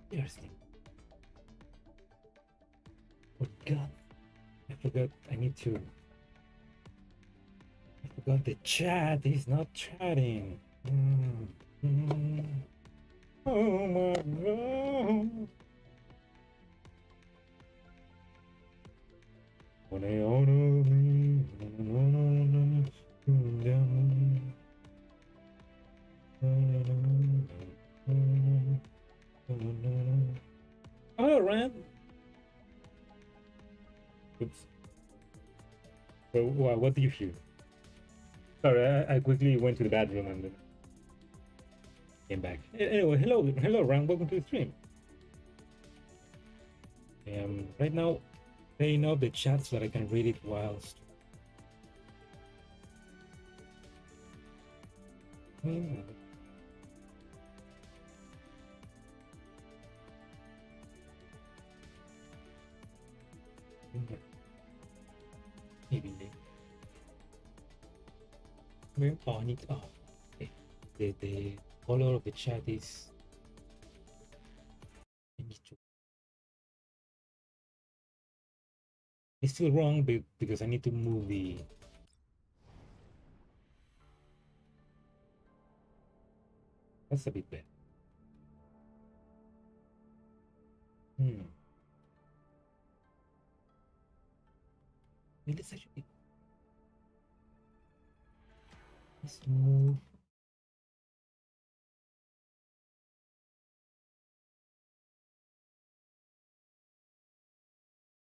Seriously. Oh God, I forgot. I forgot the chat is not chatting. Oh my God. When I honor me, hello, Ram. Oops. So, what do you hear? Sorry, I quickly went to the bathroom and then came back. Anyway, hello, Ram. Welcome to the stream. Right now, paying up the chat so that I can read it whilst. Maybe oh, I need. Oh, okay. The color of the chat is. I need to. It's still wrong because I need to move the. That's a bit better. Let's actually. Let's move.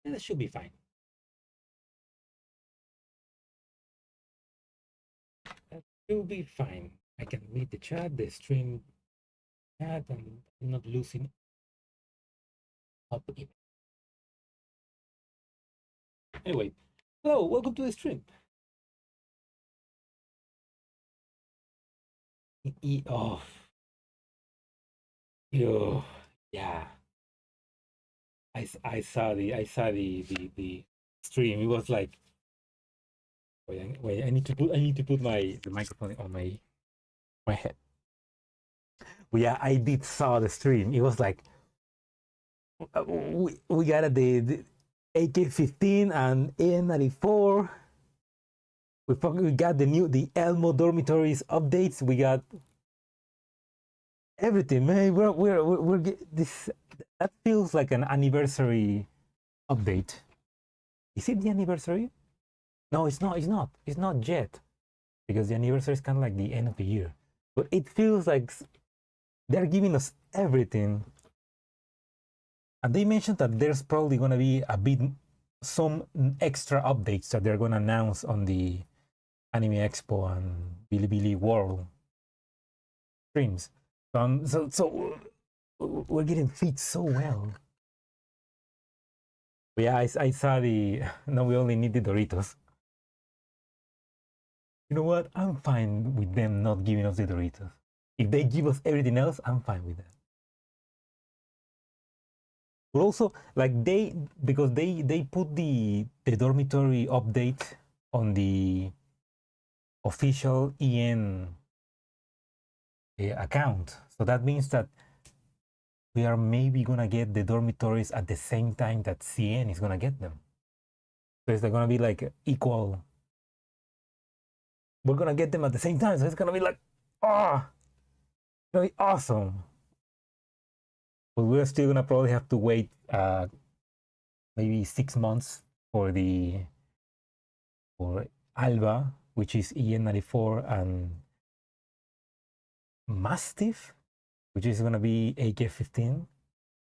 Yeah, that should be fine. That should be fine. I can read the chat, the stream chat, and I'm not losing up even. Anyway, hello, welcome to the stream. Oh, yo, yeah. I saw the stream. It was like, wait. I need to put the microphone on my head. Well, yeah, I did saw the stream. It was like we got the AK-15 and AN-94. We got the Elmo dormitories updates. We got everything, man. We're this. That feels like an anniversary update. Is it the anniversary? No, it's not. It's not. It's not yet, because the anniversary is kind of like the end of the year. But it feels like they're giving us everything. And they mentioned that there's probably gonna be some extra updates that they're gonna announce on the Anime Expo and Bilibili World streams. So we're getting feed so well. But yeah, I saw the. No, we only need the Doritos. You know what? I'm fine with them not giving us the Doritos. If they give us everything else, I'm fine with that. But also, like because they put the dormitory update on the official EN account. So that means that we are maybe gonna get the dormitories at the same time that CN is gonna get them. So it's gonna be like equal. We're gonna get them at the same time, so it's gonna be like, ah, it's gonna be awesome. But we're still gonna probably have to wait maybe 6 months for Alba, which is EN94, and Mastiff, which is gonna be AK-15,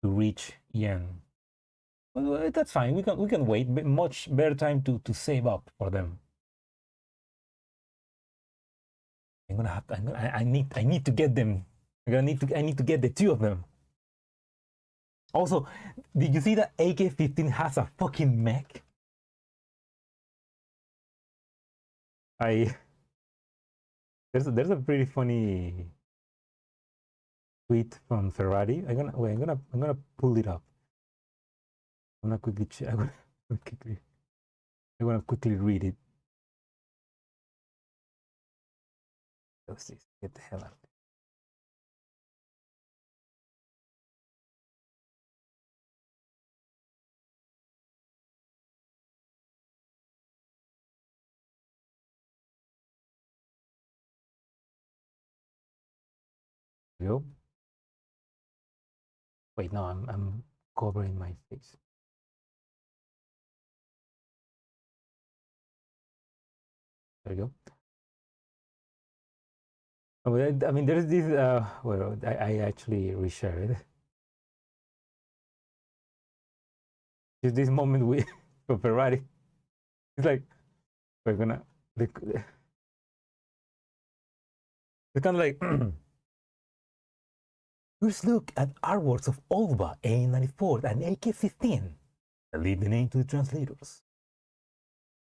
to reach EN. Well, that's fine. We can wait. But much better time to save up for them. I need to get them. I need to get the 2 of them. Also, did you see that AK-15 has a fucking mech? There's a pretty funny tweet from Ferrari. I'm gonna pull it up. I'm gonna quickly check. I'm gonna quickly read it. Let's see. Get the hell out. Go. Wait, no, I'm covering my face. There you go. I mean, there's this. Well, I actually reshared. There's this moment with for Ferrari. It's like we're gonna. It's kind of like. First look at artworks of Alba, A94, and AK-15. I leave the name to the translators.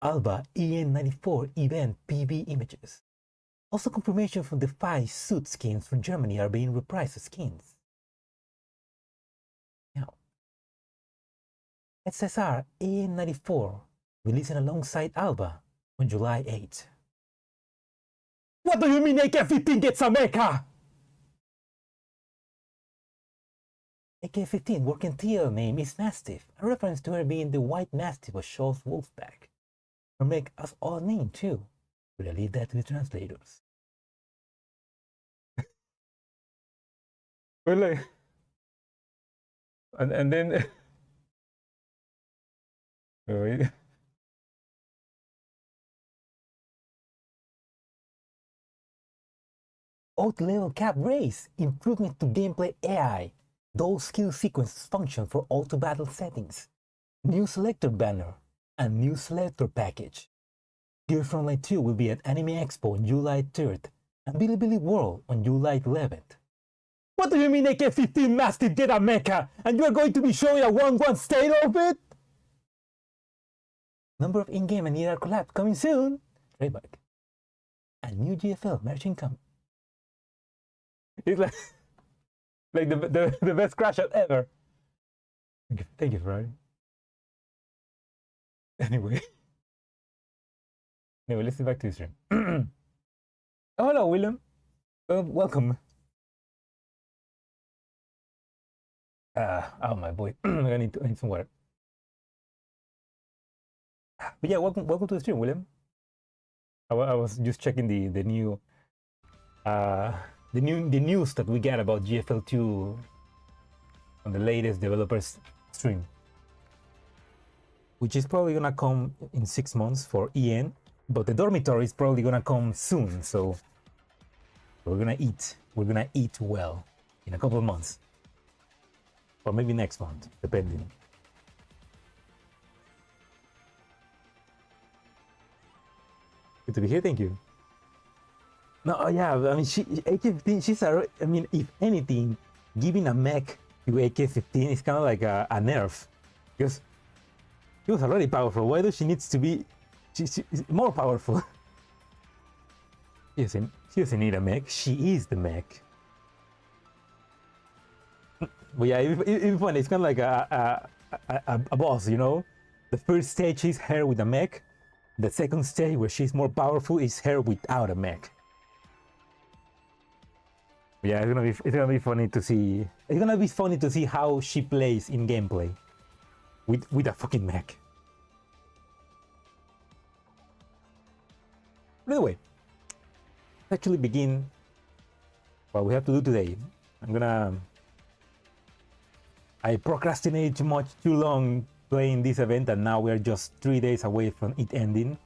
Alba EN94 event PV images. Also confirmation from the 5 suit skins from Germany are being reprised as skins. Now, SSR EN94 releasing alongside Alba on July 8. What do you mean AK-15 gets a mecha? AK-15 working title name is Mastiff, a reference to her being the white Mastiff of Scholz Wolfpack. Her make us all name too, but I leave that to the translators. Well, like, and then Out level cap raise, improvement to gameplay AI. Those skill sequences function for auto battle settings. New selector banner and new selector package. Girls Frontline 2 will be at Anime Expo on July 3rd and Bilibili World on July 11th. What do you mean AK-15 Mastiff get a mecha and you are going to be showing a 1-1 state of it? Number of in-game and ER collabs coming soon. Trademark. And new GFL merch income. It's like the best crash out ever. Thank you, Ferrari. Anyway, let's get back to the stream. Oh, hello, William. Welcome. Oh my boy, I need some water. But yeah, welcome to the stream, William. I was just checking the new the news that we get about GFL2 on the latest developers stream, which is probably gonna come in 6 months for EN, but the dormitory is probably gonna come soon, so we're gonna eat well in a couple of months, or maybe next month, depending. Good to be here, thank you. No, yeah, I mean, AK-15, I mean, if anything, giving a mech to AK-15 is kind of like a nerf, because she was already powerful. Why does she needs to be she's more powerful? She doesn't need a mech, she is the mech. But yeah, even when it's kind of like a boss, you know? The first stage is her with a mech, the second stage where she's more powerful is her without a mech. Yeah, it's gonna be funny to see. It's gonna be funny to see how she plays in gameplay with a fucking mech. But anyway, let's actually begin what we have to do today. I procrastinated too long playing this event, and now we're just 3 days away from it ending.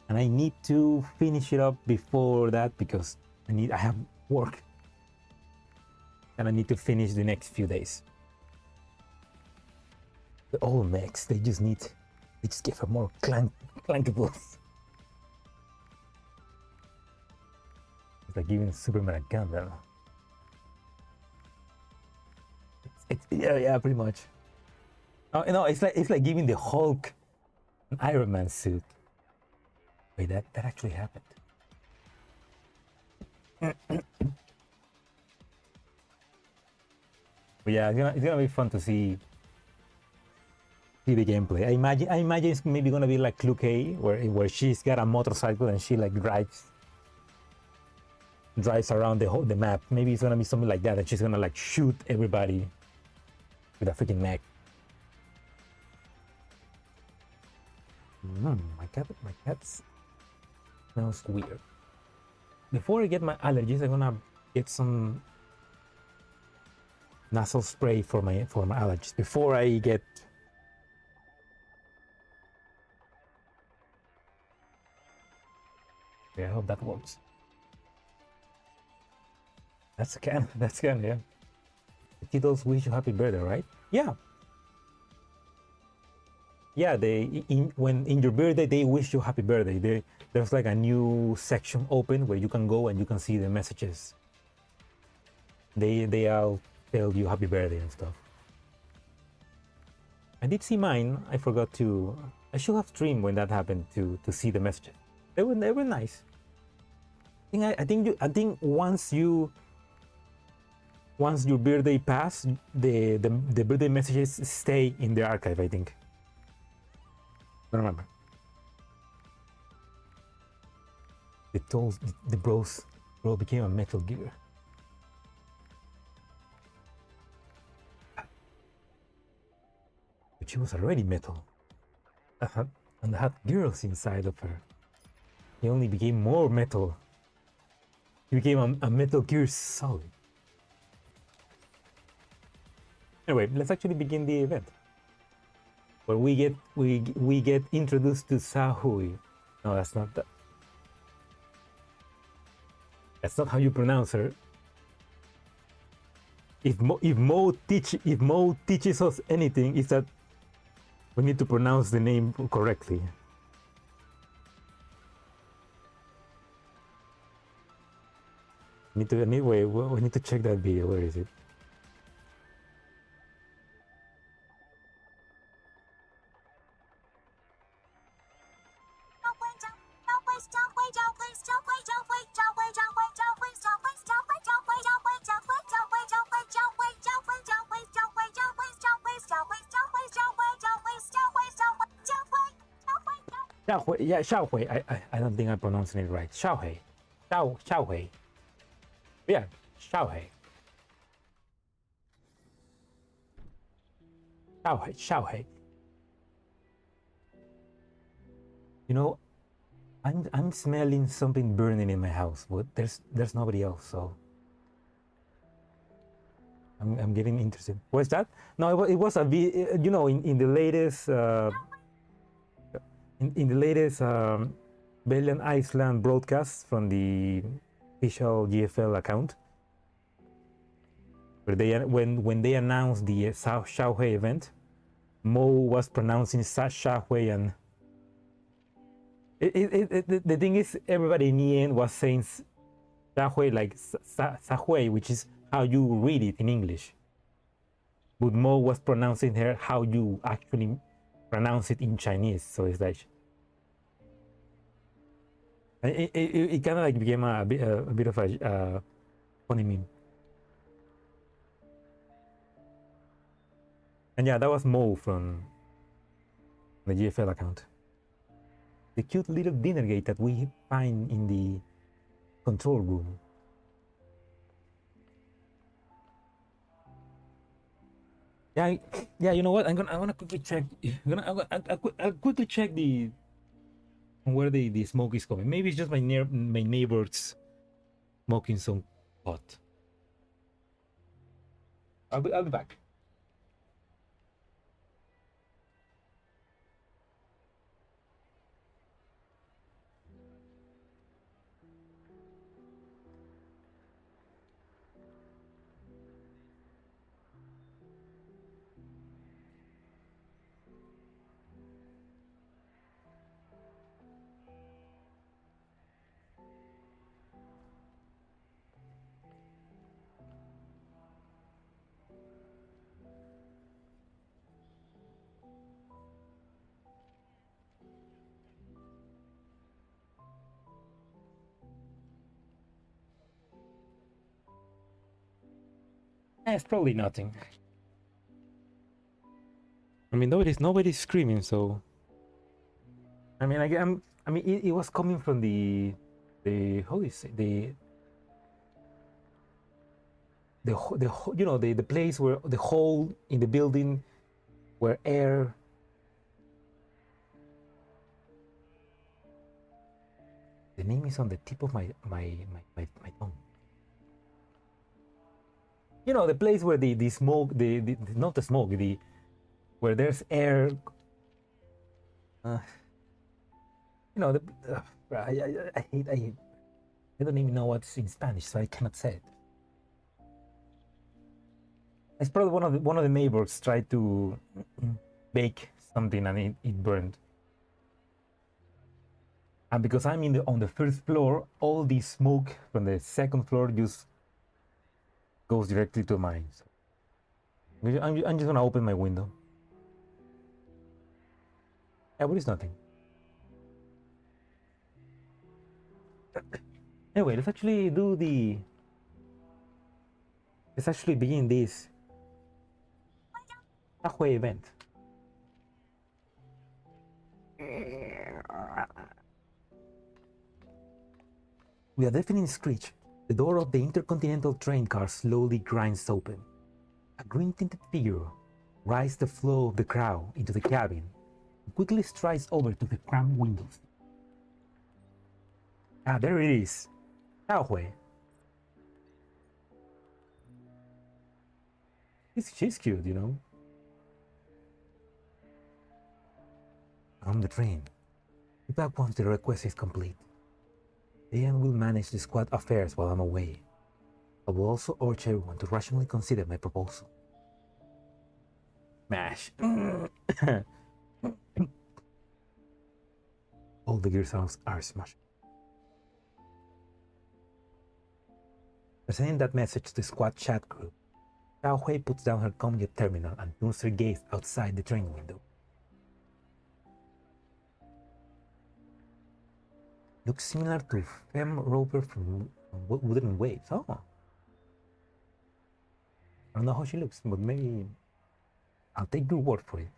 And I need to finish it up before that because I have work. And I need to finish the next few days. The old mechs, they just give a more clankables. It's like giving Superman a gun, though. Yeah, pretty much. Oh, you know, it's like giving the Hulk an Iron Man suit. Wait, that actually happened. But yeah, it's gonna be fun to see the gameplay. I imagine it's maybe gonna be like Clue A, where she's got a motorcycle and she like drives around the map. Maybe it's gonna be something like that, and she's gonna like shoot everybody with a freaking mech. My cat smells weird. Before I get my allergies, I'm gonna get some nasal spray for my allergies before I get. Yeah, I hope that works. That's a can, yeah. The kiddos wish you happy birthday, right? Yeah. Yeah, when in your birthday they wish you happy birthday. There's like a new section open where you can go and you can see the messages. They all tell you happy birthday and stuff. I did see mine. I forgot to. I should have streamed when that happened to see the messages. They were nice. I think once your birthday pass, the birthday messages stay in the archive. I think. I don't remember. The bro became a Metal Gear. But she was already metal. And had girls inside of her. He only became more metal. He became a Metal Gear Solid. Anyway, let's actually begin the event. Where we get introduced to Zhaohui. No, that's not that. That's not how you pronounce her. If Mo teaches us anything, it's that we need to pronounce the name correctly. We need to check that video. Where is it? Zhaohui, yeah, Zhaohui. I don't think I'm pronouncing it right. Zhaohui. Zhaohui. Yeah, Zhaohui. Zhaohui. You know, I'm smelling something burning in my house, but there's nobody else, so I'm getting interested. What's that? No, it was a you know, in the latest Belgian Iceland broadcast from the official GFL account, where when they announced the Zhaohui event, Mo was pronouncing Zhaohui, and the thing is, everybody in the end was saying Zhaohui like Zhaohui, which is how you read it in English. But Mo was pronouncing her how you actually pronounce it in Chinese. So it's like it kind of like became a bit of a funny meme. And yeah, that was Mo from the GFL account. The cute little dinner gate that we find in the control room. Yeah. You know what? I'm gonna quickly check. I'll quickly check the where the smoke is coming. Maybe it's just my neighbors smoking some pot. I'll be back. It's probably nothing. I mean, nobody's screaming, so. I mean, I mean, it was coming from the how do you say the you know the place where the hole in the building where air. The name is on the tip of my tongue. You know, the place where the smoke, the not the smoke, the where there's air. You know, I hate I don't even know what's in Spanish, so I cannot say it. It's probably one of the neighbors tried to bake something and it burned. And because I'm on the first floor, all the smoke from the second floor just goes directly to mine. So I'm just gonna open my window. Yeah, but it's nothing. Anyway, let's actually do the. Let's actually begin this Zhaohui event. With a deafening screech, the door of the intercontinental train car slowly grinds open. A green-tinted figure rides the flow of the crowd into the cabin and quickly strides over to the cramped windows. Ah, there it is. Zhaohui. She's cute, you know. On the train. Be back once the request is complete. Ian will manage the squad affairs while I'm away. I will also urge everyone to rationally consider my proposal. Mash. All the gear sounds are smashed. Sending that message to the squad chat group, Zhaohui puts down her commute terminal and turns her gaze outside the train window. Looks similar to Fem Roper from Wooden Waves. Oh. I don't know how she looks, but maybe I'll take your word for it.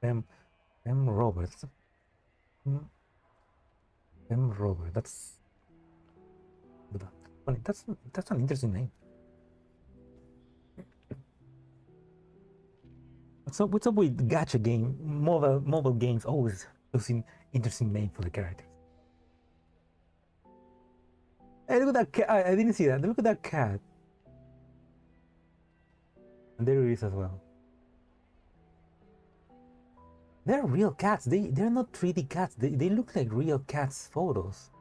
Fem Roper. Fem Roper. That's an interesting name. What's up with gacha game? Mobile games always using interesting name for the characters. Hey, look at that cat. I didn't see that. Look at that cat. And there it is as well. They're real cats. They're not 3D cats. They look like real cats photos.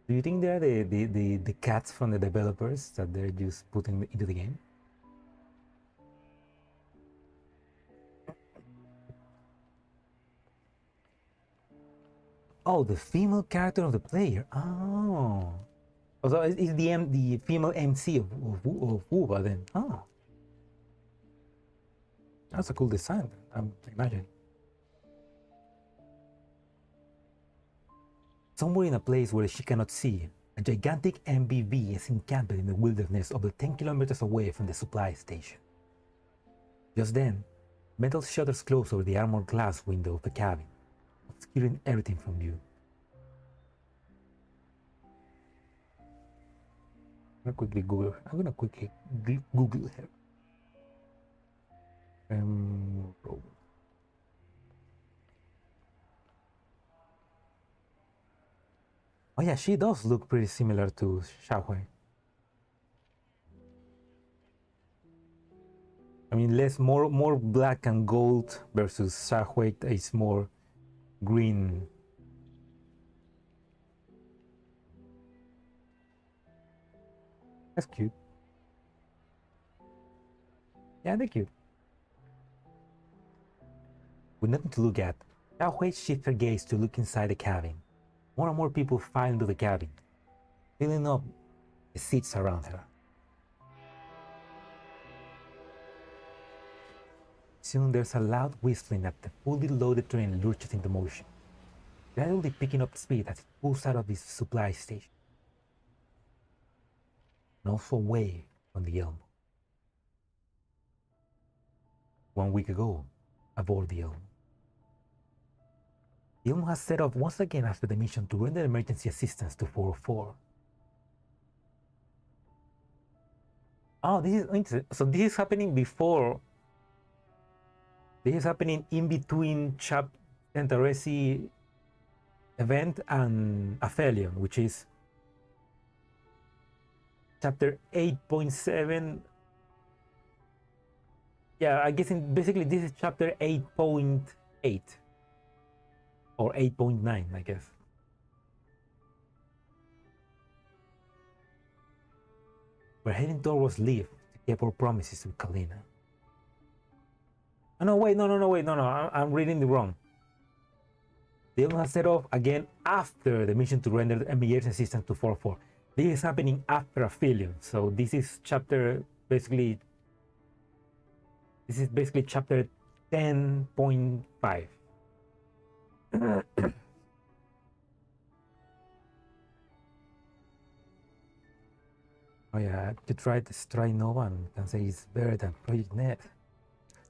Do you think they're the cats from the developers that they're just putting into the game? Oh, the female character of the player. Oh. So it's the female MC of Wuba then. Oh. That's a cool design, I imagine. Somewhere in a place where she cannot see, a gigantic MBV is encamped in the wilderness over 10 kilometers away from the supply station. Just then, metal shutters close over the armored glass window of the cabin, obscuring everything from view. I'm gonna quickly Google her. Oh yeah, she does look pretty similar to Zhaohui. I mean, more black and gold versus Zhaohui is more green. That's cute. Yeah, they're cute. With nothing to look at, Zhaohui shifts her gaze to look inside the cabin. More and more people file into the cabin, filling up the seats around her. Soon there's a loud whistling as the fully loaded train lurches into motion, gradually picking up speed as it pulls out of its supply station, and also away from the Elmo. 1 week ago, aboard the Elmo. The Elmo has set off once again after the mission to render emergency assistance to 404. Oh, this is interesting. So this is happening before. This is happening in between Centaresi event and Aphelion, which is chapter 8.7. Yeah, I guess basically this is chapter 8.8 or 8.9, I guess. We're heading towards Leaf to keep our promises with Kalina. Oh, no, wait, no, I'm reading it wrong. The Elmo has set off again after the mission to render emergency assistance to 404. This is happening after Aphelion, so this is basically chapter 10.5. Oh yeah, to try Nova and can say it's better than Project Net.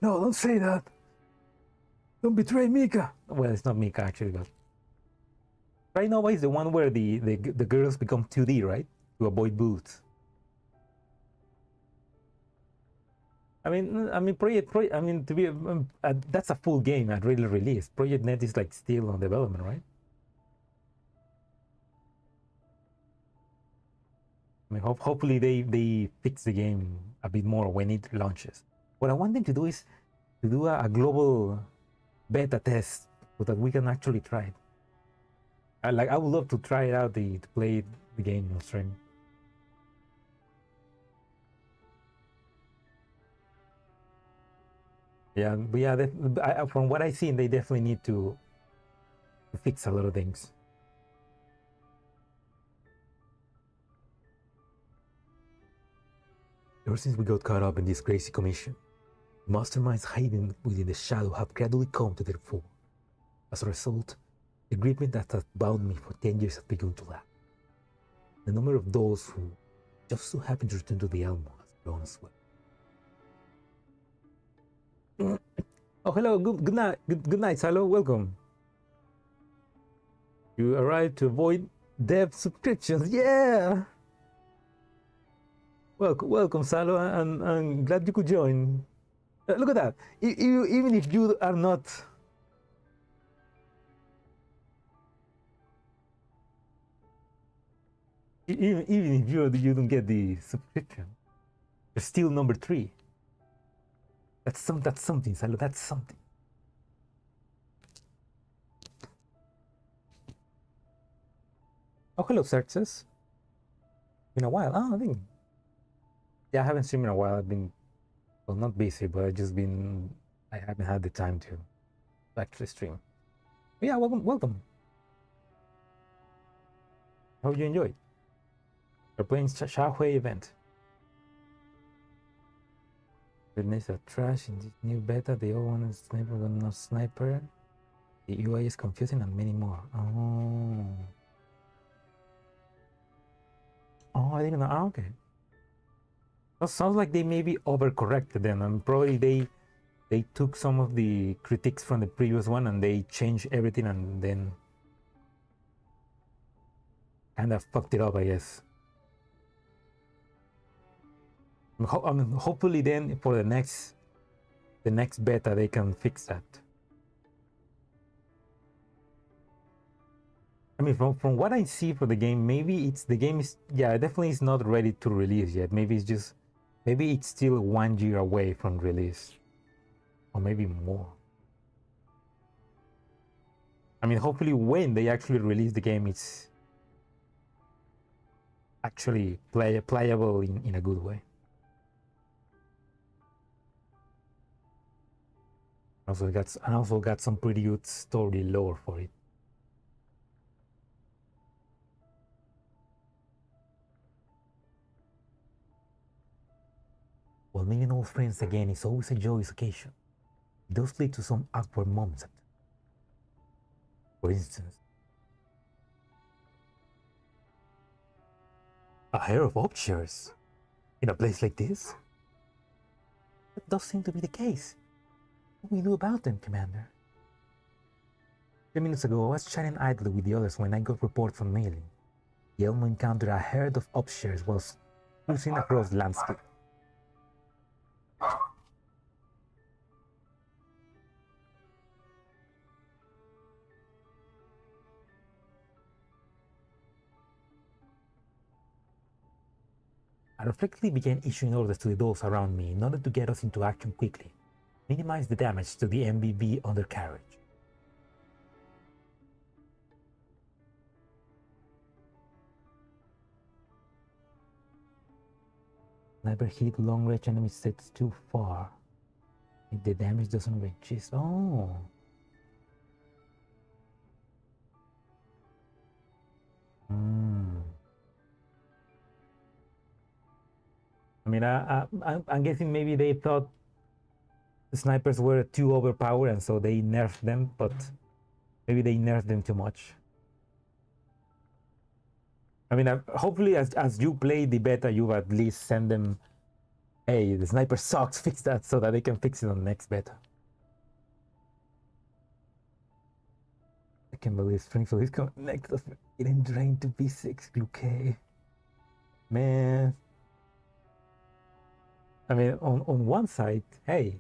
No, don't say that. Don't betray Mika. Well, it's not Mika actually, but Try Nova is the one where the girls become 2D, right? To avoid boots. I mean, to be that's a full game at really release. Project Net is like still on development, right? I mean, hopefully they fix the game a bit more when it launches. What I want them to do is to do a global beta test so that we can actually try it. I would love to try it out, to play the game on stream. Yeah, but yeah, from what I've seen, they definitely need to fix a lot of things. Ever since we got caught up in this crazy commission, masterminds hiding within the shadow have gradually come to their fore. As a result, the agreement that has bound me for 10 years has begun to lapse. The number of those who just so happen to return to the Elmo has grown as well. Oh, hello, good night, Salo, welcome. You arrived to avoid dev subscriptions, yeah! Welcome, Salo, and I'm glad you could join. Look at that, even if you are not... Even if you don't get the subscription, you're still number 3. That's something, Salo. That's something. Oh, hello, Xerxes. Been a while. Oh, I think. Yeah, I haven't streamed in a while. I've been, well, not busy, but I haven't had the time to actually stream. But yeah, welcome. Hope you enjoyed. We're playing Zhaohui event. There's a trash in this new beta. The old one is sniper, but not sniper. The UI is confusing and many more. Oh, I didn't know. Oh, okay. That sounds like they maybe overcorrected them, and probably they took some of the critiques from the previous one and they changed everything and then kind of fucked it up, I guess. I mean, hopefully then for the next beta they can fix that. I mean, from what I see for the game, maybe it's the game is, yeah, definitely is not ready to release yet. Maybe it's just, maybe it's still 1 year away from release, or maybe more. I mean, hopefully when they actually release the game, it's actually playable in a good way. I also got some pretty good story lore for it. Well, meeting old friends again is always a joyous occasion. It does lead to some awkward moments. For instance, a hair of upshares in a place like this? That does seem to be the case. What do we do about them, Commander? 3 minutes ago, I was chatting idly with the others when I got report from mailing. The Elmo encountered a herd of upshares while cruising across the landscape. I reflectively began issuing orders to the dolls around me in order to get us into action quickly, minimize the damage to the MBB undercarriage. Never hit long-range enemy sets too far. If the damage doesn't reach it. Oh. I mean, I'm guessing maybe they thought the snipers were too overpowered and so they nerfed them, but maybe they nerfed them too much. I mean, hopefully as you play the beta, you at least send them, hey, the sniper sucks, fix that, so that they can fix it on the next beta. I can't believe Springfield is connected us getting drained to B6 Gluque. Man. I mean, on one side, hey,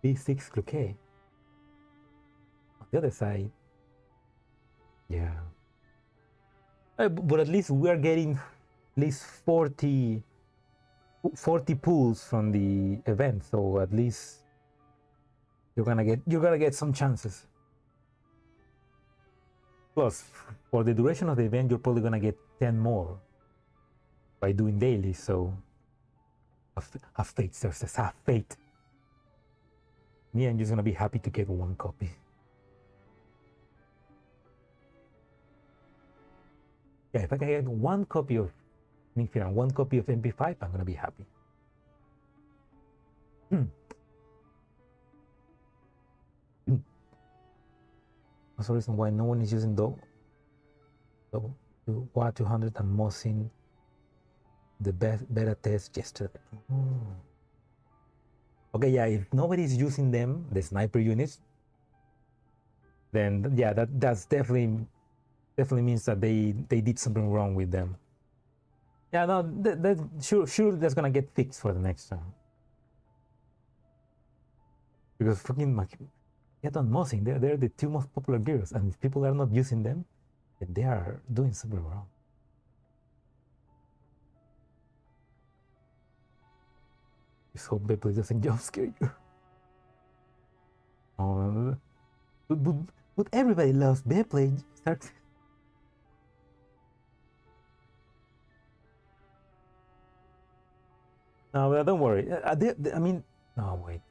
B6 Gluque. On the other side, yeah. But at least we are getting at least 40 pulls from the event, so at least you're gonna get some chances. Plus, for the duration of the event, you're probably gonna get 10 more by doing daily. So, have faith, Cersei, have faith. Me, I'm just gonna be happy to get 1 copy. Yeah, if I can get 1 copy of Nickfear and 1 copy of MP5, I'm gonna be happy. That's the reason why no one is using WA 200 and Monsoom the beta test yesterday. Okay, yeah, if nobody's using them, the sniper units, then yeah, that's definitely means that they did something wrong with them. Yeah, no, that sure that's gonna get fixed for the next time. Because fucking Get on Monsoom, they're the 2 most popular gears, and if people are not using them, then they are doing something wrong. Just hope Beyblade doesn't jump scare you. Oh, but everybody loves Beyblade. No, don't worry. I mean, no, wait.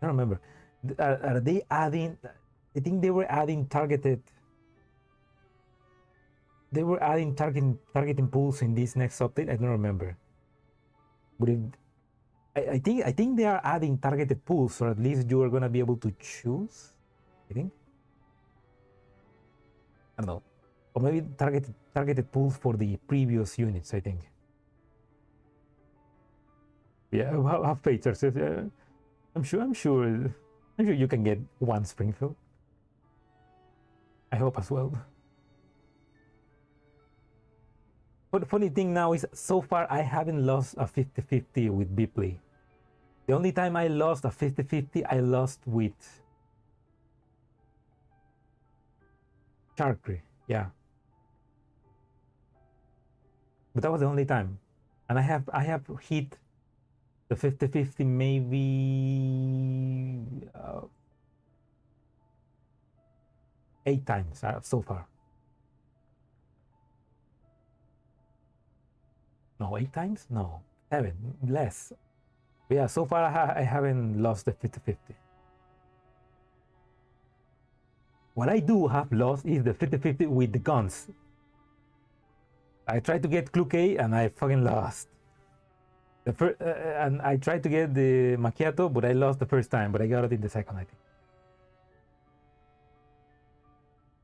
I don't remember. Are they adding? I think they were adding targeted. They were adding targeting pools in this next update. I don't remember. But I think they are adding targeted pools, or at least you are gonna be able to choose. I think. I don't know, or maybe targeted pools for the previous units. I think. Yeah, have faith. I'm sure you can get 1 Springfield. I hope as well. But the funny thing now is, so far I haven't lost a 50-50 with Beyblade. The only time I lost a 50-50, I lost with Sharkry, yeah. But that was the only time. And I have hit the 50-50 maybe 8 times so far. No, 8 times? No, 7, less. But yeah, so far I haven't lost the 50-50. What I do have lost is the 50-50 with the guns. I tried to get Clue K and I fucking lost. And I tried to get the Macchiato, but I lost the first time, but I got it in the second, I think.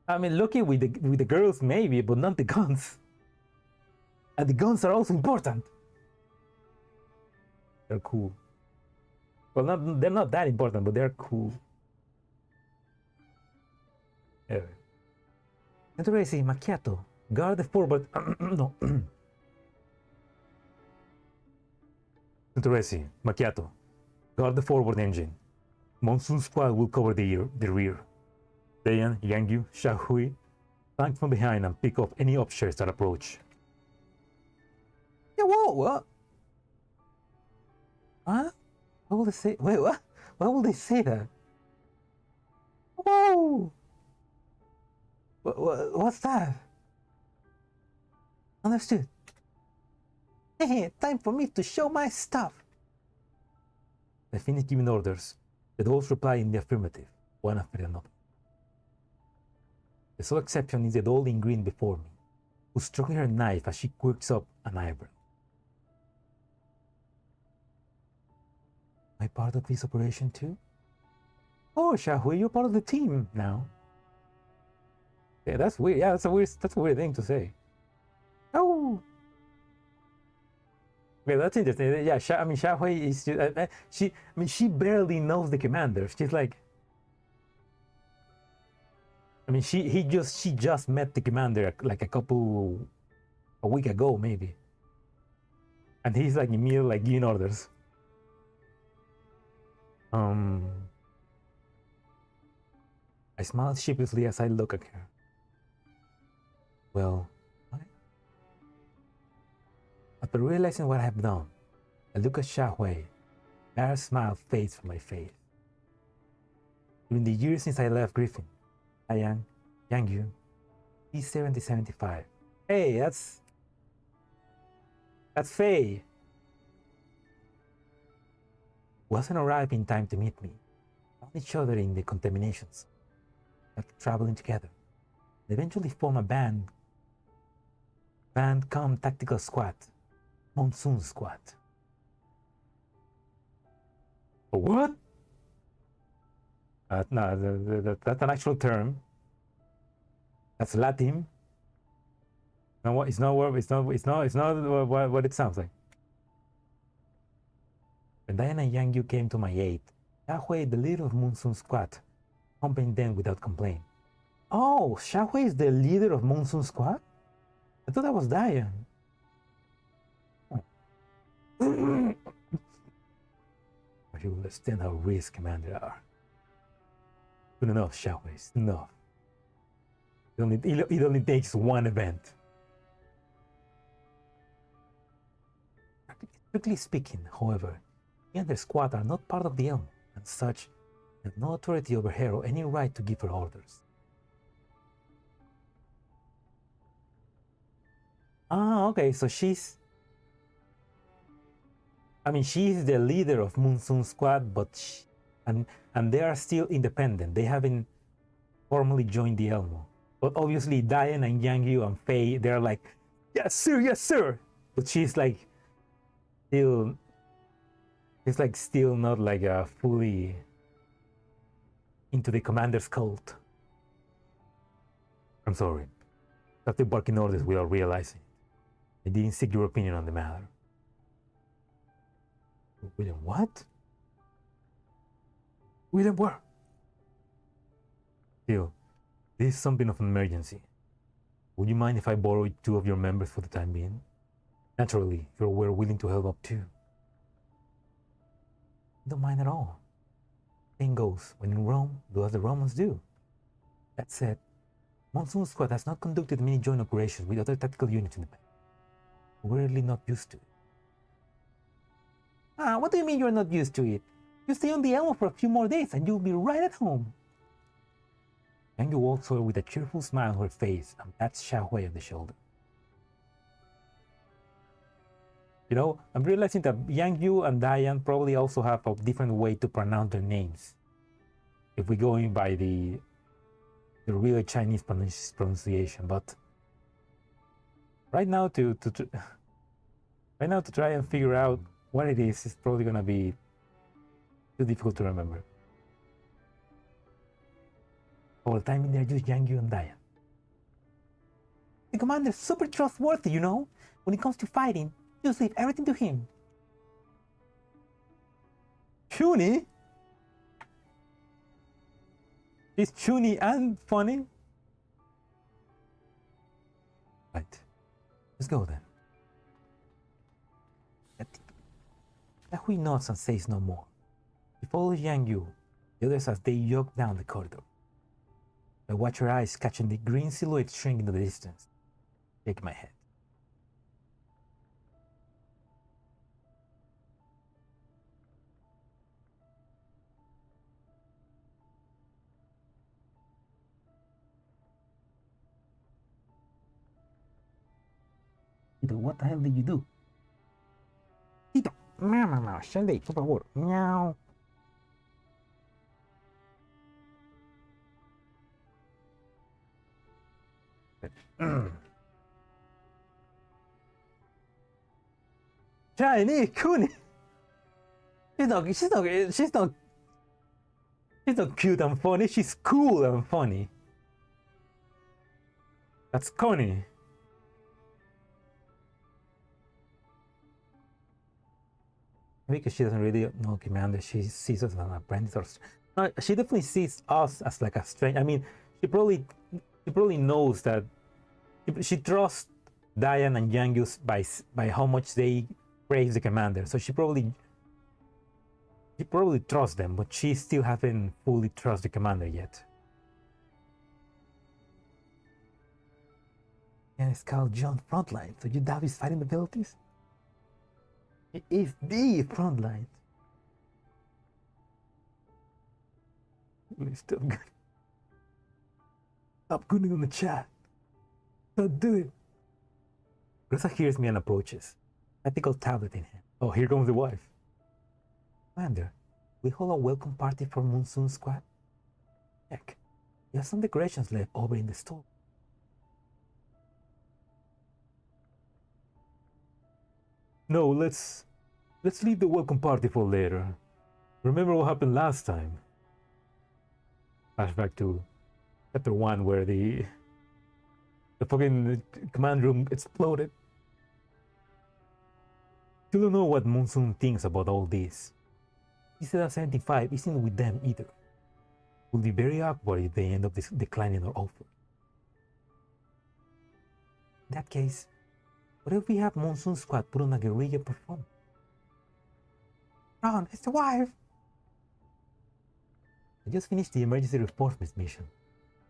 I mean, lucky with the girls maybe, but not the guns. And the guns are also important. They're cool. Well, they're not that important, but they're cool. Anyway. Interesting, Macchiato. Guard the forward. No. Interesting, Macchiato. Guard the forward engine. Monsoom squad will cover the rear. Dayan, Yangyu, Zhaohui flank from behind and pick off any upshares that approach. Yeah, whoa, what? Huh? What will they say? Wait, what? Why will they say that? Whoa! What's that? Understood. Hey, time for me to show my stuff. I finished giving orders. The dolls reply in the affirmative, one after another. The sole exception is the doll in green before me, who struck her knife as she quirks up an eyebrow. Am I part of this operation too? Oh, Zhaohui, you're part of the team now. Yeah, that's weird. Yeah, that's a weird thing to say. Oh. Okay, that's interesting. Yeah, I mean, Zhaohui is just, she barely knows the commander. She's like, I mean, she just met the commander like a week ago maybe, and he's like immediately like giving orders. I smiled sheepishly as I look at her. Well, what? After realizing what I have done, I look at Zhaohui. A smile fades from my face. During the years since I left Griffin, Yangyu, P7075. Hey, that's Faye. Wasn't arrived in time to meet me. Found each other in the contaminations, like traveling together. They eventually formed a band come tactical squad, Monsoom squad. What? No, that's an actual term. That's Latin. No, what? It's not what it sounds like. When Diana and Yangyu came to my aid, Zhaohui, the leader of Monsoom squad, accompanied them without complaint. Oh, Zhaohui is the leader of Monsoom squad? I thought that was Diane. You understand how risk commanders are. Good enough, Zhaohui. It's enough. It only takes one event. Strictly speaking, however, he and their squad are not part of the Elmo, and such have no authority over her or any right to give her orders. Ah, okay, so she's the leader of Monsoom squad, but and they are still independent. They haven't formally joined the Elmo. But obviously Diane and Yangyu and Faye, they're like, yes sir, yes sir. But she's like still not like fully into the commander's cult. I'm sorry. After barking orders without realizing it. I didn't seek your opinion on the matter. William, what? William, where? Still, this is something of an emergency. Would you mind if I borrowed 2 of your members for the time being? Naturally, if we're willing to help up too. Don't mind at all. Thing goes, when in Rome, do as the Romans do. That said, Monsoom Squad has not conducted many joint operations with other tactical units in the past. We're really not used to it. Ah, what do you mean you're not used to it? You stay on the Elmo for a few more days and you'll be right at home. Yang Yu walks over with a cheerful smile on her face and pats Zhaohui on the shoulder. You know, I'm realizing that Yang Yu and Diane probably also have a different way to pronounce their names. If we go in by the real Chinese pronunciation, but right now to try and figure out what it is probably gonna be too difficult to remember. All the time in there, just Yang Yu and Diane. The commander's super trustworthy, you know. When it comes to fighting, just leave everything to him. Chuny? Is Chuny and funny? Right. Let's go then. Zhaohui nods and says no more. He follows Yang Yu, the others as they jog down the corridor. I watch her eyes catching the green silhouette shrink into the distance. Shake my head. Tito, what the hell did you do? Tito, meow, Shandy, por favor, meow. Shiny, Kuni. She's not cute and funny. She's cool and funny. That's Connie. Because she doesn't really know Commander, she sees us as an apprentice. Or no, she definitely sees us as like a strange. I mean, she probably knows that she trusts Diane and Yang Yu by how much they praise the Commander. So she probably trusts them, but she still hasn't fully trust the Commander yet. And it's called Girls Frontline. So you doubt his fighting abilities? It is the Frontline. Stop gooning on the chat. Don't do it. Rosa hears me and approaches. Tactical tablet in hand. Oh, here comes the wife. Commander, we hold a welcome party for Monsoom Squad? Check. We have some decorations left over in the store. No, let's leave the welcome party for later. Remember what happened last time? Flashback to chapter 1 where the fucking command room exploded. Still don't know what Monsoom thinks about all this. He said that 75 isn't with them either. It will be very awkward if they end up declining our offer. In that case, what if we have Monsoom Squad put on a guerrilla performance? Ron, it's the wife! I just finished the emergency reinforcement mission.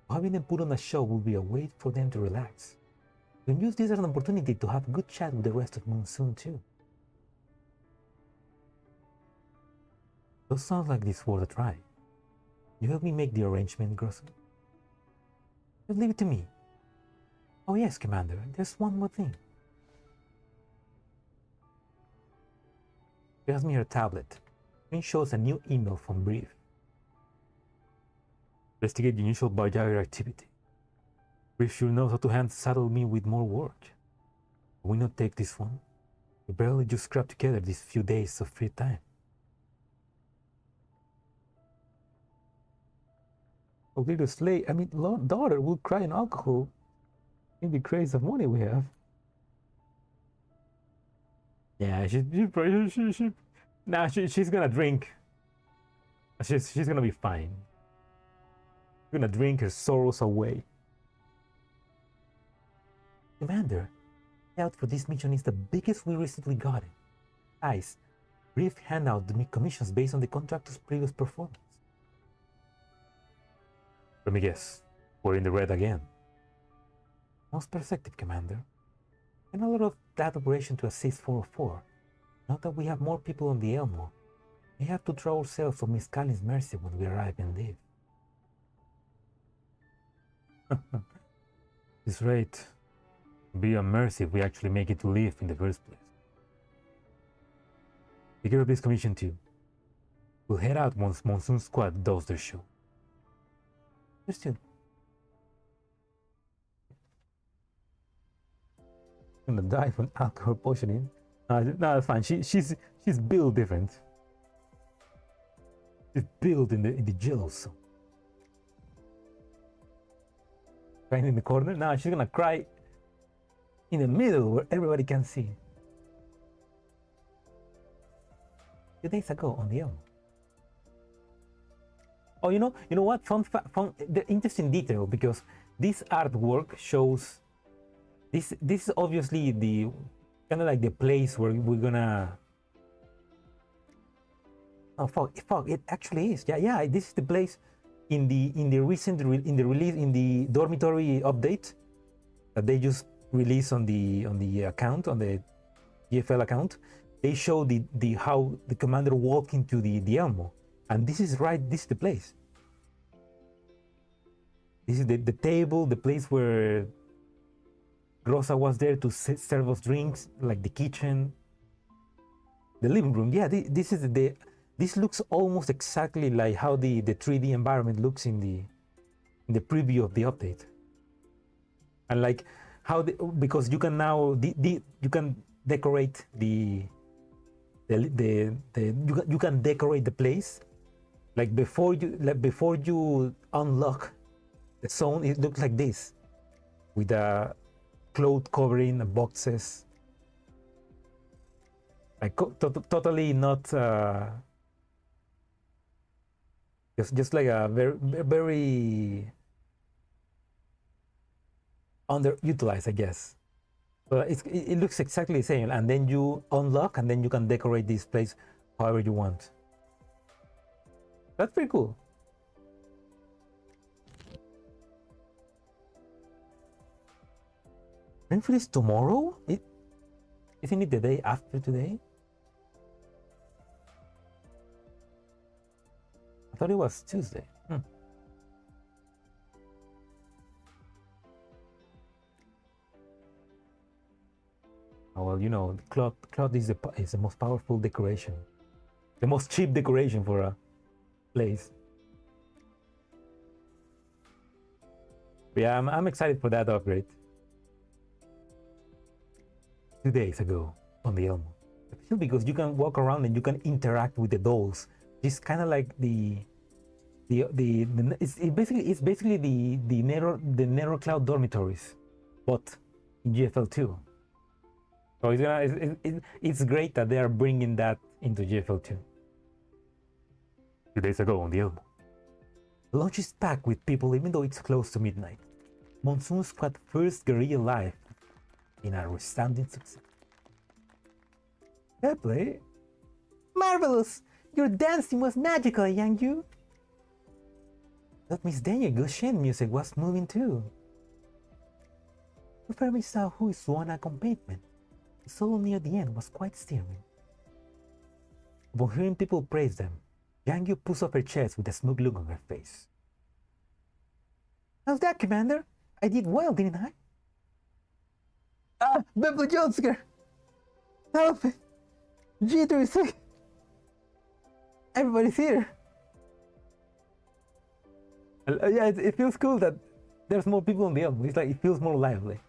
Having them put on a show will be a way for them to relax. We can use this as an opportunity to have a good chat with the rest of Monsoom too. Those sounds like this worth a try. You help me make the arrangement, Grosson? Just leave it to me. Oh yes, Commander, there's one more thing. She hands me her tablet. Screen shows a new email from Brief. Investigate the initial barrier activity. Brief sure knows how to saddle me with more work. Will we not take this one? We barely just scrapped together these few days of free time. Oh, little slave, I mean, daughter will cry in alcohol in the craze of money we have. Yeah, she's gonna drink. She's gonna be fine. She's gonna drink her sorrows away. Commander, the payout for this mission is the biggest we recently gotten. Guys, Brief handout the commissions based on the contractor's previous performance. Let me guess, we're in the red again. Most perceptive, Commander. And a lot of that operation to assist 404. Now that we have more people on the Elmo, we have to throw ourselves on Miss Callin's mercy when we arrive and leave. It's right. Be a mercy if we actually make it to live in the first place. Take care of this commission too. We'll head out once Monsoom squad does their show. Understood. I'm gonna die from alcohol poisoning. No, that's fine. She's built different. She's built in the jello zone. Crying in the corner. Now she's gonna cry in the middle where everybody can see. 2 days ago on the Elmo. Oh, you know what? The interesting detail, because this artwork shows this is obviously the kind of like the place where we're gonna. Oh fuck! It actually is. Yeah. This is the place in the release in the dormitory update that they just released on the account, on the GFL account. They show the how the commander walked into the Elmo, and this is the place. This is the table, the place where Rosa was there to serve us drinks, like the kitchen, the living room. Yeah, this looks almost exactly like how the 3D environment looks in the preview of the update, and like how because you can now you can decorate you can decorate the place, like before you unlock the zone. It looks like this, with a cloth covering, the boxes, like totally not just like a very underutilized, I guess. But it looks exactly the same, and then you unlock, and then you can decorate this place however you want. That's pretty cool. Rainfall is tomorrow? Isn't it the day after today? I thought it was Tuesday. Oh, well, you know, cloth is the most powerful decoration, the most cheap decoration for a place. But yeah, I'm excited for that upgrade. 2 days ago on the Elmo, especially because you can walk around and you can interact with the dolls. It's kind of like it's basically the Nero Cloud dormitories, but in GFL2. So it's great that they are bringing that into GFL2. 2 days ago on the Elmo, the launch is packed with people even though it's close to midnight. Monsoom squad first guerrilla live in a resounding success. Fair play. Marvelous! Your dancing was magical, Yangyu. That Miss Daniel Goshen music was moving too. Prefer Miss Zhaohui's swan accompaniment. The solo near the end was quite stirring. Upon hearing people praise them, Yangyu pushed up her chest with a smug look on her face. How's that, Commander? I did well, didn't I? Ah, Beppo Jonsker! Help! Jeter is sick! Everybody's here! Yeah, it feels cool that there's more people on the album. It's like, it feels more lively.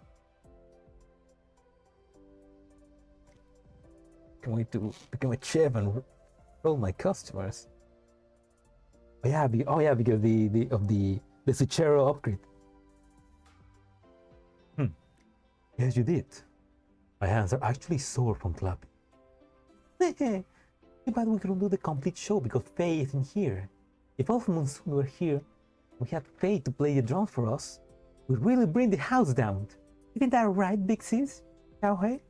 Can't wait to become a chef and roll my customers. Oh yeah, because the Suchero upgrade. Yes, you did. My hands are actually sore from clapping. Too bad we couldn't do the complete show because Faye isn't here. If all of Monsoom were here, we had Faye to play the drums for us, we'd really bring the house down. Isn't that right, Big Sis? Zhaohui?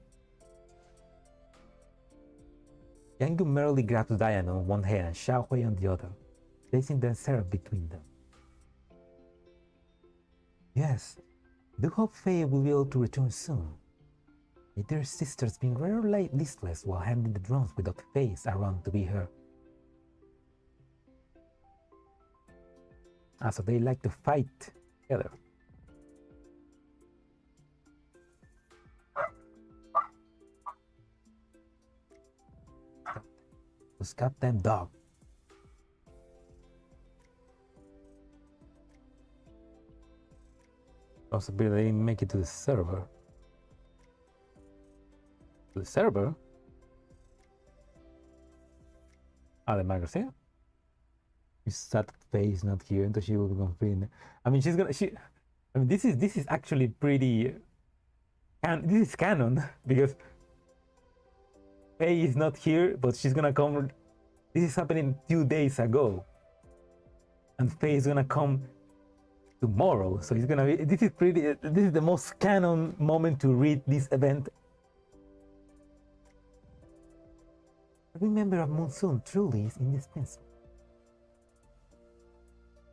Yangyu merrily grabs Diana on one hand and Zhaohui on the other, placing the syrup between them. Yes, I do hope Faye will be able to return soon. My dear sister's been rarely listless while handling the drums without Faye around to be her. So they like to fight together. Those goddamn dog. Possibly they didn't make it to the server. The server? The magazine? It's sad that Faye is not here until she will be complete. I mean, I mean, this is actually pretty. This is canon because Faye is not here, but she's gonna come. This is happening 2 days ago, and Faye is gonna come tomorrow. So it's gonna be. This is the most canon moment to read this event. Every member of Monsoom truly is indispensable.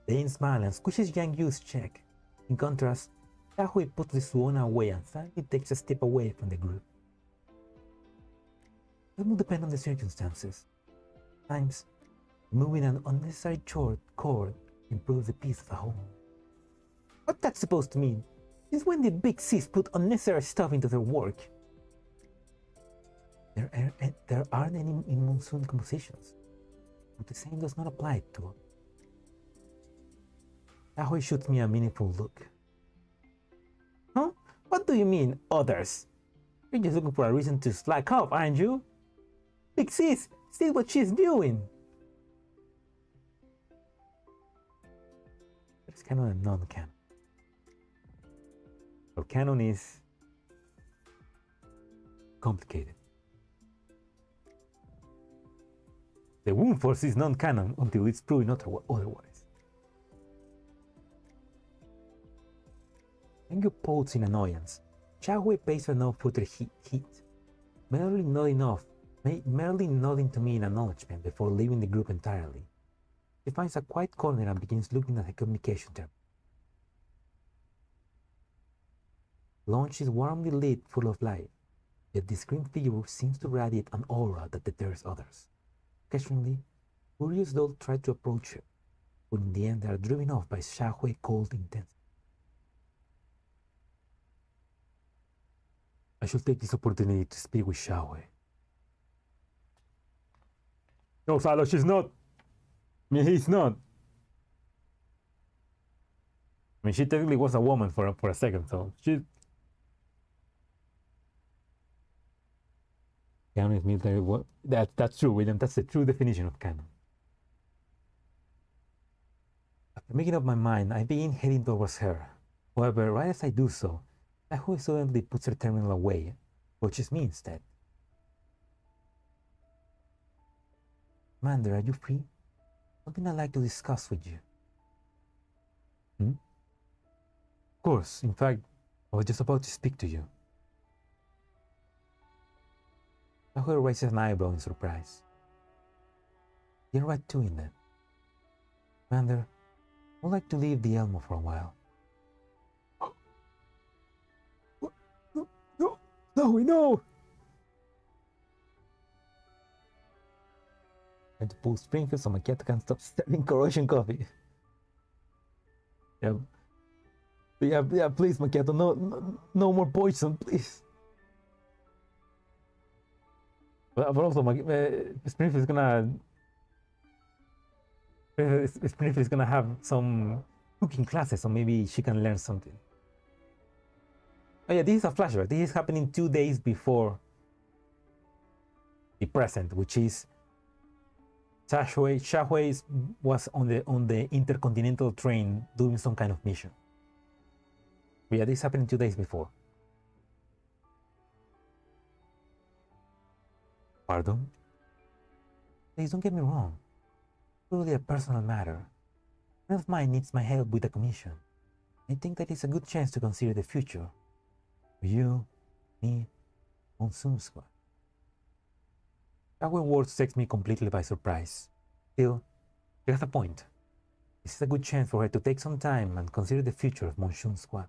Dane smiles and squishes Yang Yu's cheek. In contrast, Zhaohui puts the Suona away and silently takes a step away from the group. It will depend on the circumstances. Sometimes, removing an unnecessary cord improves the peace of the home. What that's supposed to mean is when the big sis put unnecessary stuff into their work. There aren't any in Monsoom compositions, but the same does not apply to us. Zhaohui shoots me a meaningful look. Huh? What do you mean, others? You're just looking for a reason to slack off, aren't you? Big sis, see what she's doing. There's canon and non-canon. Well, canon is complicated. The Womb Force is non-canon until it's proven otherwise. Anger pulls in annoyance. Zhaohui pays her no further heat, merely nodding to me in acknowledgement before leaving the group entirely. She finds a quiet corner and begins looking at her communication terminal. Launch is warmly lit, full of light, yet the screen figure seems to radiate an aura that deters others. Occasionally, curious dolls try to approach her, but in the end they are driven off by Zhaohui's cold intensity. I should take this opportunity to speak with Zhaohui. No, Salo, she's not. I mean, he's not. I mean, she technically was a woman for a second, so she. Canon is military. What? That's true, William. That's the true definition of canon. After making up my mind, I begin heading towards her. However, right as I do so, Zhaohui suddenly puts her terminal away, pushes me instead. Commander, are you free? Something I'd like to discuss with you. Of course. In fact, I was just about to speak to you. Zhaohui raises an eyebrow in surprise. You're right doing that. Commander, I would like to leave the Elmo for a while. No, we know! I had to pull Springfield so my cat can't stop serving corrosion coffee. Yeah, please, Macchiato, no more poison, please. But also, Springfield is gonna have some cooking classes, so maybe she can learn something. Oh yeah, this is a flashback. This is happening 2 days before the present, which is Zhaohui was on the intercontinental train doing some kind of mission. But yeah, this happened 2 days before. Pardon? Please don't get me wrong. It's really a personal matter. A friend of mine needs my help with the commission. I think that it's a good chance to consider the future. For you, me, Monsoom squad. Our words takes me completely by surprise. Still, she has a point. This is a good chance for her to take some time and consider the future of Monsoom squad.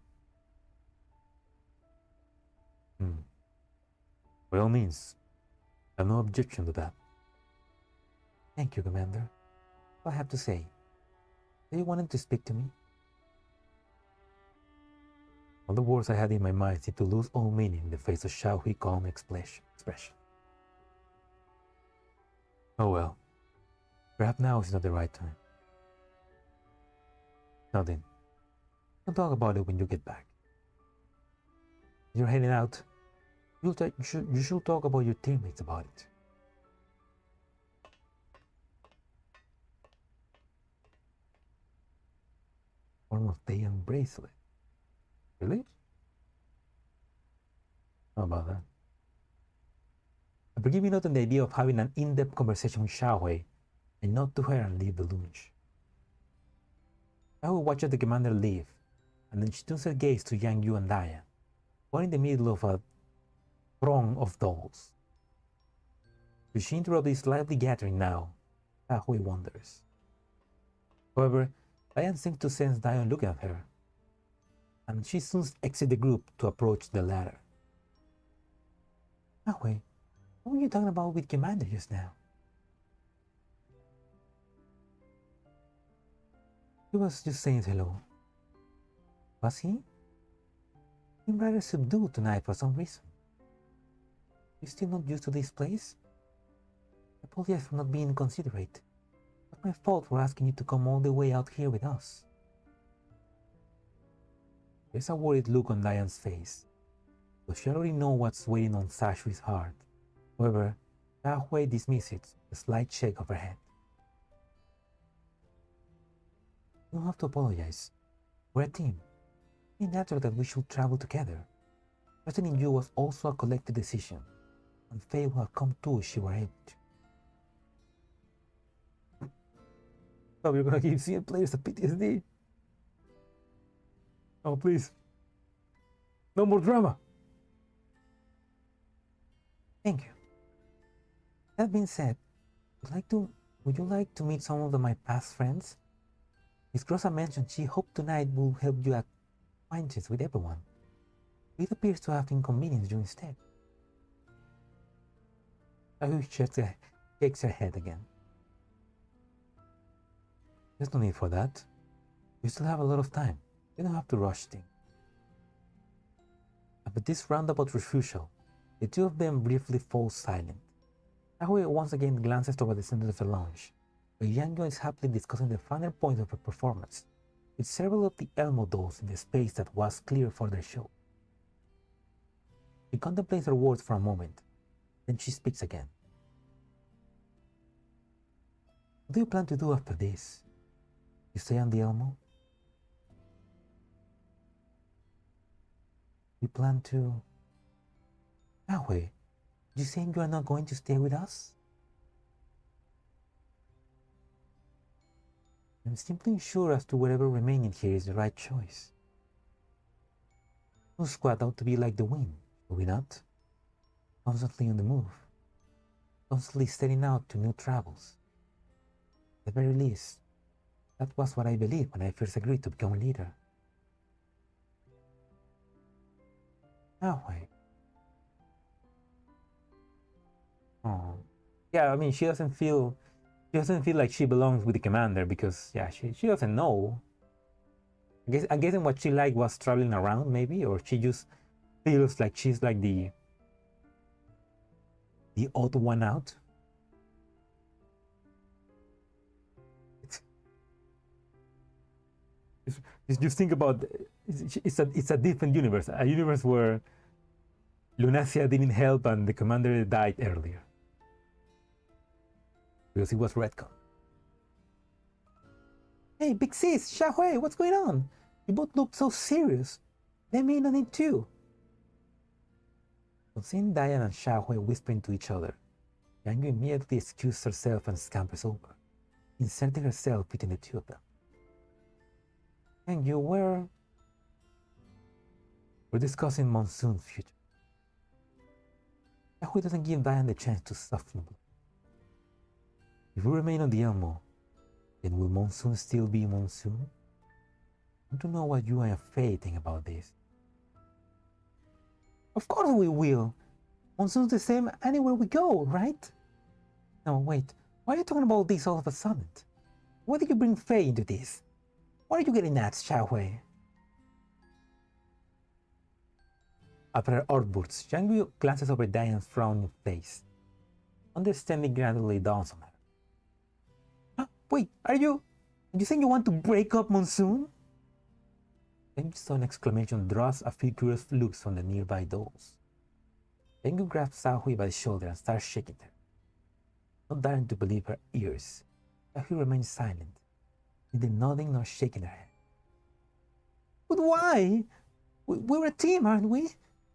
By all means, I have no objection to that. Thank you, Commander. What I have to say. Do you wanted to speak to me? All the words I had in my mind seemed to lose all meaning in the face of Zhaohui's calm expression. Oh well. Perhaps now is not the right time. Now then, we'll talk about it when you get back. You're heading out. You should talk about your teammates about it. Form of Dayan bracelet. Really? How about that? I forgive you not on the idea of having an in-depth conversation with Zhaohui and not to her and leave the lounge. Zhaohui watched the commander leave, and then she turned her gaze to Yang Yu and Dayan, who are in the middle of a throng of dolls. Will she interrupt this lively gathering now? Zhaohui wonders. However, Dayan seems to sense Dayan looking at her, and she soon exits the group to approach the ladder. Zhaohui, what were you talking about with Commander just now? He was just saying hello. Was he? He seemed rather subdued tonight for some reason. You still not used to this place? I apologize for not being considerate. It was my fault for asking you to come all the way out here with us. There's a worried look on Dayan's face, but she already knows what's waiting on Zhaohui's heart. However, Zhaohui dismisses it with a slight shake of her head. You don't have to apologize. We're a team. It's natural that we should travel together. Trusting in you was also a collective decision, and Faye will have come to if she were able to. Oh, we're gonna give CN players a PTSD. Oh, please. No more drama. Thank you. That being said, would you like to meet some of my past friends? Miss Grossa mentioned she hoped tonight will help you acquaintance with everyone. It appears to have inconvenienced you instead. Zhaohui shakes her head again. There's no need for that. You still have a lot of time. You don't have to rush things. But this roundabout refusal, the two of them briefly fall silent. Zhaohui once again glances toward the center of the lounge, where Yang Yu is happily discussing the final points of her performance, with several of the Elmo dolls in the space that was clear for their show. She contemplates her words for a moment, then she speaks again. What do you plan to do after this? You stay on the Elmo? You plan to... Zhaohui, you saying you are not going to stay with us? I'm simply unsure as to whatever remaining here is the right choice. No squad ought to be like the wind, do we not? Constantly on the move. Constantly setting out to new travels. At the very least, that was what I believed when I first agreed to become a leader. Zhaohui. Oh. Yeah, I mean, she doesn't feel like she belongs with the commander because, yeah, she doesn't know. I guess what she liked was traveling around, maybe, or she just feels like she's like the odd one out. Just think about it's a different universe, a universe where Lunacia didn't help and the commander died earlier because it was retcon. Hey, big sis, Zhaohui, what's going on? You both look so serious. Let me in on it too. On seeing Dayan and Zhaohui whispering to each other, Yang Yu immediately excused herself and scampers over, inserting herself between the two of them. And we're discussing Monsoom's future. Zhaohui doesn't give Dayan the chance to soften the blow. If we remain on the Elmo, then will Monsoom still be Monsoom? I want to know what you and Faye think about this. Of course we will. Monsoom's the same anywhere we go, right? No, wait. Why are you talking about this all of a sudden? Why did you bring Faye into this? What are you getting at, Zhaohui? After her outbursts, Yang Yu glances over Diane's frowning face. Understanding gradually dawns on her. Huh? Wait, are you saying you want to break up Monsoom? Yang Yu's exclamation draws a few curious looks from the nearby dolls. Yang Yu grabs Zhaohui by the shoulder and starts shaking her. Not daring to believe her ears, Zhaohui remains silent, neither nodding nor shaking her head. But why? We're a team, aren't we?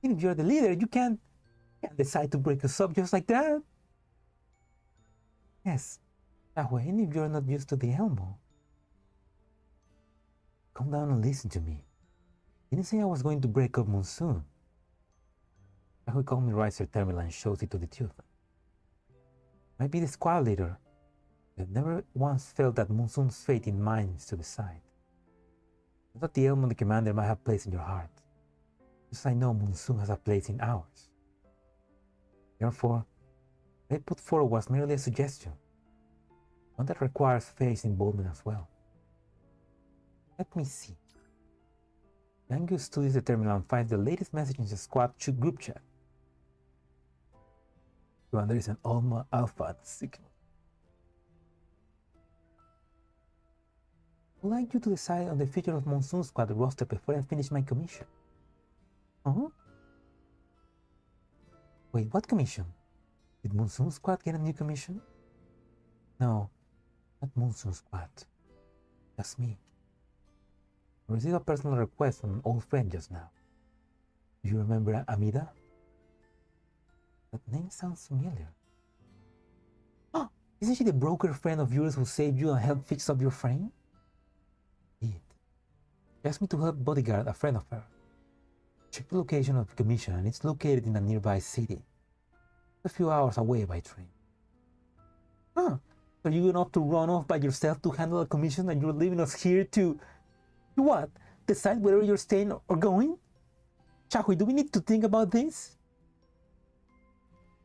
If you're the leader, you can't decide to break us up just like that. Yes, Zhaohui, and if you're not used to the Elmo. Calm down and listen to me. Didn't say I was going to break up Monsoom. Zhaohui calmly writes her terminal and shows it to the two of them. Might be the squad leader. I've never once felt that Monsoom's fate in mine is to decide. I thought the Elmo the commander might have place in your heart. Just as I know Monsoom has a place in ours. Therefore, what I put forward was merely a suggestion. One that requires Faye's involvement as well. Let me see. Yang Yu studies the terminal and finds the latest message in the squad group chat. There is an Elmo Alpha signal. I'd like you to decide on the future of Monsoom squad roster before I finish my commission. Huh? Wait, what commission? Did Monsoom squad get a new commission? No, not Monsoom squad. That's me. I received a personal request from an old friend just now. Do you remember Amida? That name sounds familiar. Oh, isn't she the broker friend of yours who saved you and helped fix up your frame? Indeed. She asked me to help bodyguard a friend of her. Check the location of the commission and it's located in a nearby city. A few hours away by train. Huh, so you're enough to run off by yourself to handle a commission and you're leaving us here to what? Decide whether you're staying or going? Zhaohui, do we need to think about this?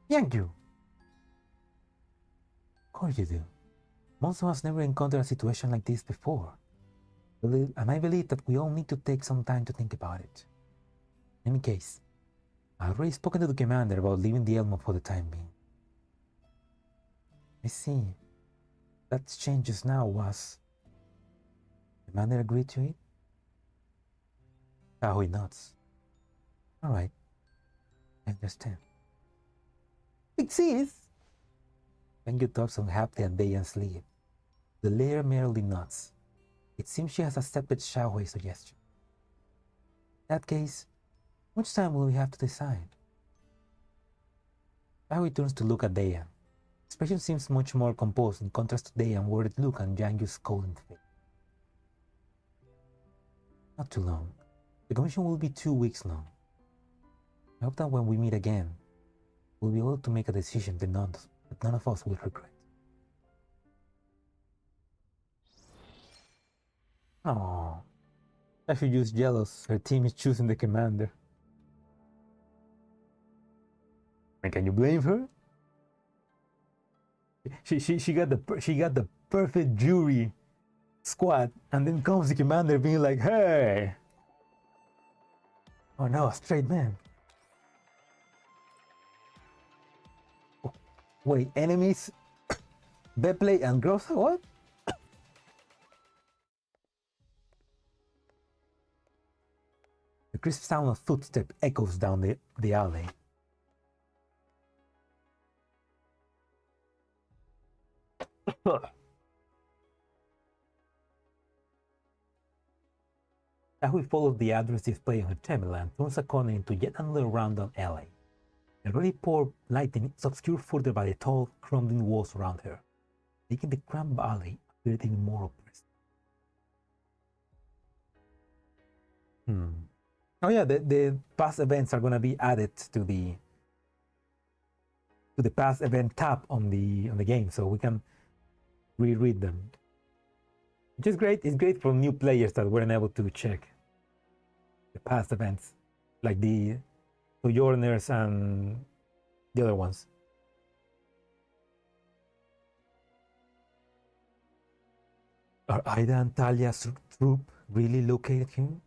Yang Yu. Of course you do. Monsoom has never encountered a situation like this before. And I believe that we all need to take some time to think about it. In any case, I've already spoken to the commander about leaving the Elmo for the time being. I see. That change just now was... The commander agreed to it? Zhaohui nods. Alright. I understand. Exists. Yang Yu talks unhappily and Dayan sleep. The layer merely nods. It seems she has accepted Zhaohui's suggestion. In that case, how much time will we have to decide? Zhaohui turns to look at Dayan. Expression seems much more composed in contrast to Dayan's worried look and Yang Yu's cold face. Not too long. The commission will be 2 weeks long. I hope that when we meet again, we'll be able to make a decision that none of us will regret. Oh, I should use jealous. Her team is choosing the commander. And can you blame her? She got the perfect jury squad, and then comes the commander being like, "Hey, oh no, a straight man." Oh, wait, enemies, Beplay and Grossa, what? The crisp sound of footsteps echoes down the alley. Zhaohui follows the address display on her terminal and turns a corner into yet another random alley. The already poor lighting is obscured further by the tall, crumbling walls around her, making the cramped alley appear even more oppressive. Oh yeah, the past events are gonna be added to the past event tab on the game, so we can reread them. Which is great. It's great for new players that weren't able to check the past events, like the sojourners and the other ones. Are Ida and Talia's troop really located here?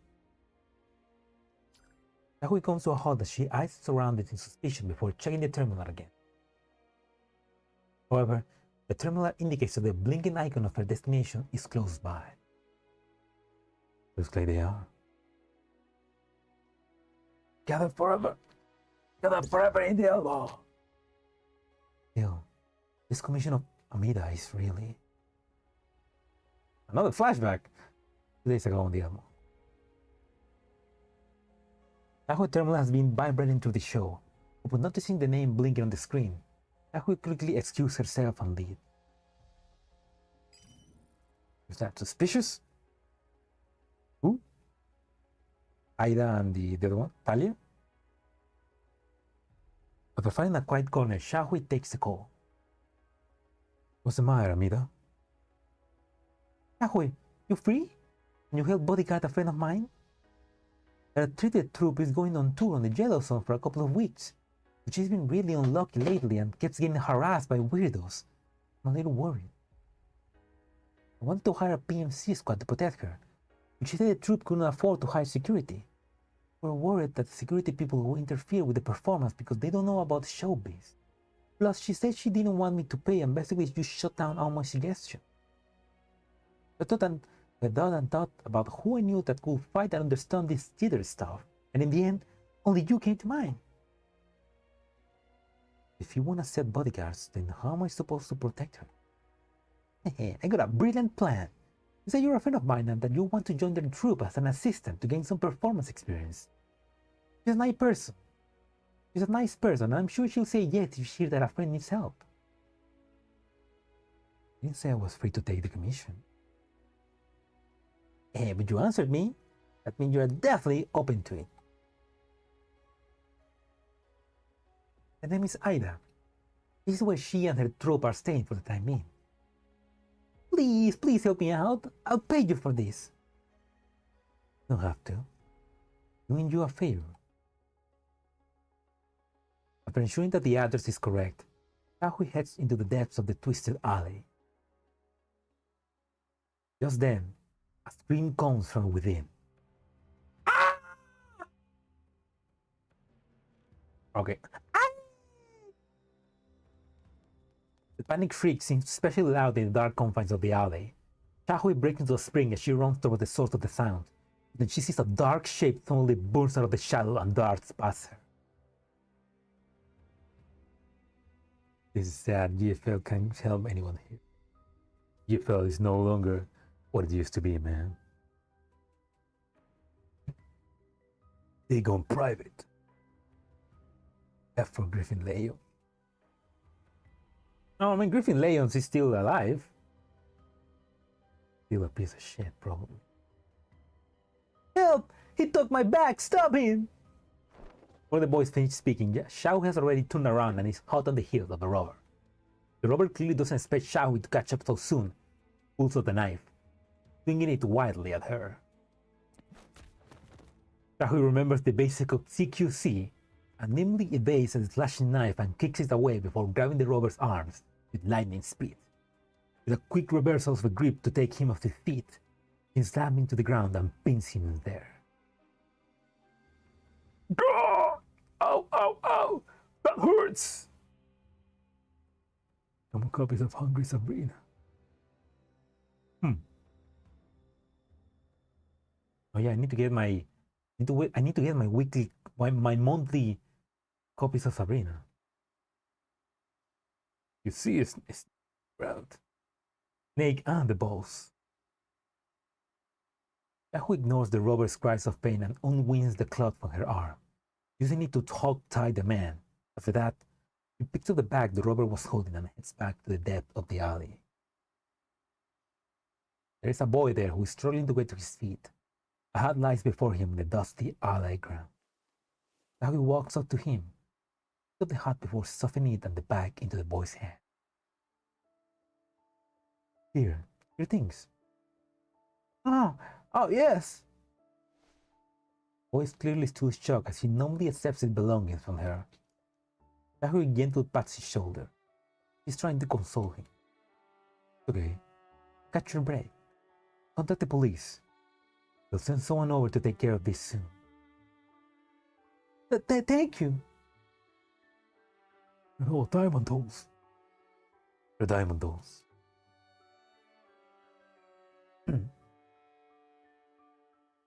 Zhaohui comes to a halt as she eyes surrounded in suspicion before checking the terminal again. However, the terminal indicates that the blinking icon of her destination is close by. Looks like they are. Gather forever in the Elmo. Still, this commission of Amida is really another flashback 2 days ago on the Elmo. Zhaohui terminal has been vibrating through the show. Upon noticing the name blinking on the screen, Zhaohui quickly excused herself and leave. Is that suspicious? Who? Ida and the other one, Talia? After finding a quiet corner, Zhaohui takes the call. What's the matter, Amida? Zhaohui, you free? Can you help bodyguard a friend of mine? The treated troop is going on tour on the Yellow Zone for a couple of weeks, but she's been really unlucky lately and keeps getting harassed by weirdos. I'm a little worried. I wanted to hire a PMC squad to protect her, but she said the troop couldn't afford to hire security. We're worried that the security people will interfere with the performance because they don't know about showbiz. Plus, she said she didn't want me to pay and basically just shut down all my suggestions. I thought about who I knew that could fight and understand this theater stuff, and in the end, only you came to mind. If you want to set bodyguards, then how am I supposed to protect her? I got a brilliant plan. You say you're a friend of mine and that you want to join the troop as an assistant to gain some performance experience. She's a nice person. And I'm sure she'll say yes if she hears that a friend needs help. I didn't say I was free to take the commission. But you answered me. That means you're definitely open to it. Her name is Ida. This is where she and her troop are staying for the time being. Please help me out. I'll pay you for this. You don't have to. Doing you a favor. After ensuring that the address is correct, Zhaohui heads into the depths of the twisted alley. Just then, a scream comes from within. Ah! Okay. Ah! The panic shriek seems especially loud in the dark confines of the alley. Zhaohui breaks into a spring as she runs toward the source of the sound. Then she sees a dark shape suddenly burst out of the shadow and darts past her. This is sad. GFL can't help anyone here. GFL is no longer what it used to be, man. They gone private. F for Griffin Leon. No, I mean Griffin Leons is still alive. Still a piece of shit, probably. Help! He took my bag! Stop him! Before the boys finish speaking, Zhao has already turned around and is hot on the heels of the robber. The robber clearly doesn't expect Zhaohui to catch up so soon. Pulls out the knife, swinging it wildly at her. Zhaohui remembers the basic of CQC and nimbly evades the slashing knife and kicks it away before grabbing the robber's arms with lightning speed. With a quick reversal of the grip to take him off his feet, he slams him to the ground and pins him there. Gah! Ow, ow, ow! That hurts! No more copies of Hungry Sabrina. Oh yeah, I need to get my my monthly copies of Sabrina. You see, it's around Snake and the balls. Zhaohui ignores the robber's cries of pain and unwinds the cloth from her arm, using it to hog-tie the man. After that, he picks up the bag the robber was holding and heads back to the depth of the alley. There is a boy there who is struggling to get to his feet. A hat lies before him in the dusty alley ground. Zhaohui walks up to him, picks up the hat before stuffing it and the bag into the boy's hand. Here, your things. Oh, yes. Boy is clearly still shocked as he numbly accepts his belongings from her. Zhaohui gently pats his shoulder. He's trying to console him. Okay, catch your breath. Contact the police. We'll send someone over to take care of this soon. Thank you. Oh, diamond dolls. The diamond dolls.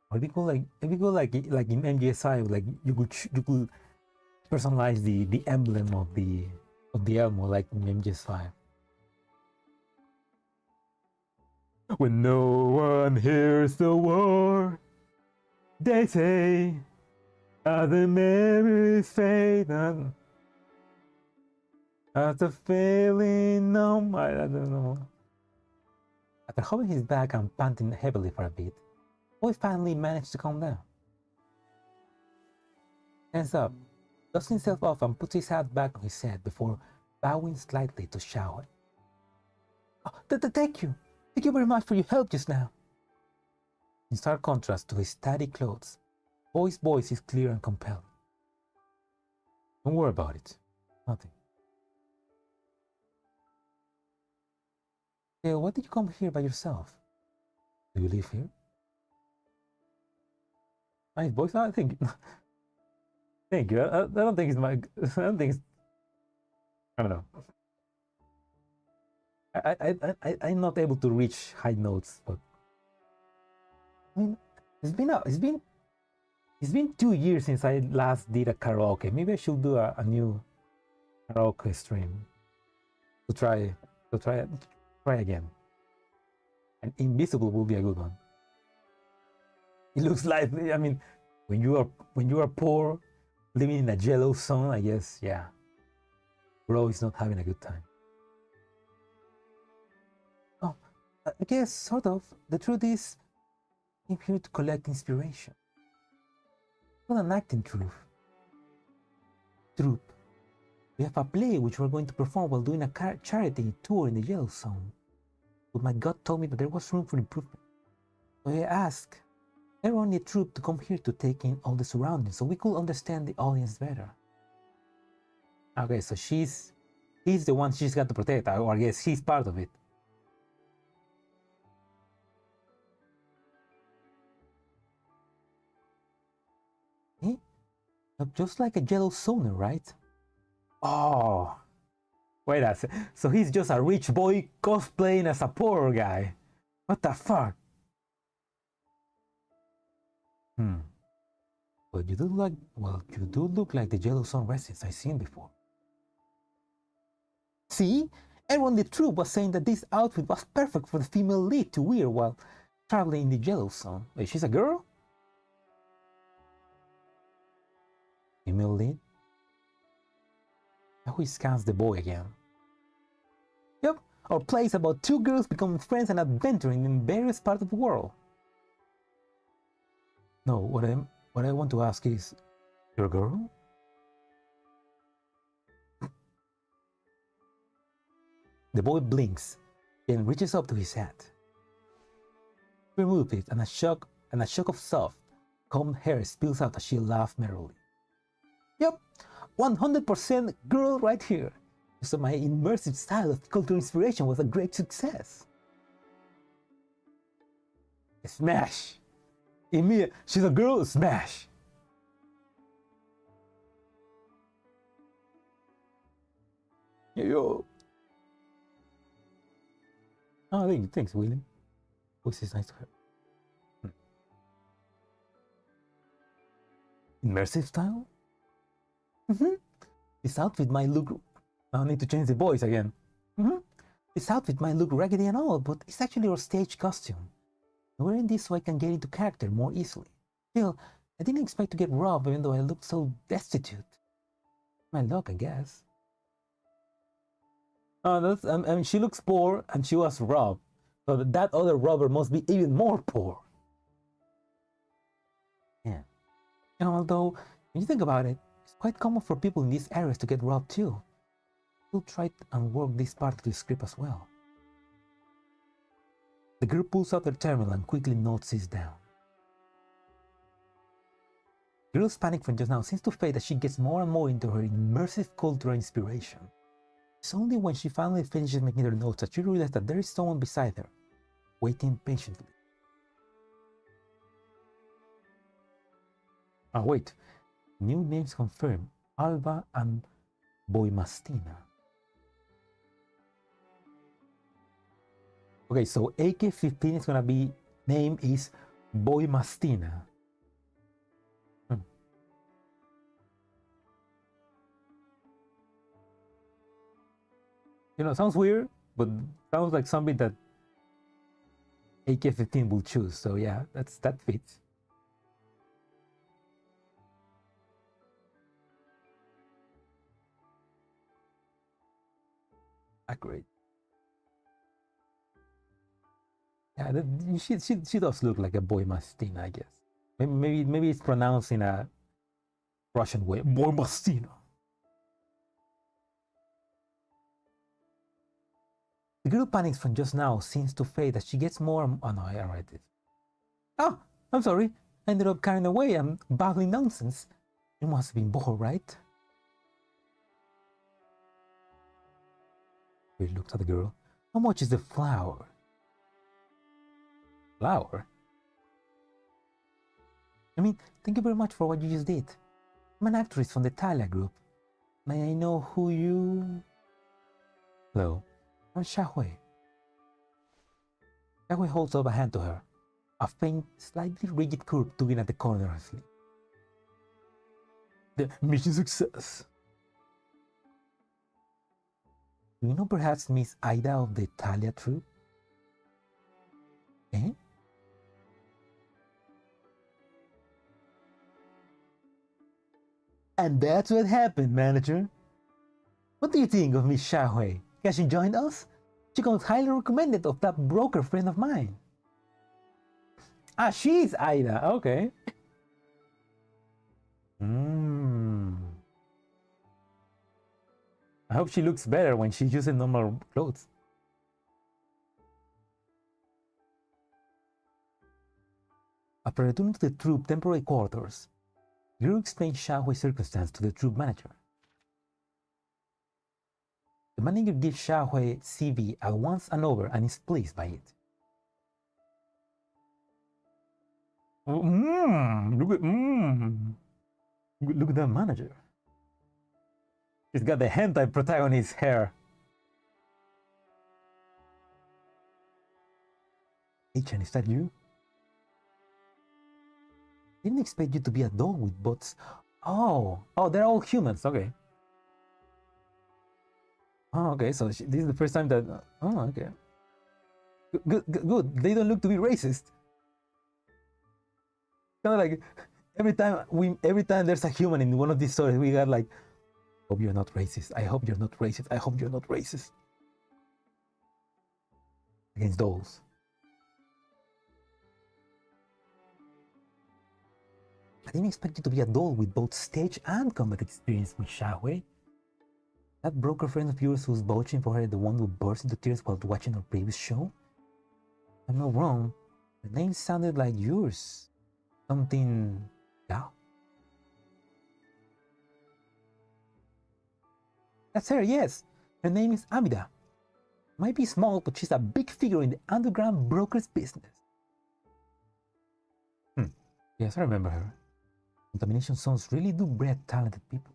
If we go like in MGSI, like you could personalize the emblem of the Elmo like in MGS5. When no one hears the war, they say, other memories fade and as a feeling numb, I don't know. After holding his back and panting heavily for a bit, Boy finally managed to calm down. Hands up, dusts himself off and puts his hat back on his head before bowing slightly to Zhaohui. Oh, thank you! Thank you very much for your help just now. In stark contrast to his tidy clothes, Boy's voice is clear and compelling. Don't worry about it. Nothing. Why did you come here by yourself? Do you live here? Nice voice. I think. Thank you. I don't think it's my. I don't think it's. I don't know. I'm not able to reach high notes, but I mean, it's been 2 years since I last did a karaoke. Maybe I should do a new karaoke stream to try again. And Invisible will be a good one. It looks lively. I mean, when you are poor, living in a yellow zone, I guess, yeah, bro is not having a good time. Oh, I guess sort of. The truth is, I'm here to collect inspiration. Not an acting troupe. We have a play which we're going to perform while doing a charity tour in the yellow zone. But my gut told me that there was room for improvement. So I asked everyone in the troupe to come here to take in all the surroundings so we could understand the audience better. Okay, so he's the one she's got to protect, or I guess he's part of it. Eh? Just like a yellow zoner, right? Oh, wait a second. So he's just a rich boy cosplaying as a poor guy. What the fuck? Well, you do look like the yellow zone residents I've seen before. See? Everyone in the troupe was saying that this outfit was perfect for the female lead to wear while traveling in the yellow zone. Wait, she's a girl? Female lead? Now he scans the boy again. Yep, our play is about 2 girls becoming friends and adventuring in various parts of the world. No, what I want to ask is, you're a girl? The boy blinks, then reaches up to his hat. Removes it, and a shock of soft, combed hair spills out as she laughs merrily. Yep, 100% girl right here. So my immersive style of cultural inspiration was a great success. Smash! Emilia, she's a girl, smash! Yo. Oh, thanks, William. Voice is nice to her. Immersive style? This outfit might look... I need to change the voice again. This outfit might look raggedy and all, but it's actually our stage costume. I'm wearing this so I can get into character more easily. Still, I didn't expect to get robbed even though I looked so destitute. My luck, I guess. Oh, I mean, she looks poor and she was robbed. So that other robber must be even more poor. Yeah. And although, when you think about it, it's quite common for people in these areas to get robbed too. We'll try and work this part of the script as well. The girl pulls out her terminal and quickly notes this down. Girls panic from just now seems to fade as she gets more and more into her immersive cultural inspiration. It's only when she finally finishes making her notes that she realizes that there is someone beside her, waiting patiently. Ah, wait. New names confirmed. Alba and Boimastina. Okay, so AK-15 is gonna be, name is Boimastina. You know, sounds weird, but sounds like something that AK-15 will choose. So yeah, that fits. Accurate. Yeah, she does look like a Boimastina, I guess. Maybe it's pronounced in a Russian way. Boimastina. The girl panics from just now seems to fade as she gets more. Oh no, I read it. Oh, I'm sorry. I ended up carrying away and babbling nonsense. You must have been bored, right? We looked at the girl. How much is the flour? Flour? I mean, thank you very much for what you just did. I'm an actress from the Thalia group. May I know who you... Hello, I'm Zhaohui. Zhaohui holds up a hand to her. A faint, slightly rigid curve tugging at the corner of his lip. The mission success. Do you know perhaps Miss Ida of the Thalia troop? Eh? And that's what happened, manager. What do you think of Miss Zhaohui? Can she join us? She got highly recommended of that broker friend of mine. Ah, she's Ida. Okay. I hope she looks better when she's using normal clothes. After returning to the troop temporary quarters, Guru explained Zhaohui's circumstance to the troop manager. The manager gives Zhaohui CV at once and over and is pleased by it. Look at that manager. She's got the hentai protagonist hair. Hey Chen, is that you? Didn't expect you to be a dog with bots. Oh, they're all humans. Okay. Oh, okay. So this is the first time that. Oh, okay. Good. They don't look to be racist. Kind of like every time there's a human in one of these stories, we got like, hope you're not racist. I hope you're not racist. I hope you're not racist. Against those. I didn't expect you to be a doll with both stage and combat experience, Miss Zhaohui. That broker friend of yours who's vouching for her, the one who burst into tears while watching our previous show? I'm not wrong. The name sounded like yours. Something... yeah. That's her, yes. Her name is Amida. Might be small, but she's a big figure in the underground broker's business. Yes, I remember her. Contamination zones really do breed talented people.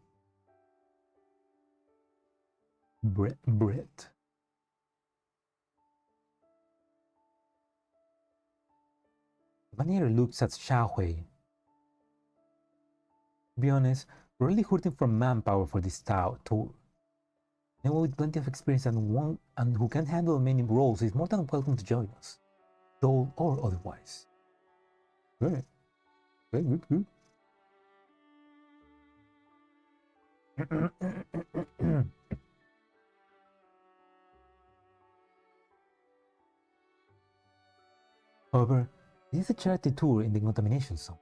Bread. Vanier looks at Zhaohui. To be honest, we're really hurting for manpower for this tour. Anyone with plenty of experience and who can handle many roles is more than welcome to join us, doll or otherwise. Good. However, this is a charity tour in the contamination zone.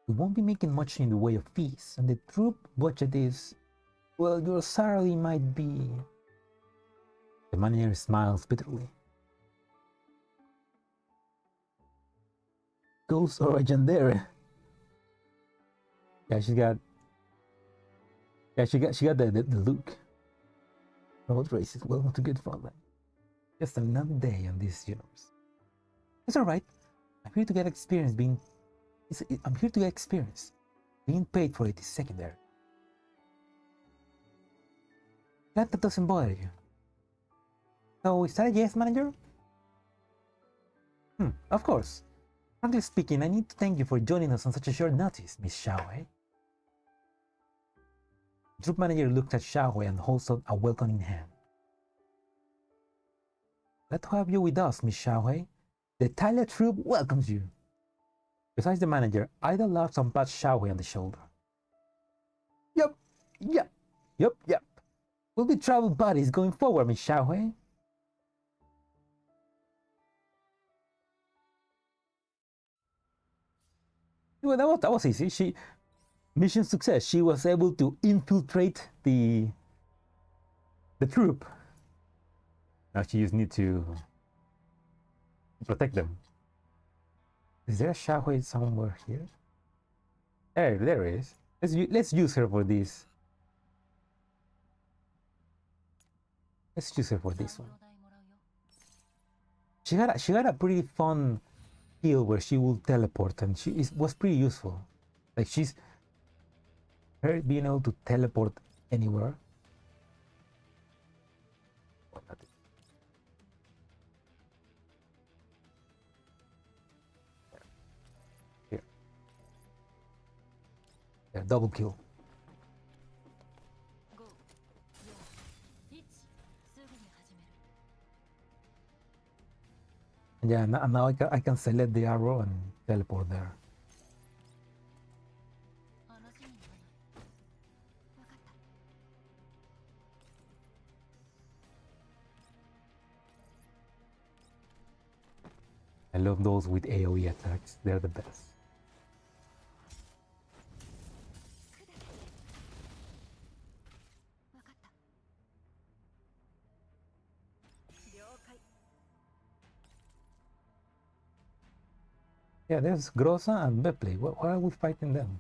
We won't be making much in the way of fees, and the troop budget is... well, your salary might be... The manager smiles bitterly. Ghosts or Yandere. Yeah, she got the look. Road races, welcome to Girls Frontline. Just another day on this universe. It's alright. I'm here to get experience being paid for it is secondary. Glad that doesn't bother you. So is that a yes, manager? Of course. Frankly speaking, I need to thank you for joining us on such a short notice, Miss Zhaohui. The troop manager looked at Zhaohui and holds out a welcoming hand. Glad to have you with us, Miss Zhaohui. The Tyler troop welcomes you. Besides the manager, Ida laughs and pats Zhaohui on the shoulder. Yup. We'll be travel buddies going forward, Miss Zhaohui. Well, that was easy. Mission success. She was able to infiltrate the troop. Now she just need to protect them. Is there a Zhaohui somewhere here? There is. Let's use her for this. Let's use her for this one. She had a pretty fun skill where she will teleport, and was pretty useful. Like her being able to teleport anywhere. Here. Yeah, double kill. Yeah, now I can select the arrow and teleport there. I love those with AoE attacks. They're the best. Yeah, there's Groza and Bepley. Why are we fighting them?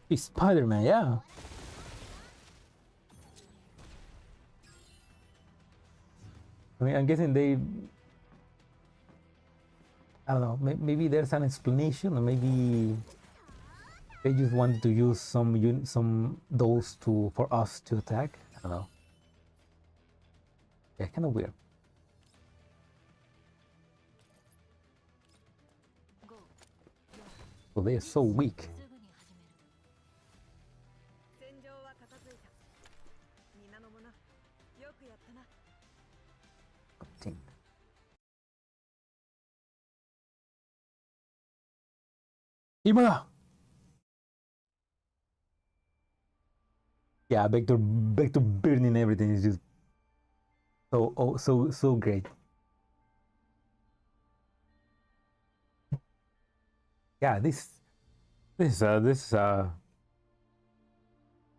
It's Spider-Man, yeah. I mean, I'm guessing I don't know, maybe there's an explanation, or maybe they just wanted to use some those for us to attack. I don't know. Yeah, kind of weird. So they are so weak. Imara! Yeah, back to burning everything is just so great. Yeah, this the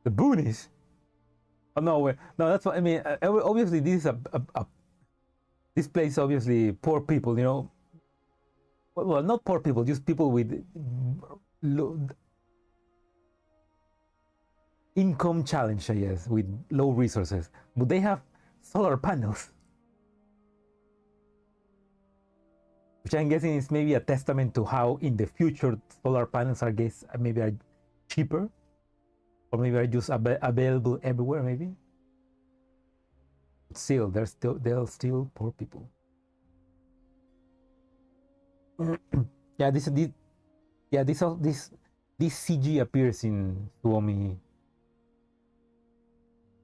boonies. Oh no, that's what I mean. Obviously, this is this place obviously poor people, you know. Well, not poor people, just people with income challenge, I guess, with low resources. But they have solar panels, which I'm guessing is maybe a testament to how in the future solar panels are cheaper, or maybe are just available everywhere. Maybe. But still, they're still poor people. Yeah, this CG appears in Suomi.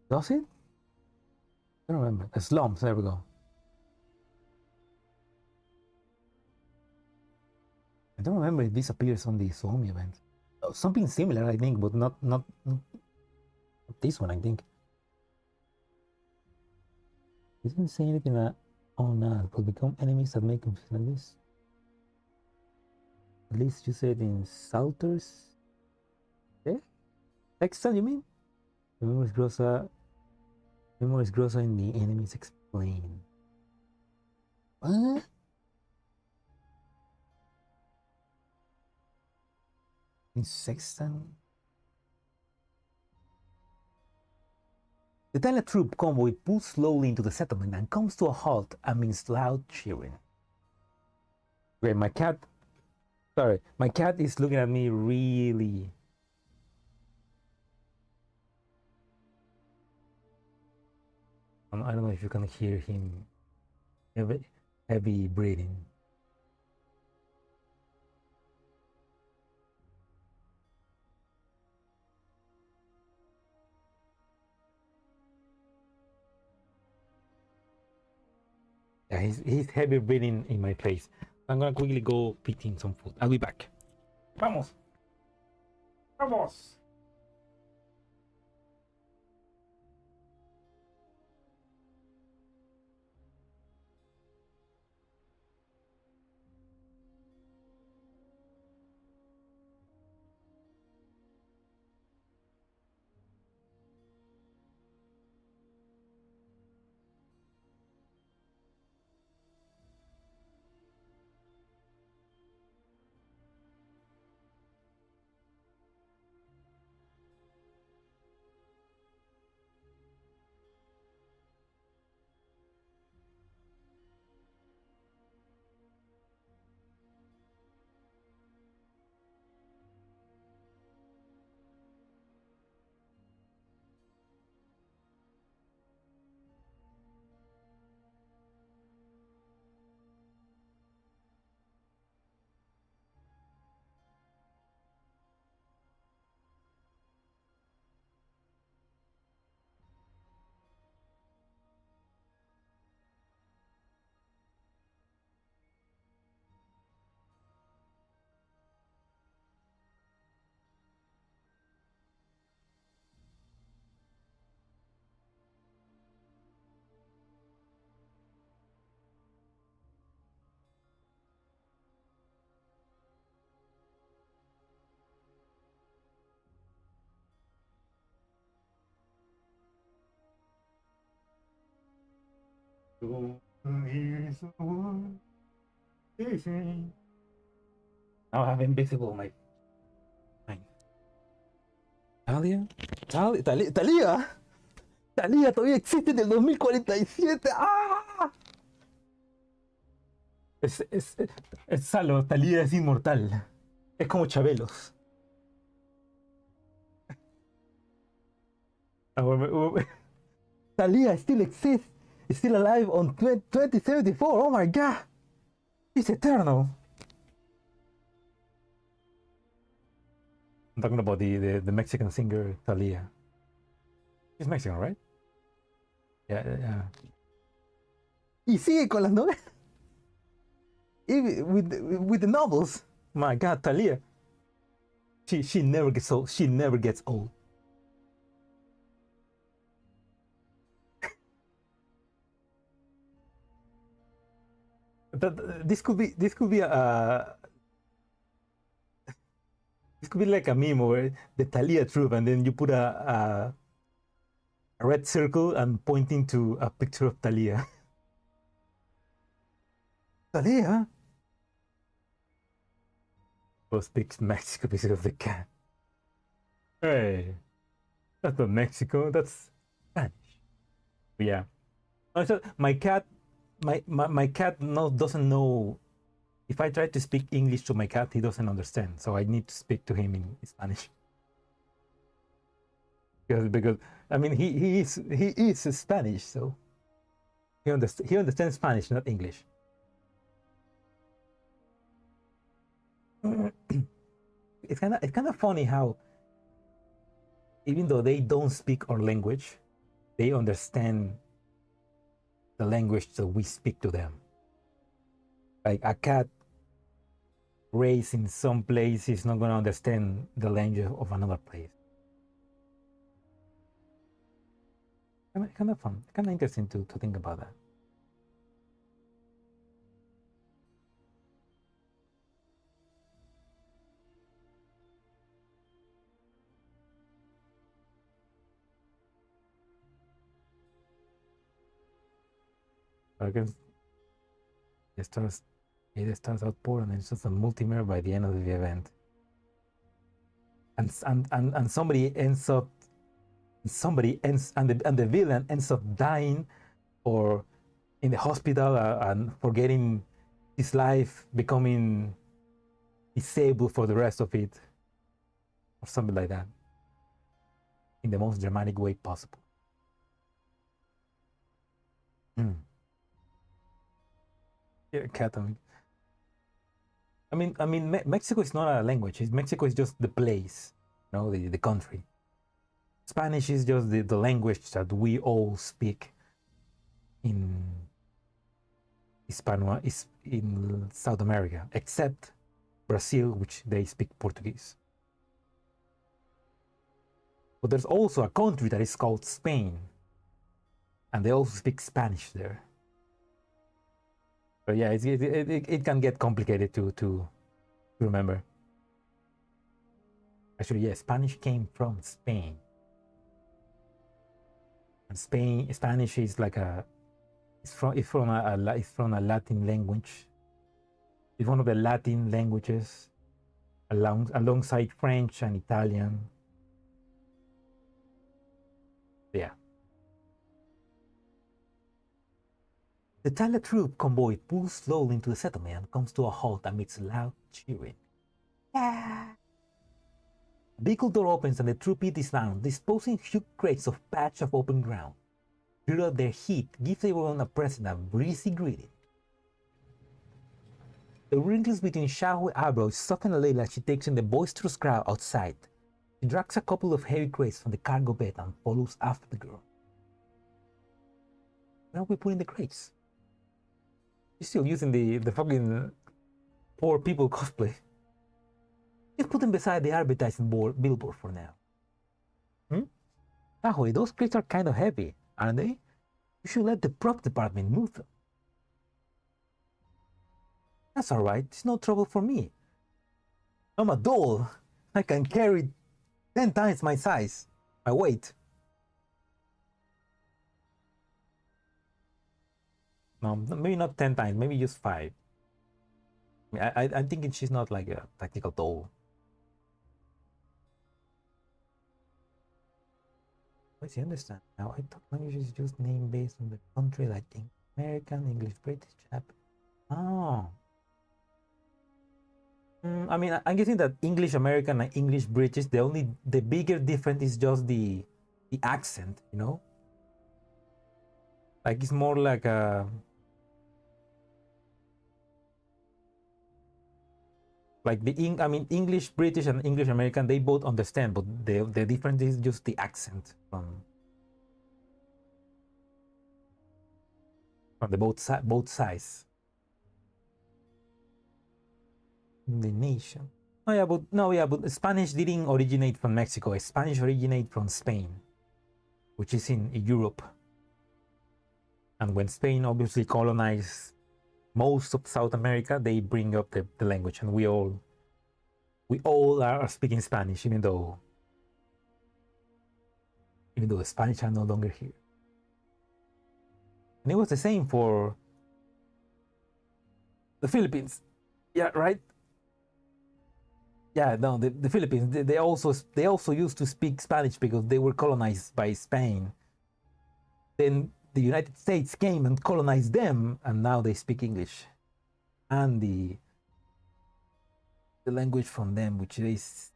Does it? I don't remember. Slums, there we go. I don't remember if this appears on the Suomi event. Oh, something similar, I think, but not this one, I think. It doesn't say anything that, oh no, will become enemies that make confusion like this. At least you said in Salters. Eh? Texan, you mean? Memories grows in the enemies explain. What? In Sexton? The teletroop convoy pulls slowly into the settlement and comes to a halt amidst loud cheering. Wait, my cat is looking at me really. I don't know if you can hear him. Heavy breathing. Yeah, he's heavy breathing in my face. I'm gonna quickly go pick him some food. I'll be back. Vamos. Vamos. Now I have invisible my mind. Talia todavía existe en el 2047. ¡Ah! Es Salo, Talia es inmortal. Es como Chabelos. Talia still exists. Is still alive on 2074. Oh my god. He's eternal. I'm talking about the Mexican singer Talia. She's Mexican, right? Yeah. Y sigue con las novelas. With the novels. My god, Talia. She never gets old. She never gets old. This could be like a meme where the Talia troop, and then you put a red circle and pointing to a picture of Talia. Talia speaks Mexico because of the cat. Hey, that's not Mexico. That's Spanish. But yeah. So my cat doesn't know. If I try to speak English to my cat, he doesn't understand. So I need to speak to him in Spanish. Because I mean he is Spanish, so he understands Spanish, not English. It's kind of funny how even though they don't speak our language, they understand the language that we speak to them. Like a cat raised in some place is not going to understand the language of another place. Kind of fun, kind of interesting to think about that. Against it starts out poor and it's just a multimer by the end of the event. And somebody ends up and the villain ends up dying or in the hospital and forgetting his life, becoming disabled for the rest of it, or something like that, in the most dramatic way possible. Yeah, Catholic. I mean, Mexico is not a language. Mexico is just the place, you know, the country. Spanish is just the language that we all speak in in South America, except Brazil, which they speak Portuguese. But there's also a country that is called Spain, and they also speak Spanish there. But yeah, it can get complicated to remember. Actually, yeah, Spanish came from Spain. And Spanish is like it's from a Latin language. It's one of the Latin languages alongside French and Italian. Yeah. The Tala troop convoy pulls slowly into the settlement and comes to a halt amidst loud cheering. Yeah. The vehicle door opens and the troop dismounts, disposing huge crates of patch of open ground. Throughout their heat gives everyone present a breezy greeting. The wrinkles between Zhaohui's eyebrows soften a little as she takes in the boisterous crowd outside. She drags a couple of heavy crates from the cargo bed and follows after the girl. Where are we putting the crates? She's still using the fucking poor people cosplay. Just put them beside the advertising billboard for now. Zhaohui, those crates are kind of heavy, aren't they? You should let the prop department move them. That's alright, it's no trouble for me. I'm a doll. I can carry 10 times my size, my weight. No, maybe not 10 times, maybe just 5. I'm thinking she's not like a practical doll. What's the understand? Now I thought languages is just name based on the country, like American, English, British, Japanese. Oh. I mean, I'm guessing that English American and English British, the bigger difference is just the accent, you know? Like it's more like a like English British and English American, they both understand, but the difference is just the accent from the both sides. The nation. But Spanish didn't originate from Mexico. Spanish originated from Spain, which is in Europe. And when Spain obviously colonized most of South America, they bring up the language, and we all are speaking Spanish, even though the Spanish are no longer here. And it was the same for the Philippines. Yeah, right. Yeah, no, the Philippines, they also used to speak Spanish because they were colonized by Spain. Then the United States came and colonized them, and now they speak English. And the language from them, which is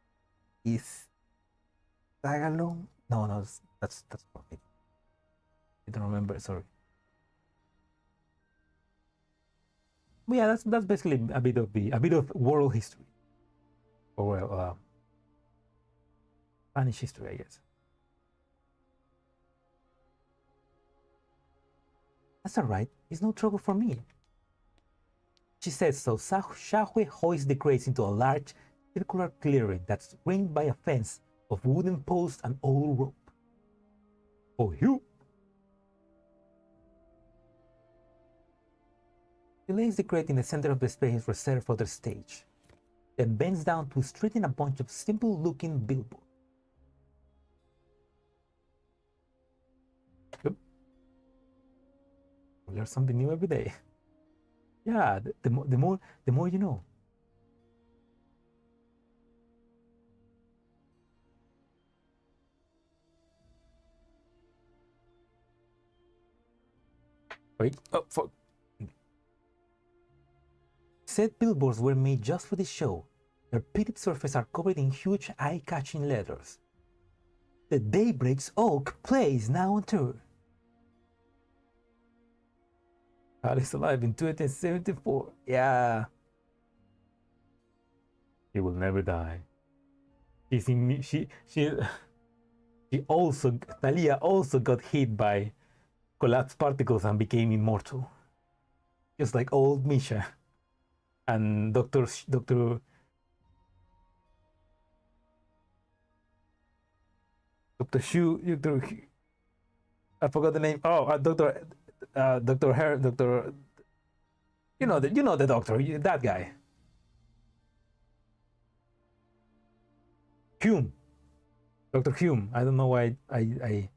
Tagalog. No, that's not it. I don't remember. Sorry. But yeah, that's basically a bit of world history, or well, Spanish history, I guess. That's all right. It's no trouble for me. She said so. Zhaohui hoists the crates into a large circular clearing that's ringed by a fence of wooden posts and old rope. Oh, you! She lays the crate in the center of the space reserved for the stage, then bends down to straighten a bunch of simple-looking billboards. learn something new every day. Yeah, the more you know. Wait, oh fuck. Said billboards were made just for this show. Their painted surfaces are covered in huge eye-catching letters. The Daybreak's Oak plays now on tour. Alice alive in 2074. Yeah. He will never die. Thalia also got hit by collapsed particles and became immortal. Just like old Misha and Dr. I forgot the name. Oh, Dr. You know the doctor, that guy. Hume. Dr. Hume. I don't know why I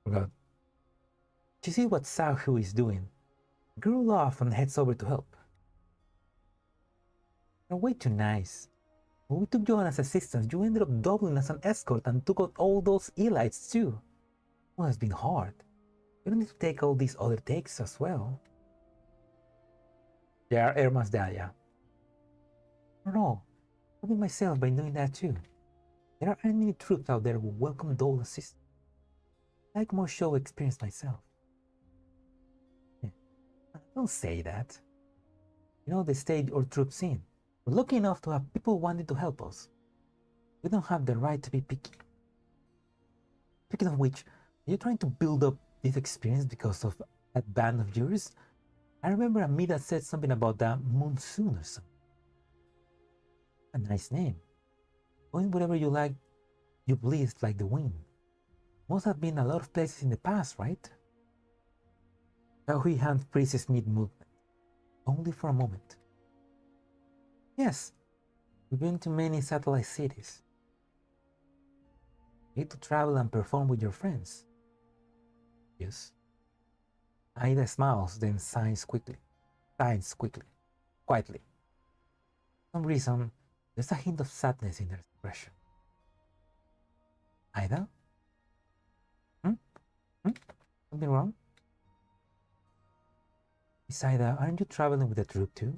forgot. You see what Zhaohui is doing? Girl off and heads over to help. You're way too nice. When we took you on as assistants, you ended up doubling as an escort and took out all those elites too. Well, it's been hard. You don't need to take all these other takes as well. Yeah, Irma's dad, yeah. No, I'll be myself by doing that too. There aren't many troops out there who welcome dual assistance. I like more show experience myself. Yeah. Don't say that. You know the stage or troops in. We're lucky enough to have people wanting to help us. We don't have the right to be picky. Speaking of which, are you trying to build up this experience because of that band of yours? I remember Amida said something about that Monsoom or something. A nice name. Going wherever you like, you please like the wind. Must have been a lot of places in the past, right? Zhaohui hand freezes mid-movement. Only for a moment. Yes, we've been to many satellite cities. You need to travel and perform with your friends. Yes. Aida smiles, then sighs quickly. Quietly. For some reason, there's a hint of sadness in her expression. Aida? Something wrong? Miss Aida, aren't you traveling with the troop too?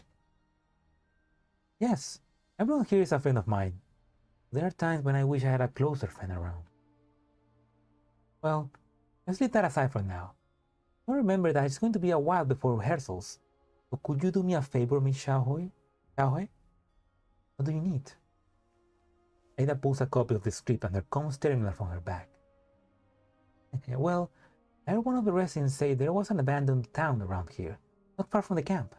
Yes, everyone here is a friend of mine. There are times when I wish I had a closer friend around. Well, let's leave that aside for now. But remember that it's going to be a while before rehearsals. So could you do me a favor, Miss Zhaohui? What do you need? Ada pulls a copy of the script and her comms terminal from her bag. Well, I heard one of the residents say there was an abandoned town around here, not far from the camp.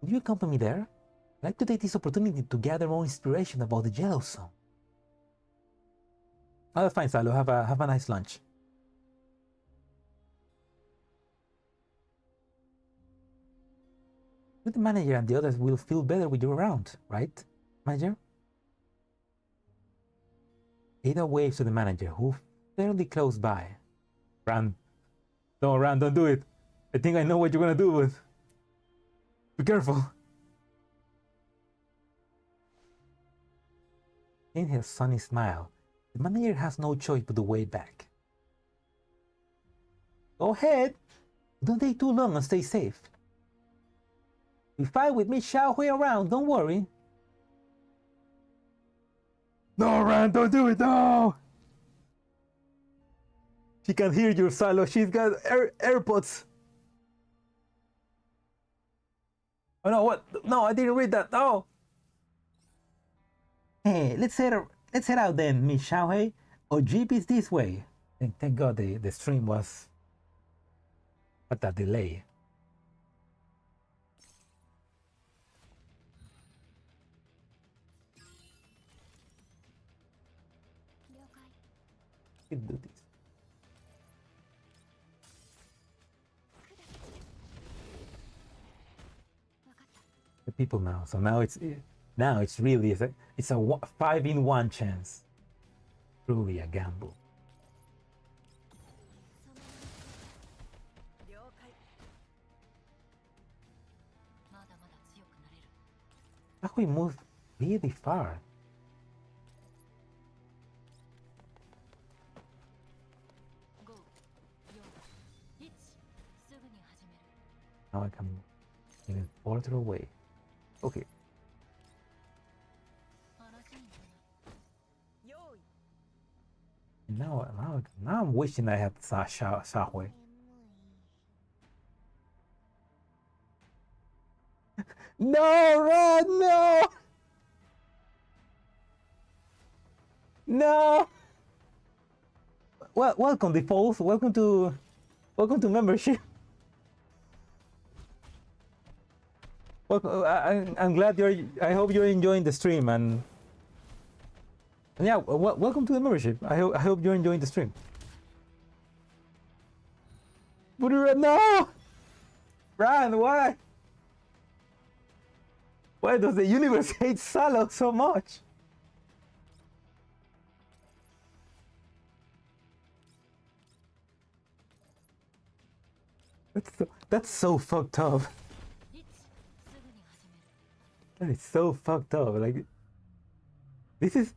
Would you accompany me there? I'd like to take this opportunity to gather more inspiration about the Yellow Zone. Oh, that's fine, Salo. Have a nice lunch. The manager and the others will feel better with you around, right, manager? Ada waves to the manager, who fairly close by. Ran. No, Ran, don't do it. I think I know what you're gonna do, but be careful. In her sunny smile, the manager has no choice but to wave back. Go ahead. Don't take too long and stay safe. We fight with Miss Zhaohui around, don't worry. No, Ran, don't do it, no! She can hear you, Salo. She's got AirPods. Oh no, what? No, I didn't read that. No. Hey, let's head out then, Miss Zhaohui. Our jeep is this way. Thank God the stream was at a delay. Do this. The people now. So now it's really a 5-in-1 chance. Truly a gamble. Zhaohui moved really far. Now I can move even further away. Okay. Now I'm wishing I had Zhaohui. No, run, no! No! Well, welcome, defaults. Welcome to membership. Well, I'm glad you're. I hope you're enjoying the stream, and yeah, welcome to the membership. I hope you're enjoying the stream. No, Brian, why? Why does the universe hate Salo so much? That's so fucked up. That is so fucked up. Like, this is.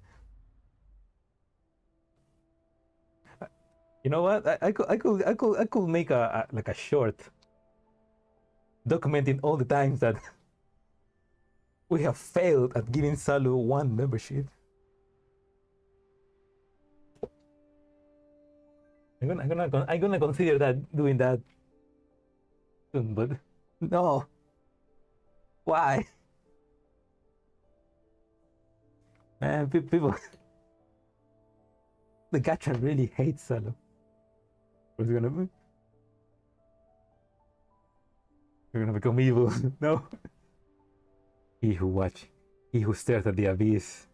You know what? I could make a like a short documenting all the times that we have failed at giving Salu one membership. I'm gonna consider that doing that soon, but no. Why? Man, people, the gacha really hates Salu. What's gonna be? You're gonna become evil. No. He who stares at the abyss,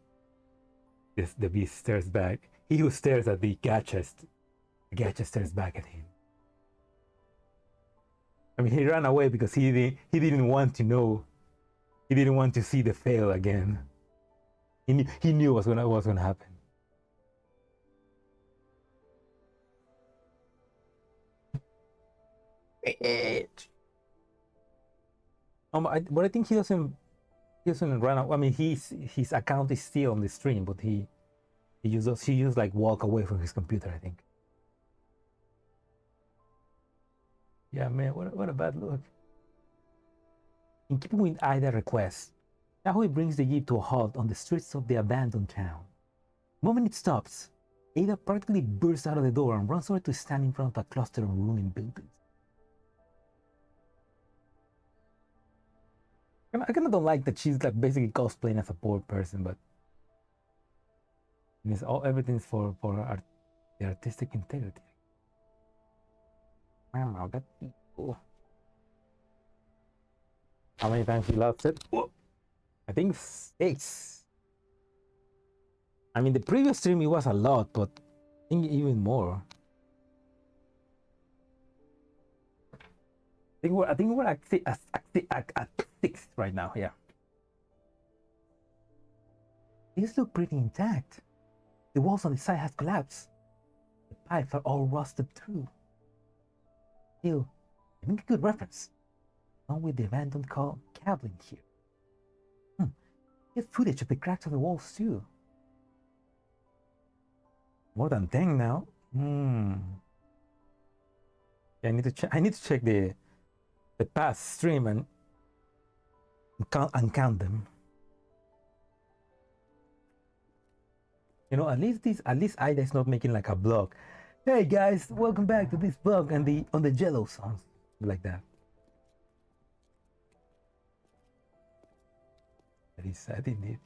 yes, the beast stares back. He who stares at the gacha stares back at him. I mean, he ran away because he didn't want to know. He didn't want to see the fail again. He knew what was gonna happen. But I think he doesn't run out. I mean, his account is still on the stream, but he just like walk away from his computer, I think. Yeah, man, what a bad look. In keeping with Ida's request, Zhaohui brings the jeep to a halt on the streets of the abandoned town. The moment it stops, Ada practically bursts out of the door and runs over to stand in front of a cluster of ruined buildings. I kind of don't like that she's like basically cosplaying as a poor person, but it's everything's for the artistic integrity. Wow, that's cool. How many times he lost it? I think 6. I mean, the previous stream it was a lot, but I think even more. I think we're at 6 right now. Yeah. These look pretty intact. The walls on the side have collapsed. The pipes are all rusted through. Still, I make a good reference. Along with the abandoned cabling here. Get footage of the cracks of the walls too. More than 10 now. Yeah, I need to check the past stream and count them. You know, at least Ida is not making like a blog. Hey guys, welcome back to this blog and on the Jello songs like that. That is sad indeed.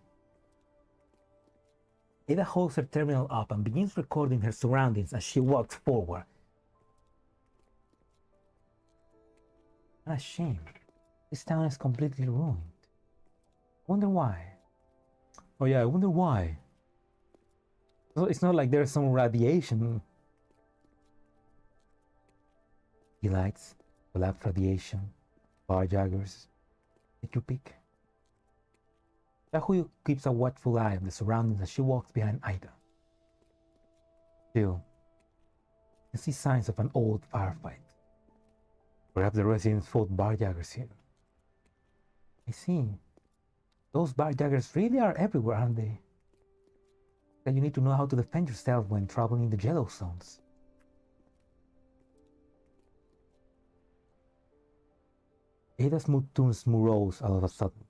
Ada holds her terminal up and begins recording her surroundings as she walks forward. What a shame. This town is completely ruined. Wonder why? Oh yeah, I wonder why. It's not like there's some radiation. Lights, collapsed radiation, barjaggers. Take your pick. Zhaohui keeps a watchful eye on the surroundings as she walks behind Ida. Still, you see signs of an old firefight. Perhaps the residents fought barjaggers here. I see. Those barjaggers really are everywhere, aren't they? That you need to know how to defend yourself when traveling in the yellow zones. Ada's mood turns morose all of a sudden.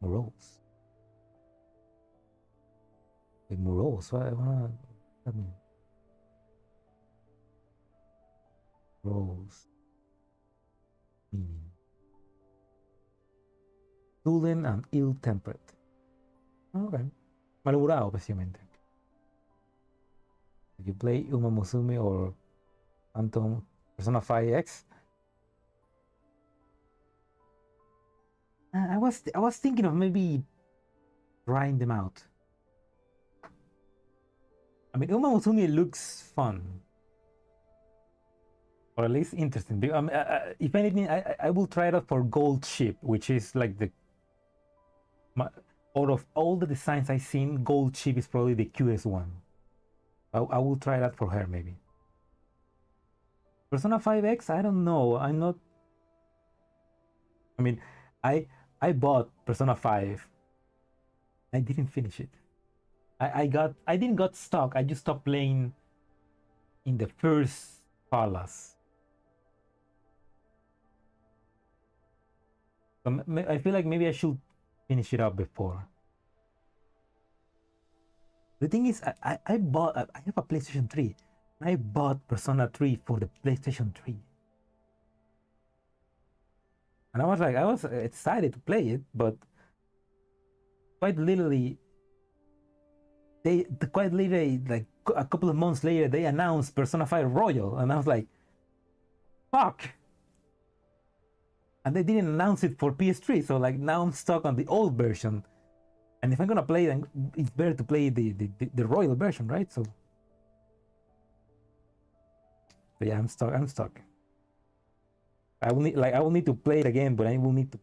Morose? Wait, morose? What that mean? Morose. Meaning. Sullen and ill-tempered. Okay. Malhumorado, básicamente. If you play Uma Musume or Phantom Persona 5X, I was thinking of maybe trying them out. I mean, Uma Musume looks fun, or at least interesting. If anything, I will try it out for Gold Ship, which is like out of all the designs I've seen, Gold Ship is probably the cutest one. I will try that for her maybe. Persona 5X, I don't know. I'm not. I mean, I bought Persona 5. I didn't finish it. I didn't got stuck. I just stopped playing in the first palace. So I feel like maybe I should finish it up before. The thing is, I have a PlayStation 3. I bought Persona 3 for the PlayStation 3. And I was excited to play it, but quite literally, like a couple of months later, they announced Persona 5 Royal, and I was like, fuck. And they didn't announce it for PS3, so like now I'm stuck on the old version. And if I'm gonna play, then it's better to play the Royal version, right? So yeah, I'm stuck. I will need to play it again, but I will need to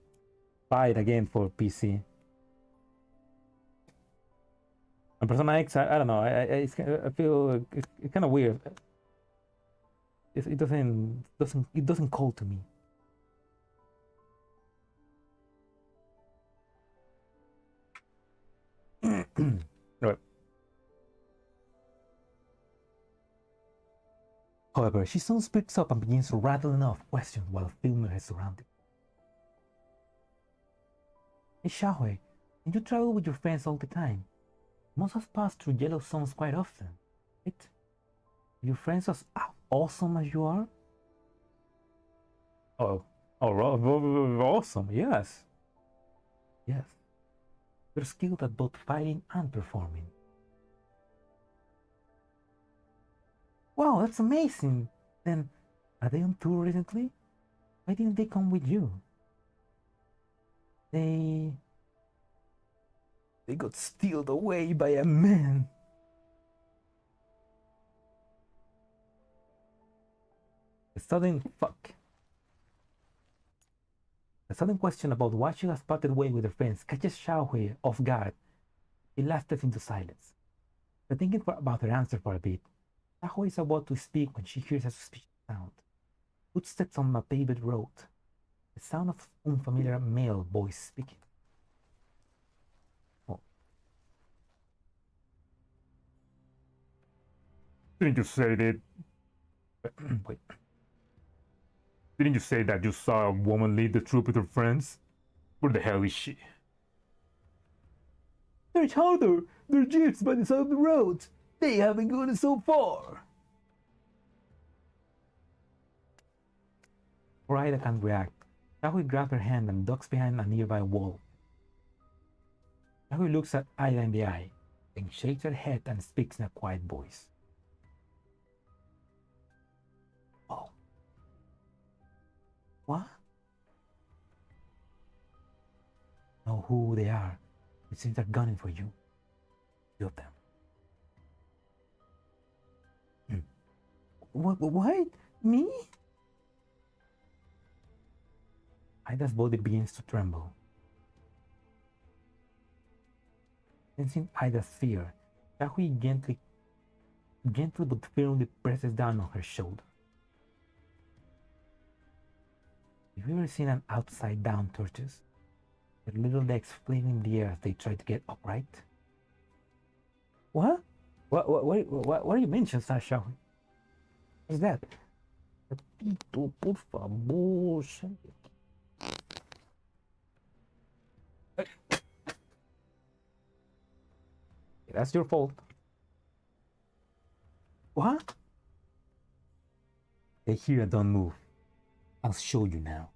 buy it again for PC. And Persona X, I don't know. I feel it's kind of weird. It doesn't call to me. Right. However, she soon speaks up and begins rattling off questions while filming her surroundings. Hey Zhaohui, and you travel with your friends all the time. You must have passed through yellow zones quite often, right? Are your friends as awesome as you are? Oh, awesome, yes. Yes. You're skilled at both fighting and performing. Wow, that's amazing. Then, are they on tour recently? Why didn't they come with you? They got stealed away by a man. A sudden question about why she has parted way with her friends catches Zhaohui off guard. He lapses into silence. But thinking about her answer for a bit, Zhaohui is about to speak when she hears a suspicious sound. Footsteps on a paved road. The sound of unfamiliar male voice speaking. Oh. Didn't you say that? Wait. Didn't you say that you saw a woman lead the troop with her friends? Where the hell is she? Search harder! There are jeeps by the side of the road! They haven't gone so far! Before Ida can react, Zhaohui grabs her hand and ducks behind a nearby wall. Zhaohui looks at Ida in the eye, then shakes her head and speaks in a quiet voice. Oh. What? Know who they are. It seems they're gunning for you. Two of them. What? Me? Ida's body begins to tremble. Sensing Ida's fear, Zhaohui gently but firmly presses down on her shoulder. Have you ever seen an upside-down tortoise? their little legs flaming in the air as they try to get upright. What? What do you mention, Sasha? What's that? Repito, por favor. That's your fault. What? Stay here and don't move. I'll show you now.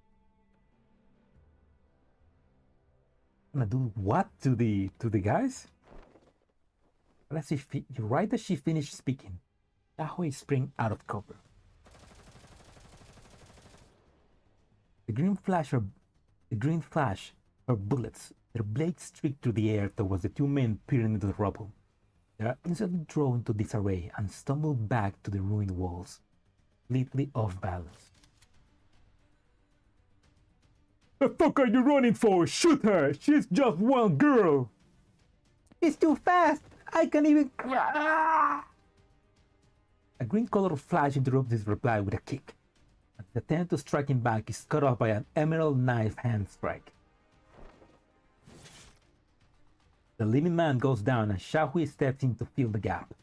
Gonna do what to the guys? Let's see. Right as she finished speaking, Zhaohui sprang out of cover. The green flash her bullets, their blades streaked through the air towards the two men peering into the rubble. They are instantly thrown into disarray and stumble back to the ruined walls, completely off balance. The fuck are you running for? Shoot her! She's just one girl! It's too fast! I can't even... A green colored flash interrupts his reply with a kick. The attempt to strike him back is cut off by an emerald knife hand strike. The living man goes down and Zhaohui steps in to fill the gap.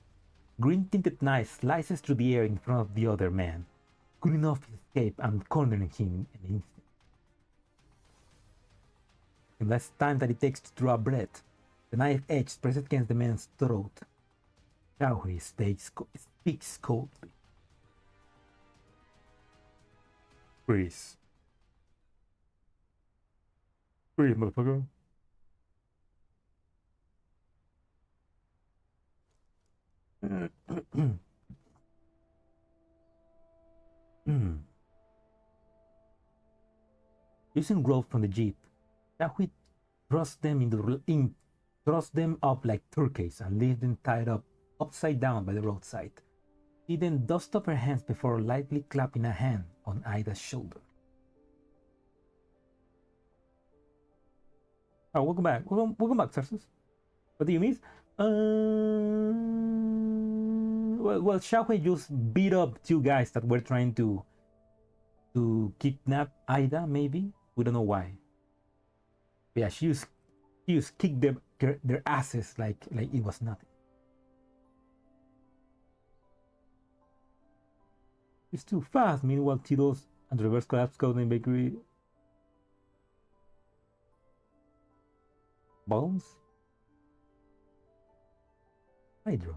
Green tinted knife slices through the air in front of the other man, cutting off his escape and cornering him in an instant. In less time than it takes to draw breath, the knife edge presses against the man's throat. Zhaohui speaks coldly. Freeze. Freeze, motherfucker. Using rope from the jeep, Zhaohui thrusts them up like turkeys and leaves them tied up upside down by the roadside. He then dusts off her hands before lightly clapping a hand on Ida's shoulder. Oh, welcome back. Welcome back, Tarsus. What do you miss? Well, Zhaohui just beat up two guys that were trying to kidnap Ida, maybe? We don't know why. But yeah, she just kicked their asses like it was nothing. It's too fast. Meanwhile, Tito's and the reverse collapse code in bakery. Bones? Hydro.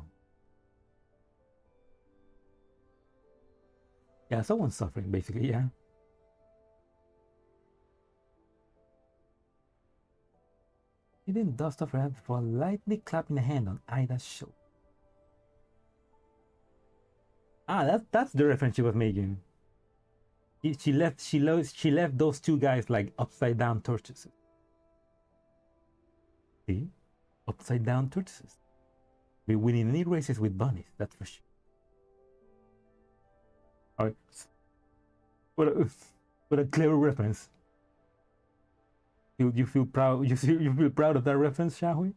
Yeah, someone's suffering, basically, yeah. He then dust off her hand before lightly clapping a hand on Ida's shoulder. Ah, that's the reference she was making. She left those two guys like upside down tortoises. See? Upside down tortoises. We're winning any races with bunnies, that's for sure. Alright. What a clever reference. You feel proud? You feel proud of that reference, Zhaohui?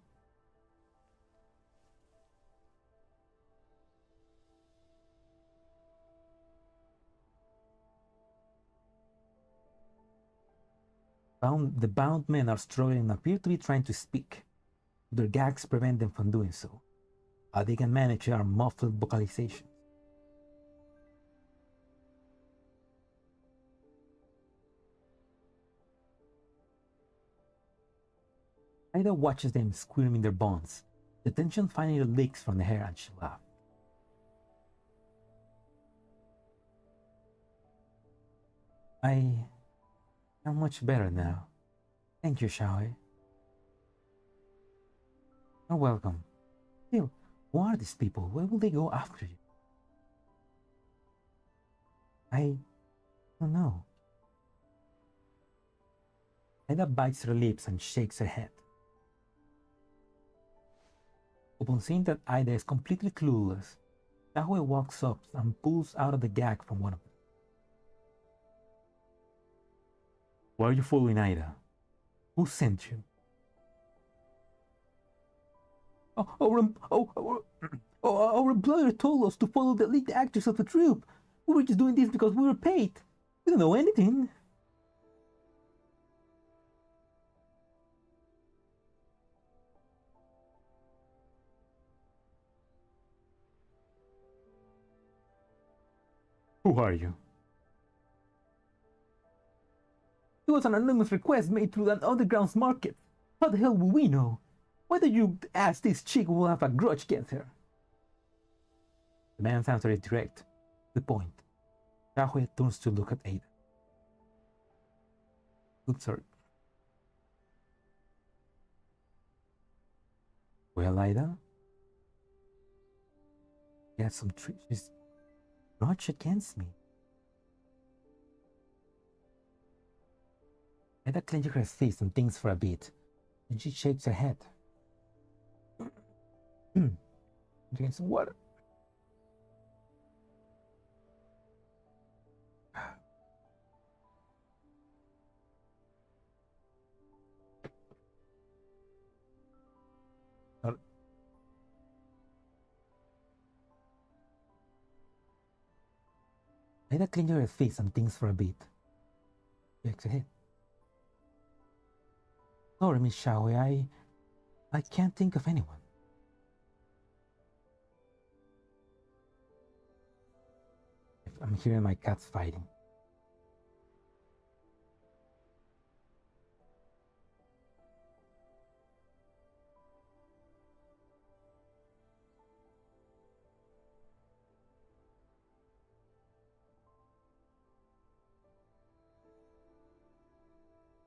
The bound men are struggling and appear to be trying to speak. Their gags prevent them from doing so. They can manage their muffled vocalizations. Ida watches them squirming their bonds. The tension finally leaks from the hair and she laughs. I'm much better now. Thank you, Zhaohui. You're welcome. Still, who are these people? Where will they go after you? I don't know. Ida bites her lips and shakes her head. Upon seeing that Ida is completely clueless, Zhaohui walks up and pulls out of the gag from one of them. Why are you following Ida? Who sent you? Our employer told us to follow the lead actors of the troupe. We were just doing this because we were paid. We don't know anything. Who are you? It was an anonymous request made through an underground market. How the hell will we know? Why don't you ask this chick who will have a grudge against her? The man's answer is direct. The point. Zhaohui turns to look at Ada. Looks her. Well, Ida? She has some she's grudge against me. Ada clenches her face and thinks for a bit. Then she shakes her head. Drinks some water. Ada clenches her face and thinks for a bit. Shakes her head. Sorry, Miss Zhaohui, I can't think of anyone. I'm hearing my cats fighting.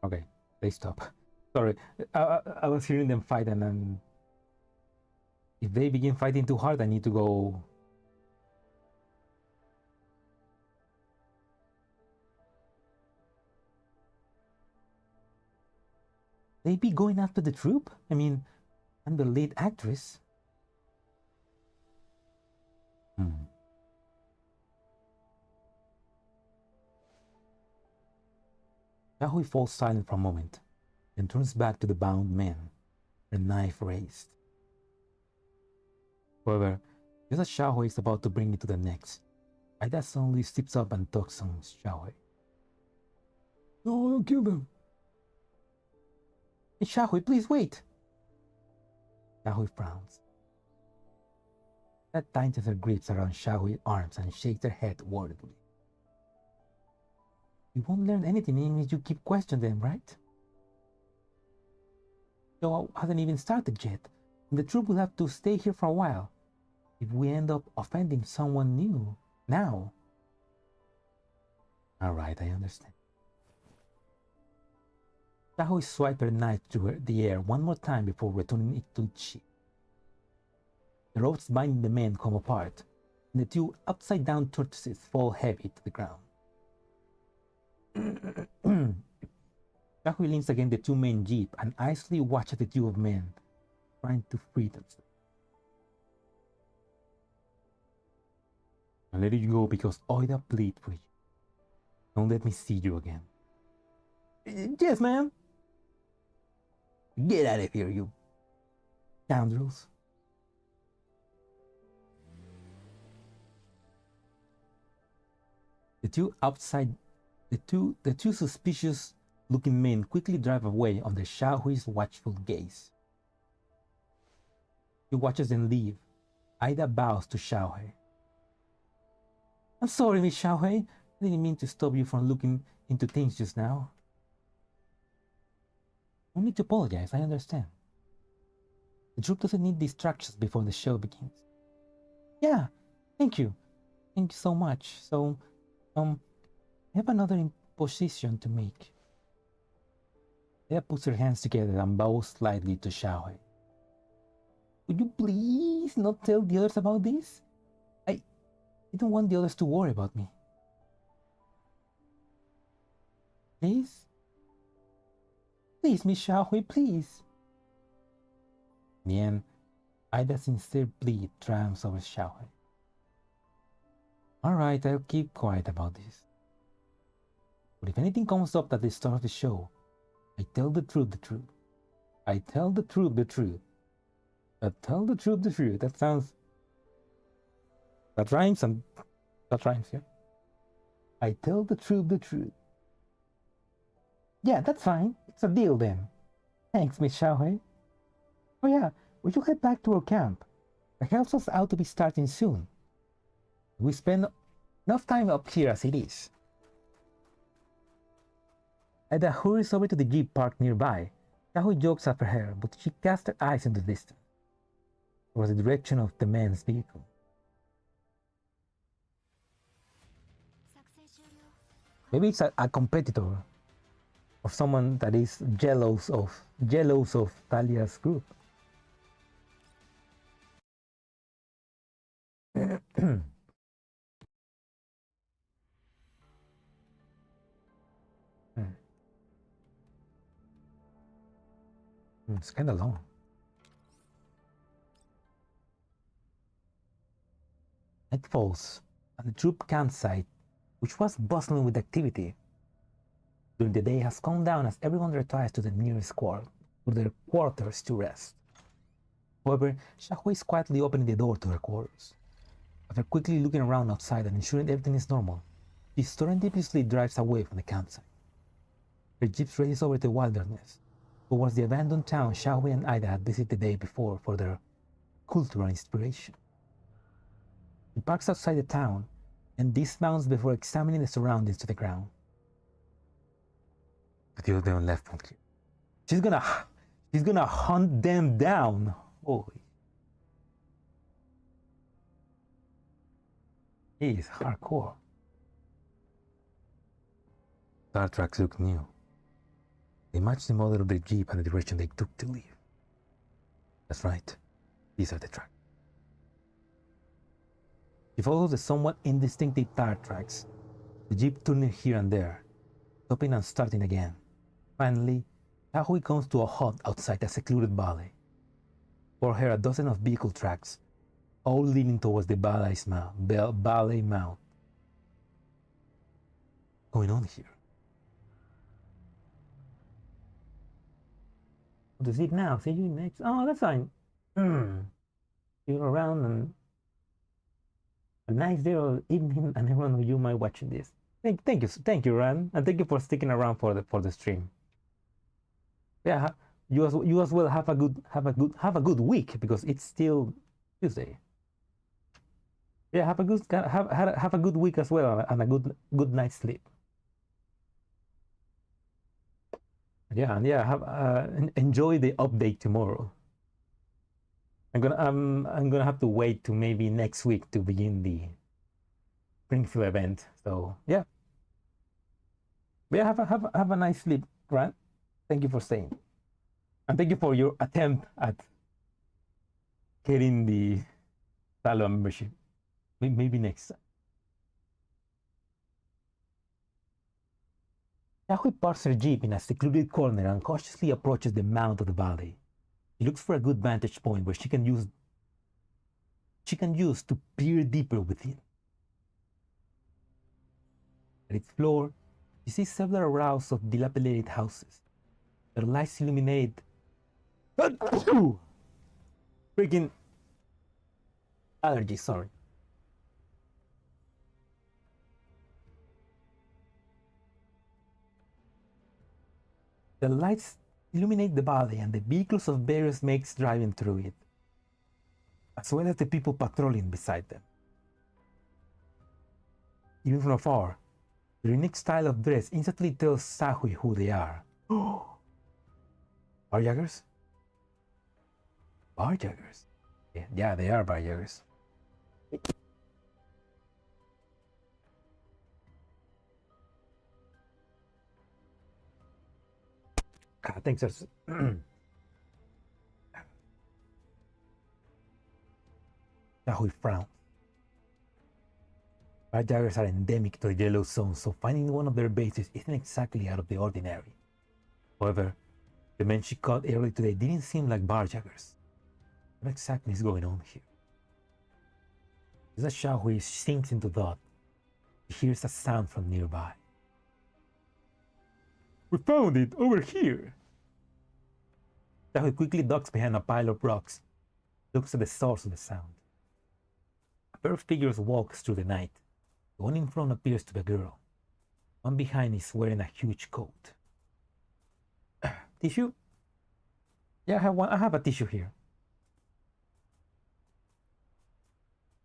Okay, they stop. Sorry, I was hearing them fight, and then if they begin fighting too hard, I need to go. They be going after the troop? I mean, I'm the lead actress. Zhaohui falls silent for a moment, then turns back to the bound man, her knife raised. However, just as Zhaohui is about to bring it to the next, Ida suddenly steps up and talks on Zhaohui. No, don't kill them. Hey, Zhaohui, please wait. Zhaohui frowns. That tightens her grips around Zhaohui's arms and shakes her head worriedly. You won't learn anything even if you keep questioning them, right? Show hasn't even started yet, and the troop will have to stay here for a while. If we end up offending someone new now. Alright, I understand. Zhaohui swiped her knife through the air one more time before returning it to its sheath. The ropes binding the men come apart, and the two upside-down tortoises fall heavy to the ground. Zhaohui leans against the two-man jeep and icily watches the two of men trying to free themselves. I let you go because Oida plead for you. Don't let me see you again. Yes, ma'am. Get out of here, you scoundrels. The two suspicious-looking men quickly drive away under Zhaohui's watchful gaze. He watches them leave. Ida bows to Zhaohui. I'm sorry, Miss Zhaohui. I didn't mean to stop you from looking into things just now. No need to apologize, I understand. The troop doesn't need distractions before the show begins. Yeah, thank you. Thank you so much. So, I have another imposition to make. Leia puts her hands together and bows slightly to Zhaohui. Would you please not tell the others about this? I don't want the others to worry about me. Please? Please, Miss Zhaohui, please. In the end, Ida's sincere plea triumphs over Zhaohui. Alright, I'll keep quiet about this. But if anything comes up at the start of the show, I tell the truth, the truth. I tell the truth, the truth. I tell the truth, the truth. That sounds... That rhymes, yeah. I tell the truth, the truth. Yeah, that's fine. It's a deal then. Thanks, Miss Zhaohui. Oh yeah, we should head back to our camp. The Hell's out to be starting soon. We spend Enough time up here as it is. Ada hurries over to the jeep parked nearby. Zhaohui jokes after her, but she casts her eyes into the distance, towards the direction of the man's vehicle. Maybe it's a competitor, or someone that is jealous of Talia's group. It's kind of long. Night falls, and the troop campsite, which was bustling with activity during the day, has calmed down as everyone retires to the nearest their quarters to rest. However, Zhaohui is quietly opening the door to her quarters. After quickly looking around outside and ensuring everything is normal, she surreptitiously drives away from the campsite. Her jeep races over the wilderness, towards the abandoned town Zhaohui and Ida had visited the day before for their cultural inspiration. She parks outside the town and dismounts before examining the surroundings to the ground. But the other one left from here. She's gonna hunt them down. Holy. He is hardcore. Car tracks look new. They match the model of the jeep and the direction they took to leave. That's right. These are the tracks. She follows the somewhat indistinctive tire tracks, the jeep turning here and there, stopping and starting again. Finally, Zhaohui comes to a halt outside a secluded valley. For her, a dozen of vehicle tracks, all leading towards the valley mouth. What's going on here? What is it now? See you next. Oh, that's fine. You're around and a nice day or evening, and everyone of you might watching this. Thank you, Ran, and thank you for sticking around for the stream. Yeah, you as well have a good week because it's still Tuesday. Yeah, have a good week as well and a good night's sleep. Yeah, and enjoy the update tomorrow. I'm gonna have to wait to maybe next week to begin the Springfield event. So yeah, have a nice sleep, Grant. Thank you for staying, and thank you for your attempt at getting the Salo membership. Maybe next time. Zhaohui parks her jeep in a secluded corner and cautiously approaches the mouth of the valley. She looks for a good vantage point where she can use to peer deeper within. At its floor, she sees several rows of dilapidated houses. Their lights illuminate freaking allergy, sorry. The lights illuminate the valley and the vehicles of various makes driving through it, as well as the people patrolling beside them. Even from afar, their unique style of dress instantly tells Zhaohui who they are. Barjaggers? Barjaggers? Yeah, they are Barjaggers. God, thanks. Zhaohui frowns. Barjaggers are endemic to the Yellow Zone, so finding one of their bases isn't exactly out of the ordinary. However, the men she caught earlier today didn't seem like Barjaggers. What exactly is going on here? As Zhaohui sinks into thought, she hears a sound from nearby. We found it over here. Zhaohui quickly ducks behind a pile of rocks, looks at the source of the sound. A pair of figures walks through the night. The one in front appears to be a girl. One behind is wearing a huge coat. Tissue? Yeah, I have a tissue here.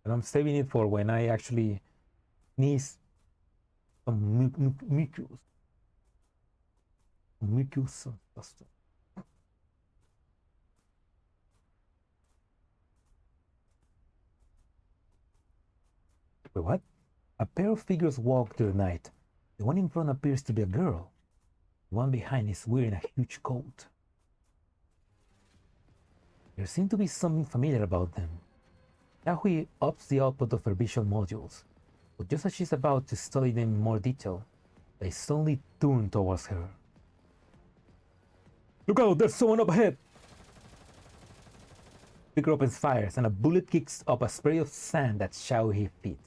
And I'm saving it for when I actually needs some mucus. Mucus cluster. Wait, what? A pair of figures walk through the night. The one in front appears to be a girl. The one behind is wearing a huge coat. There seems to be something familiar about them. Zhaohui ups the output of her visual modules, but just as she's about to study them in more detail, they suddenly turn towards her. Look out, there's someone up ahead! Figure opens fires and a bullet kicks up a spray of sand at Zhaohui's feet.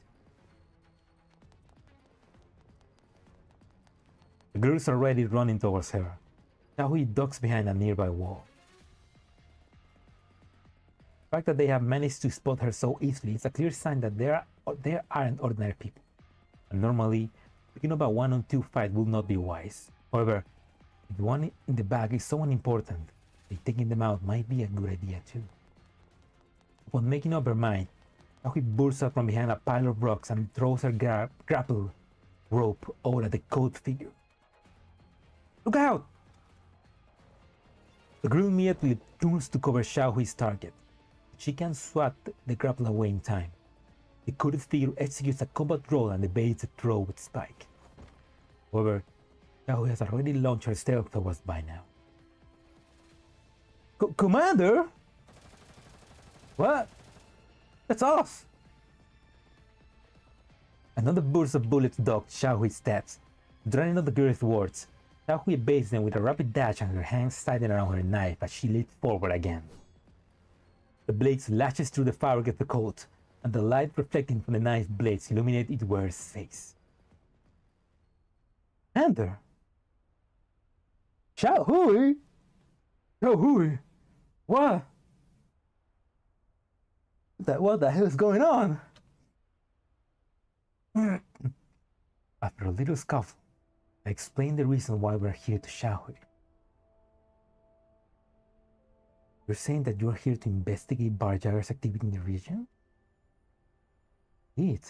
The girls are already running towards her. Zhaohui ducks behind a nearby wall. The fact that they have managed to spot her so easily is a clear sign that they aren't ordinary people. And normally, picking up a 1-on-2 fight will not be wise. However, if the one in the back is someone important, then taking them out might be a good idea too. Upon making up her mind, Zhaohui bursts out from behind a pile of rocks and throws her grapple rope over at the coat figure. Look out! The girl immediately turns to cover Zhaohui's target. She can swat the grapple away in time. The coated figure executes a combat roll and evades the throw with Spike. However, Zhaohui has already launched her stealth towards by now. Commander? What? That's us! Another burst of bullets docked Zhaohui's steps. Drowning out the girl's words, Zhaohui evades them with a rapid dash and her hands tighten around her knife as she leaps forward again. The blade lashes through the fabric of the coat, and the light reflecting from the knife blades illuminates its wearer's face. Commander? Zhaohui? Zhaohui? What? What the hell is going on? After a little scuffle, I explained the reason why we're here to Zhaohui. You're saying that you're here to investigate barjaggers' activity in the region? Indeed.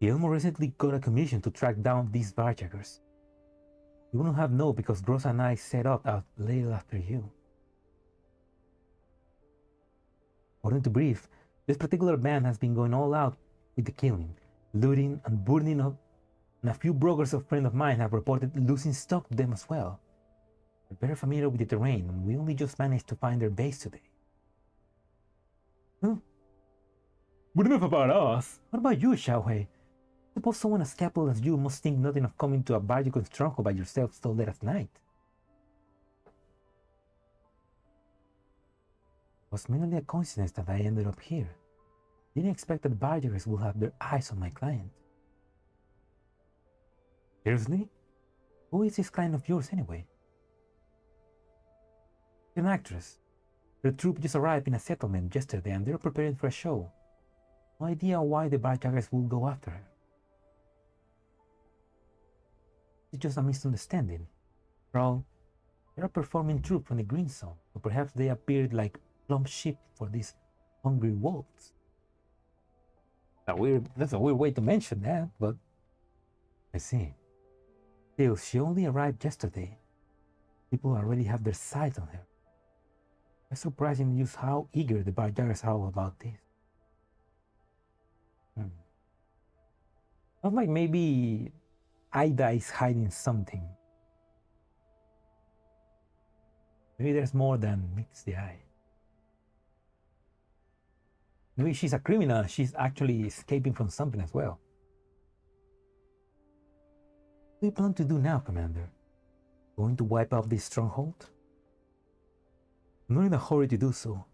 The Elmo recently got a commission to track down these barjaggers. You wouldn't have known because Gross and I set up a little after you. According to brief, this particular band has been going all out with the killing, looting, and burning up, and a few brokers of friends of mine have reported losing stock to them as well. They're very familiar with the terrain, and we only just managed to find their base today. Huh? But enough about us. What about you, Zhaohui? Suppose someone as capable as you must think nothing of coming to a barjacker stronghold by yourself so late at night. It was merely a coincidence that I ended up here. Didn't expect that barjackers would have their eyes on my client. Seriously? Who is this client of yours anyway? An actress. Her troupe just arrived in a settlement yesterday and they're preparing for a show. No idea why the barjackers will go after her. It's just a misunderstanding. After all, they're a performing troupe from the Green Zone, so perhaps they appeared like plump sheep for these hungry wolves. That's a weird way to mention that, but I see. Still, she only arrived yesterday. People already have their sights on her. It's surprising just how eager the barjackers are about this. Not like maybe Ida is hiding something. Maybe there's more than meets the eye. Maybe she's a criminal and she's actually escaping from something as well. What do you plan to do now, Commander? Going to wipe out this stronghold? I'm not in a hurry to do so.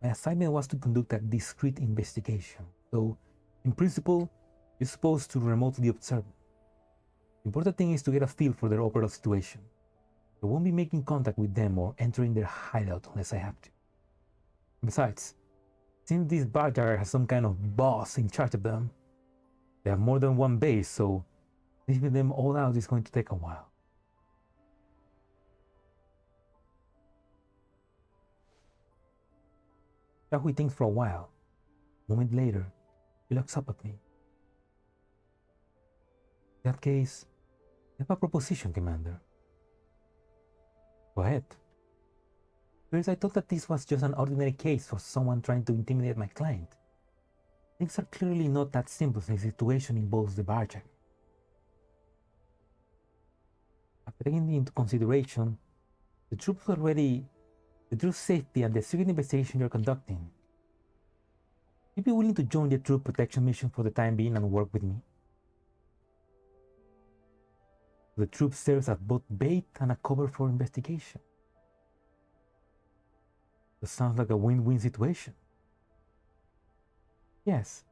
My assignment was to conduct a discreet investigation, so in principle, you're supposed to remotely observe. The important thing is to get a feel for their overall situation. I won't be making contact with them or entering their hideout unless I have to. Besides, since this barjacker has some kind of boss in charge of them, they have more than one base, so leaving them all out is going to take a while. Zhaohui thinks for a while. A moment later, he looks up at me. In that case, I have a proposition, Commander. Go ahead. First, I thought that this was just an ordinary case for someone trying to intimidate my client. Things are clearly not that simple since the situation involves the barjack. After taking into consideration the troop safety and the secret investigation you're conducting, you'd be willing to join the troop protection mission for the time being and work with me? The troop serves as both bait and a cover for investigation. That sounds like a win-win situation. Yes.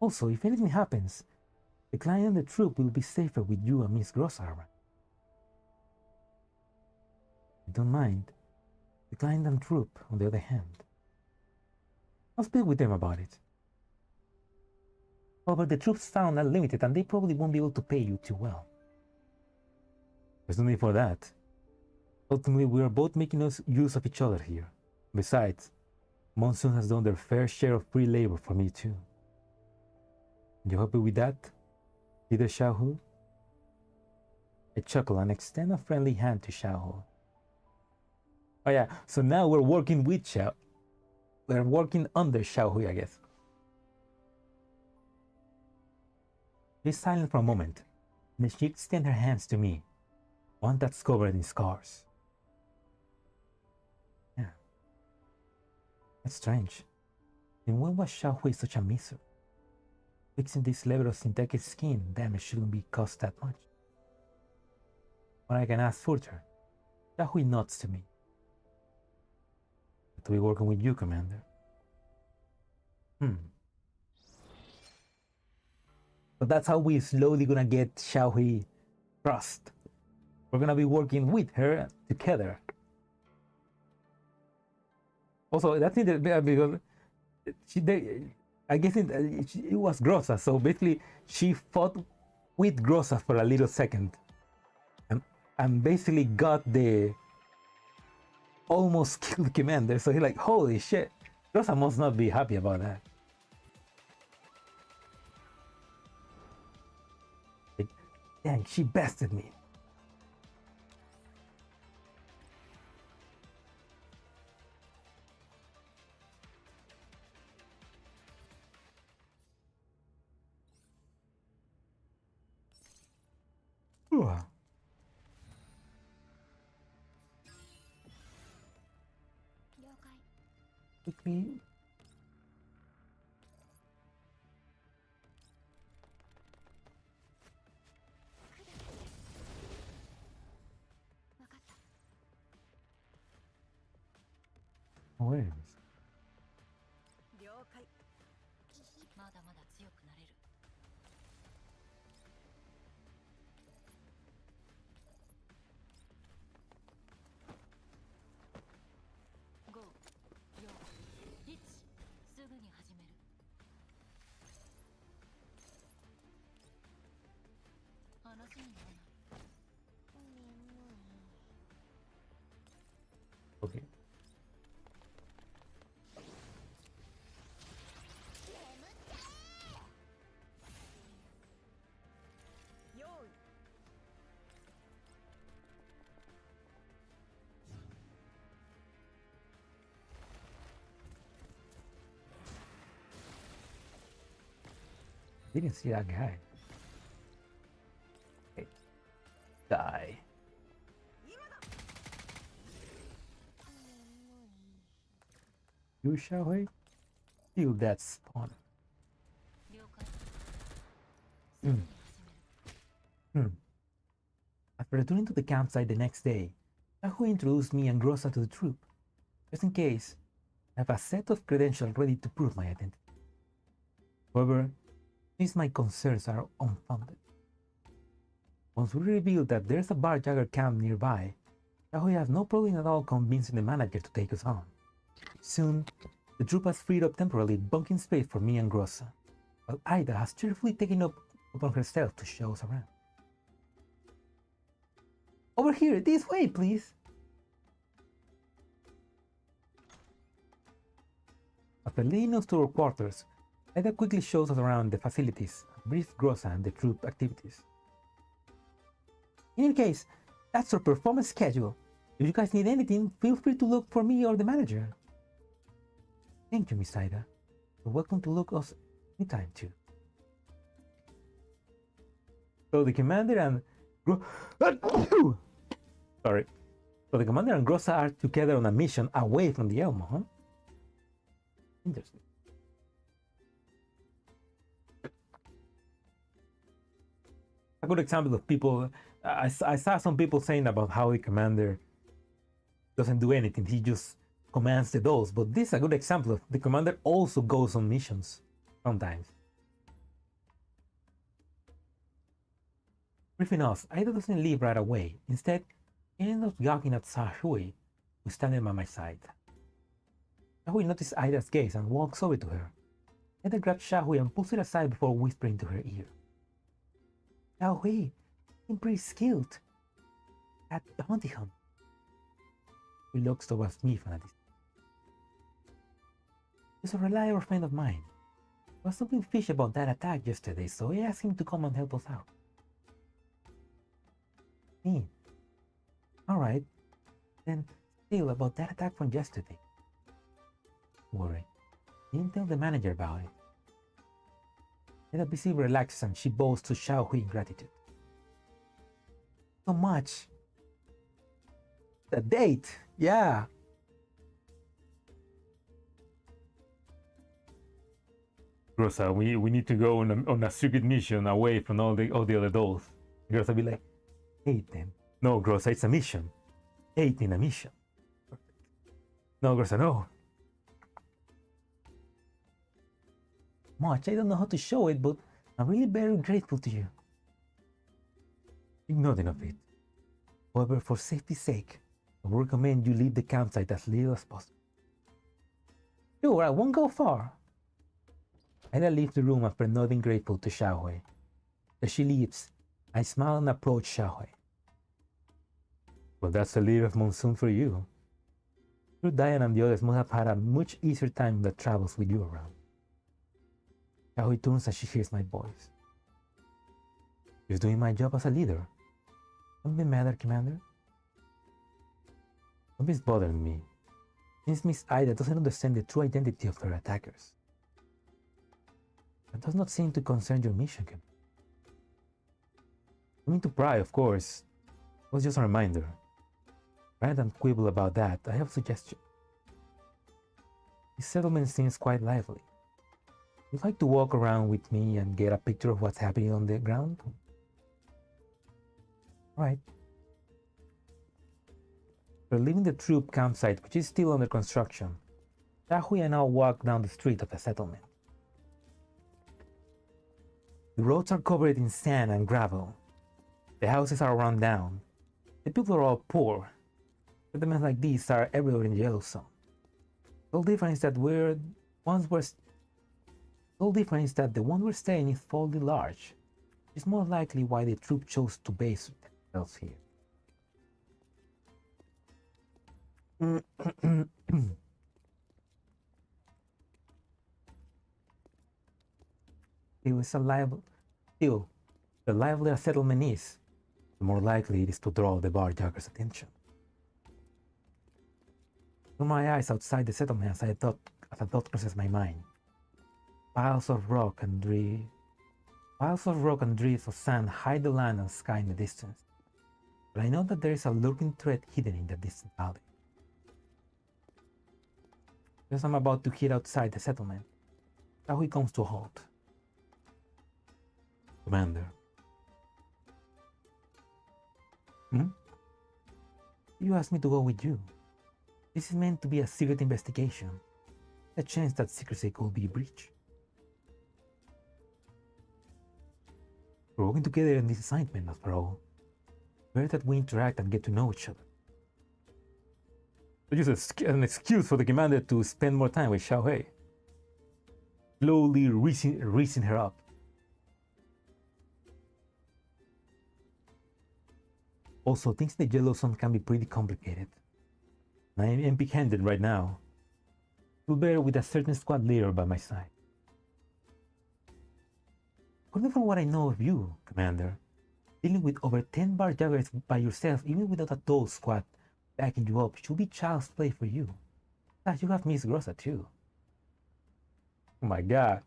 Also, if anything happens, the client and the troop will be safer with you and Miss Grossa around. If you don't mind, the client and troop, on the other hand, I'll speak with them about it. However, the troops found are limited and they probably won't be able to pay you too well. There's no need for that. Ultimately, we are both making use of each other here. Besides, Monsoom has done their fair share of free labor for me too. You happy with that, Leader Zhaohui? I chuckle and extend a friendly hand to Zhaohui. Oh yeah, so now we're working with Zhaohui. We're working under Zhaohui, I guess. She's silent for a moment, and then she extends her hands to me, one that's covered in scars. Yeah. That's strange. Then when was Zhaohui such a miser? Fixing this level of synthetic skin damage shouldn't be cost that much. When I can ask further, Zhaohui nods to me. To be working with you, Commander. So that's how we slowly gonna get Zhaohui trust. We're gonna be working with her together. Also, that's interesting because I guess it was Grossa. So basically, she fought with Grossa for a little second, and basically got the almost killed commander. So he's like, holy shit, Grossa must not be happy about that. Like, dang, she bested me. Quickly. Where is this? Okay. Didn't see that guy. Okay. Die. You Zhaohui? Feel that spawn. After returning to the campsite the next day, Zhaohui introduced me and Grossa to the troop. Just in case, I have a set of credentials ready to prove my identity. However, since my concerns are unfounded, once we reveal that there's a barjagger camp nearby, Zhaohui has no problem at all convincing the manager to take us on. Soon, the troop has freed up temporarily bunking space for me and Grossa, while Ida has cheerfully taken up upon herself to show us around. Over here, this way, please! After leading us to our quarters, Ida quickly shows us around the facilities and briefs Grossa and the troop activities. In any case, that's our performance schedule. If you guys need anything, feel free to look for me or the manager. Thank you, Miss Ida. You're welcome to look us anytime too. So the commander and sorry. So the commander and Grossa are together on a mission away from the Elmo, huh? Interesting. A good example of people, I saw some people saying about how the commander doesn't do anything, he just commands the dolls, but this is a good example of the commander also goes on missions sometimes. Briefing us, Ida doesn't leave right away. Instead, he ends up gawking at Zhaohui, who's standing by my side. Zhaohui notices Ida's gaze and walks over to her. Ida grabs Zhaohui and pulls it aside before whispering to her ear. Zhaohui, you're pretty skilled at bounty hunt. He looks towards me from a distance. He's a reliable friend of mine. There was something fishy about that attack yesterday, so I asked him to come and help us out. Me. Alright. Then, still about that attack from yesterday. Don't worry. Didn't tell the manager about it. Ida busy relaxes and she bows to Zhaohui in gratitude. So much. The date! Yeah! Grossa, we need to go on a secret mission away from all the other dolls. Grossa be like, 8 then. no, Grossa, it's a mission. 8 in a mission. Perfect. No, Grossa, no. Much, I don't know how to show it, but I'm really very grateful to you. Think nothing of it. However, for safety's sake, I would recommend you leave the campsite as little as possible. Sure, I won't go far. Ida leaves the room after nodding grateful to Zhaohui. As she leaves, I smile and approach Zhaohui. Well, that's a leave of Monsoom for you. Sure, Diane and the others must have had a much easier time that travels with you around. Zhaohui turns as she hears my voice. Just doing my job as a leader. Don't be mad, Commander. Don't be bothering me. Since Miss Ida doesn't understand the true identity of her attackers. That does not seem to concern your mission, Commander. I mean to pry, of course. It was just a reminder. Rather than quibble about that, I have a suggestion. This settlement seems quite lively. Would you like to walk around with me and get a picture of what's happening on the ground? Alright. We're leaving the troop campsite, which is still under construction. Zhaohui and I walk down the street of the settlement. The roads are covered in sand and gravel. The houses are run down. The people are all poor. Settlements like these are everywhere in the Yellowstone. The only difference that the one we're staying is fairly large. It's more likely why the troop chose to base themselves here. Still, the livelier a settlement is, the more likely it is to draw the barjackers' attention. Through my eyes outside the settlement as a thought crosses my mind. Piles of rock and drifts of sand hide the land and sky in the distance. But I know that there is a lurking threat hidden in the distant valley. As I'm about to head outside the settlement, Zhaohui comes to a halt. Commander. You asked me to go with you. This is meant to be a secret investigation. A chance that secrecy could be breached. We're working together in this assignment, after all. Better that we interact and get to know each other. Just an excuse for the commander to spend more time with Zhaohui. Slowly raising her up. Also, things in the Yellowstone can be pretty complicated. I am empty-handed right now. It will bear with a certain squad leader by my side. According from what I know of you, Commander, Dealing with over 10 bar joggers by yourself, even without a tall squad backing you up, should be child's play for you. Plus, you have Miss Grossa too. Oh my god.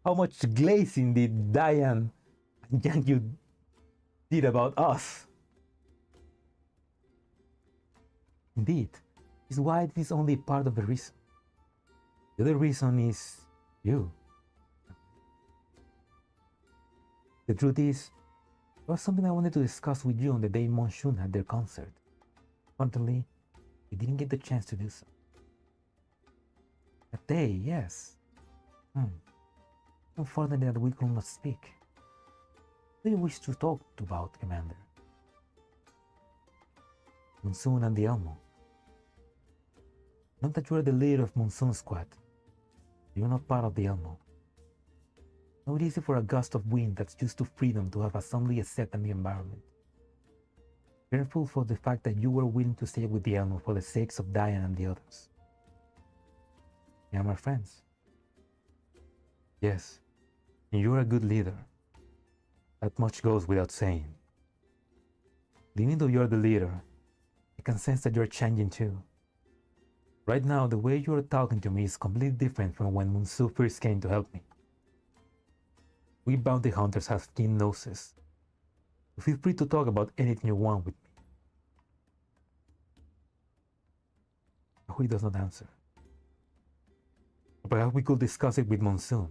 How much glazing did Diane and Yang Yu did about us? Indeed, is why it is only part of the reason. The other reason is you. The truth is, it was something I wanted to discuss with you on the day Monsoom had their concert. Unfortunately, we didn't get the chance to do so. That day, yes. Unfortunately that we could not speak. What do you wish to talk about, Commander? Monsoom and the Elmo. Not that you are the leader of Monsoom's squad. You are not part of the Elmo. Not easy for a gust of wind that's used to freedom to have assembly accept a new environment. Careful for the fact that you were willing to stay with the Elmo for the sakes of Diane and the others. They are my friends. Yes, and you're a good leader. That much goes without saying. Even though you're the leader, I can sense that you're changing too. Right now, the way you're talking to me is completely different from when Monsoom first came to help me. We bounty hunters have keen noses. So feel free to talk about anything you want with me. Zhaohui does not answer. Perhaps we could discuss it with Monsoom.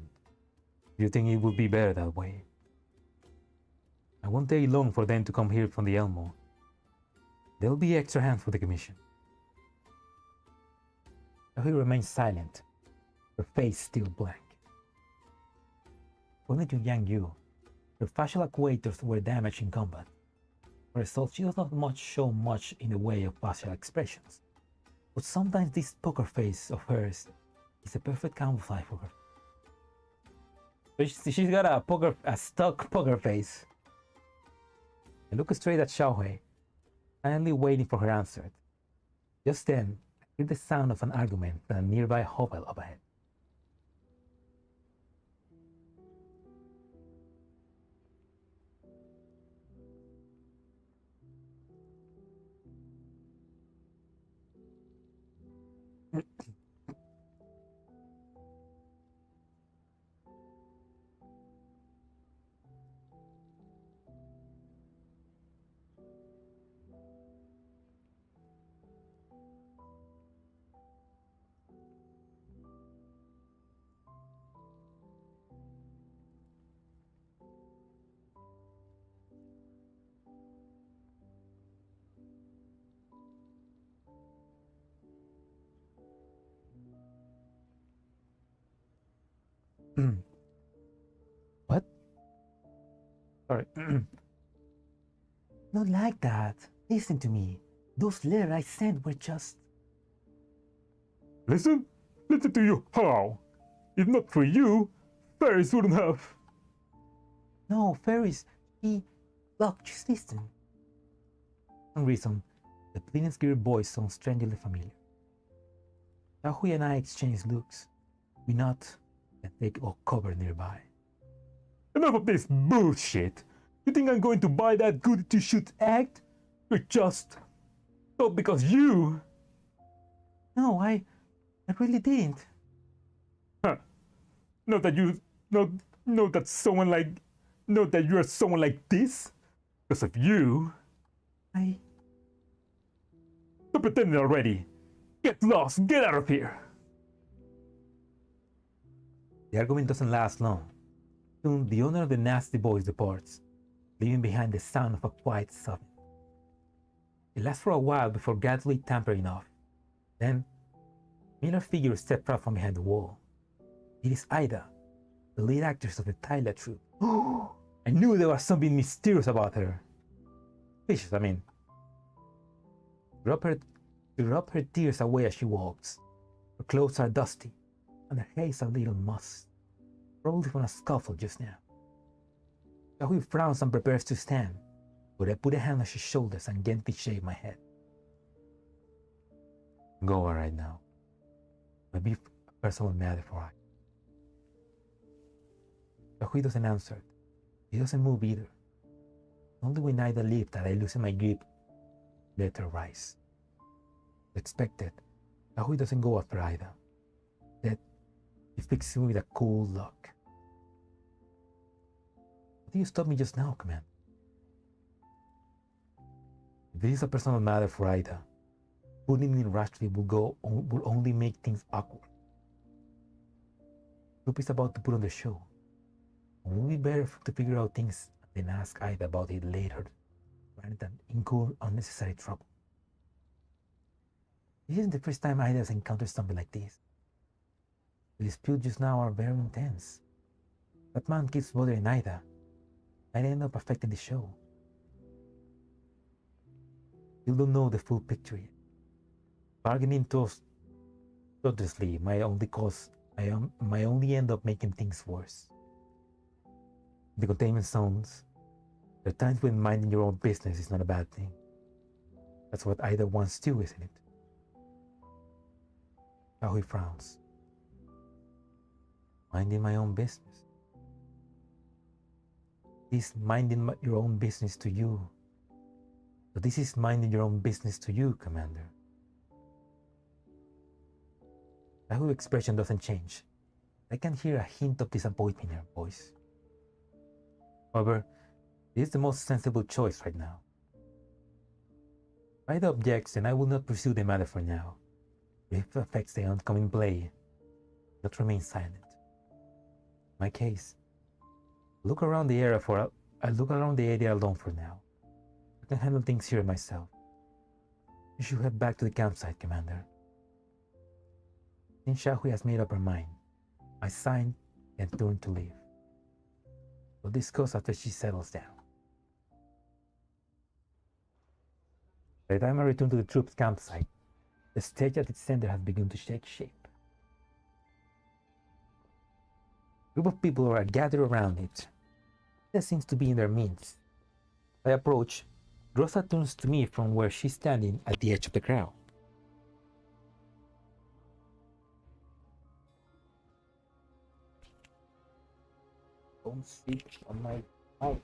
Do you think it would be better that way? I won't take long for them to come here from the Elmo. There'll be extra hands for the commission. Zhaohui remains silent, her face still blank. According to Yang Yu, her facial actuators were damaged in combat. As a result, she does not show much in the way of facial expressions. But sometimes this poker face of hers is a perfect camouflage for her. So she's got a stuck poker face. I look straight at Zhaohui, silently waiting for her answer. Just then, I hear the sound of an argument from a nearby hovel up ahead. What? Sorry. Not like that. Listen to me. Those letters I sent were just... Listen? Listen to you how? If not for you, Ferris wouldn't have. No, Ferris, Look, just listen. For some reason, the Plin's gear voice sounds strangely familiar. Zhaohui and I exchange looks. We nod and take cover nearby. Enough of this bullshit. You think I'm going to buy that goody two-shoot act? You're just... not because you... No, I really didn't. Huh. Not that you... Not that someone like... Not that you're someone like this? Because of you... Stop pretending already. Get lost. Get out of here. The argument doesn't last long. Soon, the owner of the nasty boys departs, leaving behind the sound of a quiet sobbing. It lasts for a while before gradually tampering off. Then, a familiar figure steps out from behind the wall. It is Ida, the lead actress of the Tyler troupe. I knew there was something mysterious about her. Vicious, I mean. She rubs her tears away as she walks. Her clothes are dusty, and her hair is a little mussed, probably from a scuffle just now. Zhaohui frowns and prepares to stand, but I put a hand on her shoulders and gently shake my head. Go right now. Maybe a personal matter for I. Zhaohui doesn't answer. He doesn't move either. Only when Ida leaves that I loosen my grip, let her rise. As expected, Zhaohui doesn't go after Ida. Instead, he fixes me with a cool look. Why did you stop me just now, Commander? If this is a personal matter for Ida, putting me in rashly will only make things awkward. Group is about to put on the show. It will be better to figure out things and then ask Ida about it later, rather than incur unnecessary trouble. This isn't the first time Ida has encountered something like this. The disputes just now are very intense. That man keeps bothering Ida. Ida ends up affecting the show. You don't know the full picture yet. Bargaining thoughtlessly might only end up making things worse. The containment zones, there are times when minding your own business is not a bad thing. That's what Ida wants too, isn't it? Zhaohui frowns. Minding my own business. This is minding your own business to you. So this is minding your own business to you, Commander. Zhaohui's expression doesn't change. I can hear a hint of disappointment in her voice. However, it is the most sensible choice right now. If Ida objects, then I will not pursue the matter for now. If it affects the oncoming play, not remain silent. In my case, I look around the area alone for now. I can handle things here myself. You should head back to the campsite, Commander. Since Zhaohui has made up her mind, I signed and turned to leave. We'll discuss after she settles down. By the time I return to the troops' campsite, the stage at its center has begun to take shape. A group of people are gathered around it. That seems to be in their midst. As I approach, Rosa turns to me from where she's standing at the edge of the crowd. Don't sit on my mic.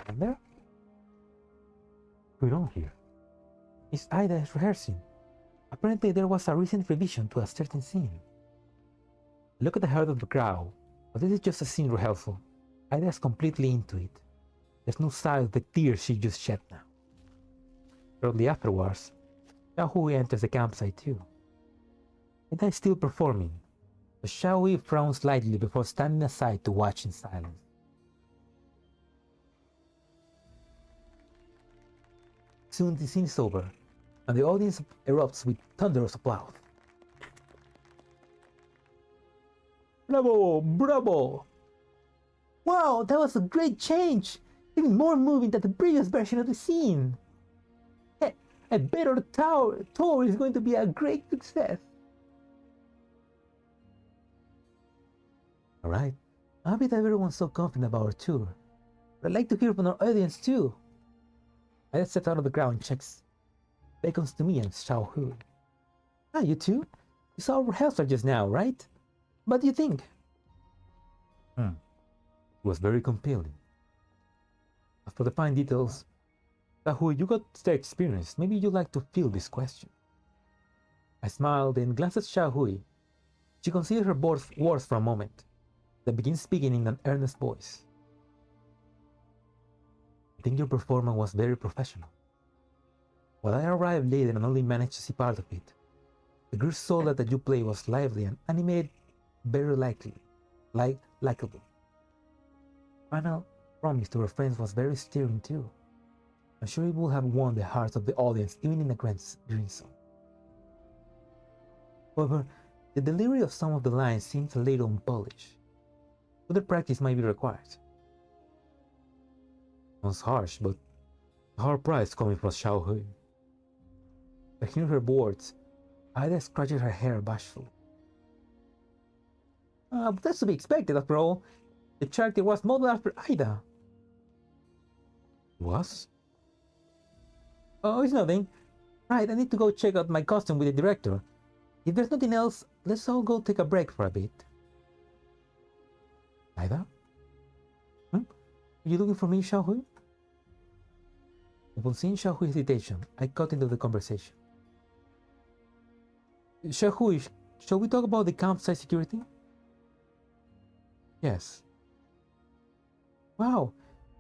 And there? What's going on here? Miss Ida is rehearsing. Apparently there was a recent revision to a certain scene. Look at the heart of the crowd, but this is just a scene rehearsal. Ida is completely into it. There's no sign of the tears she just shed now. Shortly afterwards, Zhaohui enters the campsite too. Ida is still performing, but Zhaohui frowns slightly before standing aside to watch in silence. Soon the scene is over, and the audience erupts with thunderous applause. Bravo! Bravo! Wow, that was a great change! Even more moving than the previous version of the scene! A better tour is going to be a great success! Alright, I'm happy that everyone's so confident about our tour. But I'd like to hear from our audience too. I steps out of the crowd and beckons to me and Zhaohui. Ah, you two? You saw rehearsal just now, right? What do you think? It was very compelling. As for the fine details, Zhaohui, you got the experience. Maybe you'd like to field this question. I smiled and glanced at Zhaohui. She considered her words for a moment, then began speaking in an earnest voice. I think your performance was very professional. While I arrived late and only managed to see part of it, the group saw that you play was lively and animated, very likable. Final promise to her friends was very stirring too. I'm sure it would have won the hearts of the audience even in a green zone. However, the delivery of some of the lines seems a little unpolished. Further practice might be required. Sounds harsh, but a hard price coming from Zhaohui. By hearing her words, Ida scratches her hair bashfully. But that's to be expected after all. The character was modeled after Ida. Was? Oh, it's nothing. Right, I need to go check out my costume with the director. If there's nothing else, let's all go take a break for a bit. Either? Are you looking for me, Zhaohui? Upon seeing Zhaohui's hesitation, I cut into the conversation. Zhaohui, shall we talk about the campsite security? Yes. Wow,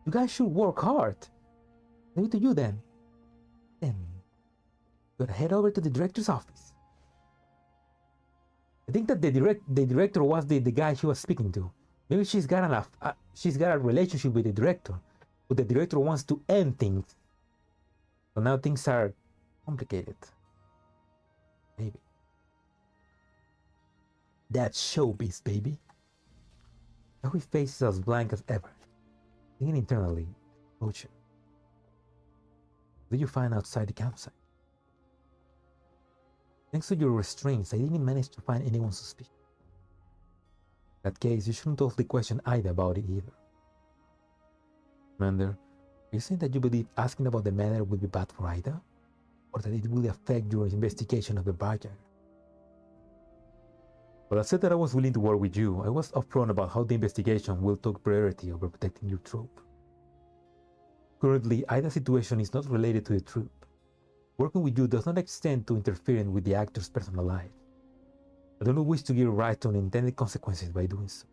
you guys should work hard. Leave it to you then. Then, gotta head over to the director's office. I think that the director was the guy she was speaking to. Maybe she's got a relationship with the director, but the director wants to end things. So now things are complicated. Maybe. That's showbiz, baby. Zhaohui's face is as blank as ever. Thinking internally, Ocean. What did you find outside the campsite? Thanks to your restraints, I didn't manage to find anyone suspicious. In that case, you shouldn't ask the question Ida about it either. Commander, are you saying that you believe asking about the matter would be bad for Ida? Or that it will affect your investigation of the barrier? But I said that I was willing to work with you. I was upfront about how the investigation will take priority over protecting your troop. Currently, Ida's situation is not related to the troop. Working with you does not extend to interfering with the actor's personal life. I do not wish to give rise to unintended consequences by doing so.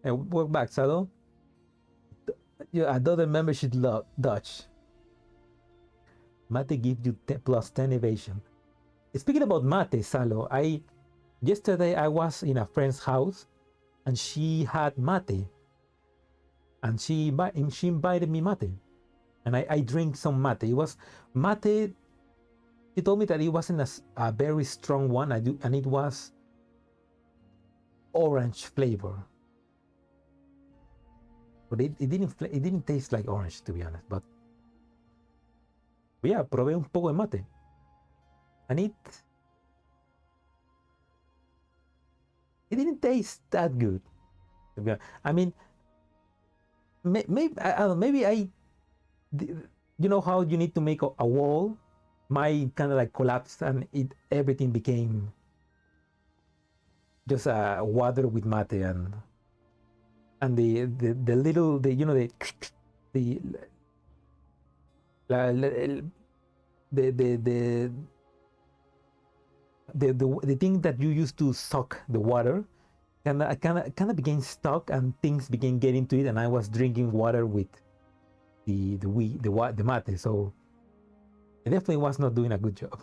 And welcome back, Salo. Another membership Dutch. Mate gives you plus 10 evasion. Speaking about mate, Salo, yesterday I was in a friend's house and she had mate. And she invited me mate. And I drink some mate. It was mate. She told me that it wasn't a very strong one, and it was orange flavor. But it didn't taste like orange, to be honest. But yeah, probé un poco de mate. And it didn't taste that good. I mean, maybe you know how you need to make a wall? My kind of like collapsed and everything became just water with mate and the little the thing that you use to suck the water kind of became stuck and things began getting into it, and I was drinking water with the mate, so I definitely was not doing a good job.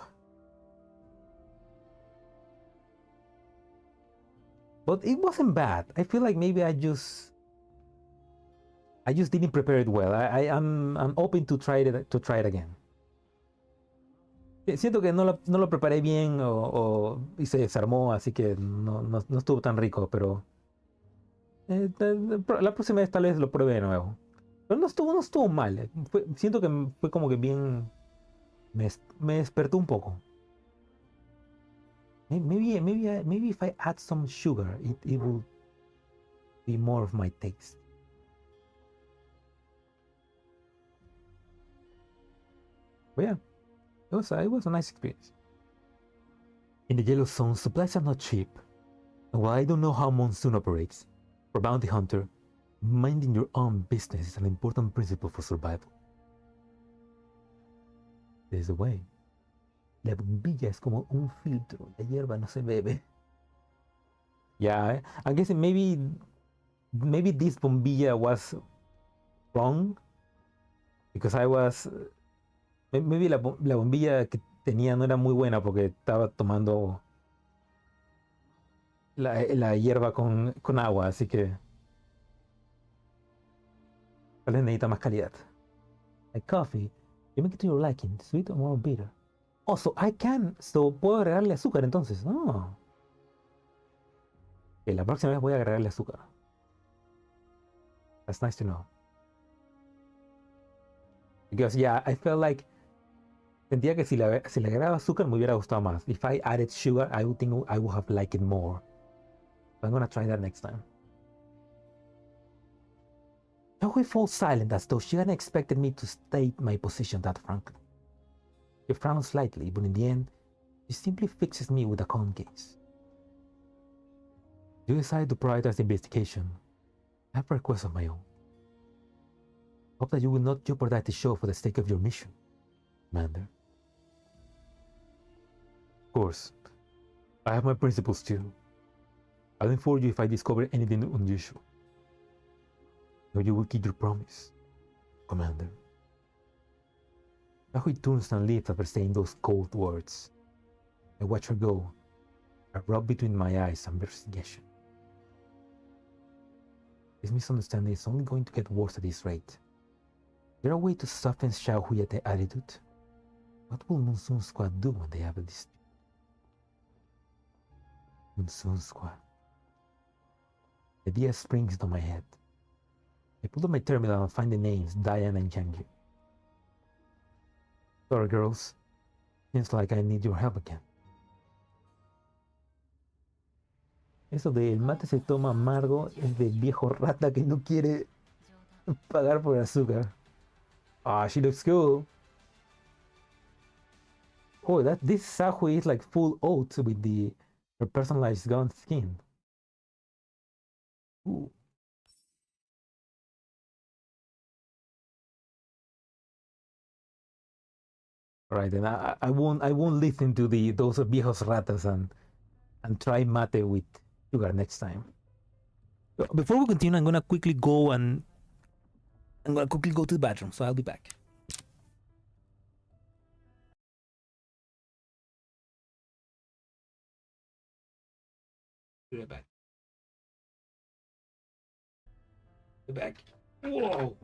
But it wasn't bad. I feel like maybe I just didn't prepare it well. I'm open to try it again. Siento que no lo preparé bien y se desarmó, así que no estuvo tan rico, pero la próxima vez tal vez lo pruebe de nuevo. Pero no estuvo mal. Siento que fue como que bien. Me despertó un poco. Maybe if I add some sugar, it will be more of my taste. But yeah, it was a nice experience. In the Yellow Zone, supplies are not cheap. And while I don't know how Monsoom operates, for bounty hunter, minding your own business is an important principle for survival. There's a way. La bombilla es como un filtro. La hierba no se bebe. Yeah, I guess maybe this bombilla was wrong because I was maybe la bombilla que tenía no era muy buena porque estaba tomando la hierba con agua, así que tal vez necesita más calidad. Like coffee, you make it to your liking, sweet or more bitter. Oh, so puedo agregarle azúcar entonces. Oh. Okay, la próxima vez voy a agregarle azúcar. That's nice to know. Because yeah, I felt like sentía que si le agregaba azúcar me hubiera gustado más. If I added sugar, I would think I would have liked it more. But I'm gonna try that next time. Zhaohui falls silent as though she hadn't expected me to state my position that frankly. She frowns slightly, but in the end, she simply fixes me with a calm gaze. You decide to prioritize the investigation. I have a request of my own. Hope that you will not jeopardize the show for the sake of your mission, Commander. Of course, I have my principles too. I'll inform you if I discover anything unusual. Know you will keep your promise, Commander. Zhaohui turns and leaves after saying those cold words. I watch her go, a rub between my eyes and investigation. This misunderstanding is only going to get worse at this rate. Is there a way to soften Zhaohui at the attitude? What will Monsoom Squad do when they have this? Monsoom Squad. The idea springs into my head. I pull up my terminal and find the names Diane and Yangi. Sorry, girls. Seems like I need your help again. Eso de el mate se toma amargo es de viejo rata que no quiere pagar por el azúcar. Ah, she looks cool. Oh, this Zhaohui is like full oat with her personalized gun skin. Ooh. Right, then I won't listen to those viejos ratas and try mate with sugar next time. So before we continue, I'm gonna quickly go to the bathroom, so I'll be back. Be right back. Be back. Whoa.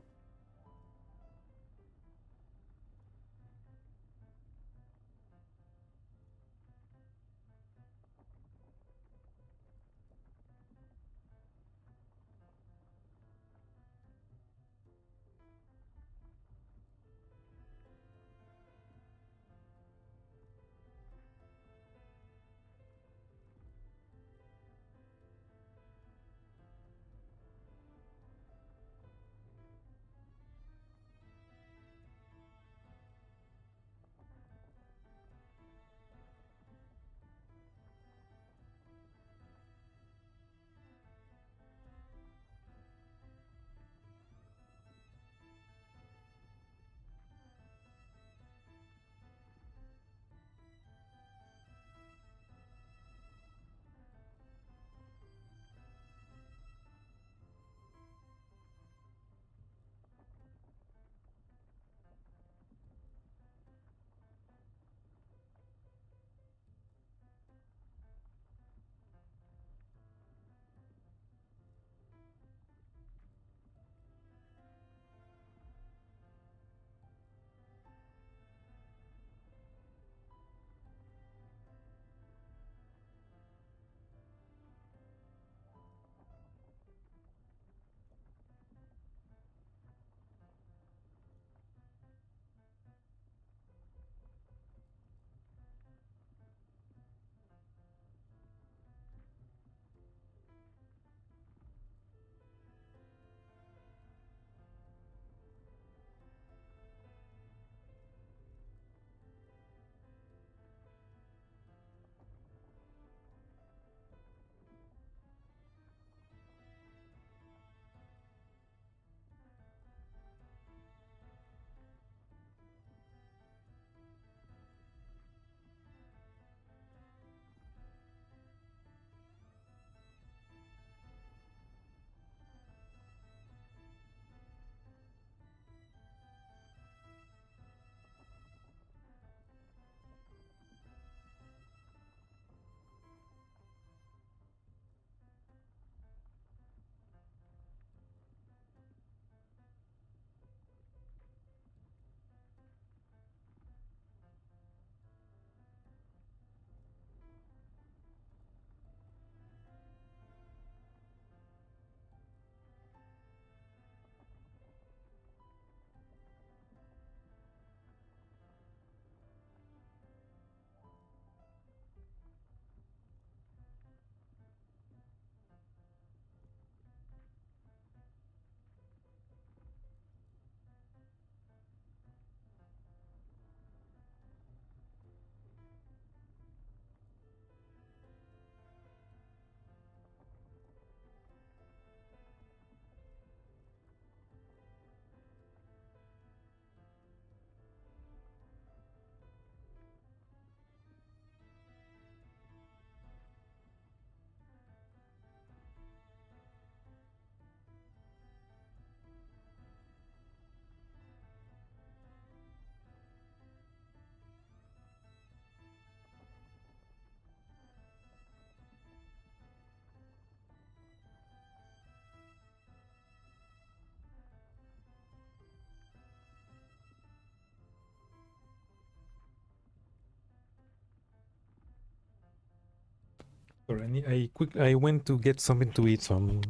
Sorry, I went to get something to eat, so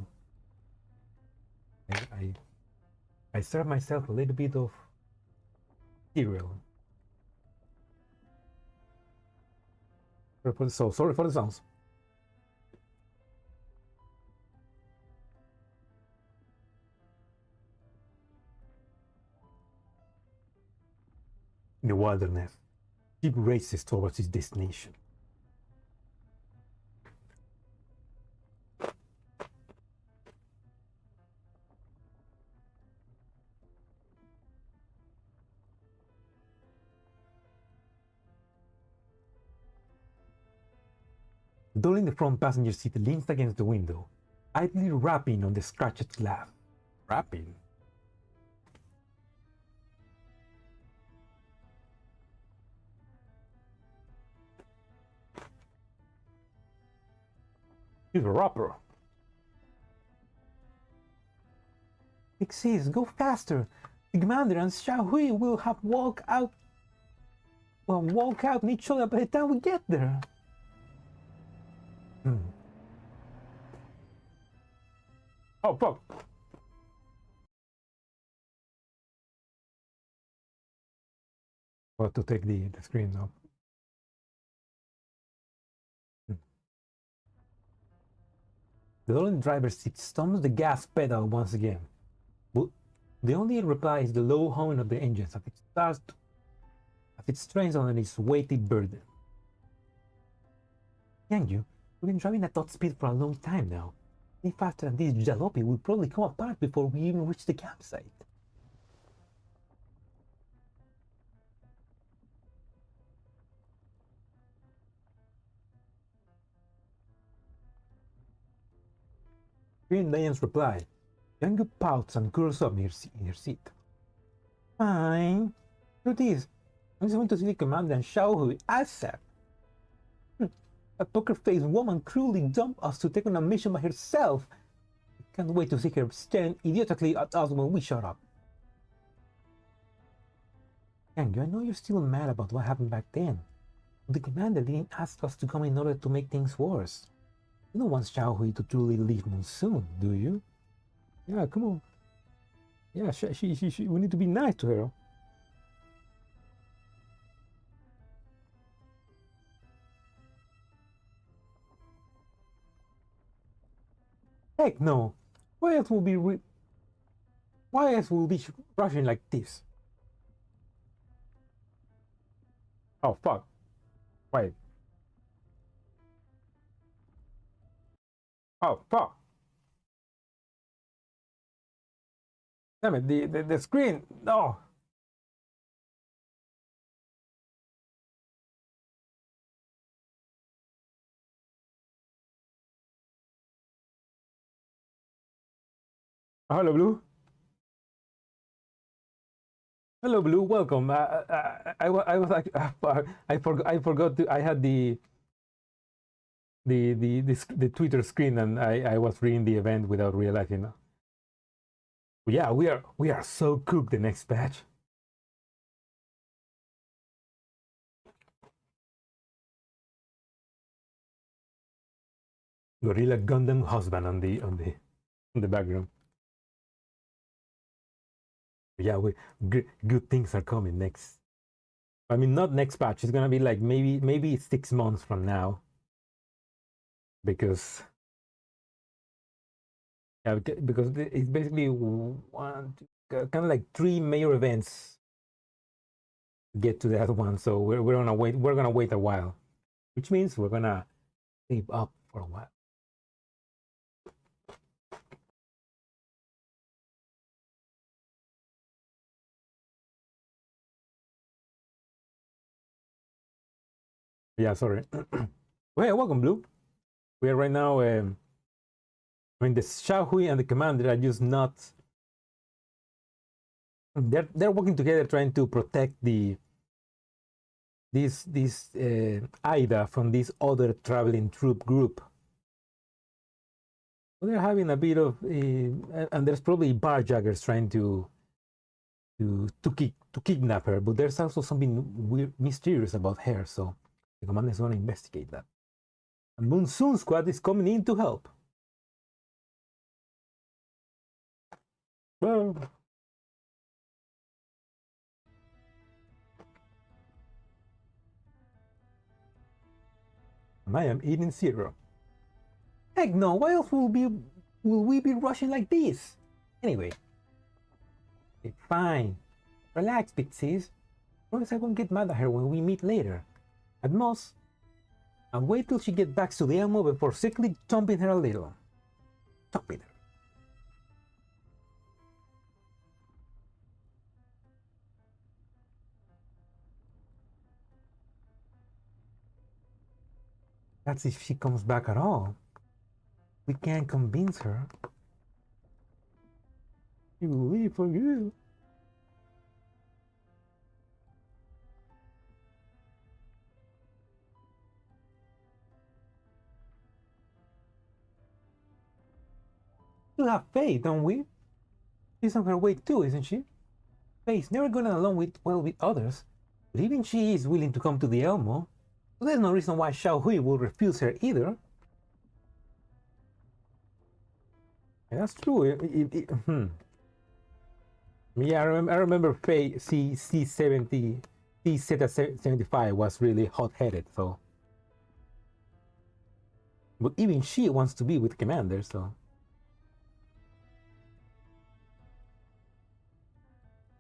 I served myself a little bit of cereal. So sorry for the sounds. In the wilderness, ship races towards its destination. The doll in the front passenger seat leans against the window, idly rapping on the scratched glass. Rapping? He's a rapper. Exist, go faster. The commander and Zhaohui will have walk out in each other by the time we get there. Oh fuck. Well, to take the screen off. The doll in the driver's seat stomps the gas pedal once again. But the only reply is the low humming of the engines as it strains on its weighty burden. Yang, we've been driving at top speed for a long time now. Any faster than this jalopy will probably come apart before we even reach the campsite. Hearing Diane's reply, Yang pouts and curls up in her seat. Fine. Truth is, I just want to see the commander and Zhaohui ASAP. A poker-faced woman cruelly dumped us to take on a mission by herself. I can't wait to see her staring idiotically at us when we shut up. Yang, I know you're still mad about what happened back then. But the commander didn't ask us to come in order to make things worse. You don't want Zhaohui to truly leave Monsoom, do you? Yeah, come on. Yeah, we need to be nice to her. Heck no. Why else will be rushing like this? Oh fuck. Wait. Oh fuck. Damn it, the screen. No. Hello, Blue. Hello, Blue. Welcome. I was like, I forgot to. I had the Twitter screen, and I was reading the event without realizing. Yeah, we are so cooked the next batch. Gorilla Gundam husband on the background. Yeah, good things are coming next. I mean, not next patch. It's gonna be like maybe 6 months from now, because it's basically kind of like 3 major events to get to that one. So we're gonna wait. We're gonna wait a while, which means we're gonna save up for a while. Yeah, sorry. Well, welcome, Blue. We are right now. I mean, the Zhaohui and the commander are just not. They're working together, trying to protect this Ida from this other traveling troop group. So they're having a bit of, and there's probably barjaggers trying to kidnap her. But there's also something weird, mysterious about her. So the commander is going to investigate that. A Monsoom squad is coming in to help. Well, and I am eating zero. Heck no, why else will we be rushing like this? Anyway. Okay, fine. Relax, Pixies. Promise I won't get mad at her when we meet later. At most, I'll wait till she gets back to the Elmo before sickly thumping her a little. Thumping her. That's if she comes back at all. We can't convince her. She will leave for you. We have faith, don't we? She's on her way too, isn't she? Faith's never gone along with others, but even she is willing to come to the Elmo. So there's no reason why Zhaohui will refuse her either. Yeah, that's true. Yeah, I remember Faye C70, C75 was really hot-headed, so. But even she wants to be with Commander, so.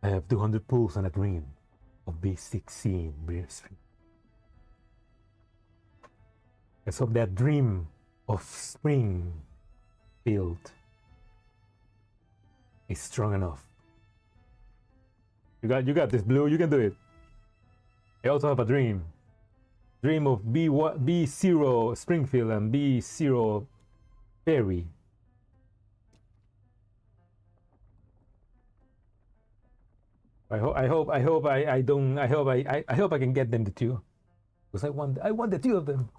I have 200 pulls on a dream of B16 Beerstream. Let's hope that dream of Springfield is strong enough. You got this, Blue. You can do it. I also have a dream. Dream of B0 Springfield and B0 Perry. I hope I can get them the two, because I want the two of them.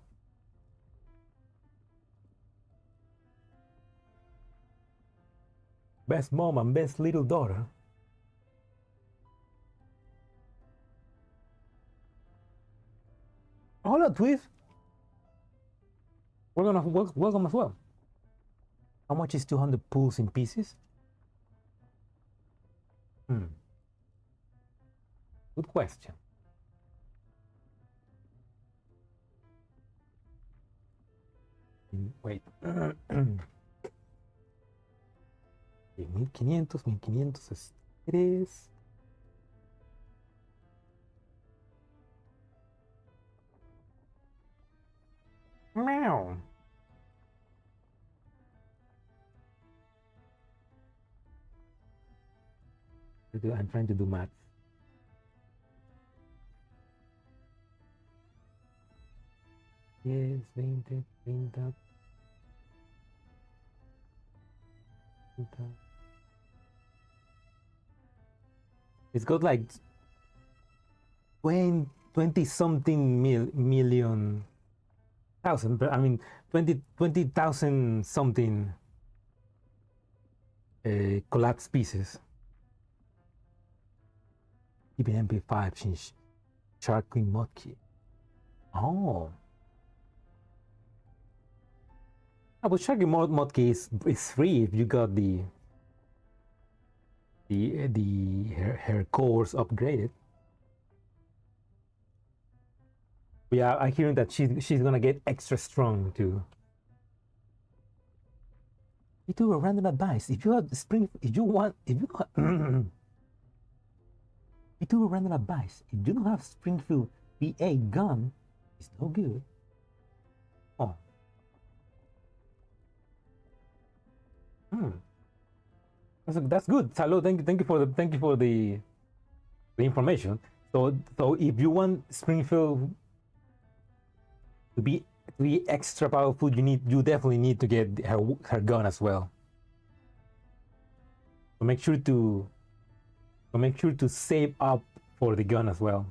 Best mom and best little daughter. Hold on, Twist. We're gonna welcome as well. How much is 200 pulls in pieces? Good question. Wait. 1500 es 3. Meow. I'm trying to do math. Yes, 20, 30. It's got like 20 something million thousand, but I mean 20,000 something collapsed pieces. Even MP5 since Sharky Motkey. Oh. But Sharky Motkey is free if you got her cores upgraded. Yeah, I hear that she's gonna get extra strong too. You do a random advice. If you have you do a random advice. If you don't have Springfield VA gun, it's no good. Oh. That's good. Salo, thank you for the information. So if you want Springfield to be extra powerful, you definitely need to get her gun as well. So make sure to save up for the gun as well.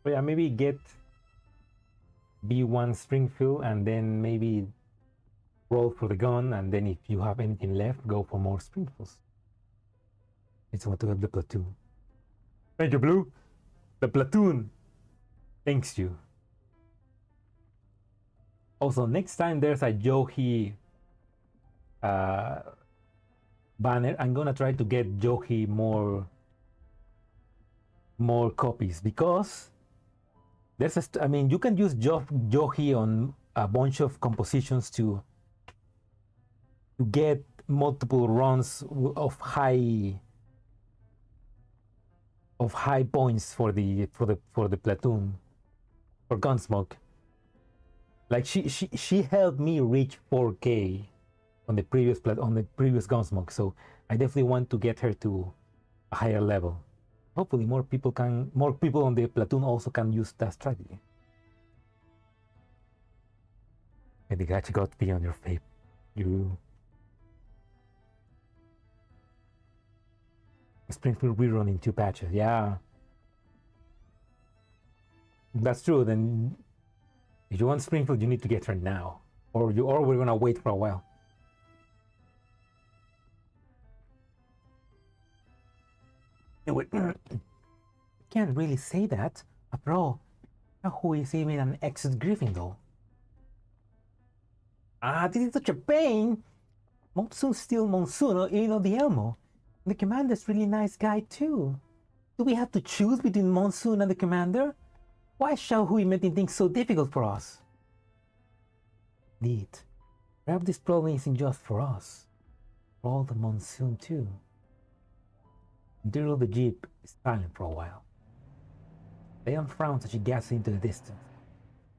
But yeah, maybe get B1 Springfield and then maybe roll for the gun, and then if you have anything left, go for more Springfields. It's want to have the platoon. Thank you, Blue. The platoon thanks you. Also, next time there's a Zhaohui banner, I'm gonna try to get Zhaohui more copies, because there's I mean, you can use Zhaohui on a bunch of compositions to get multiple runs of high points for the platoon, for Gunsmoke. Like she helped me reach 4K on the previous Gunsmoke, so I definitely want to get her to a higher level. Hopefully more people on the platoon also can use that strategy. And the gacha got be on your face. You Springfield rerun in 2 patches, yeah. That's true. Then if you want Springfield, you need to get her now, or we're gonna wait for a while. Anyway, can't really say that. After all, who is even an ex-Gryffindor? This is such a pain. Monsoom's still Monsoom, the Elmo. The commander's really nice guy too. Do we have to choose between Monsoom and the commander? Why is Zhaohui making things so difficult for us? Indeed. Perhaps this problem isn't just for us. For all the Monsoom too. Daryl the Jeep is silent for a while. Leon frowns as she gasses into the distance,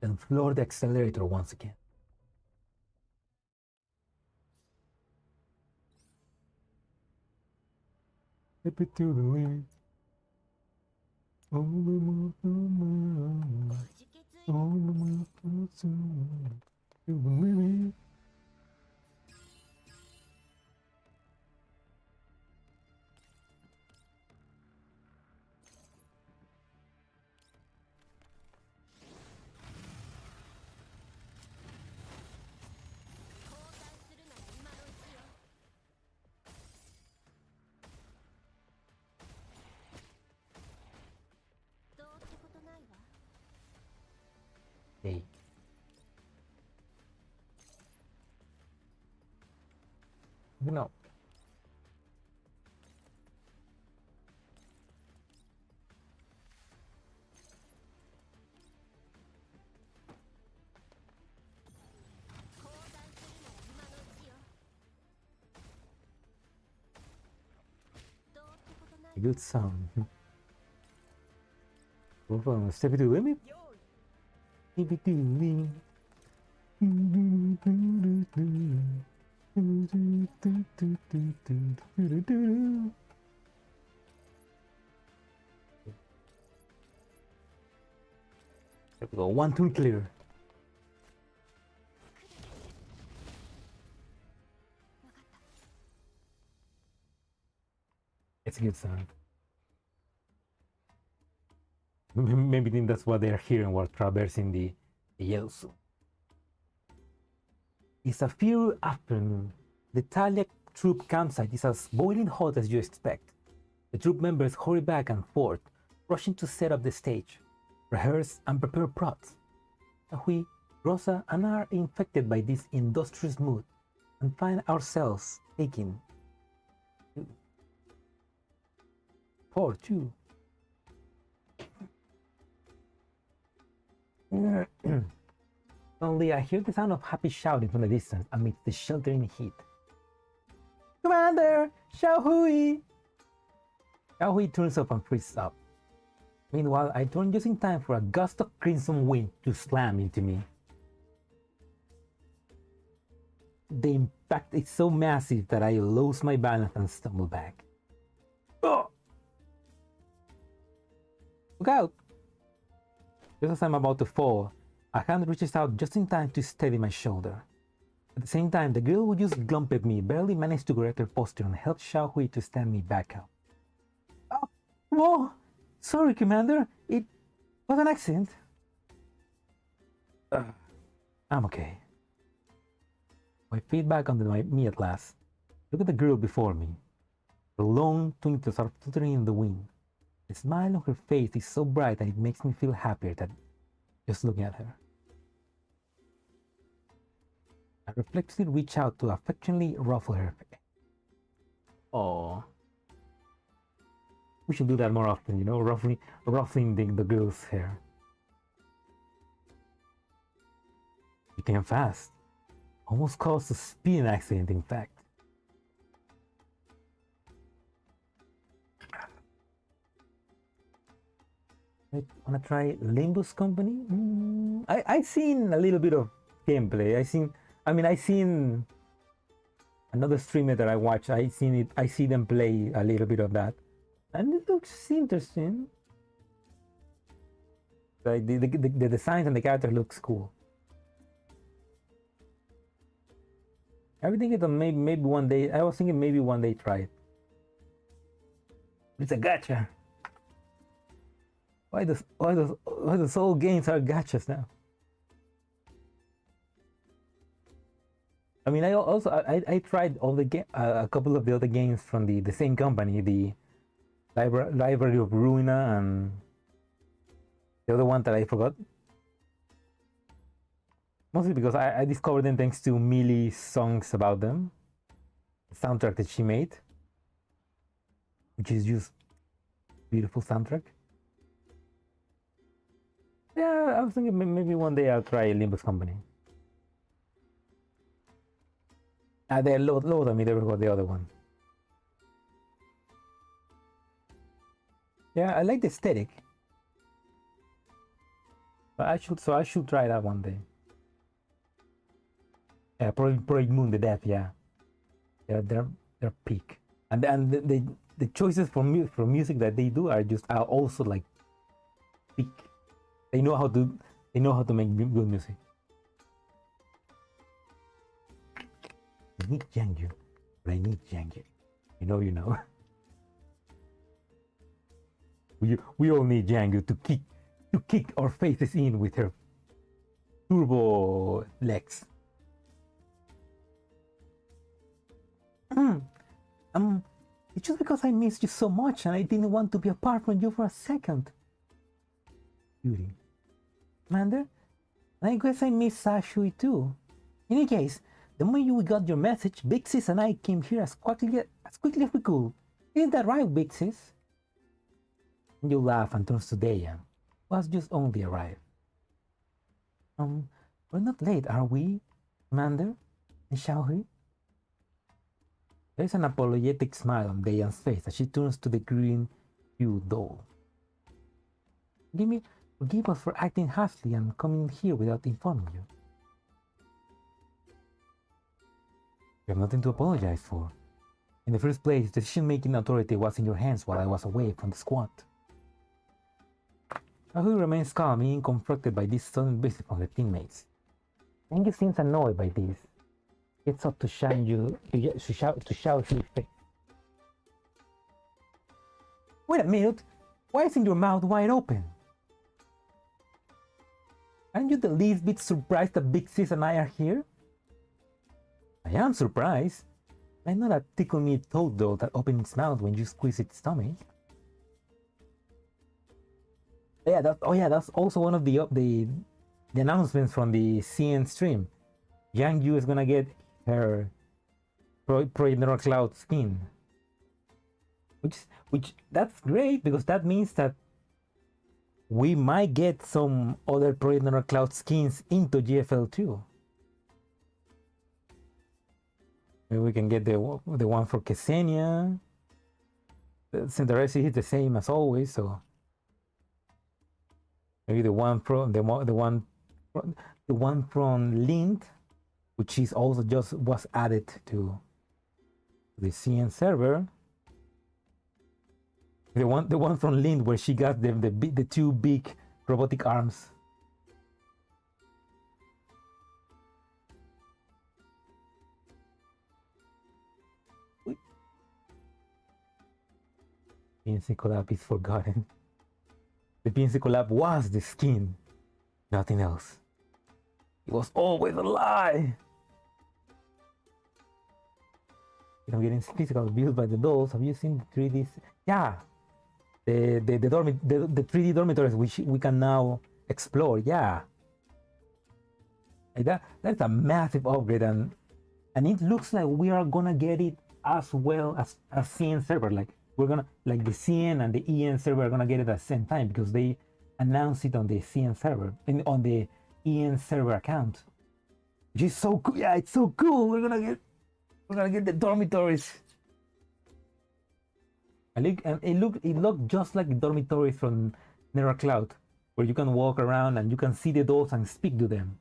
then floored the accelerator once again. Step it to the lead. Hey. No. Good sound. Step it to the limit. Step it to the limit. There we go. 1 turn clear. It's a good sound. Maybe that's what they're hearing while traversing the yellow zone. It's a fiery afternoon. The Talia troop campsite is as boiling hot as you expect. The troop members hurry back and forth, rushing to set up the stage, rehearse and prepare props. We, Rosa, and I are infected by this industrious mood and find ourselves taking Poor too. Suddenly I hear the sound of happy shouting from the distance amidst the sheltering heat. Commander! Zhaohui! Zhaohui turns up and freezes up. Meanwhile, I turn just in time for a gust of crimson wind to slam into me. The impact is so massive that I lose my balance and stumble back. Oh! Look out! Just as I'm about to fall, a hand reaches out just in time to steady my shoulder. At the same time, the girl who just glumped at me barely managed to correct her posture and helped Zhaohui to stand me back up. Oh, whoa! Sorry, Commander. It was an accident. I'm okay. My feet back under me at last. Look at the girl before me. Her long twinkles are fluttering in the wind. The smile on her face is so bright that it makes me feel happier than just looking at her. I reflexively reach out to affectionately ruffle her face. Oh, we should do that more often, you know, ruffling the girl's hair. She came fast, almost caused a speeding accident, in fact. I wanna try Limbus Company. I seen a little bit of gameplay. I seen another streamer that I watch. I see them play a little bit of that, and it looks interesting. Like the designs and the character looks cool. Everything is maybe one day. I was thinking maybe one day try it. It's a gacha. Why does all games are gachas now? I mean, I tried all the a couple of the other games from the same company, the Library of Ruina and the other one that I forgot. Mostly because I discovered them thanks to Millie's songs about them, the soundtrack that she made, which is just beautiful soundtrack. Yeah, I was thinking maybe one day I'll try Limbus Company. They're low than me, they got the other one. Yeah, I like the aesthetic. But I should try that one day. Yeah, Project Moon, the death, yeah. They're peak. And the choices for music that they do are also like peak. They know how to make good music. I need Jiangyu, but I need Jiangyu. You know. We all need Jiangyu to kick our faces in with her turbo legs. It's just because I missed you so much and I didn't want to be apart from you for a second. Beauty. Commander, I guess I miss Zhaohui too. In any case, the moment we got your message, Big Sis and I came here as quickly as we could. Isn't that right, Big Sis? You laugh and turns to Deya. Was just only arrived. We're not late, are we, Commander? And Zhaohui? There's an apologetic smile on Deya's face as she turns to the green-hued doll. Forgive us for acting hastily and coming here without informing you. You have nothing to apologize for. In the first place, decision-making authority was in your hands while I was away from the squad. Zhaohui remains calm, being confronted by this sudden visit from the teammates. Tengu seems annoyed by this. Gets up to shout your face. Wait a minute! Why isn't your mouth wide open? Aren't you the least bit surprised that Big Sis and I are here? I am surprised. I'm not a tickle-me toad though that opens its mouth when you squeeze its stomach. Yeah, that's also one of the announcements from the CN stream. Yang Yu is gonna get her Project Neural Cloud skin, which that's great because that means that we might get some other Project Neural Cloud skins into GFL too. Maybe we can get the one for Ksenia. Since the recipe is the same as always, so maybe the one from Lind, which is also just was added to the CN server. The one from Lind where she got the two big robotic arms. PNC collab is forgotten. The PNC collab was the skin, nothing else. It was always a lie. I'm getting physical abuse by the dolls. Have you seen the 3D? Yeah, the 3D dormitories which we can now explore. Yeah, like that's a massive upgrade, and it looks like we are gonna get it as well as a CN server. Like we're gonna, like the CN and the EN server are gonna get it at the same time because they announced it on the CN server and on the EN server account, which is so cool. Yeah, it's so cool. We're gonna get the dormitories. And it looked just like the dormitories from Nera Cloud, where you can walk around and you can see the dolls and speak to them.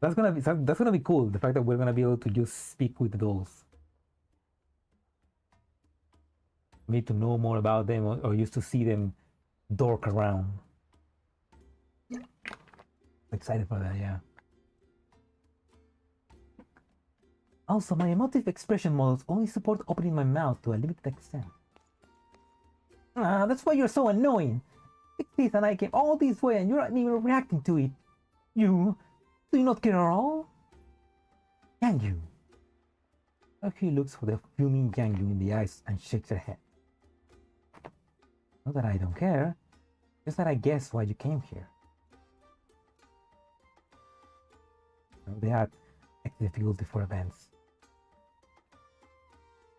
That's gonna be cool. The fact that we're gonna be able to just speak with the dolls. We need to know more about them or used to see them dork around. I'm excited for that, yeah. Also, my emotive expression models only support opening my mouth to a limited extent. That's why you're so annoying. Teeth and I came all this way and you're not even reacting to it. Do you not care at all? Yangyu. Zhaohui looks for the fuming Yangyu in the eyes and shakes her head. Not that I don't care, just that I guess why you came here. They had difficulty for events.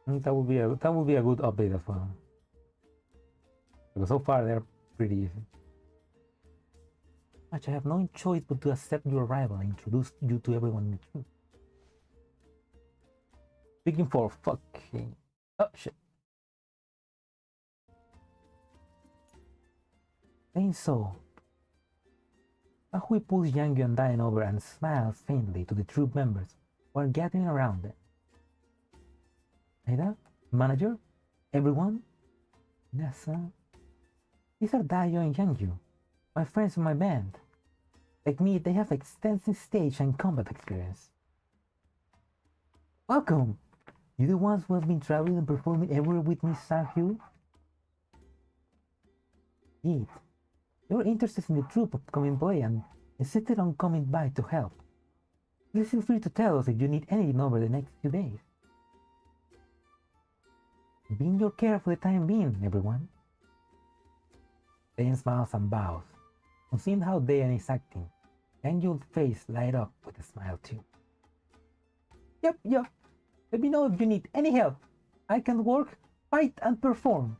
And that would be a good update as well. Because so far they're pretty easy. I have no choice but to accept your arrival and introduce you to everyone in the troop. Speaking for fucking... Oh shit. Saying so, Zhaohui pulls Yangyu and Diane over and smiles faintly to the troop members who are gathering around them. Ada, manager, everyone, Nessa. These are Dayo and Yangyu, my friends from my band. Like me, they have extensive stage and combat experience. Welcome! You the ones who have been traveling and performing everywhere with me, Zhaohui? Indeed. You're interested in the troop upcoming play and insisted on coming by to help. Please feel free to tell us if you need anything over the next few days. Be in your care for the time being, everyone. Dayan smiles and bows. On seeing how Dayan is acting, Yangyu's face light up with a smile too. Yep. Let me know if you need any help. I can work, fight, and perform.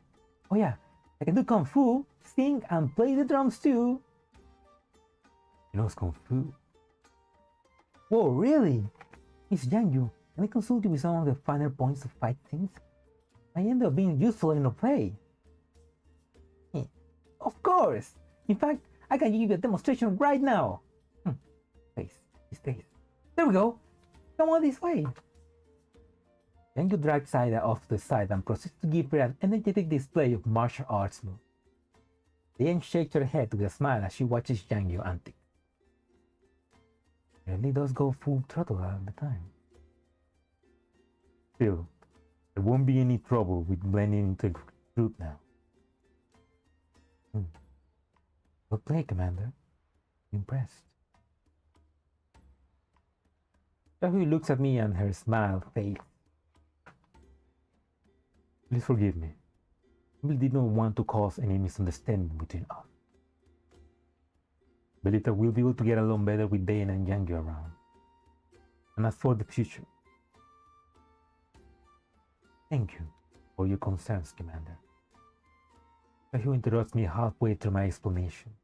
Oh yeah, I can do kung fu, sing, and play the drums too. He knows kung fu. Whoa, really? Miss Yangyu, can I consult you with some of the finer points of fight things? I end up being useful in a play. Of course! In fact, I can give you a demonstration right now. His face. There we go! Come on this way! Yangyu drags Saida off to the side and proceeds to give her an energetic display of martial arts moves. Then shakes her head with a smile as she watches Yangyu antics. He really does go full throttle all the time. Still, there won't be any trouble with blending into the group now. Well played, Commander. Impressed. Zhaohui looks at me and her smile fades. Please forgive me. We did not want to cause any misunderstanding between us. Believe that we'll be able to get along better with Dayan and Yangyu around. And as for the future, thank you for your concerns, Commander. Zhaohui interrupts me halfway through my explanation.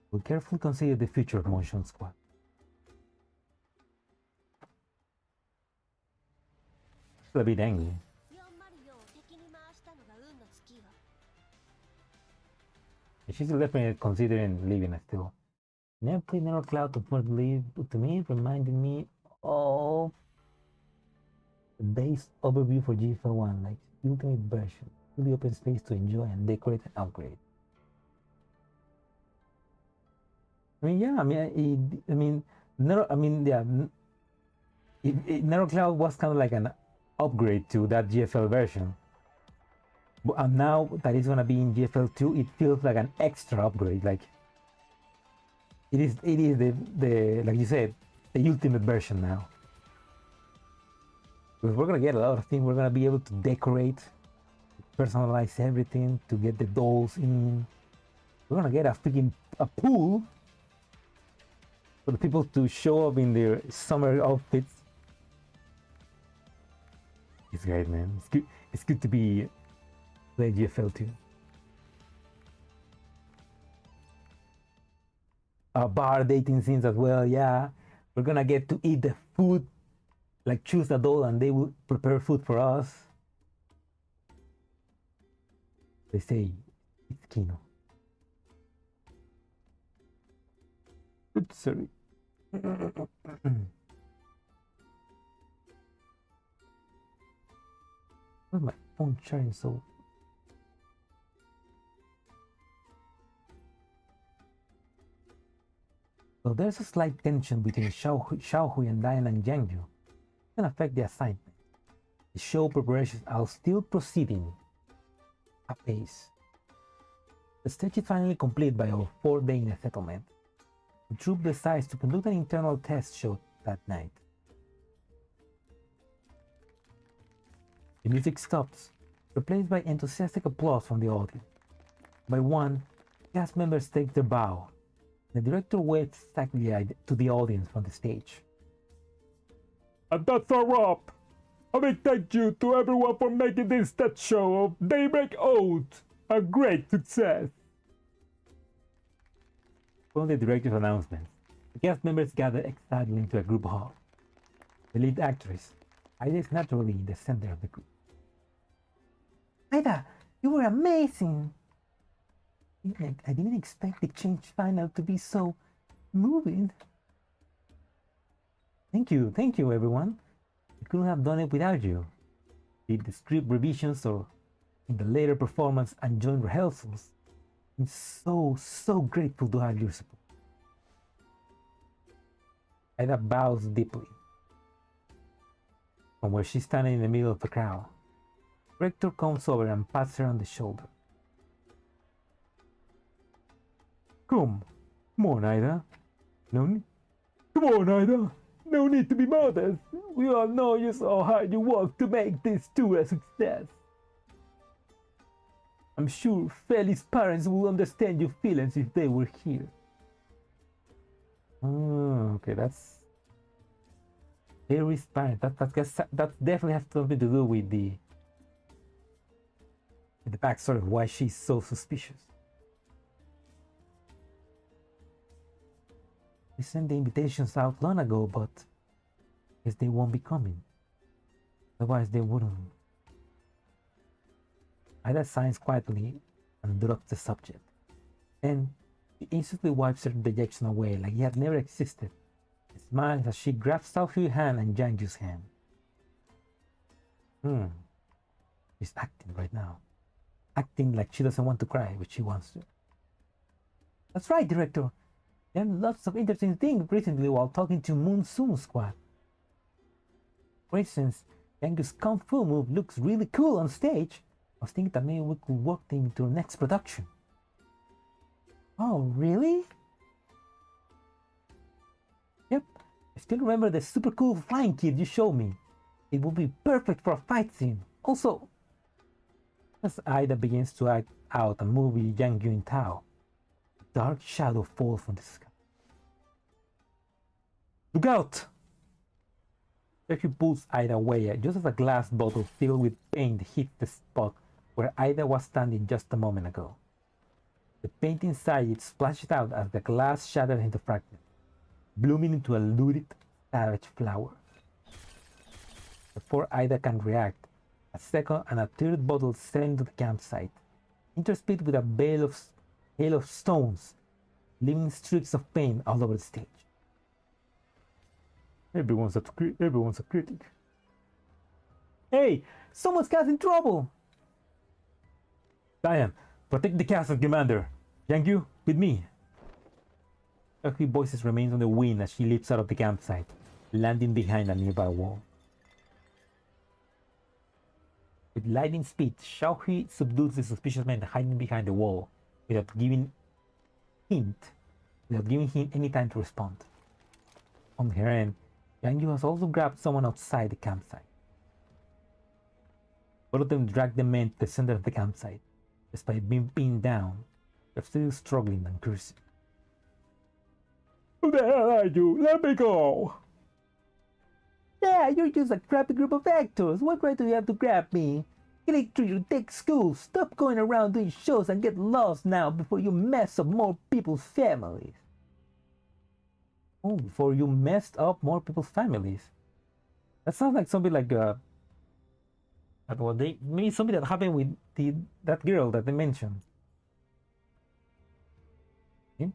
We'll carefully consider the future of Monsoom Squad. Still a bit angry. She's definitely considering leaving still. Never played Nero Cloud to leave to me, reminded me of the base overview for GFL1, like ultimate version. Fully open space to enjoy and decorate and upgrade. Nero Cloud was kind of like an upgrade to that GFL version. But now that it's gonna be in GFL2, it feels like an extra upgrade. Like it is the like you said, the ultimate version now. Because we're gonna get a lot of things. We're gonna be able to decorate, personalize everything, to get the dolls in. We're gonna get a pool for the people to show up in their summer outfits. It's great, man. It's good. It's good to be playing GFL too. Bar dating scenes as well. Yeah, we're gonna get to eat the food, like choose a doll and they will prepare food for us. They say it's Kino. Oops, sorry. Where's my phone charging so? So there's a slight tension between Zhaohui and Diana and Jiangyu. It can affect the assignment. The show preparations are still proceeding apace. The stage is finally complete by our 4th day in the settlement. The troop decides to conduct an internal test show that night. The music stops, replaced by enthusiastic applause from the audience. By one, cast members take their bow. The director waves sagely to the audience from the stage. And that's a wrap. A big thank you to everyone for making this stage show of Daybreak Oath a great success. From the director's announcements, the cast members gather excitedly into a group hall. The lead actress, Ida, is naturally in the center of the group. Ida, you were amazing! I didn't expect the change final to be so moving. Thank you everyone. I couldn't have done it without you. Did the script revisions or in the later performance and joint rehearsals. I'm so grateful to have your support. Ida bows deeply. From where she's standing in the middle of the crowd, Rector comes over and pats her on the shoulder. Come on, Ida. Come on, Ida. No need to be modest. We all know just how hard you work to make this tour a success. I'm sure Feli's parents will understand your feelings if they were here. Oh, okay, that's Feli's parents. That definitely has something to do with the backstory of why she's so suspicious. They sent the invitations out long ago, but I guess they won't be coming. Otherwise they wouldn't. Ida signs quietly and drops the subject. Then she instantly wipes her dejection away like he had never existed. She smiles as she grabs Zhaohui's hand and Jiangyu's hand. She's acting right now. Acting like she doesn't want to cry, but she wants to. That's right, director. There are lots of interesting things recently while talking to Monsoom squad. For instance, Jiangyu's Kung Fu move looks really cool on stage. I was thinking that maybe we could work them into the next production. Oh, really? Yep, I still remember the super cool flying kit you showed me. It would be perfect for a fight scene. Also, as Ida begins to act out a movie Jiangyu in Tao, a dark shadow falls from the sky. Look out! He pulls Ida away just as a glass bottle filled with paint hits the spot where Ida was standing just a moment ago. The paint inside it splashes out as the glass shatters into fragments, blooming into a lurid, savage flower. Before Ida can react, a second and a third bottle sail into the campsite, interspersed with a hail of stones, leaving streaks of paint all over the stage. Everyone's a critic. Hey, someone's causing trouble! Diane, protect the castle, Commander. Jiangyu, with me. Zhaohui's voices remains on the wind as she leaps out of the campsite, landing behind a nearby wall. With lightning speed, Zhaohui subdues the suspicious men hiding behind the wall without giving him any time to respond. On her end, Jiangyu has also grabbed someone outside the campsite. Both of them drag the men to the center of the campsite. Despite being pinned down, they're still struggling and cursing. Who the hell are you? Let me go! Yeah, you're just a crappy group of actors. What right do you have to grab me? Get it through your thick school. Stop going around doing shows and get lost now before you mess up more people's families. Oh, before you messed up more people's families. That sounds like something like maybe something that happened with that girl that they mentioned. Yeah?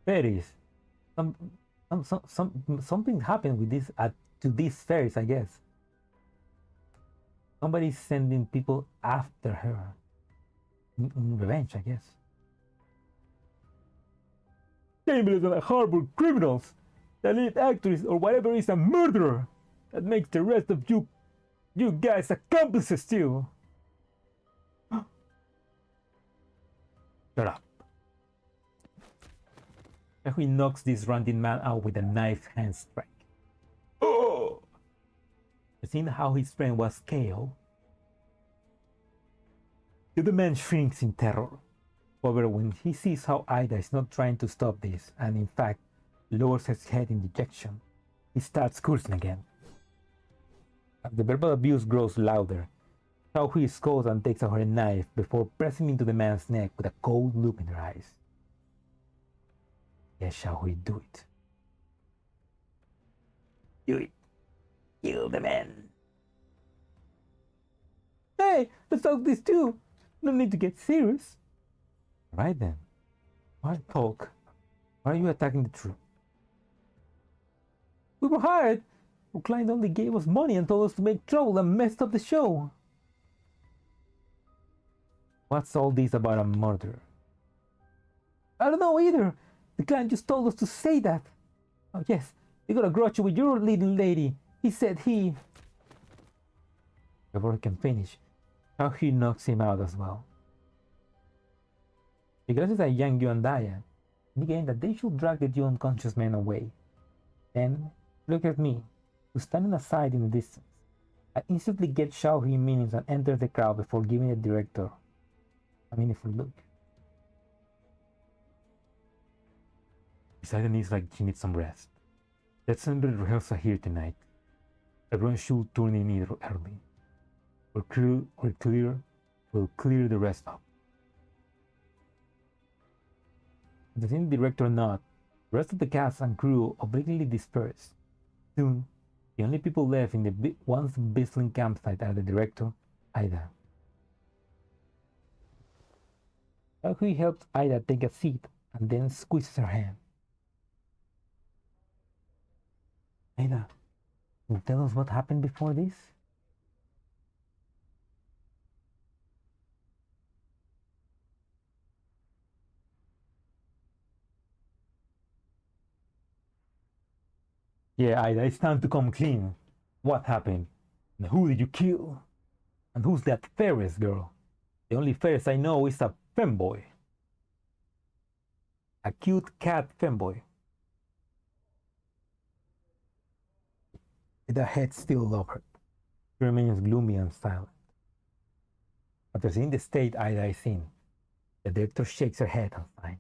Fairies. Something happened with this to these fairies, I guess. Somebody's sending people after her in revenge, I guess. Shameless and harbor criminals. The lead actress or whatever is a murderer. That makes the rest of you guys accomplices too. Shut up. Zhaohui knocks this ranting man out with a knife hand strike. Oh! Seeing how his friend was KO'd, the other man shrinks in terror. However, when he sees how Ida is not trying to stop this, and in fact lowers his head in dejection, he starts cursing again. As the verbal abuse grows louder, Zhaohui scolds and takes out her knife before pressing into the man's neck with a cold look in her eyes. Yes, Zhaohui, do it. Do it. Kill the man. Hey, let's talk this too. No need to get serious. Right then. Why talk? Why are you attacking the troop? We were hired. Our client only gave us money and told us to make trouble and messed up the show. What's all this about a murder? I don't know either. The client just told us to say that. Oh yes, you got a grudge with your little lady. He said he... Before he can finish, Zhaohui knocks him out as well. He glances at Yang Yu and Daya, indicating that they should drag the two unconscious men away. Then, look at me, who's standing aside in the distance. I instantly get Zhaohui meanings and enter the crowd before giving the director a meaningful look. Poseidon needs like she needs some rest. Let's end the rehearsal here tonight. Everyone should turn in either early. We'll clear the rest up. The scene director nod, the rest of the cast and crew obliquely disperse. Soon, the only people left in the once bustling campsite are the director, Ida. Zhaohui helps Ida take a seat and then squeezes her hand. Ida, can you tell us what happened before this? Yeah, Ida, it's time to come clean. What happened? And who did you kill? And who's that Ferris girl? The only Ferris I know is a femboy. A cute cat femboy. With her head still lowered, she remains gloomy and silent. After seeing the state Ida is in, the director shakes her head and sighs.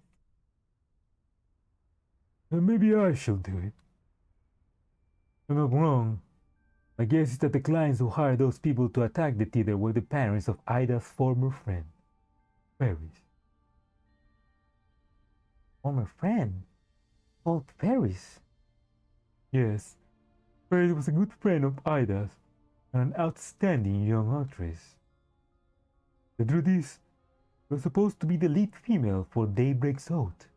Maybe I should do it. I'm not wrong. My guess is that the clients who hired those people to attack the theater were the parents of Ida's former friend, Ferris. Former friend? Called Ferris? Yes, Ferris was a good friend of Ida's and an outstanding young actress. The truth is, she was supposed to be the lead female for Daybreak's Out.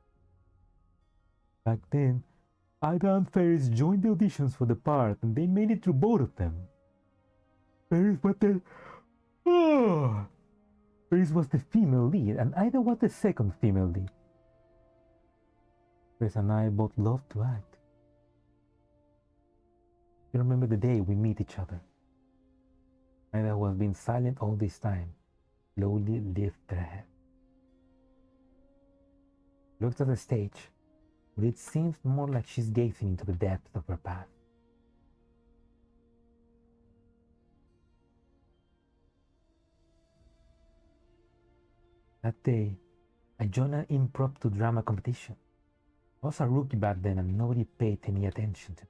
Back then, Ida and Ferris joined the auditions for the part and they made it through both of them. Ferris was the female lead and Ida was the second female lead. Ferris and I both loved to act. I remember the day we meet each other. Ida, who has been silent all this time, slowly lifted her head. Looks at the stage, but it seems more like she's gazing into the depths of her past. That day, I joined an impromptu drama competition. I was a rookie back then and nobody paid any attention to me.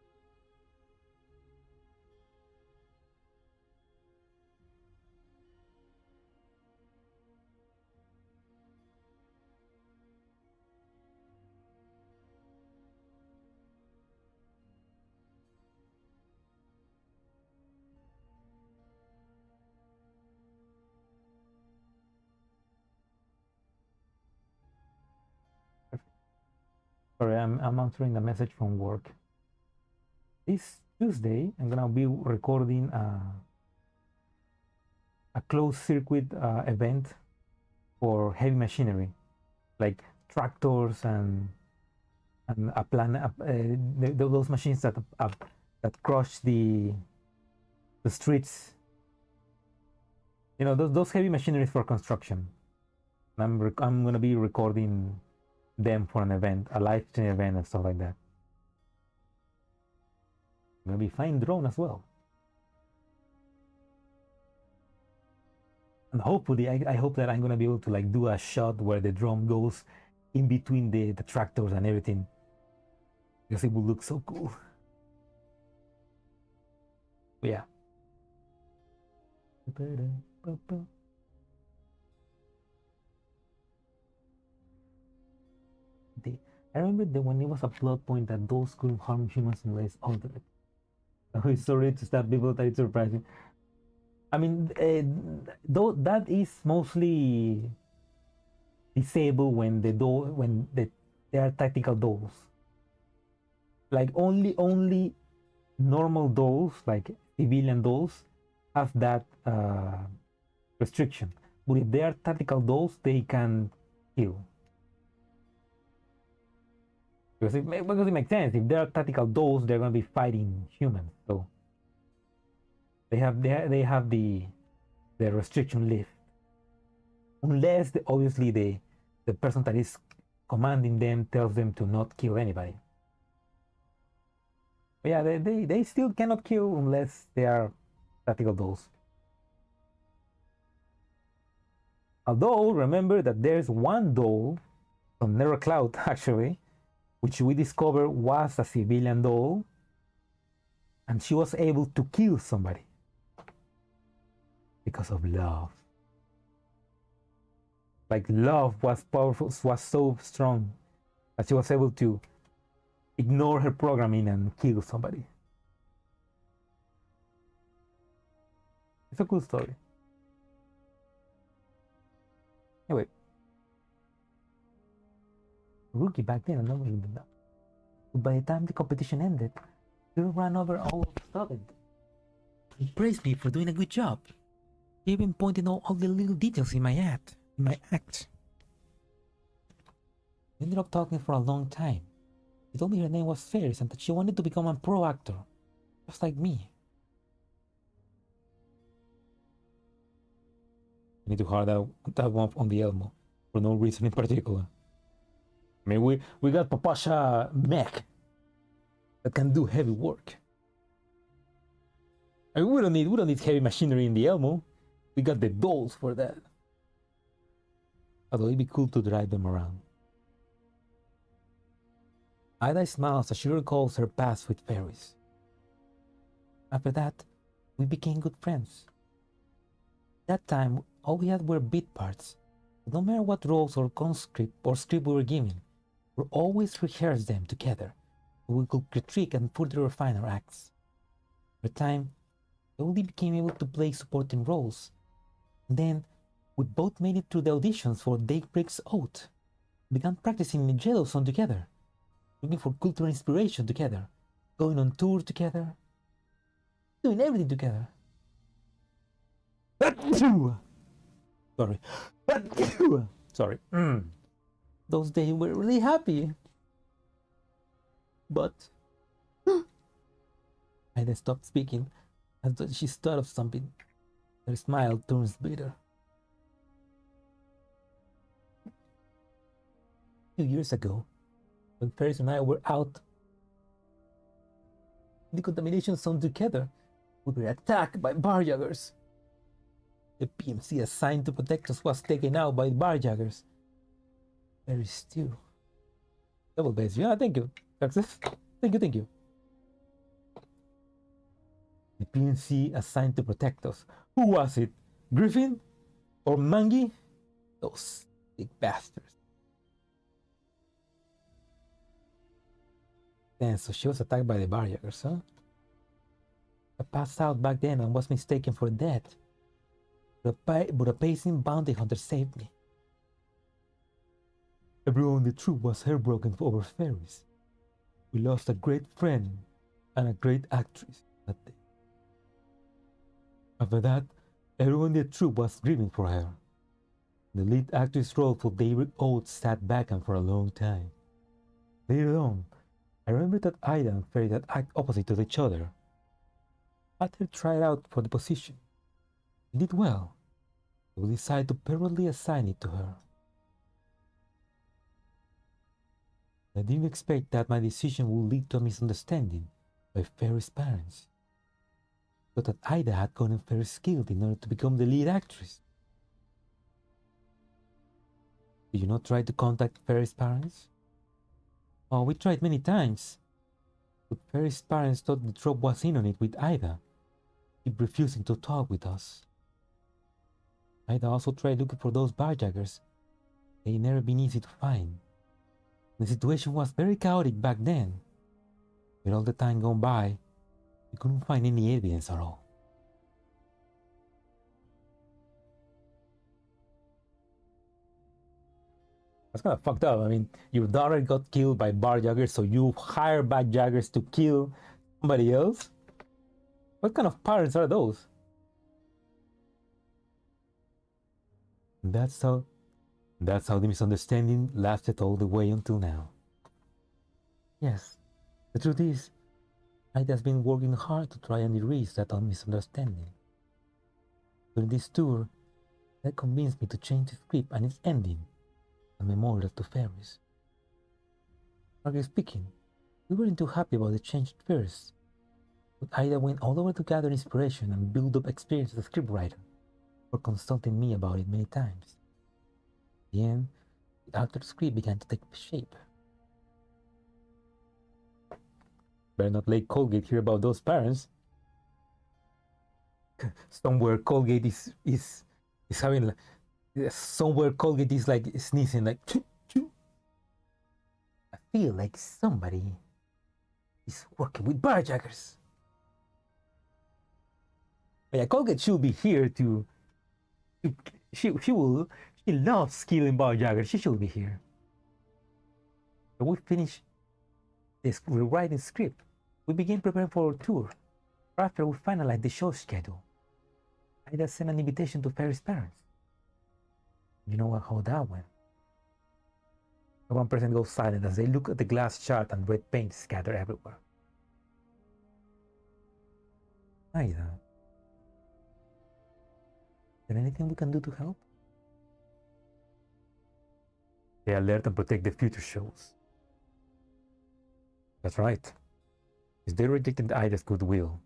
Sorry, I'm answering the message from work. This Tuesday, I'm gonna be recording a closed circuit event for heavy machinery, like tractors and a plan, those machines that crush the streets. You know, those heavy machineries for construction. I'm gonna be recording them for an event, a live stream event and stuff like that. I'm gonna be flying drone as well. And hopefully, I hope that I'm gonna be able to like do a shot where the drone goes in between the tractors and everything, because it will look so cool. But yeah. I remember that when it was a plot point that those couldn't harm humans unless altered. I'm sorry to stop people, that it's surprising. I mean, though that is mostly disabled when they are tactical dolls. Like only normal dolls, like civilian dolls, have that restriction. But if they are tactical dolls, they can kill. Because it makes sense. If they are tactical dolls, they're gonna be fighting humans. So they have the restriction lift, unless obviously the person that is commanding them tells them to not kill anybody. But yeah, they still cannot kill unless they are tactical dolls. Although remember that there's one doll from Never Cloud actually, which we discovered was a civilian doll, and she was able to kill somebody because of love. Like love was powerful, was so strong that she was able to ignore her programming and kill somebody. It's a cool story. Anyway, rookie back then, and nobody did that. But by the time the competition ended, we ran over all of the stuff. He praised me for doing a good job. He even pointed out all the little details in my act. We ended up talking for a long time. She told me her name was Ferris and that she wanted to become a pro actor, just like me. I need to hard out that one on the Elmo for no reason in particular. I mean, we got Papasha mech that can do heavy work. I mean, we don't need heavy machinery in the Elmo. We got the dolls for that. Although it'd be cool to drive them around. Ida smiles as she recalls her past with fairies. After that, we became good friends. That time, all we had were beat parts. But no matter what roles or script we were given, we always rehearsed them together, so we could critique and further refine our acts. Over time, we only became able to play supporting roles. And then, we both made it through the auditions for Daybreak's Oath, began practicing in Yellowstone together, looking for cultural inspiration together, going on tour together, doing everything together. Sorry. Sorry. Those days were really happy. But I then stopped speaking as though she thought of something. Her smile turns bitter. 2 years ago, when Ferris and I were out in the contamination zone together, we were attacked by barjaggers. The PMC assigned to protect us was taken out by barjaggers. Very still. Double base. Yeah, thank you. Success. Thank you. The PMC assigned to protect us. Who was it? Griffin? Or Mangi? Those big bastards. Then, so she was attacked by the barriers, huh? I passed out back then and was mistaken for dead. But a pacing bounty hunter saved me. Everyone in the troop was heartbroken over Ferris. We lost a great friend and a great actress that day. After that, everyone in the troop was grieving for her. The lead actress role for David Oates sat vacant for a long time. Later on, I remember that Ida and Ferris had act opposite to each other. After tried out for the position, he did well. We decided to permanently assign it to her. I didn't expect that my decision would lead to a misunderstanding by Ferris' parents. I thought that Ida had gotten Ferris skilled in order to become the lead actress. Did you not try to contact Ferris' parents? Oh, we tried many times. But Ferris' parents thought the troop was in on it with Ida, keep refusing to talk with us. Ida also tried looking for those barjaggers. They never been easy to find. The situation was very chaotic back then. With all the time gone by, we couldn't find any evidence at all. That's kind of fucked up. I mean, your daughter got killed by barjaggers, so you hire barjaggers to kill somebody else? What kind of parents are those? That's how the misunderstanding lasted all the way until now. Yes, the truth is, Ida's been working hard to try and erase that misunderstanding. During this tour, that convinced me to change the script and its ending, a memorial to Ferris. Frankly speaking, we weren't too happy about the change at first, but Ida went all over to gather inspiration and build up experience as a scriptwriter, for consulting me about it many times. In the end, the altered script began to take shape. Better not let Colgate hear about those parents. Somewhere Colgate is having, somewhere Colgate is like sneezing, like choo, choo. I feel like somebody is working with barjaggers. But yeah, Colgate should be here she loves killing barjaggers. She should be here. So we finish this rewriting script. We began preparing for our tour. After we finalized the show schedule, Ida sent an invitation to Ferris' parents. You know how that went. One person goes silent as they look at the glass shard and red paint scattered everywhere. Ida, is there anything we can do to help? They alert and protect the future shows. That's right. If they rejected Ida's goodwill,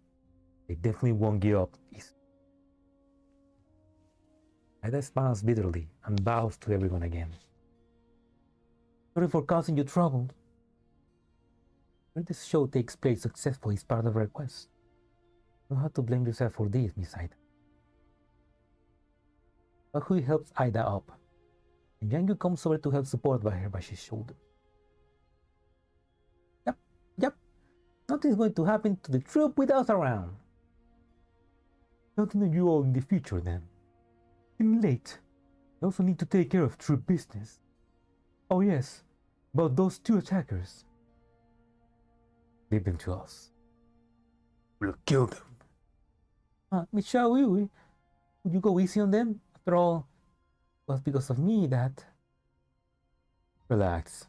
they definitely won't give up easily. Ida smiles bitterly and bows to everyone again. Sorry for causing you trouble. Where this show takes place successfully is part of our request. You don't have to blame yourself for this, Miss Ida. Zhaohui helps Ida up, and Yang Yu comes over to help support her by his shoulder. Yep. Nothing's going to happen to the troop with us around. Nothing to you all in the future then. It's late. I also need to take care of troop business. Oh yes, about those two attackers. Leave them to us. We'll kill them. Miss Zhaohui, would you go easy on them? After all, it was because of me that... Relax.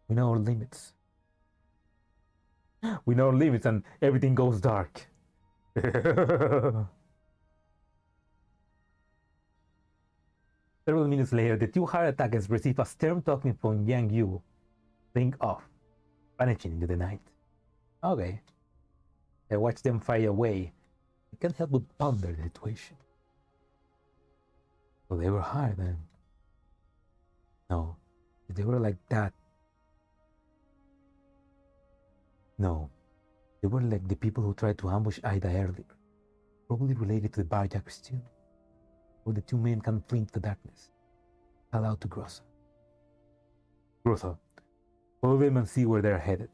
We know our limits. We know our limits and everything goes dark. Several minutes later, the two hired attackers receive a stern talking from Yang Yu. Think off, vanishing into the night. Okay. I watch them fire away. I can't help but ponder the situation. So they were high then. No, if they were like that. No, they were like the people who tried to ambush Ida earlier. Probably related to the barjackers too. Or the two men can flee into the darkness. Call out to Grossa. Grossa, follow them and see where they're headed.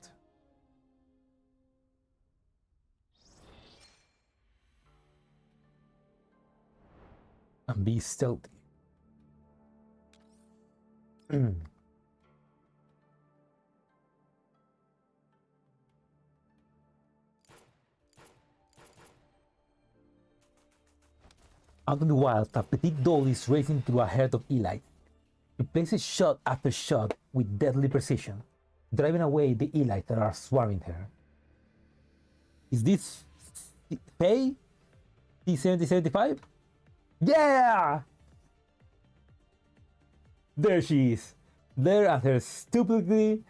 And be stealthy. Out in the wild, a petite doll is racing through a herd of Eli. She places shot after shot with deadly precision, driving away the Eli that are swarming her. Is this Faye? T-7075? Yeah! There she is. There at her stupid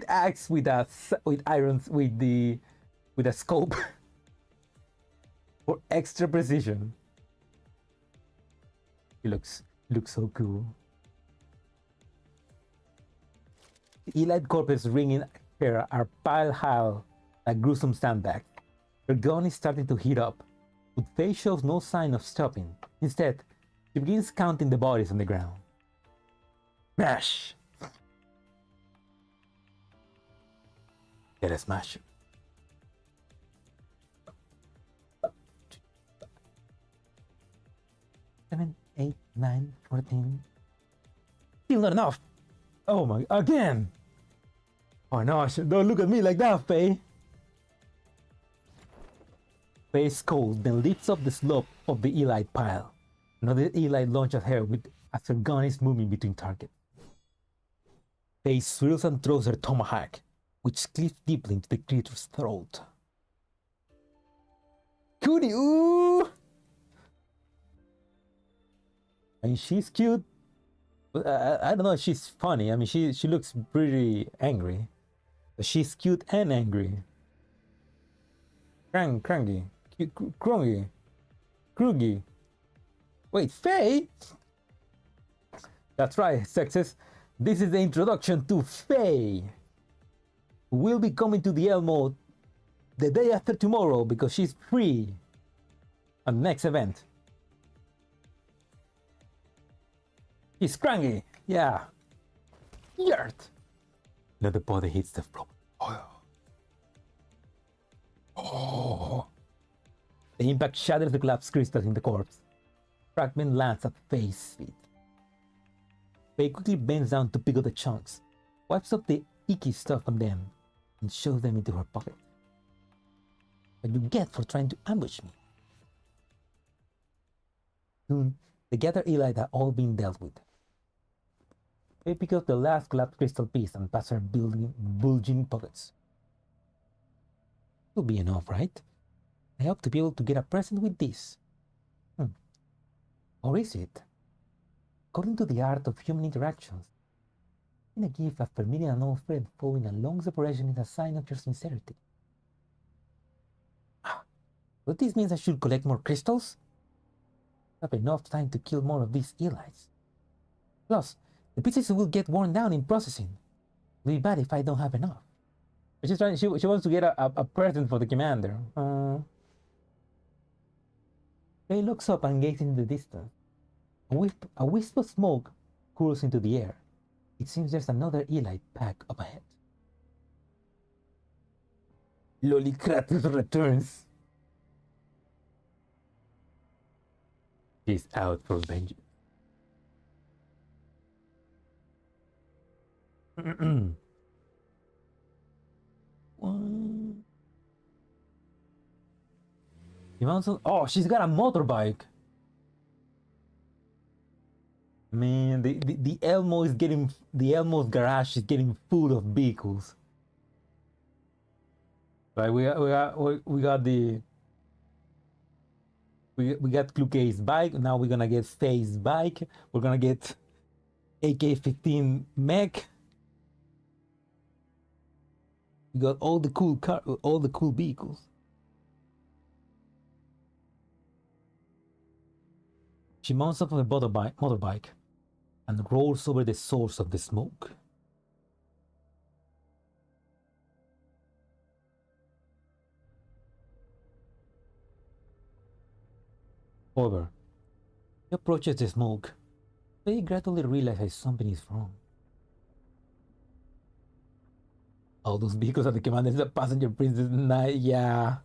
axe with a scope for extra precision. He looks so cool. The Elite corpses ringing her are piled high like gruesome sandbags. Her gun is starting to heat up, but Faye shows no sign of stopping. Instead, she begins counting the bodies on the ground. Smash! Get a smash. 7, 8, 9, 14. Still not enough. Oh my, again. Oh no, don't look at me like that, Faye. Faye scolds, then lifts up the slope of the Elite pile. Another Elite launches at her as her gun is moving between targets. Faye swirls and throws her tomahawk, which cleaves deeply into the creature's throat. Cootie, ooh! I mean, she's cute. But I don't know if she's funny. I mean, she looks pretty angry. But she's cute and angry. Crangy. Kruggy. Wait, Faye? That's right, sexes. This is the introduction to Faye. Who will be coming to the Elmo the day after tomorrow because she's free. On the next event. He's cranky, yeah. Yurt. Another body hits the floor. Oh. The impact shatters the glass crystal in the corpse. Fragment lands at Faye's feet. Faye quickly bends down to pick up the chunks, wipes up the icky stuff on them, and shoves them into her pocket. What you get for trying to ambush me. Soon, the gathered Eli are all being dealt with. They pick up the last glass crystal piece and pass her bulging pockets. It'll be enough, right? I hope to be able to get a present with this. Or is it? According to the art of human interactions, in a gift after meeting an old friend following a long separation is a sign of your sincerity. But this means I should collect more crystals? I have enough time to kill more of these Elites. Plus, the pieces will get worn down in processing. It'll be bad if I don't have enough. But she's trying. She wants to get a present for the commander. Faye looks up and gazes into the distance. A wisp of smoke curls into the air. It seems there's another Elite pack up ahead. Lollykratus returns. She's out for vengeance. Oh, she's got a motorbike. Man, the Elmo is getting the Elmo's garage is getting full of vehicles. Right, we got Cluquet's bike. Now we're gonna get Faye's bike. We're gonna get AK-15 mech. We got all the cool vehicles. She mounts up on a motorbike and rolls over the source of the smoke. However, he approaches the smoke. They gradually realize something is wrong. All those vehicles at the commander is a passenger princess. Yeah.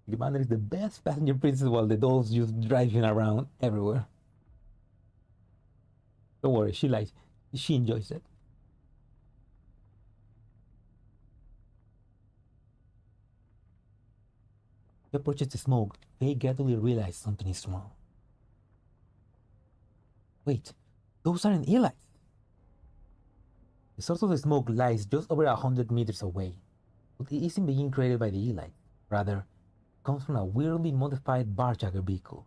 The commander is the best passenger princess while the dolls just driving around everywhere. Don't worry, she enjoys it. He approaches the smoke. They gradually realize something is wrong. Wait, those aren't elites. The source of the smoke lies just over 100 meters away, but it isn't being created by the elites. Rather, it comes from a weirdly modified barjagger vehicle.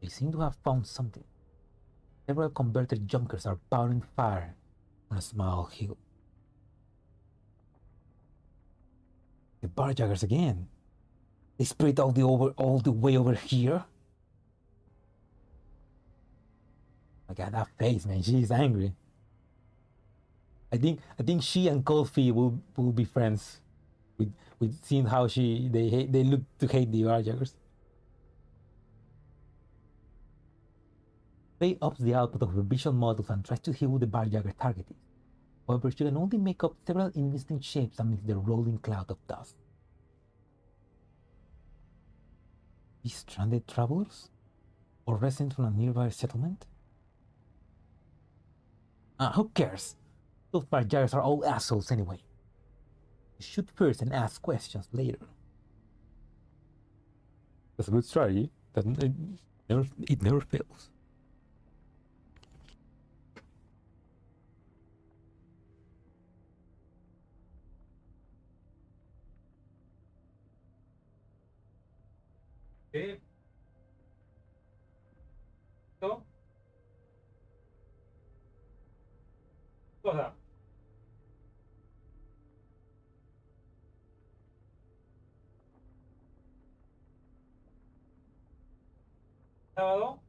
They seem to have found something. Several converted junkers are powering fire on a small hill. The barjaggers again. They spread all the way over here. I got that face, man. She's angry. I think she and Kofi will be friends with seeing how they look to hate the barjaggers. Faye ups the output of her visual models and tries to hear who the barjagger target is. However, she can only make up several indistinct shapes amidst the rolling cloud of dust. These stranded travelers? Or residents from a nearby settlement? Who cares? Those barjaggers are all assholes anyway. You shoot first and ask questions later. That's a good strategy. It never fails. ¿Qué? ¿Esto? Cosa. ¿Sábado?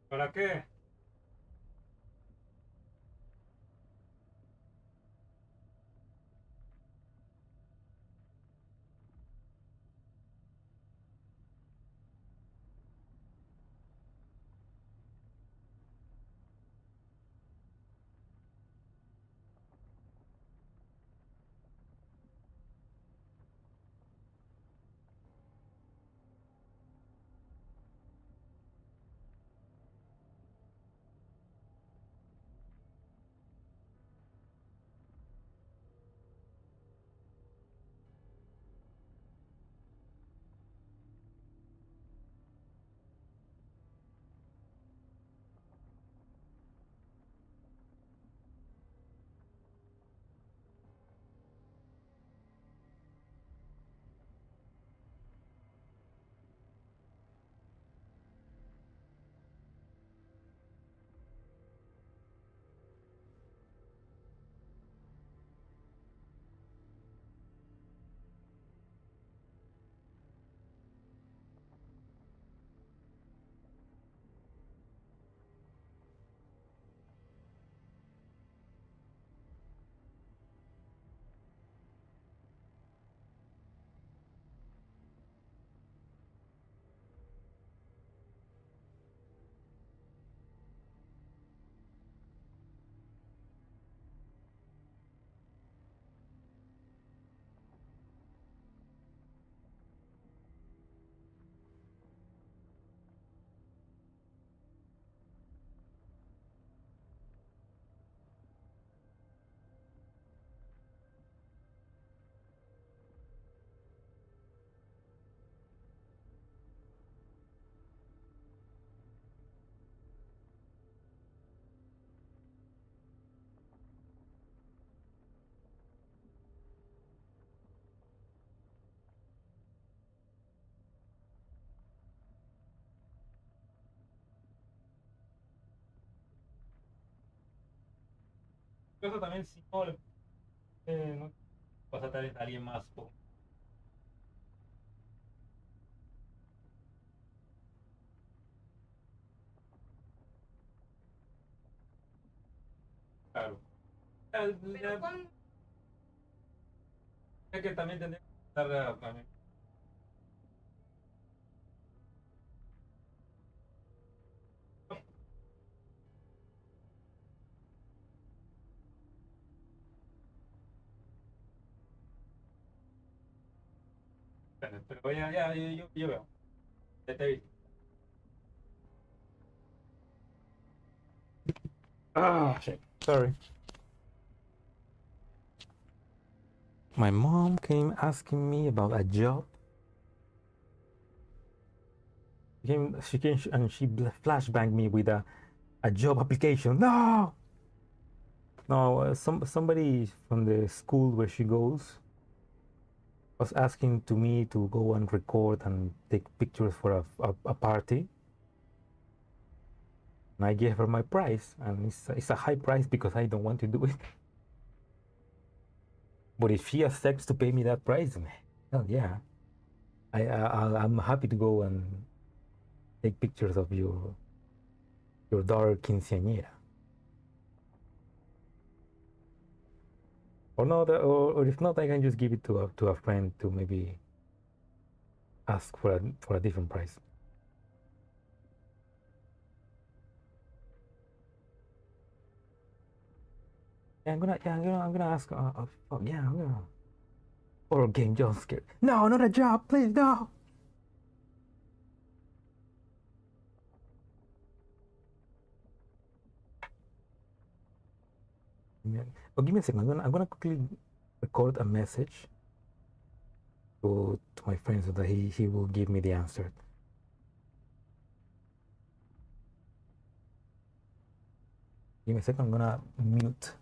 ¿Para qué? Eso también si no, no vas a traer a alguien más. Pero con... Es que también tendría que estar también. Pero ya, yo veo. Ya te vi. Ah, shit. Sorry. My mom came asking me about a job. She came and she flashbanged me with a job application. No, no. Somebody from the school where she goes was asking to me to go and record and take pictures for a party. And I gave her my price, and it's a high price because I don't want to do it. But if she accepts to pay me that price, hell yeah, I'm happy to go and take pictures of your daughter quinceañera. Or not, or if not, I can just give it to a friend to maybe ask for a different price. Yeah, I'm gonna ask. Oh, yeah, I'm gonna. Or a game jump scare. No, not a job, please, no. Oh, give me a second. I'm gonna quickly record a message to my friend so that he will give me the answer. Give me a second. I'm gonna mute.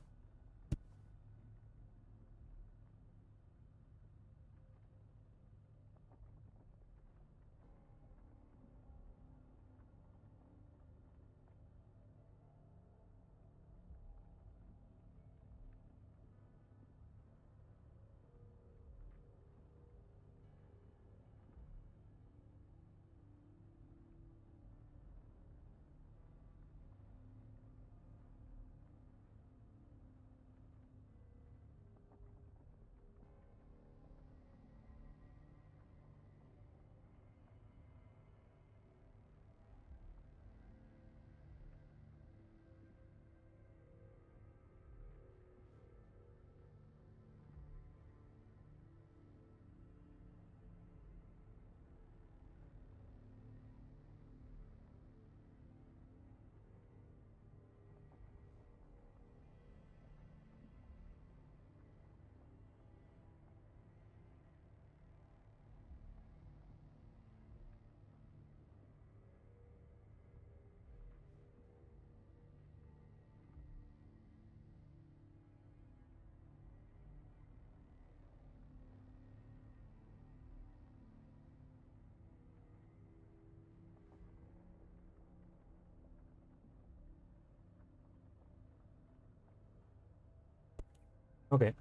Okay.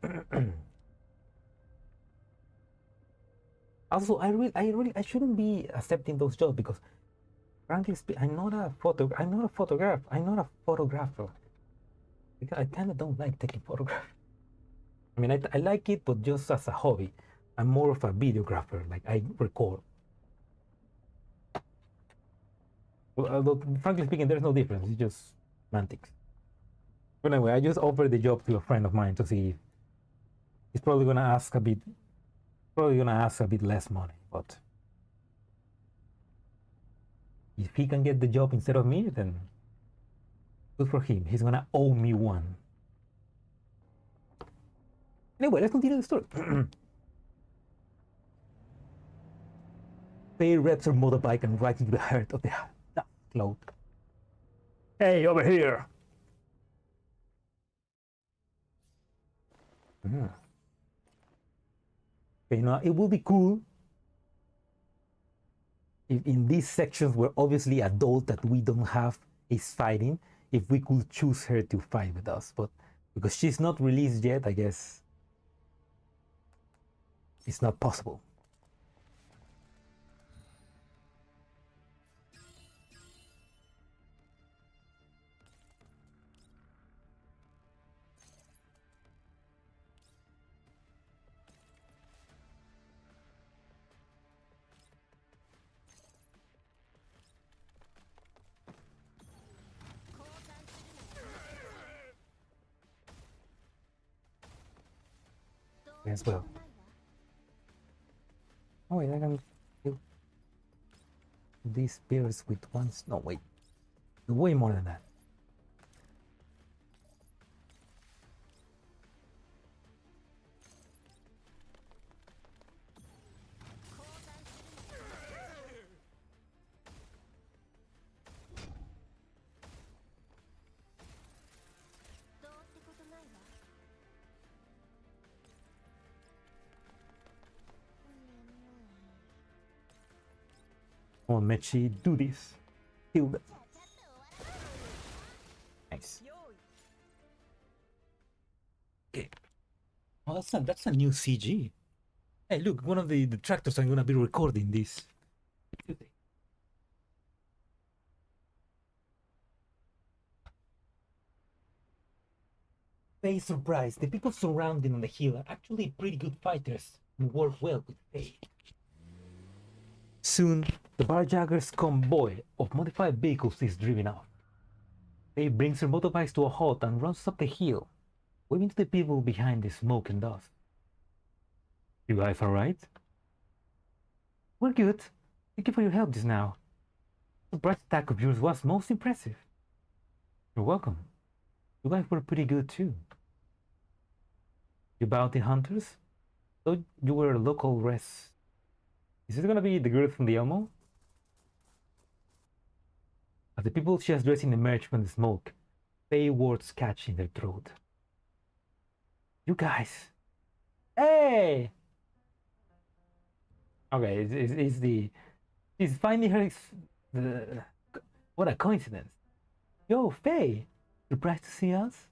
Also, I shouldn't be accepting those jobs because, frankly speaking, I'm not a photographer. I'm not a photographer. Because I kind of don't like taking photographs. I mean, I like it, but just as a hobby. I'm more of a videographer. Like I record. Well, although, frankly speaking, there's no difference. It's just semantics. But anyway, I just offered the job to a friend of mine to see if he's probably gonna ask a bit. Probably gonna ask a bit less money, but if he can get the job instead of me, then good for him. He's gonna owe me one. Anyway, let's continue the story. Pay reps her motorbike and right into the heart of the cloud. Hey, over here! Okay, now it would be cool if in these sections where obviously adult that we don't have is fighting, if we could choose her to fight with us, but because she's not released yet, I guess it's not possible. as well. Oh wait, I can kill these bears with one. No wait, way more than that. Come on, Mechi, do this. Kill them. Nice. Okay. Oh, that's a new CG. Hey, look, one of the tractors I'm gonna be recording this. Faye surprised. The people surrounding on the hill are actually pretty good fighters and work well with Faye. Soon, the Barjagger's convoy of modified vehicles is driven off. Faye brings her motorbikes to a halt and runs up the hill, waving to the people behind the smoke and dust. You guys alright? We're good. Thank you for your help just now. The surprise attack of yours was most impressive. You're welcome. You guys were pretty good too. You bounty hunters? Thought you were local res. Is this gonna be the girl from the Elmo? As the people she has dressing emerge from the smoke, Faye words catch in their throat. You guys! Hey! Okay, she's finding her. What a coincidence! Yo, Faye! Surprised to see us?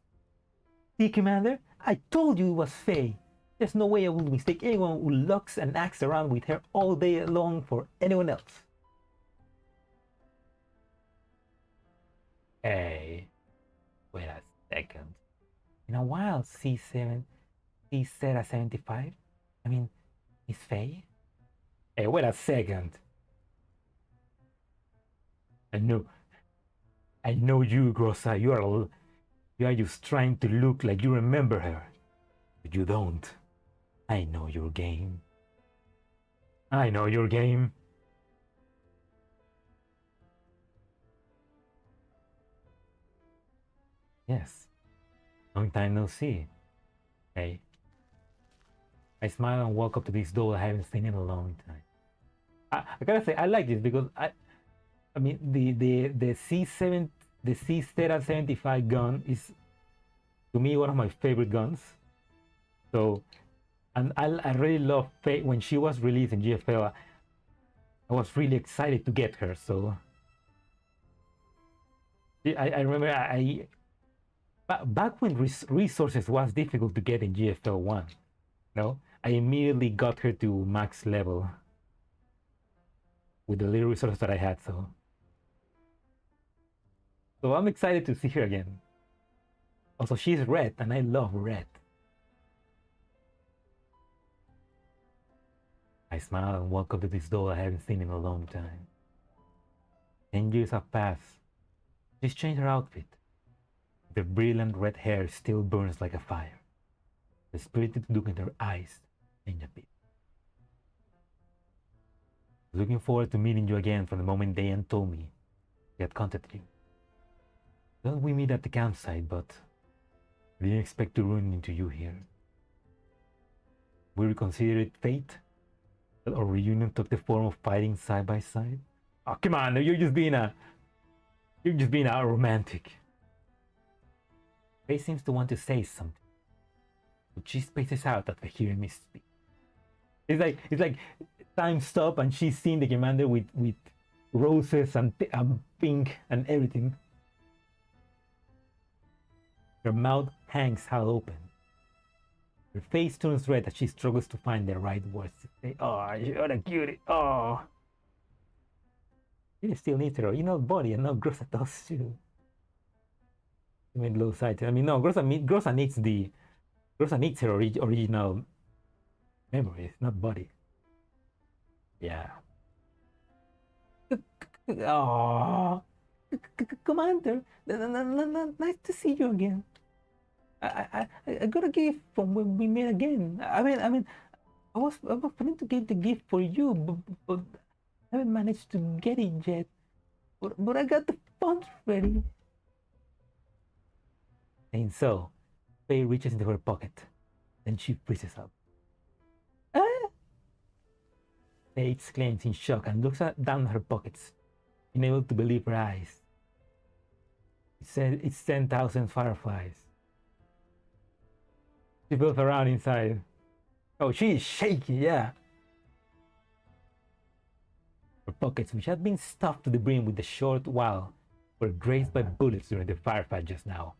See, Commander? I told you it was Faye. There's no way I would mistake anyone who looks and acts around with her all day long for anyone else. Hey, wait a second. In a while, C7, C-Zeta 75? I mean, is Faye? Hey, wait a second. I know you, Grossa. You are just trying to look like you remember her. But you don't. I know your game. I know your game. Yes. Long time no see. Hey. I smile and walk up to this door I haven't seen in a long time. I gotta say, I like this because I mean the C7, the C-Zeta 75 gun is to me one of my favorite guns. So, and I really love Faye. When she was released in GFL, I was really excited to get her. So I remember back when resources was difficult to get in GFL 1, no, I immediately got her to max level with the little resources that I had. So I'm excited to see her again. Also, she's red, and I love red. I smile and walk up to this doll I haven't seen in a long time. 10 years have passed. She's changed her outfit. The brilliant red hair still burns like a fire. The spirited look in her eyes changed a bit. Looking forward to meeting you again from the moment Dayan told me he had contacted you. Well, we meet at the campsite, but I didn't expect to run into you here. We reconsider it fate that our reunion took the form of fighting side by side. Oh, come on, you're just being a romantic. Faye seems to want to say something, but she spaces out after hearing me speak. It's like time stop and she's seeing the commander with roses and pink and everything. Her mouth hangs half open. Her face turns red as she struggles to find the right words to say. Oh, you're a cutie. Oh. You still need her. You know, body and no Grossa does too. I mean, low side. I mean, no, Grossa needs her original memories, not body. Yeah. Oh, Commander, nice to see you again. I got a gift from when we met again. I was planning to get the gift for you, but I haven't managed to get it yet. But I got the funds ready. And so, Faye reaches into her pocket. Then she freezes up. Ah! Faye exclaims in shock and looks down her pockets, unable to believe her eyes. It says it's 10,000 fireflies. She feels around inside. Oh, she is shaky, yeah. Her pockets, which had been stuffed to the brim with a short while, were grazed by bullets during the firefight just now.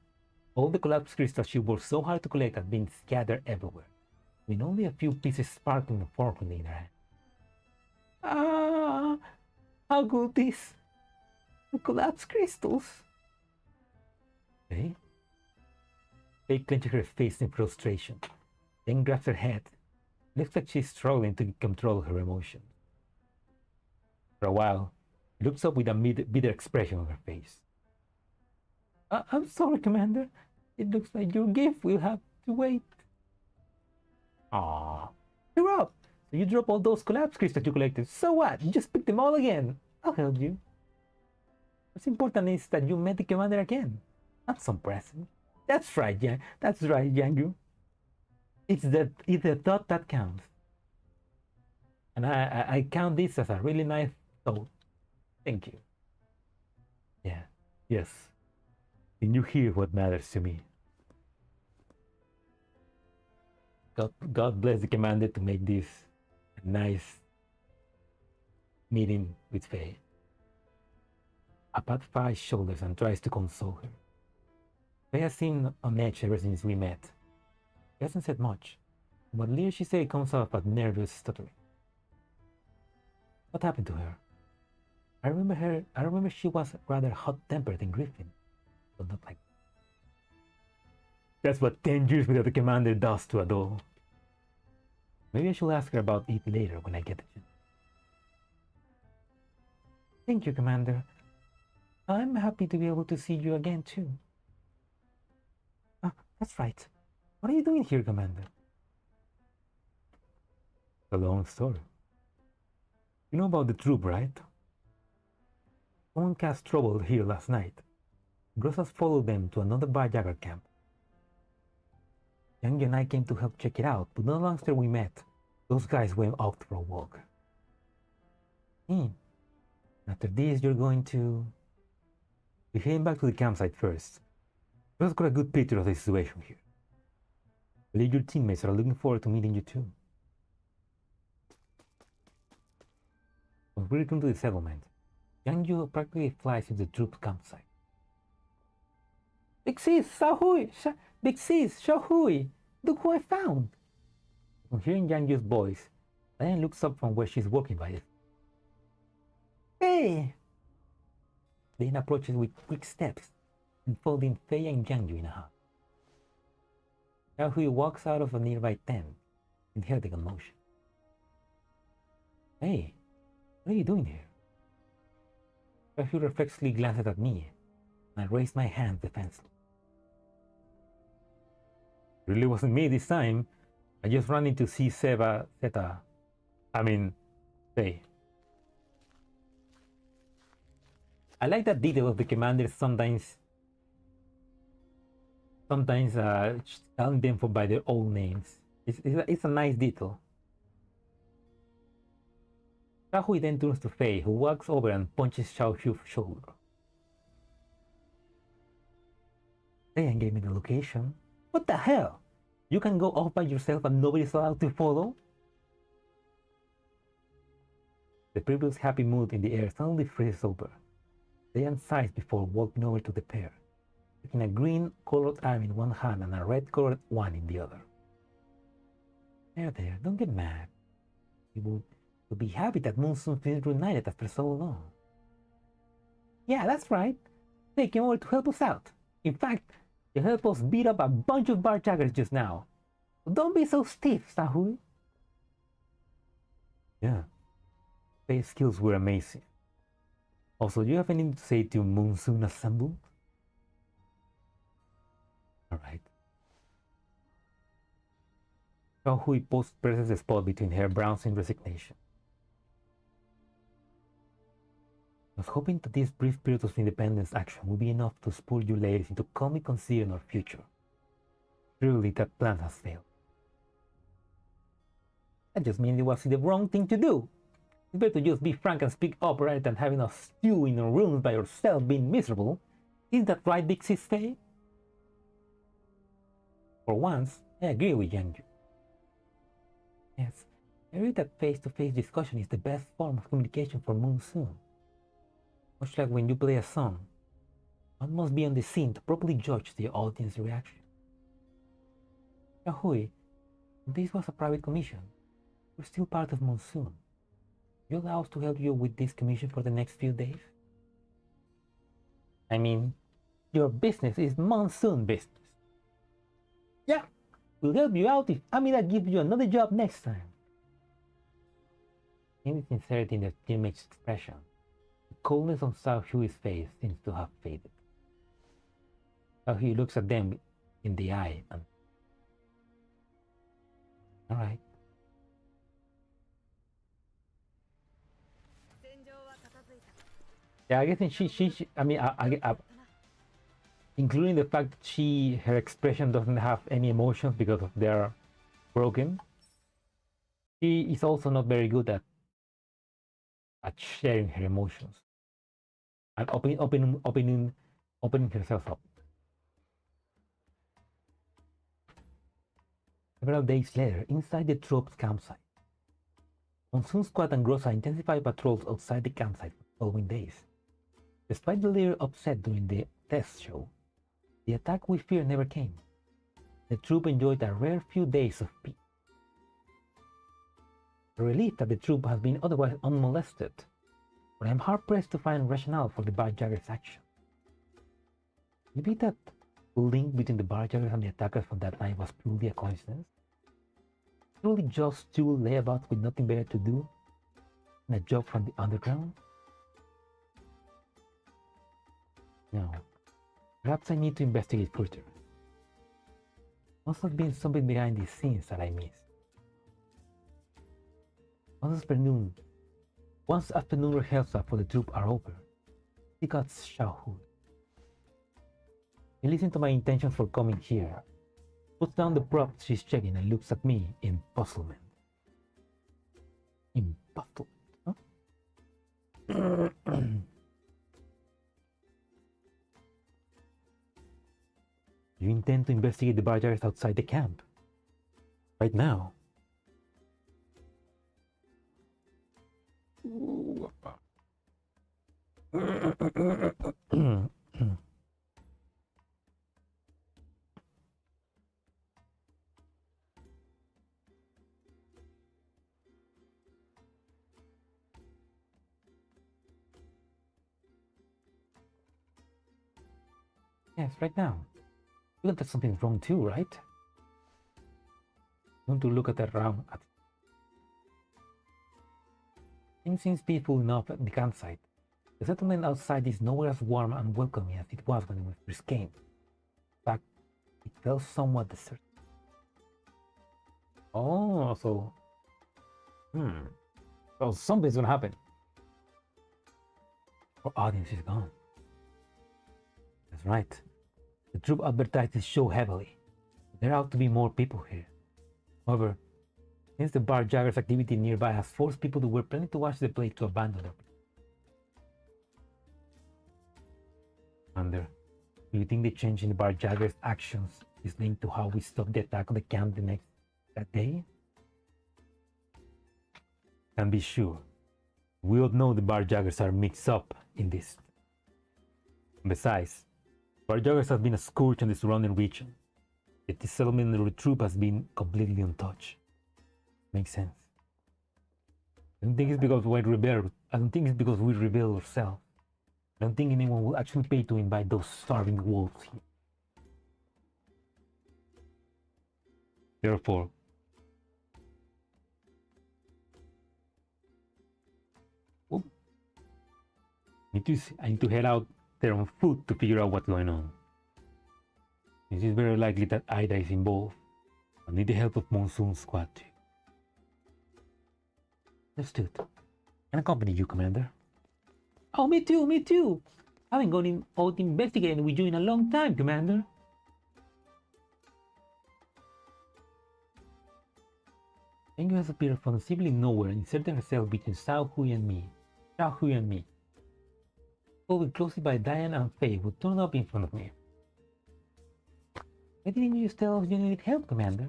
All the collapsed crystals she worked so hard to collect had been scattered everywhere, with only a few pieces sparkling forwardly in her hand. Ah, how good these collapsed crystals! Faye? Faye clenches her face in frustration, then grabs her head. Looks like she's struggling to control her emotions. For a while, she looks up with a bitter expression on her face. I'm sorry, Commander. It looks like your gift will have to wait. Ah, you're up. So you drop all those collapse crystals you collected. So what? You just pick them all again. I'll help you. What's important is that you met the Commander again. Not some present. That's right, yeah. That's right, Yangu. It's the thought that counts. And I count this as a really nice thought. Thank you. Yeah. Yes. And you hear what matters to me. God bless the Commander to make this a nice meeting with Faye. I pat Faye's shoulders and tries to console her. Faye has seemed on edge ever since we met. She hasn't said much. What little she said comes off as nervous stuttering. What happened to her? I remember she was rather hot-tempered in Griffin, but not like that. That's what 10 years without the Commander does to a doll. Maybe I should ask her about it later when I get the chance. Thank you, Commander. I'm happy to be able to see you again, too. Ah, that's right. What are you doing here, Commander? It's a long story. You know about the troop, right? Someone caused trouble here last night. Gross followed them to another Barjagger camp. Yang and I came to help check it out, but not long after we met, those guys went off for a walk. After this, you're going to... We're heading back to the campsite first. Just got a good picture of the situation here. I believe your teammates are looking forward to meeting you too. When we return to the settlement, Yang Yu practically flies into the troop's campsite. Big Sis, Zhaohui! Big Sis, Zhaohui! Look who I found! On hearing Yang Yu's voice, Diane looks up from where she's walking by it. Hey! Diane approaches with quick steps, enfolding Faye and Yang Yu in a hug. Zhaohui walks out of a nearby tent, inheriting a motion. Hey, what are you doing here? Zhaohui reflexively glances at me, and I raise my hand defensively. It really wasn't me this time. I just ran in to see Faye. I like that detail of the Commander sometimes calling them by their old names. It's a nice detail. Zhaohui then turns to Faye, who walks over and punches Zhaohui's shoulder. Diane gave me the location. What the hell? You can go off by yourself and nobody's allowed to follow? The previous happy mood in the air suddenly freezes over. Diane sighs before walking over to the pair, taking a green-colored arm in one hand and a red-colored one in the other. There, don't get mad. You will be happy that Monsoom feels reunited after so long. Yeah, that's right. They came over to help us out. In fact, they helped us beat up a bunch of barjaggers just now. So don't be so stiff, Zhaohui. Yeah, Faye's skills were amazing. Also, do you have anything to say to Monsoom Assemble? Alright. Zhaohui presses the spot between her brows in resignation. I was hoping that this brief period of independence action would be enough to spur you ladies into calmly considering our future. Surely that plan has failed. That just means it was the wrong thing to do. It's better to just be frank and speak up rather than having us stew in our rooms by yourself being miserable. Isn't that right, Big Sis Faye? For once, I agree with Yanju. Yes, I agree that face-to-face discussion is the best form of communication for Monsoom. Much like when you play a song, one must be on the scene to properly judge the audience reaction. Zhaohui, this was a private commission. We're still part of Monsoom. You allow us to help you with this commission for the next few days? I mean, your business is Monsoom business. Yeah, we'll help you out if Amida gives you another job next time. Any sincerity in the teammate's expression, the coldness on Zhaohui's face seems to have faded. Zhaohui looks at them in the eye and... Alright. Yeah, I guess she I mean, including the fact that her expression doesn't have any emotions because of they're broken. She is also not very good at sharing her emotions and opening herself up. Several days later, inside the troops' campsite, Monsoom Squad and Grossa intensified patrols outside the campsite for the following days. Despite the little upset during the test show, the attack we feared never came. The troop enjoyed a rare few days of peace. A relief that the troop has been otherwise unmolested, but I am hard-pressed to find rationale for the barjaggers' action. Maybe that link between the barjaggers and the attackers from that night was purely a coincidence? Truly just two layabouts with nothing better to do and a job from the underground? No. Perhaps I need to investigate further. Must have been something behind the scenes that I missed. Once afternoon rehearsals for the troop are over, he got Zhaohui. He listens to my intentions for coming here, puts down the props she's checking and looks at me in puzzlement. In puzzlement, huh? You intend to investigate the barjaggers outside the camp? Right now? Yes, right now. You think that something's wrong too, right? You want to look at around. Things seems peaceful enough at the campsite. The settlement outside is nowhere as warm and welcoming as it was when we first came. In fact, it felt somewhat deserted. Oh, so... So something's gonna happen. Our audience is gone. That's right. The troop advertised the show heavily. There ought to be more people here. However, since the barjaggers' activity nearby has forced people who were planning to watch the play to abandon their play. Wonder, do you think the change in the barjaggers' actions is linked to how we stopped the attack on the camp that day? Can be sure. We all know the barjaggers are mixed up in this. Besides, barjaggers have been a scourge in the surrounding region, yet the settlement and the troop has been completely untouched. Makes sense. I don't think it's because we rebel. I don't think it's because we rebel ourselves. I don't think anyone will actually pay to invite those starving wolves here. Therefore, I need to head out there on foot to figure out what's going on. It is very likely that Ida is involved. I need the help of Monsoom squad too. Understood. Can accompany you, Commander. Oh, me too, me too. I haven't gone out investigating with you in a long time, Commander. Yangu has appeared from seemingly nowhere and inserted herself between Zhaohui and me. Followed closely by Diane and Faye, who turned up in front of me. Why didn't you just tell us you needed help, Commander?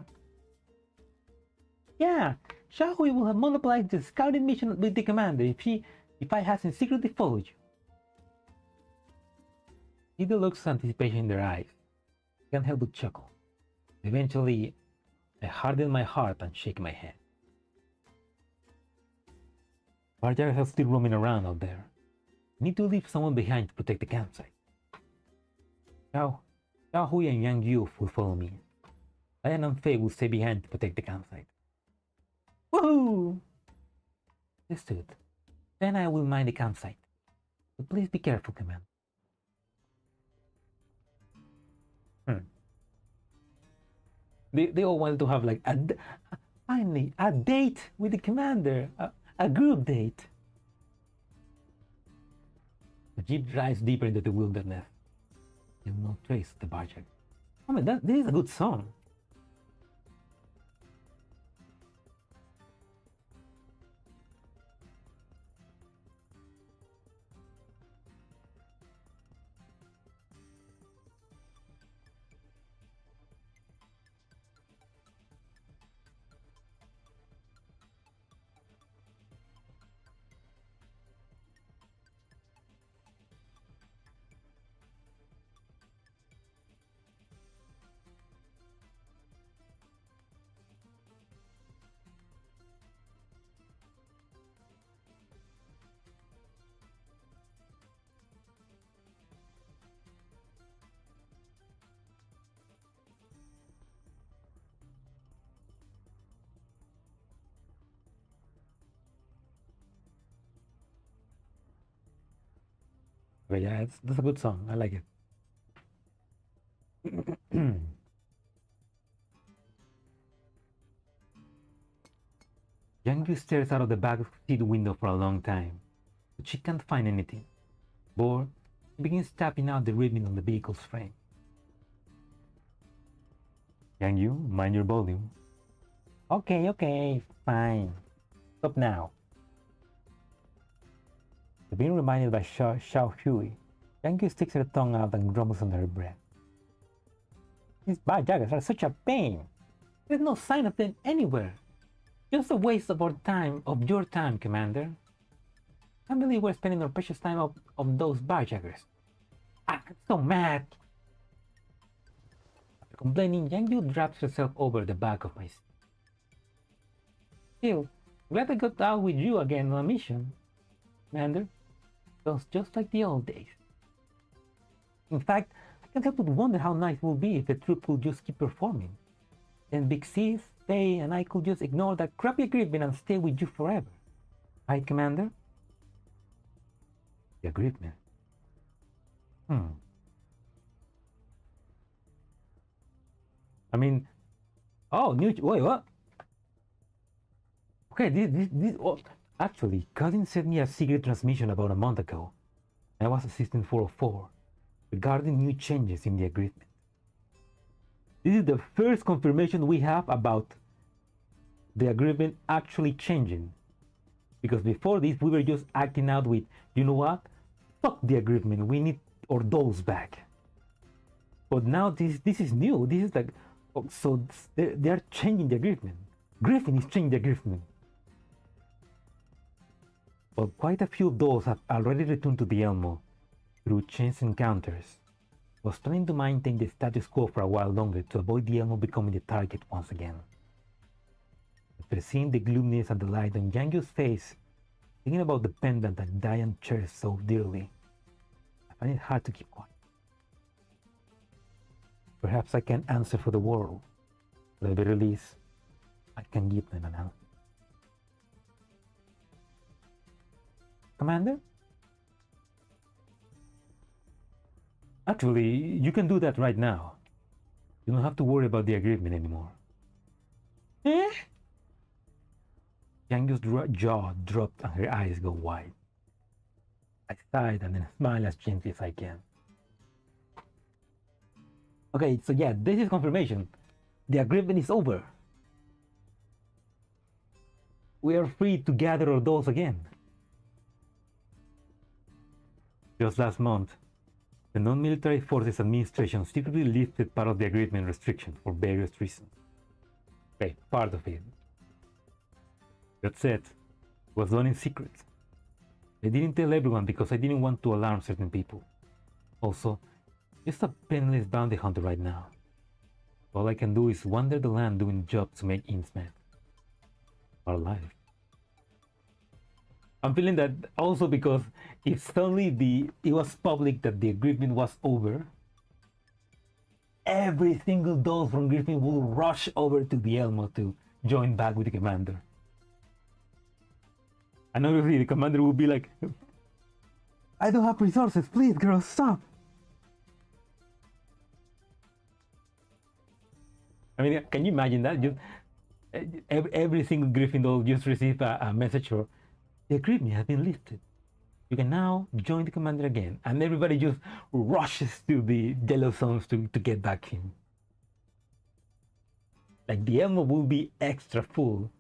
Yeah, Zhaohui will have monopolized the scouting mission with the Commander if I hadn't secretly followed you. See the looks of anticipation in their eyes. I can't help but chuckle. Eventually, I harden my heart and shake my head. Barjackers are still roaming around out there. I need to leave someone behind to protect the campsite. Zhaohui and Yang Yu will follow me. Diane and Faye will stay behind to protect the campsite. Woohoo! Understood. Then I will mind the campsite. But please be careful, Commander. They all wanted to have like finally a date with the Commander, a group date. The jeep drives deeper into the wilderness. There's no trace of the barjack. I mean, this is a good song. But yeah, that's a good song. I like it. Yang stares out of the back seat window for a long time, but she can't find anything. Bored, she begins tapping out the ribbon on the vehicle's frame. Yang, mind your volume. Okay, fine. Stop now. Being reminded by Zhaohui, Yang sticks her tongue out and grumbles under her breath. These barjackers are such a pain. There's no sign of them anywhere. Just a waste of your time, Commander. I can't believe we're spending our precious time on those barjackers. I'm so mad. After complaining, Yang drops herself over the back of my seat. Still, glad I got out with you again on a mission, Commander. Feels just like the old days. In fact, I can't help but wonder how nice it would be if the troop could just keep performing. Then Big Sis, Faye, and I could just ignore that crappy agreement and stay with you forever. Right, Commander? The agreement. I mean, wait, what? Okay, this actually, Cousin sent me a secret transmission about a month ago. I was Assistant 404 regarding new changes in the agreement. This is the first confirmation we have about the agreement actually changing. Because before this, we were just acting out with, you know what? Fuck the agreement, we need our dolls back. But now this is new. This is like, so they are changing the agreement. Griffin is changing the agreement. But quite a few dolls have already returned to the Elmo through chance encounters. I was planning to maintain the status quo for a while longer to avoid the Elmo becoming the target once again. After seeing the gloominess and the light on Yangyu's face, thinking about the pendant that Diane cherished so dearly, I find it hard to keep quiet. Perhaps I can't answer for the world, but at the very least, I can give them an answer. Commander? Actually, you can do that right now. You don't have to worry about the agreement anymore. Eh? Yang Yu's jaw dropped and her eyes go wide. I sighed and then smiled as gently as I can. Okay, so yeah, this is confirmation. The agreement is over. We are free to gather our dolls again. Just last month, the Non-Military Forces Administration secretly lifted part of the agreement restriction for various reasons. Okay, part of it. That said, it was done in secret. I didn't tell everyone because I didn't want to alarm certain people. Also, just a penniless bounty hunter right now. All I can do is wander the land doing jobs to make ends meet. Our life. I'm feeling that also because if suddenly it was public that the agreement was over, every single doll from Griffin will rush over to the Elmo to join back with the commander. And obviously the commander will be like, I don't have resources, please girls, stop. I mean, can you imagine that? Just every single Griffin doll just received a message for the agreement has been lifted. You can now join the commander again. And everybody just rushes to the yellow zones to get back in. Like the Elmo will be extra full.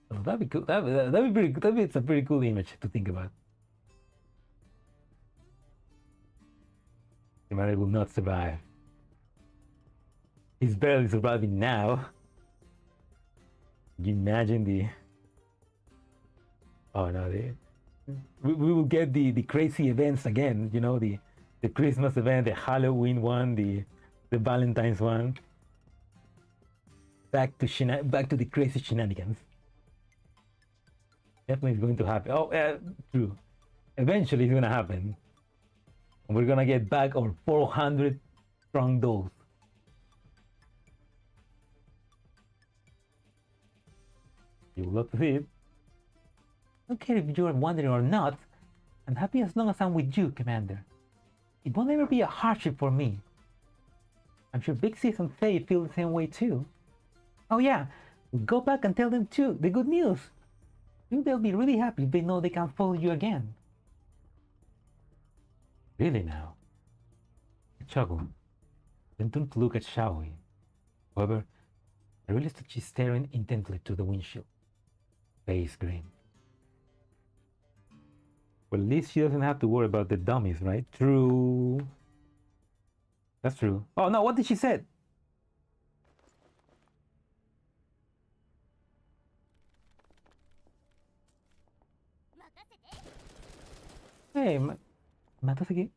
So that'd be cool. That'd be pretty good. It's a pretty cool image to think about. The commander will not survive. He's barely surviving now. Can you imagine the... Oh no, we will get the crazy events again, you know, the Christmas event, the Halloween one, the Valentine's one. Back to the crazy shenanigans. Definitely is going to happen. Oh, true. Eventually it's gonna happen. And we're gonna get back our 400 strong dolls. You will love to see it. I don't care if you are wondering or not. I'm happy as long as I'm with you, Commander. It won't ever be a hardship for me. I'm sure Big Sis and Faye feel the same way too. Oh yeah, go back and tell them too the good news. They'll be really happy if they know they can follow you again. Really now? I chuckled, then turned to look at Zhaohui. However, I realized that she's staring intently to the windshield. Face grin. Well, at least she doesn't have to worry about the dummies, right? True. That's true. Oh no, what did she say? Hey, Matasaki.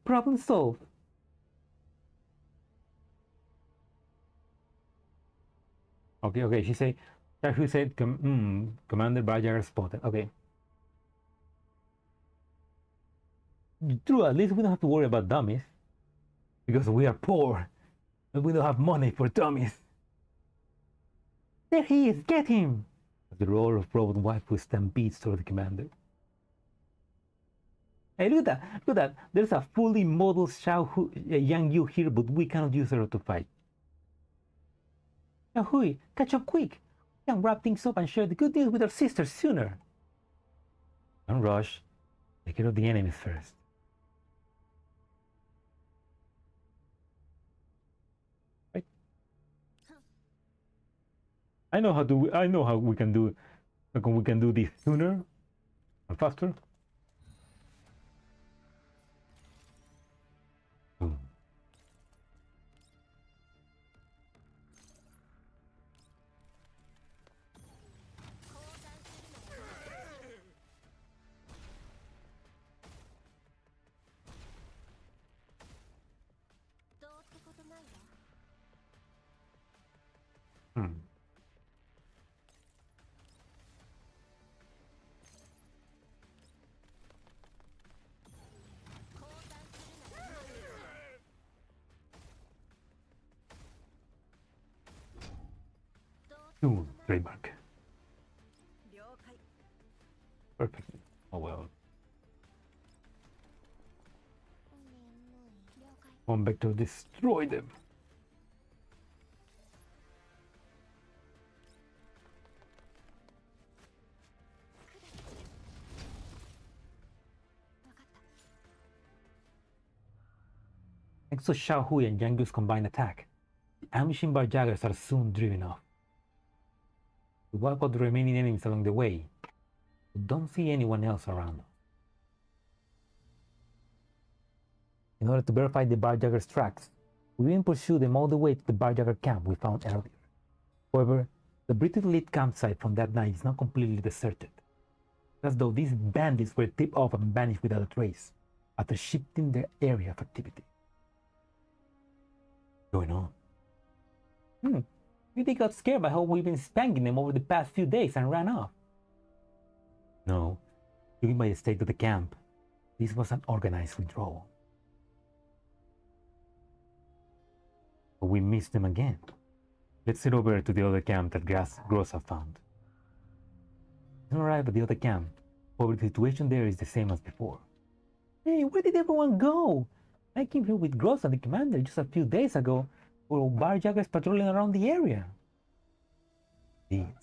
Problem solved. Okay, she said, who said, Commander Bajar spotted. Okay. True, at least we don't have to worry about dummies. Because we are poor. And we don't have money for dummies. There he is, get him! The roar of robot waifu stampedes toward the commander. Hey, look at that. There's a fully modeled Yang Yu here, but we cannot use her to fight. Zhaohui, catch up quick. We can wrap things up and share the good news with our sisters sooner. Don't rush. Take care of the enemies first. Right? I know how we can do this sooner and faster. Trademark. Perfect. Oh well. One back to destroy them. Thanks to Zhaohui and Yangu's combined attack, the ambushing barjaggers are soon driven off. We wipe out the remaining enemies along the way, but don't see anyone else around us. In order to verify the barjaggers' tracks, we even pursue them all the way to the barjagger camp we found earlier. However, the brightly lit campsite from that night is now completely deserted, as though these bandits were tipped off and vanished without a trace after shifting their area of activity. What's going on? Maybe they got scared by how we've been spanking them over the past few days and ran off. No, judging by the state of the camp, this was an organized withdrawal. But we missed them again. Let's head over to the other camp that Grossa found. We arrived at the other camp, however the situation there is the same as before. Hey, where did everyone go? I came here with Grossa and the commander just a few days ago, while barjaggers patrolling around the area. Indeed.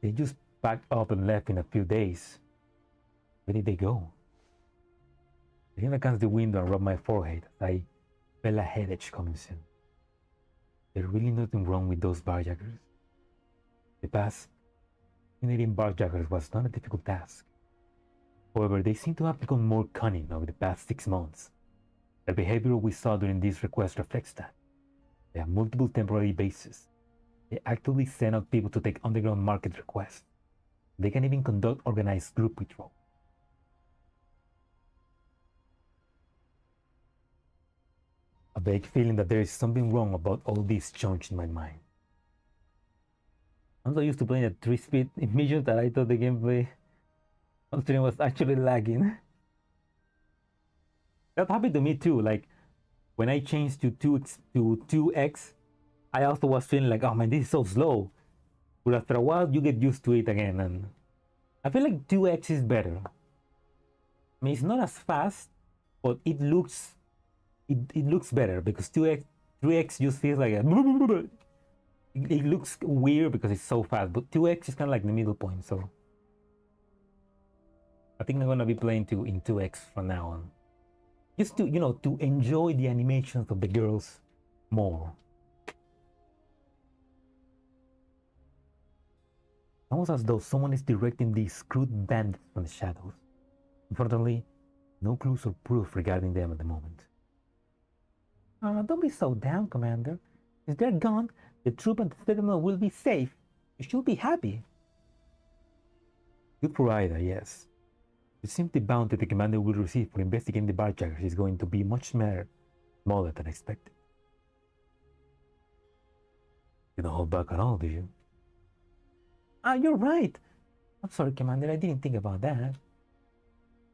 They just packed up and left in a few days. Where did they go? I lean against the window and rub my forehead as I feel a headache coming soon. There's really nothing wrong with those barjaggers. The past, eliminating barjaggers was not a difficult task. However, they seem to have become more cunning over the past 6 months. The behavior we saw during this request reflects that. They have multiple temporary bases. They actively send out people to take underground market requests. They can even conduct organized group withdrawal. A vague feeling that there is something wrong about all this changed in my mind. I'm so used to playing at 3-speed in missions that I thought the gameplay on stream was actually lagging. That happened to me too. Like when I changed to 2x, I also was feeling like, oh man, this is so slow. But after a while, you get used to it again, and I feel like 2x is better. I mean, it's not as fast, but it looks better because 3x just feels like it looks weird because it's so fast, but 2x is kind of like the middle point. So I think I'm gonna be playing in 2x from now on, just to to enjoy the animations of the girls more. Almost as though someone is directing these crude bandits from the shadows. Unfortunately, no clues or proof regarding them at the moment. Don't be so down, Commander. If they're gone, the troop and the settlement will be safe. You should be happy. Good for Ida, yes. It seems the bounty the Commander will receive for investigating the barjaggers is going to be much smaller than expected. You don't hold back at all, do you? You're right. I'm sorry, Commander, I didn't think about that.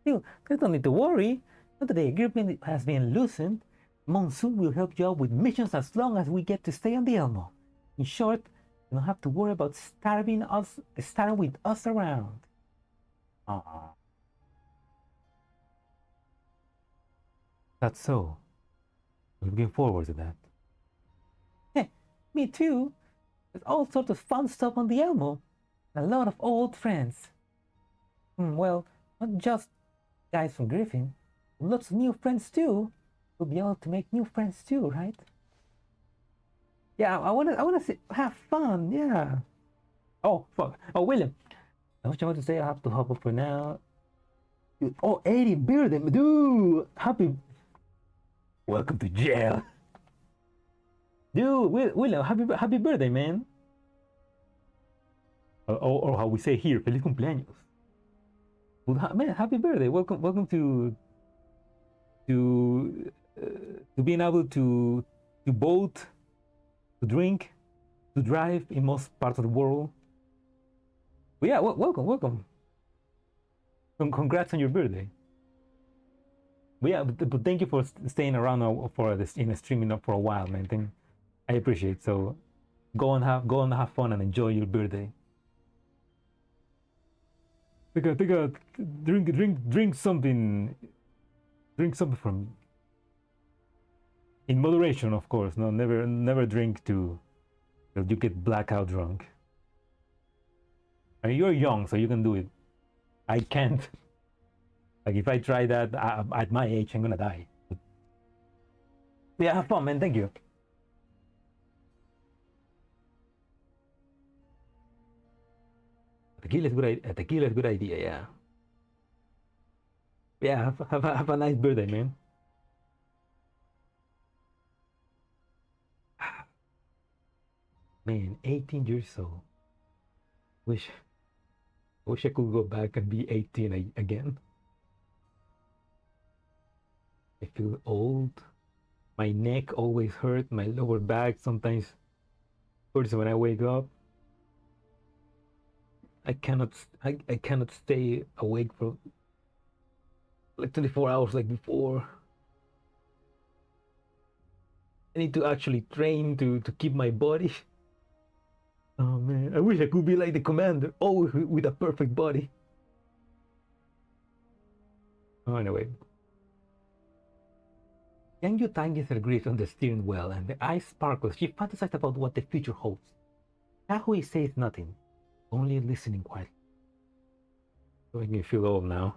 Still, there's no need to worry. Now that the agreement has been loosened, Monsoom will help you out with missions as long as we get to stay on the Elmo. In short, you don't have to worry about starving with us around. Aww. That's so. I'm looking forward to that. Hey, me too. There's all sorts of fun stuff on the Elmo. And a lot of old friends. Well, not just guys from Griffin. Lots of new friends too. We'll be able to make new friends too, right? Yeah, I wanna have fun, yeah. Oh fuck. Oh William. I was about to say I have to hop up for now. Dude, oh 80 birthday, dude! Welcome to jail. Dude, William, happy birthday, man. Or how we say here, feliz cumpleaños. Man, happy birthday. Welcome to being able to boat, to drink, to drive in most parts of the world. But yeah, welcome. Congrats on your birthday. But yeah, but thank you for staying around for this in streaming up for a while, man. I appreciate it. So go and have fun and enjoy your birthday. Take a drink something. Drink something from. In moderation, of course. No, never drink till you get blackout drunk. I mean, you're young, so you can do it. I can't. Like if I try that at my age, I'm gonna die. Yeah, have fun, man. Thank you. Tequila is good. Tequila is good idea. Yeah. Yeah. Have a nice birthday, man. Man, 18 years old. Wish I could go back and be 18 again. I feel old. My neck always hurts. My lower back sometimes hurts when I wake up. I cannot stay awake for like 24 hours like before. I need to actually train to keep my body. Oh man, I wish I could be like the commander, always with a perfect body. Oh, anyway. Yang Yu Tangi agrees on the steering wheel and the eyes sparkles. She fantasized about what the future holds. Zhaohui says nothing, only listening quietly. Making me feel old now.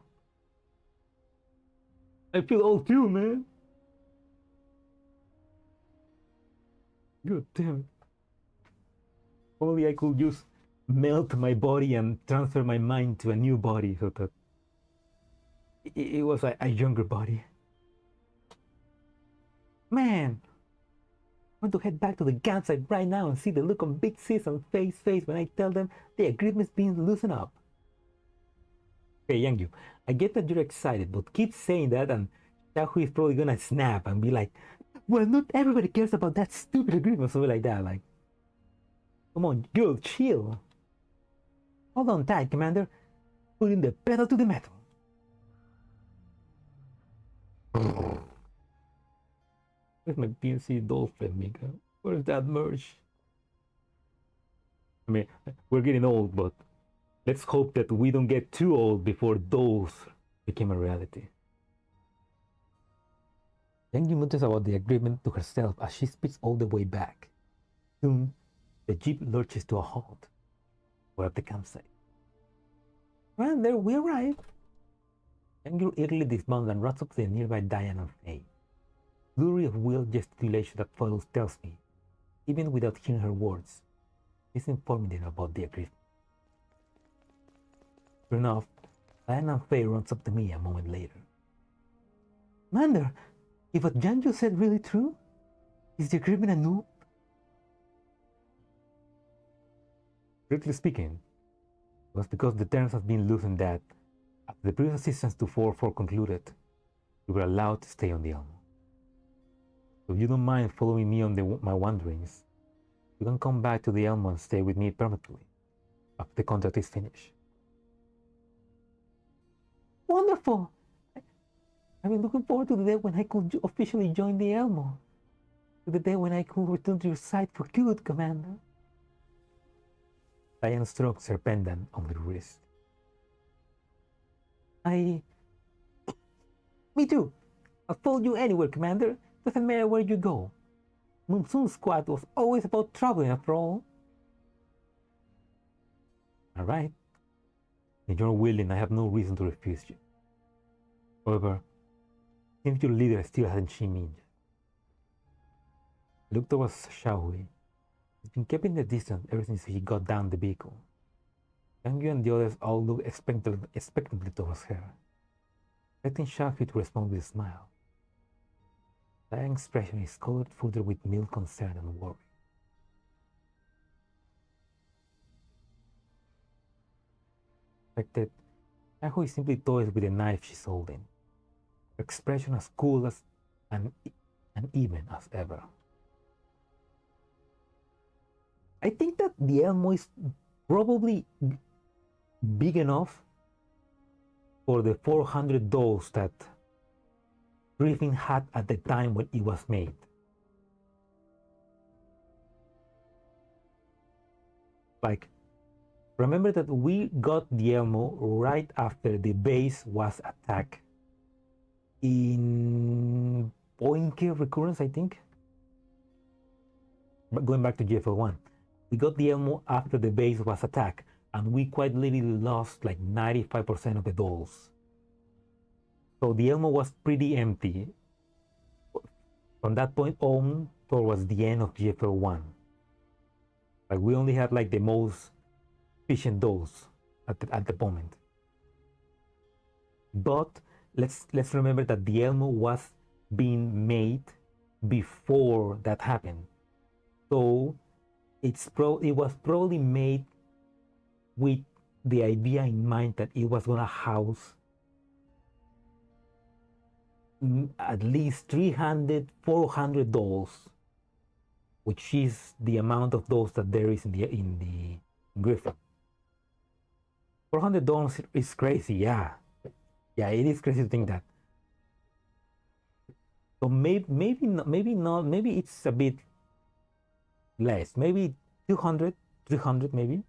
I feel old too, man. God damn it. Only I could just melt my body and transfer my mind to a new body so that it was a younger body. Man, I want to head back to the campsite right now and see the look on Big Sis and Faye's face when I tell them the agreement's being loosened up. Okay, Yang Yu, I get that you're excited, but keep saying that and Zhaohui is probably gonna snap and be like, well, not everybody cares about that stupid agreement, something like that. Like, come on, girl, chill. Hold on tight, Commander. Putting the pedal to the metal. Where's my PNC Dolphin, Mika? Where's that merch? I mean, we're getting old, but let's hope that we don't get too old before those became a reality. Yang Yu mutters about the agreement to herself as she speaks all the way back. Soon, the jeep lurches to a halt. We're at the campsite. Well, there we arrive. Yang Yu eagerly dismounts and runs up to the nearby Diane and Faye. Flurry of wheel gesticulation that follows tells me, even without hearing her words, she's informing them about the agreement. Sure enough, Diane and Faye runs up to me a moment later. Commander, if what Janju said really true, is the agreement a noob? Strictly speaking, it was because the terms have been loosened that, after the previous assistance to 4-4 concluded, we were allowed to stay on the Elmo. So if you don't mind following me on my wanderings, you can come back to the Elmo and stay with me permanently after the contract is finished. Wonderful! I've been looking forward to the day when I could officially join the Elmo. To the day when I could return to your side for good, Commander. Diane strokes her pendant on her wrist. Me too. I'll follow you anywhere, Commander. Doesn't matter where you go. Monsoom's squad was always about traveling after all. Alright. If you're willing, I have no reason to refuse you. However, since your leader still hasn't seen me yet. I looked towards Zhaohui. He's been keeping the distance ever since he got down the vehicle. Yang Yu and the others all looked expectantly towards her, expecting Zhaohui to respond with a smile. That expression is colored further with mild concern and worry. Expected, Zhaohui simply toys with the knife she's holding. Her expression as cool as and even as ever. I think that the Elmo is probably big enough for the 400 dolls that Griffin had at the time when it was made. Like, remember that we got the Elmo right after the base was attacked in Point K Recurrence, I think. But going back to GFL1, we got the Elmo after the base was attacked, and we quite literally lost like 95% of the dolls. So the Elmo was pretty empty From that point on towards the end of GFL1. Like we only had like the most efficient dose at the moment. But let's remember that the Elmo was being made before that happened. So it was probably made with the idea in mind that it was gonna house at least 300, 400 dolls, which is the amount of dolls that there is in the Griffin. $400 is crazy, yeah. Yeah, it is crazy to think that. So maybe not, maybe it's a bit less, maybe 200, 300 maybe.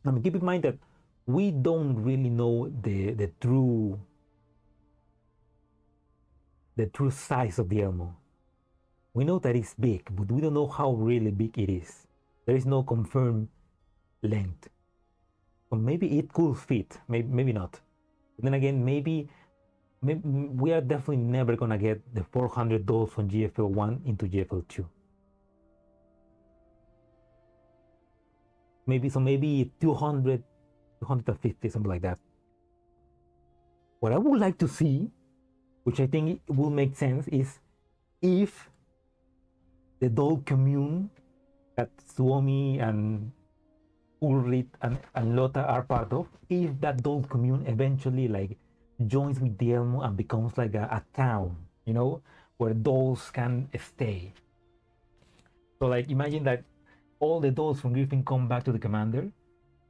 I mean, keep in mind that we don't really know the true size of the Elmo. We know that it's big, but we don't know how really big it is. There is no confirmed length. So maybe it could fit, maybe not. But then again, maybe we are definitely never gonna get the 400 dolls from GFL1 into GFL2. Maybe 200, 250, something like that. What I would like to see, which I think it will make sense, is if the doll commune that Suomi and Ulrich and Lotta are part of, if that doll commune eventually like joins with the Elmo and becomes like a town, you know, where dolls can stay. So like imagine that all the dolls from Griffin come back to the commander,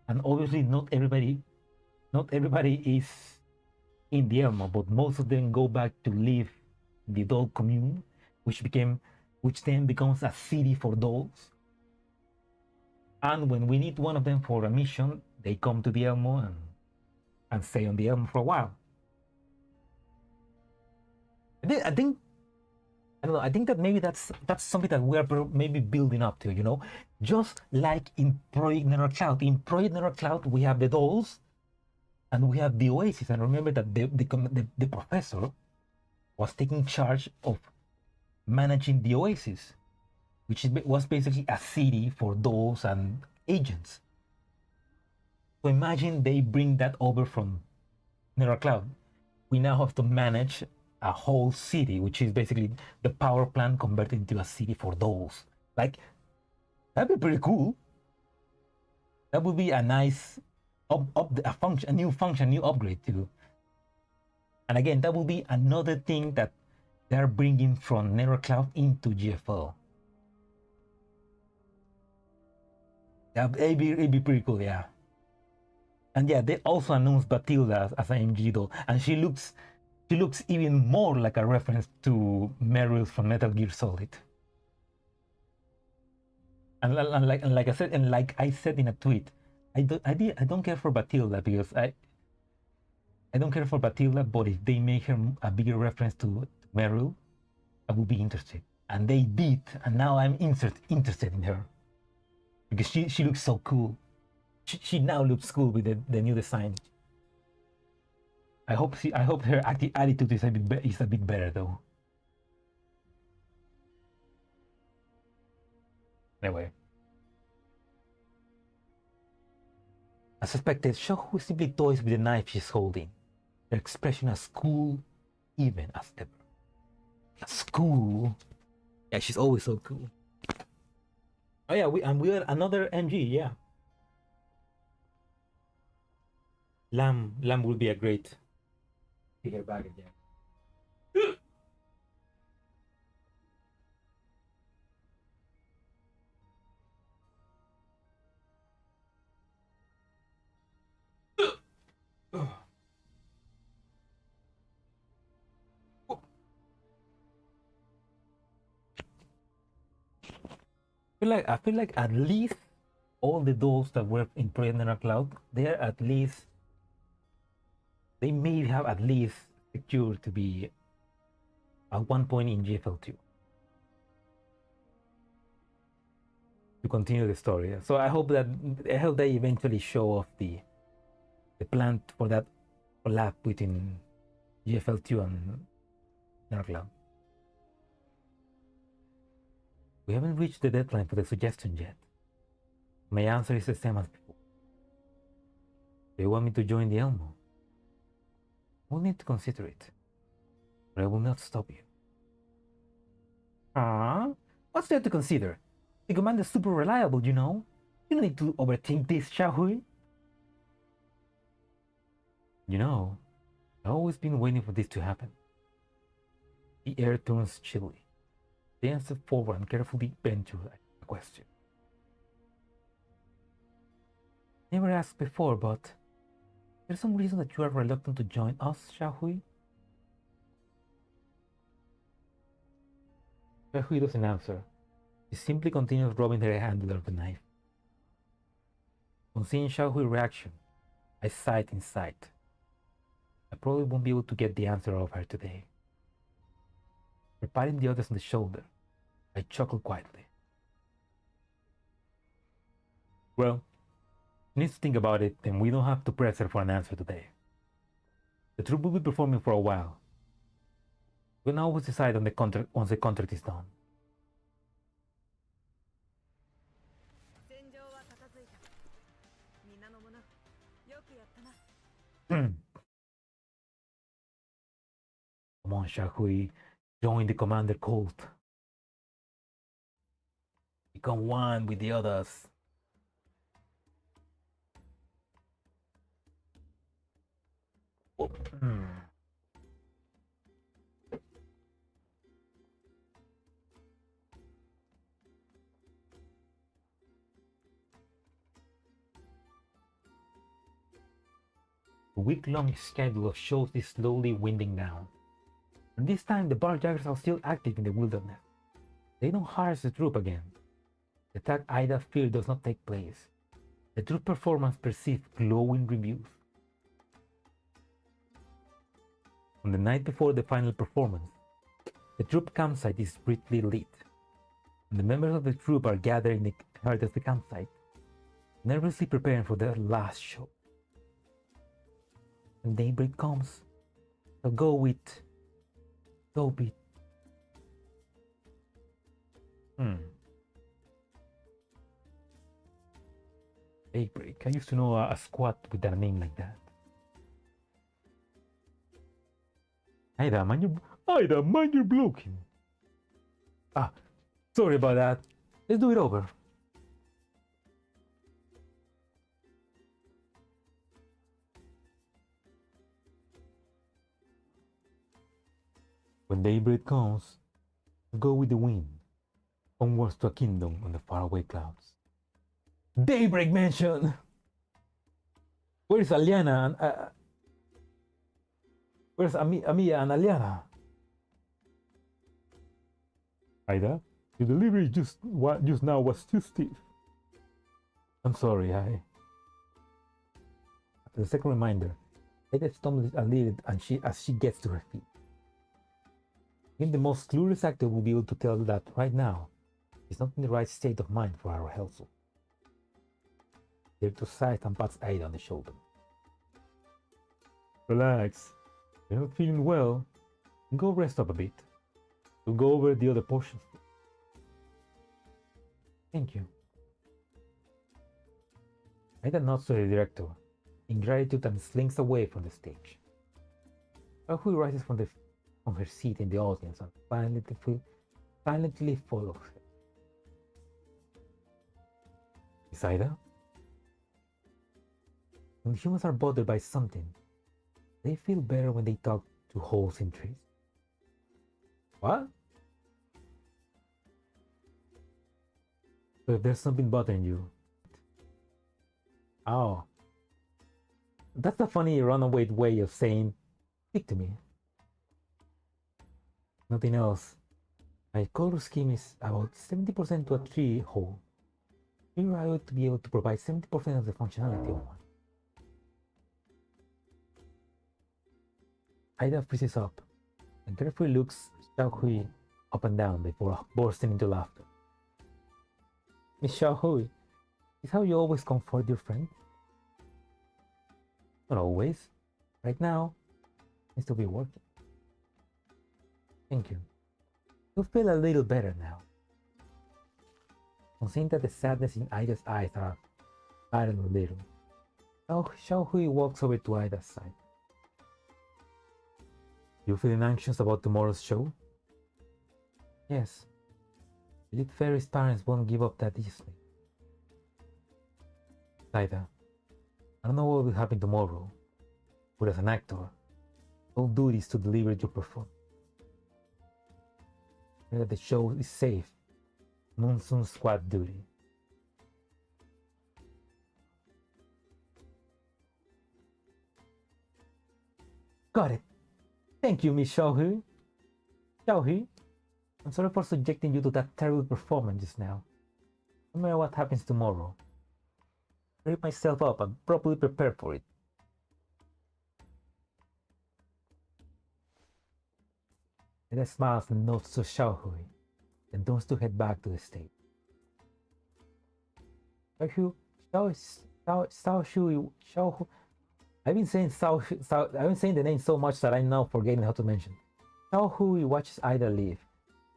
and obviously not everybody is in the Elmo, but most of them go back to live the doll commune, which then becomes a city for dolls. And when we need one of them for a mission, they come to the Elmo and stay on the Elmo for a while. I think I don't know. I think that maybe that's something that we are maybe building up to, you know, just like in Project Nether Cloud. In Project Nether Cloud, we have the dolls, and we have the Oasis. And remember that the professor was taking charge of managing the Oasis, which was basically a city for dolls and agents. So imagine they bring that over from Nether Cloud. We now have to manage a whole city, which is basically the power plant converted into a city for dolls. Like, that'd be pretty cool. That would be a nice a new function, new upgrade too. And again, that will be another thing that they're bringing from Nether Cloud into GFL. It'd be pretty cool, yeah. And yeah, they also announced Batilda as an MG doll, and she looks even more like a reference to Meryl from Metal Gear Solid. And like I said in a tweet, I don't care for Batilda because I don't care for Batilda, but if they make her a bigger reference to Meryl, I will be interested. And they did, and now I'm interested in her because she looks so cool. She now looks cool with the new design. I hope her attitude is a bit better though. Anyway, as suspected, Zhaohui simply toys with the knife she's holding. Her expression as cool, even as ever. As cool. Yeah, she's always so cool. Oh yeah, we had another MG. Yeah. Lamb will be a great figure back again. I feel like at least all the dolls that were in Project Nether Cloud, they may have at least secured to be at one point in GFL2 to continue the story. So I hope they eventually show off the plan for that collab between GFL2 and Nether Cloud. We haven't reached the deadline for the suggestion yet. My answer is the same as before. Do you want me to join the Elmo? We'll need to consider it, but I will not stop you. What's there to consider? The command is super reliable, you know. You don't need to overthink this, Zhaohui. You know, I've always been waiting for this to happen. The air turns chilly. They step forward and carefully venture a question. Never asked before, but there's some reason that you are reluctant to join us, Zhaohui? Zhaohui doesn't answer. She simply continues rubbing her handle of the knife. On seeing Zhaohui's reaction, I sighed inside. I probably won't be able to get the answer of her today. Patting the others on the shoulder, I chuckled quietly. Well, she needs to think about it, and we don't have to press her for an answer today. The troupe will be performing for a while. We can always decide on the contract once the contract is done. Come on, Zhaohui, join the commander cult. Become one with the others. Oh. The week-long schedule of shows is slowly winding down. And this time, the barjackers are still active in the wilderness. They don't harass the troop again. The attack Ida feared does not take place. The troop performance perceived glowing reviews. On the night before the final performance, the troop campsite is brightly lit. And the members of the troop are gathered in the heart of the campsite, nervously preparing for their last show. When daybreak comes, they'll go with Toby. Daybreak. I used to know a squad with a name like that. Ida, mind your blocking. Sorry about that. Let's do it over. When daybreak comes, go with the wind, onwards to a kingdom on the faraway clouds. Daybreak Mansion! Where's Aliana and where's Amia and Aliana? Ida, your delivery just now was too stiff. I'm sorry, After the second reminder, Ida stumbles a little as she gets to her feet. Even the most clueless actor will be able to tell that right now he's not in the right state of mind for our rehearsal. There to sight and pats Ida on the shoulder. Relax. You're not feeling well. Go rest up a bit. We'll go over the other portions. Thank you. Ida nods to the director in gratitude and slinks away from the stage. Zhaohui rises from her seat in the audience and silently follows her. Is Ida? When humans are bothered by something, they feel better when they talk to holes in trees. What? So if there's something bothering you. Oh. That's a funny runaway way of saying, speak to me. Nothing else. My color scheme is about 70% to a tree hole. Here I ought to be able to provide 70% of the functionality of one. Ida freezes up and carefully looks Zhaohui up and down before bursting into laughter. Miss Zhaohui, is how you always comfort your friend? Not always. Right now, I still be working. Thank you. You feel a little better now. On seeing that the sadness in Ida's eyes are added a little, Zhaohui walks over to Ida's side. You feeling anxious about tomorrow's show? Yes. Elite Fairy's parents won't give up that easily. Ida, I don't know what will happen tomorrow, but as an actor, all duty is to deliver your performance. Pray that the show is safe. Monsoom squad duty. Got it. Thank you, Miss Zhaohui. Zhaohui, I'm sorry for subjecting you to that terrible performance just now. No matter what happens tomorrow, I read myself up and properly prepare for it. Ida smiles and nods to Zhaohui, then turns to head back to the stage. Zhaohui. I've been saying the name so much that I'm now forgetting how to mention. Zhaohui watches Ida leave,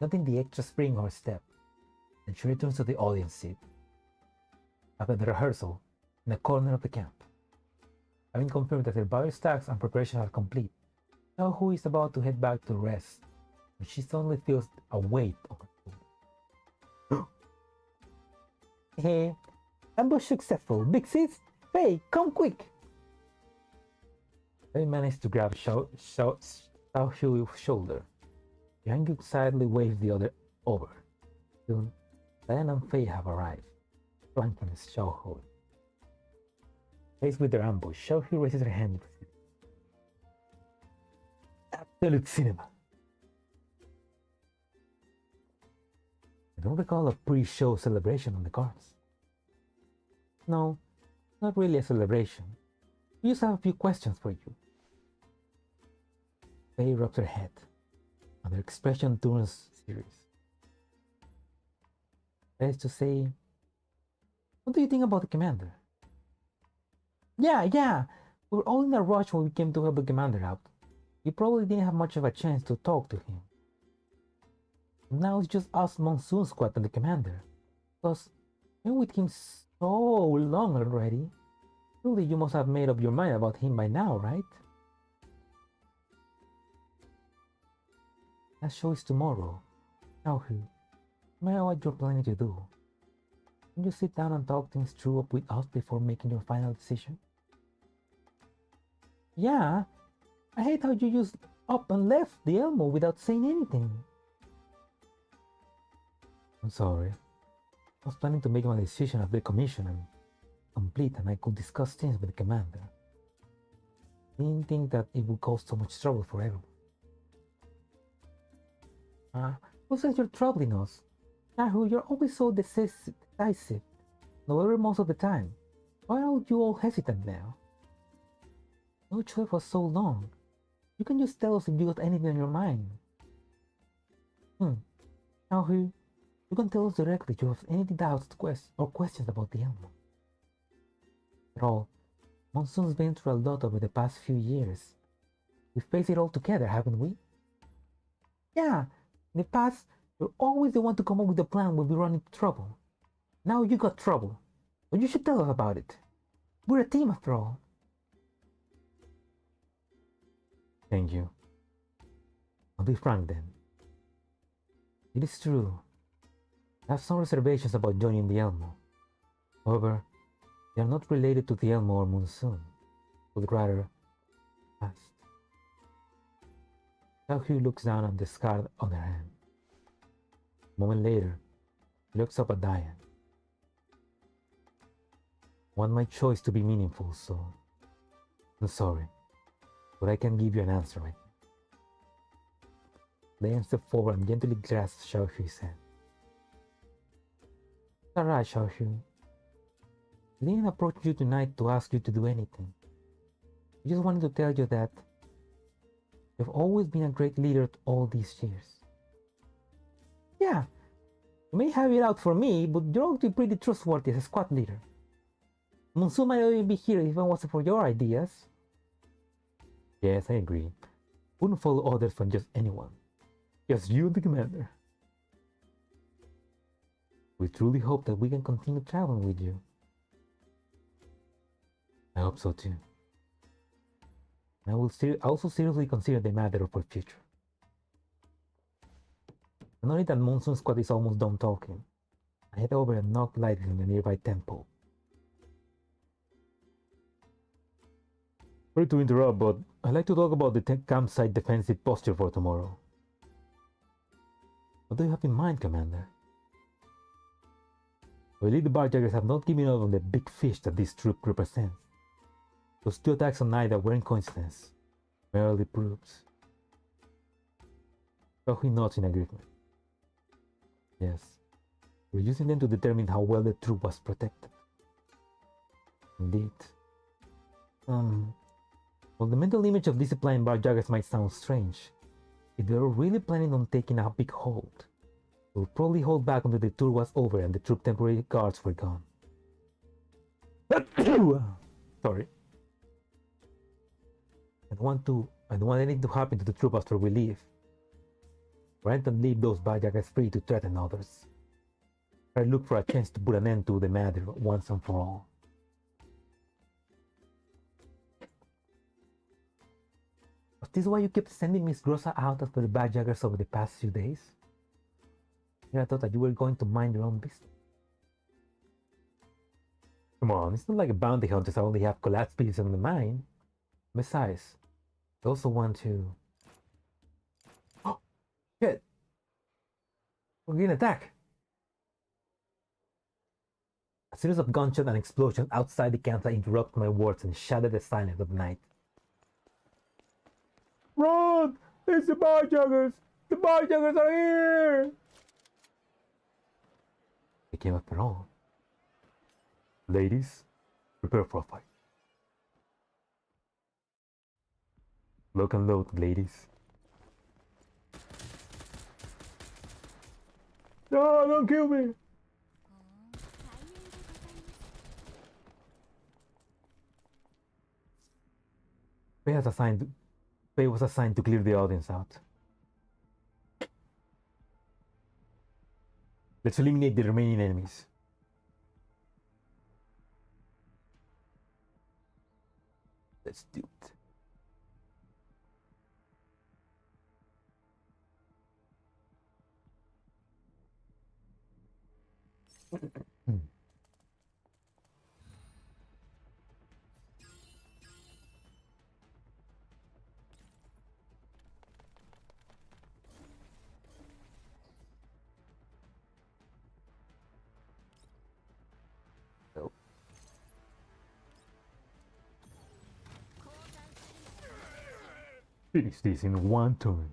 noting the extra spring on her step, and she returns to the audience seat. After the rehearsal, in a corner of the camp, having confirmed that her various tasks and preparations are complete, Zhaohui is about to head back to rest, when she suddenly feels a weight on her shoulder. Hey, ambush successful. Big sis, Faye, come quick! Faye managed to grab Zhaohui's shoulder. Yang excitedly waves the other over. Soon, Diane and Faye have arrived, flanking Zhaohui. Faced with their ambush, Zhaohui raises her hand. Absolute cinema. I don't recall a pre-show celebration on the cards. No, not really a celebration. We just have a few questions for you. Faye rubs her head, and her expression turns serious. That is to say, what do you think about the commander? Yeah, we were all in a rush when we came to help the commander out. You probably didn't have much of a chance to talk to him. Now it's just us Monsoom squad and the commander. Plus, been with him so long already. Surely you must have made up your mind about him by now, right? That show is tomorrow. Now, no matter what you're planning to do, can you sit down and talk things through up with us before making your final decision? Yeah, I hate how you just up and left the Elmo without saying anything. I'm sorry. I was planning to make my decision after the commission and complete, and I could discuss things with the commander. I didn't think that it would cause so much trouble for everyone. Who says you're troubling us? Zhaohui, you're always so decisive, however most of the time. Why are you all hesitant now? No choice for so long. You can just tell us if you got anything on your mind. Zhaohui, you can tell us directly if you have any doubts or questions about the Elmo. After all, Monsoom's been through a lot over the past few years. We've faced it all together, haven't we? Yeah, in the past, you're always the one to come up with a plan when we run into trouble. Now you got trouble, but you should tell us about it. We're a team after all. Thank you. I'll be frank then. It is true. I have some reservations about joining the Elmo. However, they are not related to the Elmo or Monsoom, but rather past. Zhaohui looks down at the scar on her hand. A moment later, he looks up at Diane. I want my choice to be meaningful, so I'm sorry, but I can't give you an answer right now. Diane steps forward and gently grasps Zhaohui's hand. It's alright, Zhaohui. I didn't approach you tonight to ask you to do anything. I just wanted to tell you that you've always been a great leader all these years. Yeah, you may have it out for me, but you're actually pretty trustworthy as a squad leader. Monsoom might not even be here if it wasn't for your ideas. Yes, I agree. Wouldn't follow orders from just anyone. Just you and the commander. We truly hope that we can continue traveling with you. I hope so too. I will also seriously consider the matter for future. Knowing that Monsoom Squad is almost done talking, I head over and knock lightly on the nearby temple. Sorry to interrupt, but I'd like to talk about the campsite defensive posture for tomorrow. What do you have in mind, Commander? I believe the barjackers have not given up on the big fish that this troop represents. Those 2 attacks on Ida weren't coincidence, merely proofs. Zhaohui nods in agreement. Yes, we're using them to determine how well the troop was protected. Indeed. While the mental image of disciplined barjackers might sound strange, if they were really planning on taking a big hold, they would probably hold back until the tour was over and the troop temporary guards were gone. Sorry. I don't want anything to happen to the troop after we leave. Rent and leave those barjackers free to threaten others. I look for a chance to put an end to the matter once and for all. Was this why you kept sending Miss Grossa out after the barjackers over the past few days? I thought that you were going to mind your own business. Come on, it's not like a bounty hunters only have collapsed pieces on the mine. Besides, I also want to... Oh! Shit! We're getting attacked! A series of gunshots and explosions outside the campsite interrupt my words and shatter the silence of the night. Run! It's the barjackers! The barjackers are here! They came after all. Ladies, prepare for a fight. Lock and load, ladies. No, don't kill me! Faye was assigned to clear the audience out. Let's eliminate the remaining enemies. Let's do it. Finish this in one turn.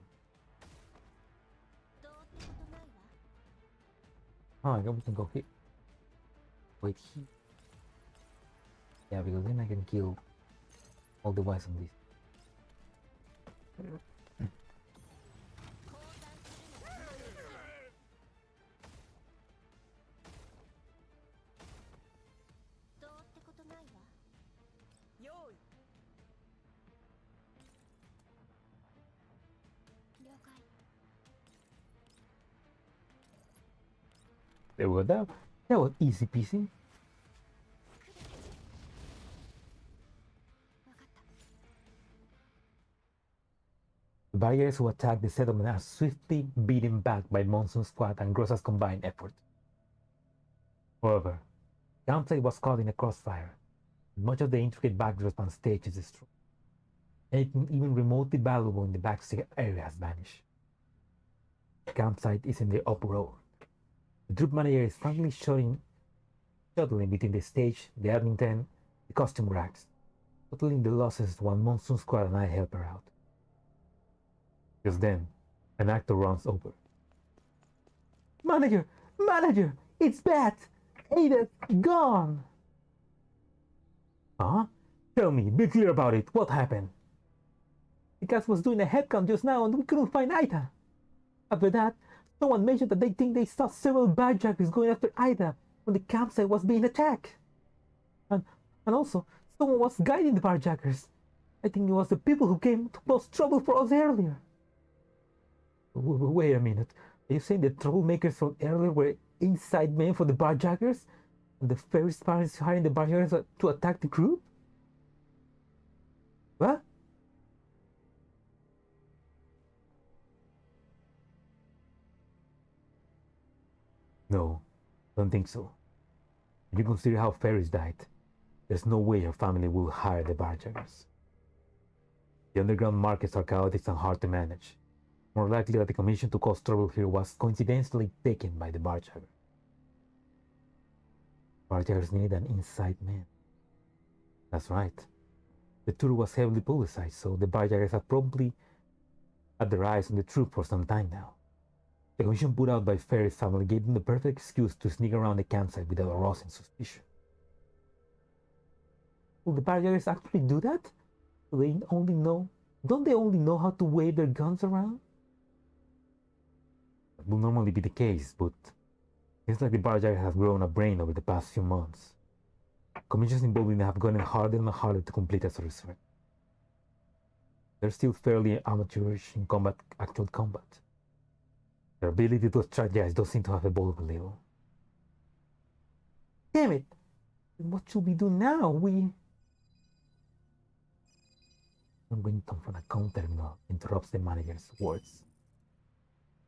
Oh, I guess we can go here. Wait here. Yeah, because then I can kill all the boys on this. There we go. That was easy peasy. The barriers who attacked the settlement are swiftly beaten back by Monsoom Squad and Grossa's combined effort. However, the campsite was caught in a crossfire, and much of the intricate backdrop on stage is destroyed. Anything even remotely valuable in the backstage area has vanished. The campsite is in the uproar. The troop manager is frankly shuttling between the stage, the admin tent, the costume racks, totaling the losses while Monsoom Squad and I help her out. Just then, an actor runs over. Manager! Manager! It's bad! Ada's gone! Huh? Tell me, be clear about it. What happened? The cast was doing a headcount just now and we couldn't find Ida. After that, someone mentioned that they think they saw several barjackers going after Ida when the campsite was being attacked. And also, someone was guiding the barjackers. I think it was the people who came to cause trouble for us earlier. Wait a minute. Are you saying the troublemakers from earlier were inside men for the barjackers? And the Ferris parents hiring the barjackers to attack the group? What? No, don't think so. If you consider how Ferris died, there's no way her family will hire the barjackers. The underground markets are chaotic and hard to manage. More likely that the commission to cause trouble here was coincidentally taken by the barjacker. Barjackers needed an inside man. That's right. The tour was heavily publicized, so the barjackers have probably had their eyes on the troop for some time now. The commission put out by Ferris' family gave them the perfect excuse to sneak around the campsite without arousing suspicion. Will the barjackers actually do that? Don't they only know how to wave their guns around? That will normally be the case, but it's like the barjackers have grown a brain over the past few months. Commissions involved in them have gotten harder and harder to complete as a result. They're still fairly amateurish in actual combat. Their ability to strategize does seem to have evolved a little. Damn it! What should we do now? A ringtone from a account terminal interrupts the manager's words.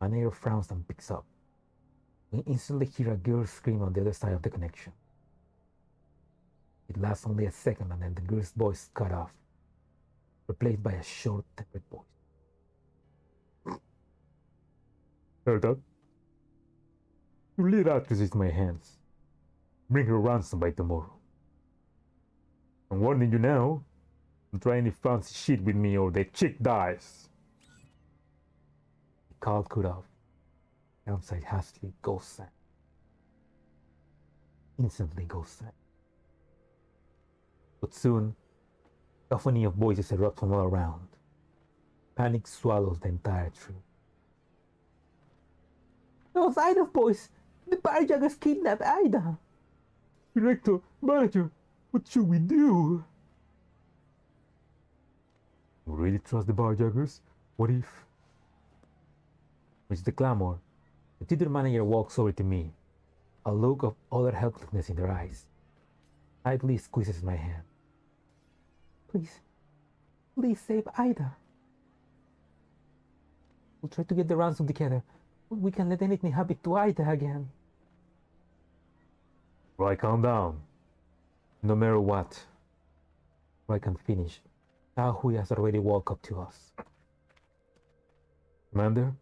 Manager frowns and picks up. We instantly hear a girl scream on the other side of the connection. It lasts only a second and then the girl's voice is cut off, replaced by a short, tempered voice. Heard that? Your lead actress is in my hands. Bring her ransom by tomorrow. I'm warning you now. Don't try any fancy shit with me or the chick dies. The call cut off. Campsite hastily goes silent. Instantly goes silent. But soon, a cacophony of voices erupt from all around. Panic swallows the entire troop. Those Ida's boys! The barjackers kidnapped Ida! Director, manager, what should we do? You really trust the barjackers? What if? With the clamor, the theater manager walks over to me, a look of utter helplessness in their eyes. Tightly squeezes my hand. Please save Ida. We'll try to get the ransom together. We can't let anything happen to Ida again. Right, calm down. No matter what. I can finish. Zhaohui has already walked up to us. Commander,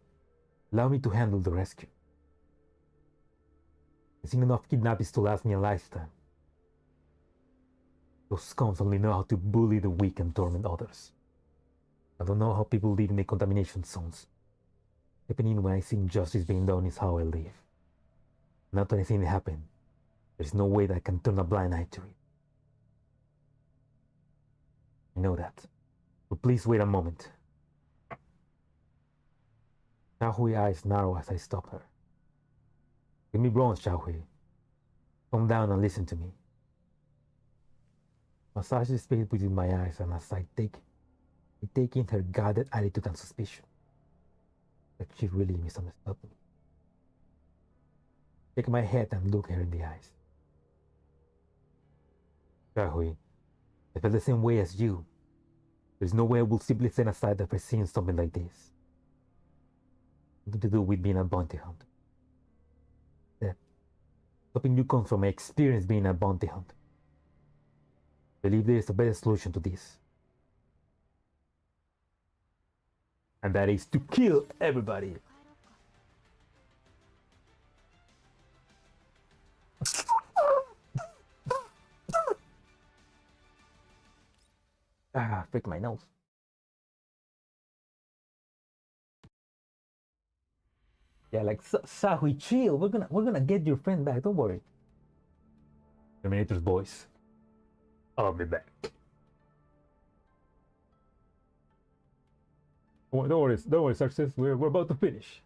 allow me to handle the rescue. I've seen enough kidnappings to last me a lifetime. Those scums only know how to bully the weak and torment others. I don't know how people live in the contamination zones. Happening when I see injustice being done is how I live. Not when I see it happen, there's no way that I can turn a blind eye to it. I know that, but please wait a moment. Zhaohui's eyes narrow as I stop her. Give me bronze, Zhaohui. Calm down and listen to me. Massage the space between my eyes and as I take in her guarded attitude and suspicion. Like she really misunderstood me. Take my head and look her in the eyes. Zhaohui, I feel the same way as you. There's no way I will simply stand aside after seeing something like this. Nothing to do with being a bounty hunter. That stopping you comes from my experience being a bounty hunter. I believe there is a better solution to this. And that is to kill everybody. Freak my nose. Yeah, like Zhaohui, chill. We're gonna get your friend back. Don't worry. Terminator's voice. I'll be back. Don't worry, Success. We're about to finish.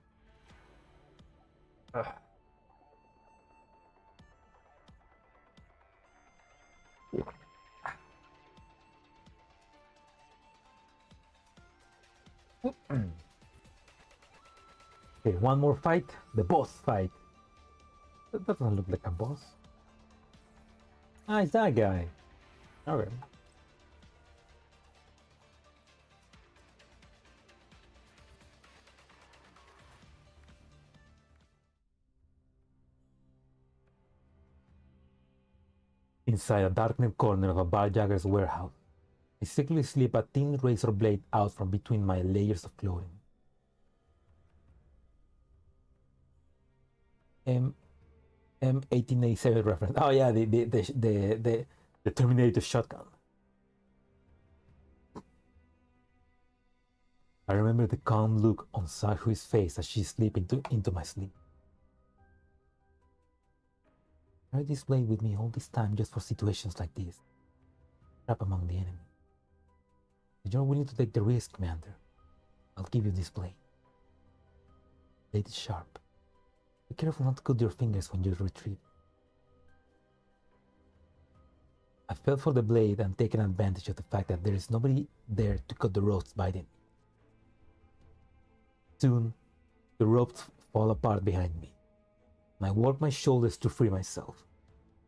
Okay, one more fight. The boss fight. That doesn't look like a boss. Ah, it's that guy. Okay. Inside a darkened corner of a barjagger's warehouse, I secretly slip a thin razor blade out from between my layers of clothing. M1887 reference. Oh yeah, the Terminator shotgun. I remember the calm look on Zhaohui's face as she slipped into my sleep. I had this blade with me all this time just for situations like this. Trapped among the enemy. If you're willing to take the risk, Commander, I'll give you this blade. The blade is sharp. Be careful not to cut your fingers when you retrieve it. I felt for the blade and taken advantage of the fact that there is nobody there to cut the ropes by them. Soon, the ropes fall apart behind me, and I worked my shoulders to free myself.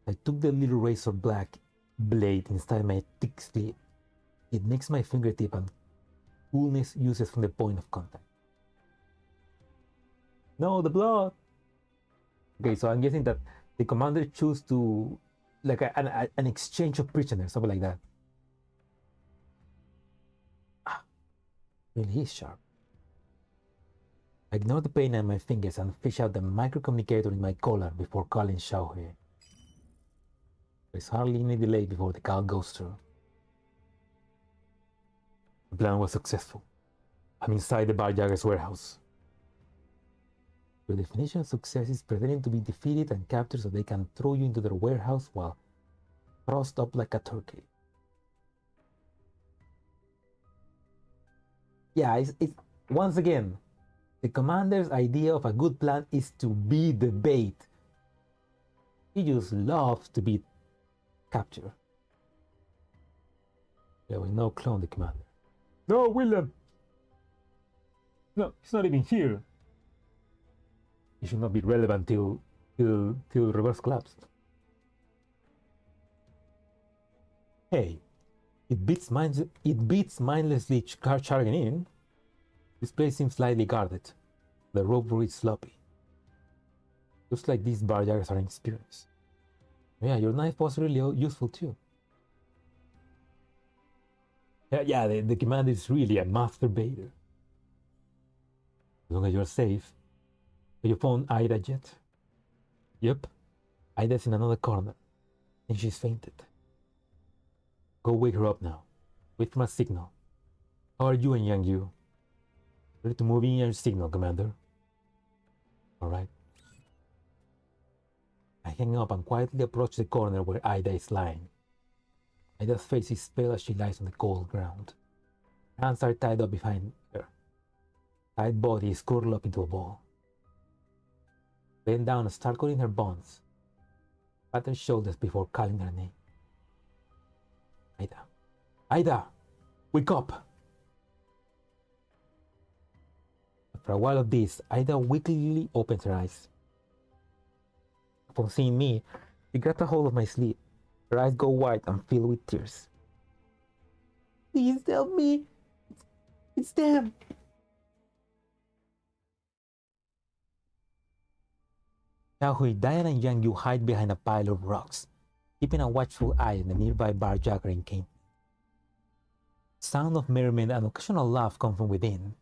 I took the little razor black blade inside my thick sleeve. It nicks my fingertip and coolness uses from the point of contact. No, the blood! Okay, so I'm guessing that the commander chose to, like an exchange of prisoners, something like that. Ah, really is sharp. I ignore the pain in my fingers and fish out the microcommunicator in my collar before calling Zhaohui. There's hardly any delay before the call goes through. The plan was successful. I'm inside the barjagger's warehouse. Your definition of success is pretending to be defeated and captured so they can throw you into their warehouse while thrust up like a turkey. Yeah, it's once again, the commander's idea of a good plan is to be the bait. He just loves to be captured. There was no clone the commander. No, William! No, he's not even here. He should not be relevant till reverse collapse. Hey, it beats mindlessly charging in. This place seems slightly guarded. The rope is sloppy. Looks like these barjaggers are inexperienced. Yeah, your knife was really useful too. Yeah, the commander is really a master baiter. As long as you're safe. Have you found Ida yet? Yep. Ida's in another corner. I think she's fainted. Go wake her up now. Wait for my signal. How are you and Yang Yu? Ready to move in your signal, Commander? Alright. I hang up and quietly approach the corner where Ida is lying. Ida's face is pale as she lies on the cold ground. Her hands are tied up behind her. Tight body is curled up into a ball. Bend down and start cutting her bonds. Pat her shoulders before calling her name. Ida. Ida! Wake up! After a while of this, Ida weakly opens her eyes. Upon seeing me, she grabs a hold of my sleeve. Her eyes go wide and filled with tears. Please help me! It's them! Zhaohui, Diana, and Yang Yu hide behind a pile of rocks, keeping a watchful eye on the nearby barjagger encampment. Sound of merriment and occasional laugh come from within.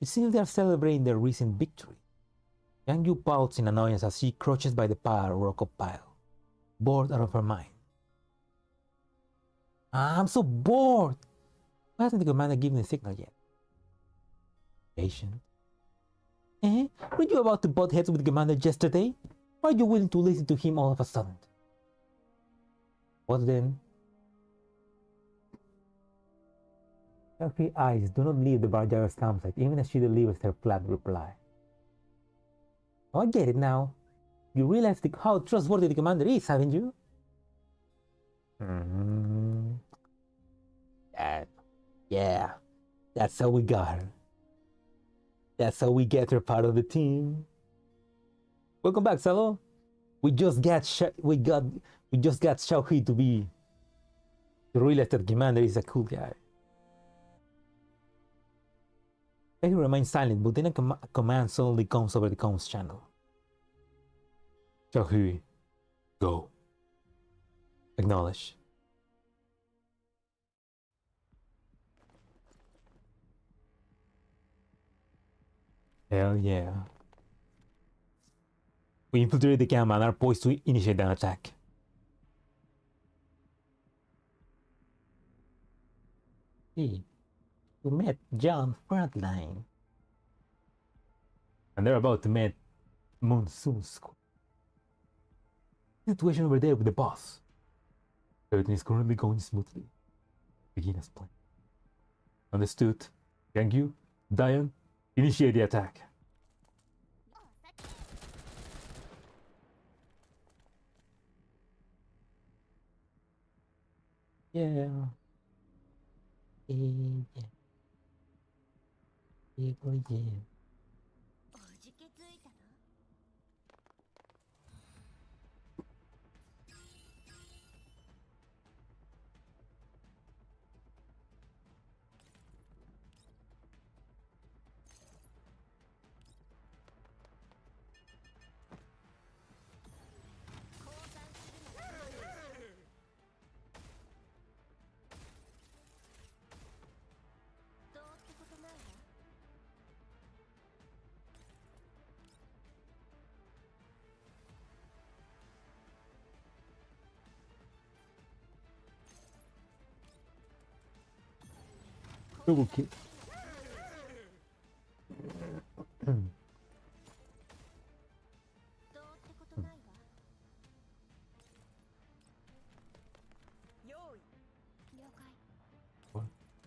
It seems they are celebrating their recent victory. Yang Yu pouts in annoyance as she crouches by the rock pile, bored out of her mind. I'm so bored! Why hasn't the commander given the signal yet? Patient. Weren't you about to butt heads with the commander yesterday? Why are you willing to listen to him all of a sudden? What then? Zhaohui's eyes do not leave the barjagger's campsite even as she delivers her flat reply. Oh, I get it now. You realize how trustworthy the commander is, haven't you? Yeah, that's how we got her. That's how we get her part of the team. Welcome back, Salo. We just got Zhaohui to realize that Commander is a cool guy. He remains silent, but then a command suddenly comes over the comms channel. Zhaohui, go. Acknowledge. Hell yeah. We infiltrated the camp and are poised to initiate an attack. Hey, we met Girls Frontline. And they're about to meet Monsoom's squad. Situation over there with the boss. Everything is currently going smoothly. Begin as planned. Understood. Thank you. Diane, initiate the attack. Yeah. Yeah. Yeah. Double kill.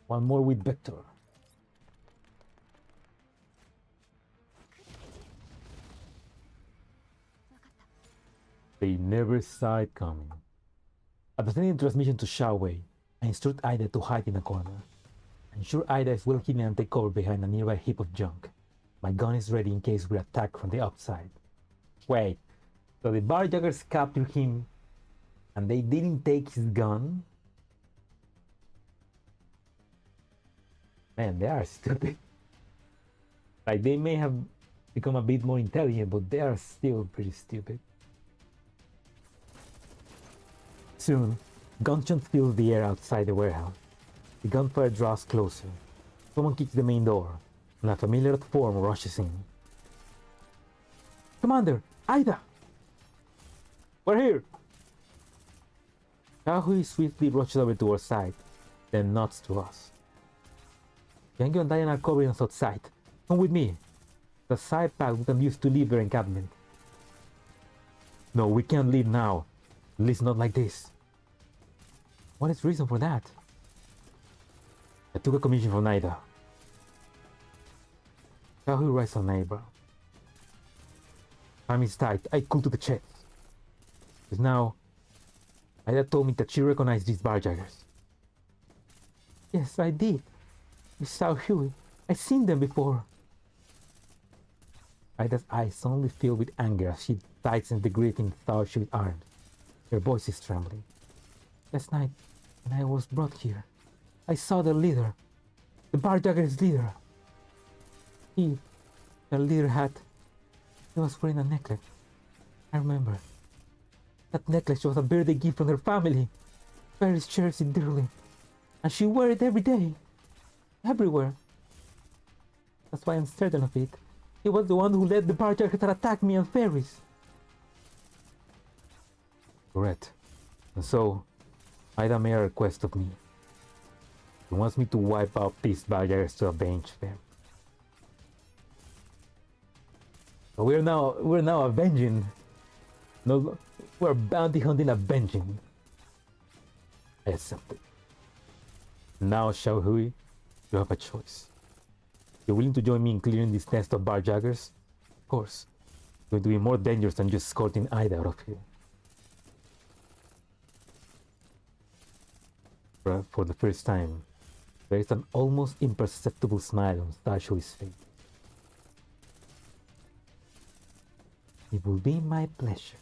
One more with Vector. They never saw it coming. After sending the transmission to Zhaohui, I instruct Ida to hide in a corner. I'm sure Ida is well hidden and take cover behind a nearby heap of junk. My gun is ready in case we're attacked from the outside. Wait, so the barjaggers captured him and they didn't take his gun? Man, they are stupid. Like, they may have become a bit more intelligent, but they are still pretty stupid. Soon, gunshots fill the air outside the warehouse. The gunfire draws closer. Someone kicks the main door, and a familiar form rushes in. Commander! Ida! We're here! Zhaohui swiftly rushes over to our side, then nods to us. Gengo and Diane are covering us outside. Come with me. The side path we can use to leave their encampment. No, we can't leave now. At least not like this. What is the reason for that? I took a commission from Ida. Zhaohui raised an eyebrow. Time is tight. I cool to the chest. Because now, Ida told me that she recognized these barjaggers. Yes, I did. With Zhaohui. I've seen them before. Ida's eyes suddenly fill with anger as she tightens the grip in Zhaohui's arms. Her voice is trembling. Last night, when I was brought here, I saw the leader, the barjagger's leader. The leader he was wearing a necklace. I remember. That necklace was a birthday gift from her family. Paris cherished it dearly. And she wore it every day. Everywhere. That's why I'm certain of it. He was the one who led the barjaggers that attacked me and Ferris. Correct. And so, Ida made a request of me. He wants me to wipe out these barriers to avenge them. So we're now avenging. No, we're bounty hunting, avenging. I accept it. Now, Zhaohui, you have a choice. You're willing to join me in clearing this nest of barjaggers? Of course. It's going to be more dangerous than just escorting Ida out of here. For the first time, there is an almost imperceptible smile on Zhaohui's face. It will be my pleasure.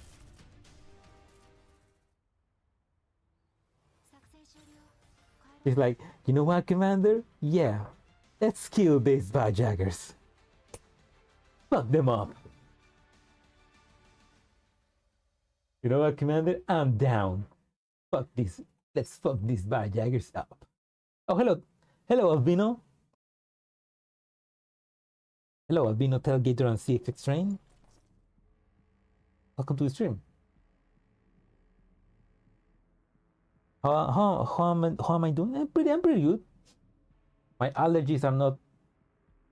He's like, you know what, Commander? Yeah, let's kill these barjaggers. Fuck them up. You know what, Commander? I'm down. Fuck this. Let's fuck these barjaggers up. Oh, hello. Hello, Albino. Hello, Albino, Tailgater, and CXX Train. Welcome to the stream. How am I doing? I'm pretty good. My allergies are not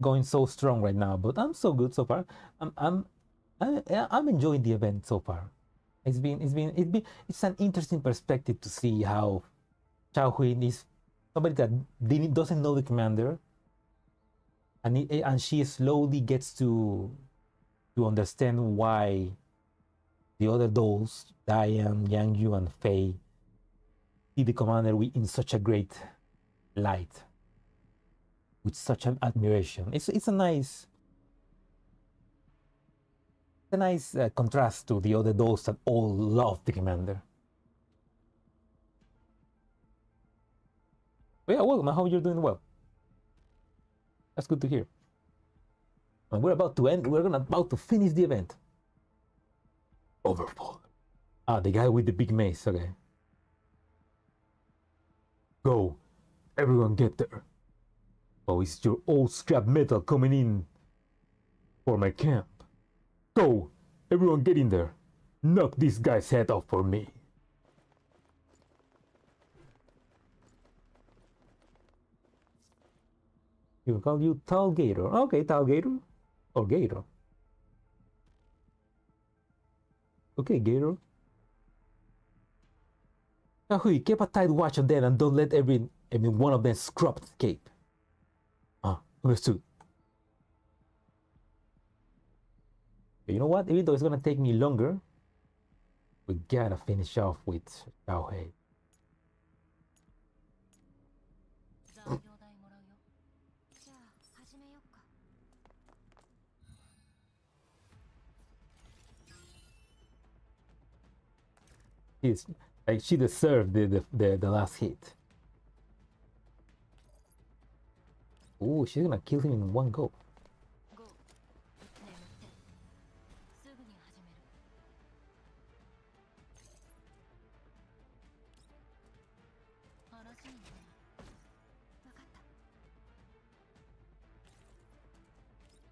going so strong right now, but I'm so good so far. I'm enjoying the event so far. It's an interesting perspective to see how Zhaohui is somebody that doesn't know the commander, and she slowly gets to understand why the other dolls, Diane, Yang Yu, and Fei, see the commander in such a great light, with such an admiration. It's a nice contrast to the other dolls that all love the commander. But yeah, welcome. I hope you're doing well. That's good to hear. And we're about to finish the event. Overfall. Ah, the guy with the big mace. Okay. Go, everyone, get there. Oh, it's your old scrap metal coming in for my camp. Go, everyone, get in there. Knock this guy's head off for me. He'll call you Tailgater. Okay, Tailgater. Or Gator. Okay, Gator. Zhaohui, keep a tight watch on them and don't let one of them scrub escape. Ah, understood. But you know what? Even though it's gonna take me longer, we gotta finish off with Zhaohui. She deserved the last hit. Oh, she's gonna kill him in one go.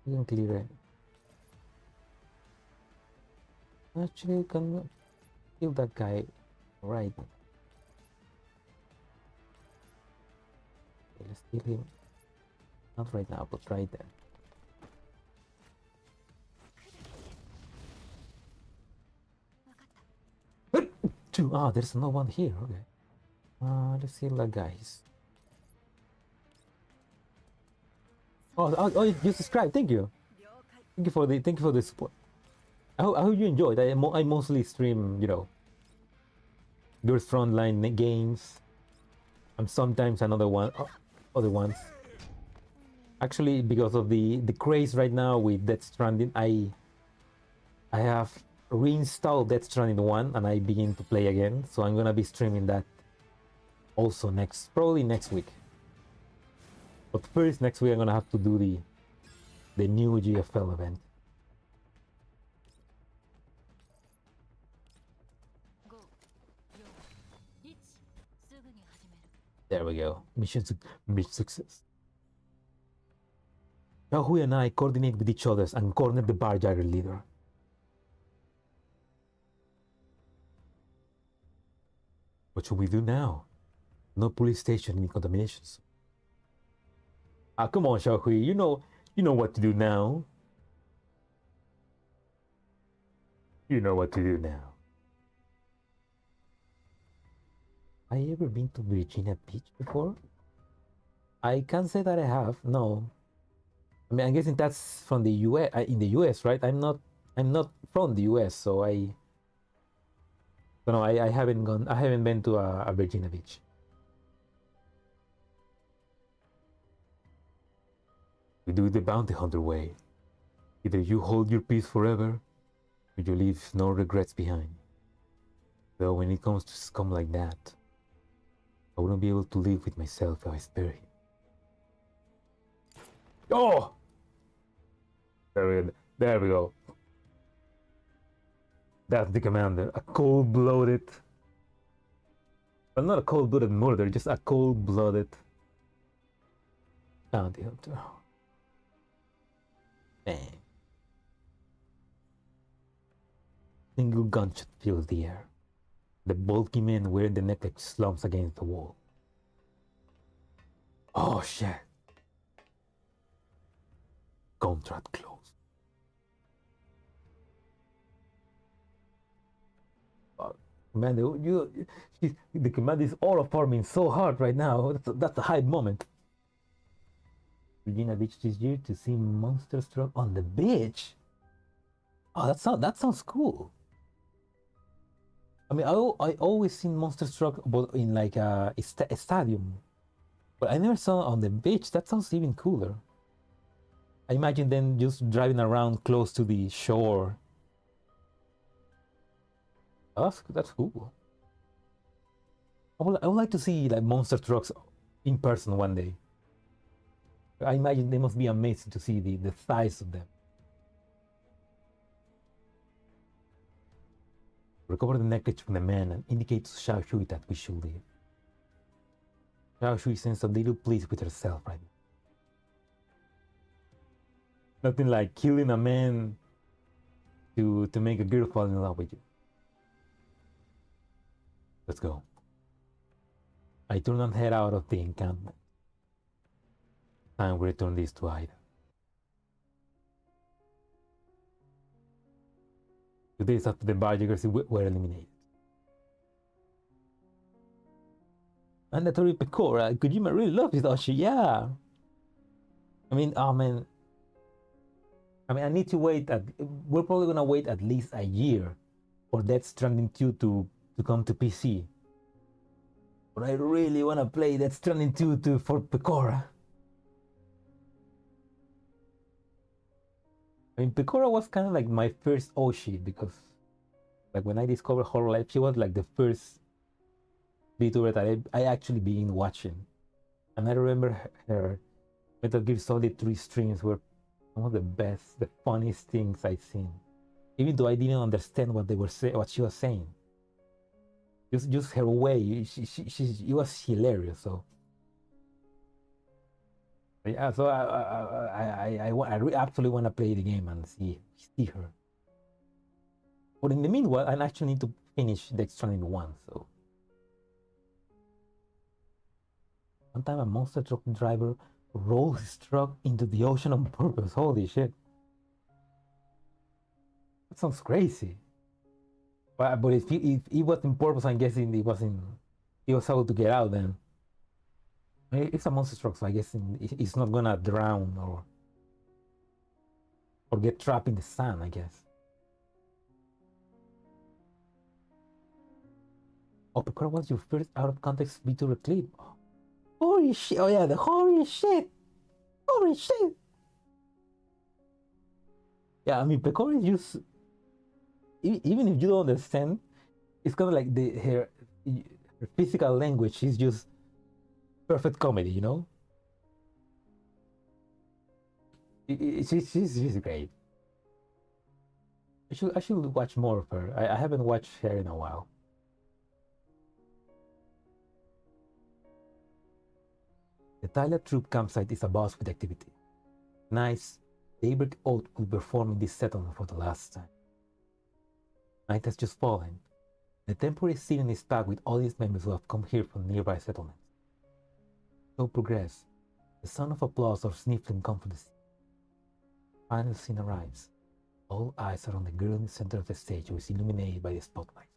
You can clear it. Actually, you can kill that guy right. Okay, let's kill him. Not right now, but right there. Ah, there's no one here. Okay. Let's kill that guy. Oh, you subscribed. Thank you. Thank you for the support. I hope you enjoyed. I mostly stream, Girls Frontline games, and sometimes other ones. Actually, because of the craze right now with Death Stranding, I have reinstalled Death Stranding 1 and I begin to play again. So I'm gonna be streaming that also probably next week. But first, next week I'm gonna have to do the new GFL event. There we go. Mission success. Zhaohui and I coordinate with each other and corner the barjagger leader. What should we do now? No police station in contamination. Ah, come on, Zhaohui. You know what to do now. You know what to do now. I ever been to Virginia Beach before? I can't say that I have. No. I mean, I'm guessing that's from the US. In the US, right? I'm not from the US, so I haven't gone. I haven't been to a Virginia Beach. We do it the bounty hunter way. Either you hold your peace forever, or you leave no regrets behind. Though when it comes to scum like that, I wouldn't be able to live with myself if I spare him. Oh! There we go. That's the commander. A cold-blooded... Well, not a cold-blooded murder, just a cold-blooded bounty hunter. Bang. Single gunshot fills the air. The bulky man wearing the necklace slumps against the wall. Oh shit. Contract closed. Commander, the commander is all farming so hard right now. That's a high moment. Virginia Beach this year to see monster truck on the beach. Oh, that sounds cool. I mean, I always seen monster truck in like a stadium, but I never saw it on the beach. That sounds even cooler. I imagine them just driving around close to the shore. Oh, that's cool. I would like to see like monster trucks in person one day. I imagine they must be amazing to see the size of them. Recover the necklace from the man and indicate to Zhaohui that we should leave. Zhaohui seems a little pleased with herself right now. Nothing like killing a man to make a girl fall in love with you. Let's go. I turn and head out of the encampment. Time we return this to Ida. 2 days after the Bargers were eliminated. Mandatory Pecora, Kojima really loves it, Oshi, yeah. I mean, oh man. I mean, I need to wait we're probably gonna wait at least a year for Death Stranding 2 to come to PC. But I really wanna play Death Stranding 2 for Pecora. I mean, Pecora was kind of like my first Oshi because, like, when I discovered Horror Life, she was like the first VTuber that I actually began watching. And I remember her Metal Gear Solid 3 streams were some of the best, the funniest things I've seen. Even though I didn't understand what she was saying. Just her way, it was hilarious. So yeah, so I absolutely want to play the game and see her. But in the meanwhile, I actually need to finish Death Stranding 1. So one time, a monster truck driver rolled his truck into the ocean on purpose. Holy shit! That sounds crazy. But if it was in purpose, I'm guessing he was able to get out. Then it's a monster truck, so I guess it's not gonna drown or get trapped in the sand, I guess. Oh, Pecora was your first out of context VTuber clip. Oh, holy shit! Oh yeah, the holy shit! Holy shit! Yeah, I mean, Pecora is just, even if you don't understand, it's kind of like her physical language is just perfect comedy, you know? She's great. I should watch more of her. I haven't watched her in a while. The Tyler Troop campsite is abuzz with activity. Nice daybreak oath will perform in this settlement for the last time. Night has just fallen. The temporary scene is packed with audience members who have come here from nearby settlements. So progress. The sound of applause or sniffling come from the scene. Final scene arrives. All eyes are on the girl in the center of the stage who is illuminated by the spotlight.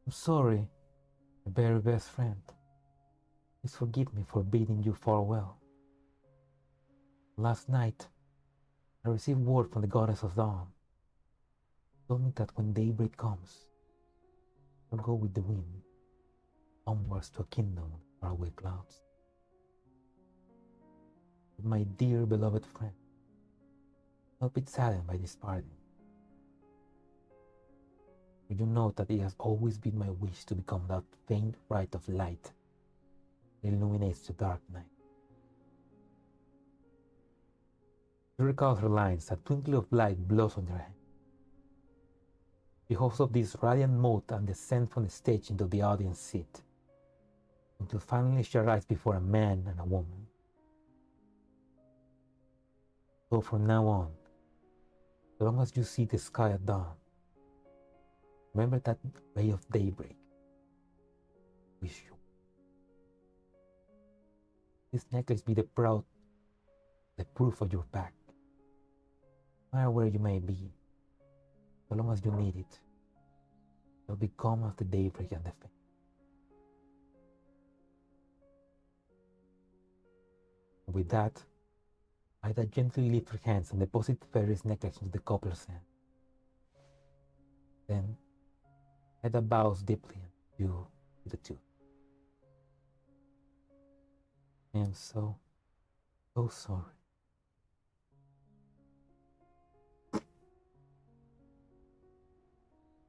I'm sorry, my very best friend. Please forgive me for bidding you farewell. Last night, I received word from the goddess of dawn. She told me that when daybreak comes, I'll go with the wind, onwards to a kingdom of faraway clouds. But my dear beloved friend, don't be saddened by this parting. You know that it has always been my wish to become that faint light of light that illuminates the dark night. You recall her lines, a twinkle of light blows on your hand. She holds up this radiant mote and descends from the stage into the audience seat, until finally she arrives before a man and a woman. So from now on, as long as you see the sky at dawn, remember that ray of daybreak. Wish you. This necklace be the proof of your back. No matter where you may be, so long as you need it, it'll become of the daybreak and the fame. With that, Ida gently lifts her hands and deposits Fairy's necklace into the couple's hand. Then, Ida bows deeply and you to the two. I am so sorry.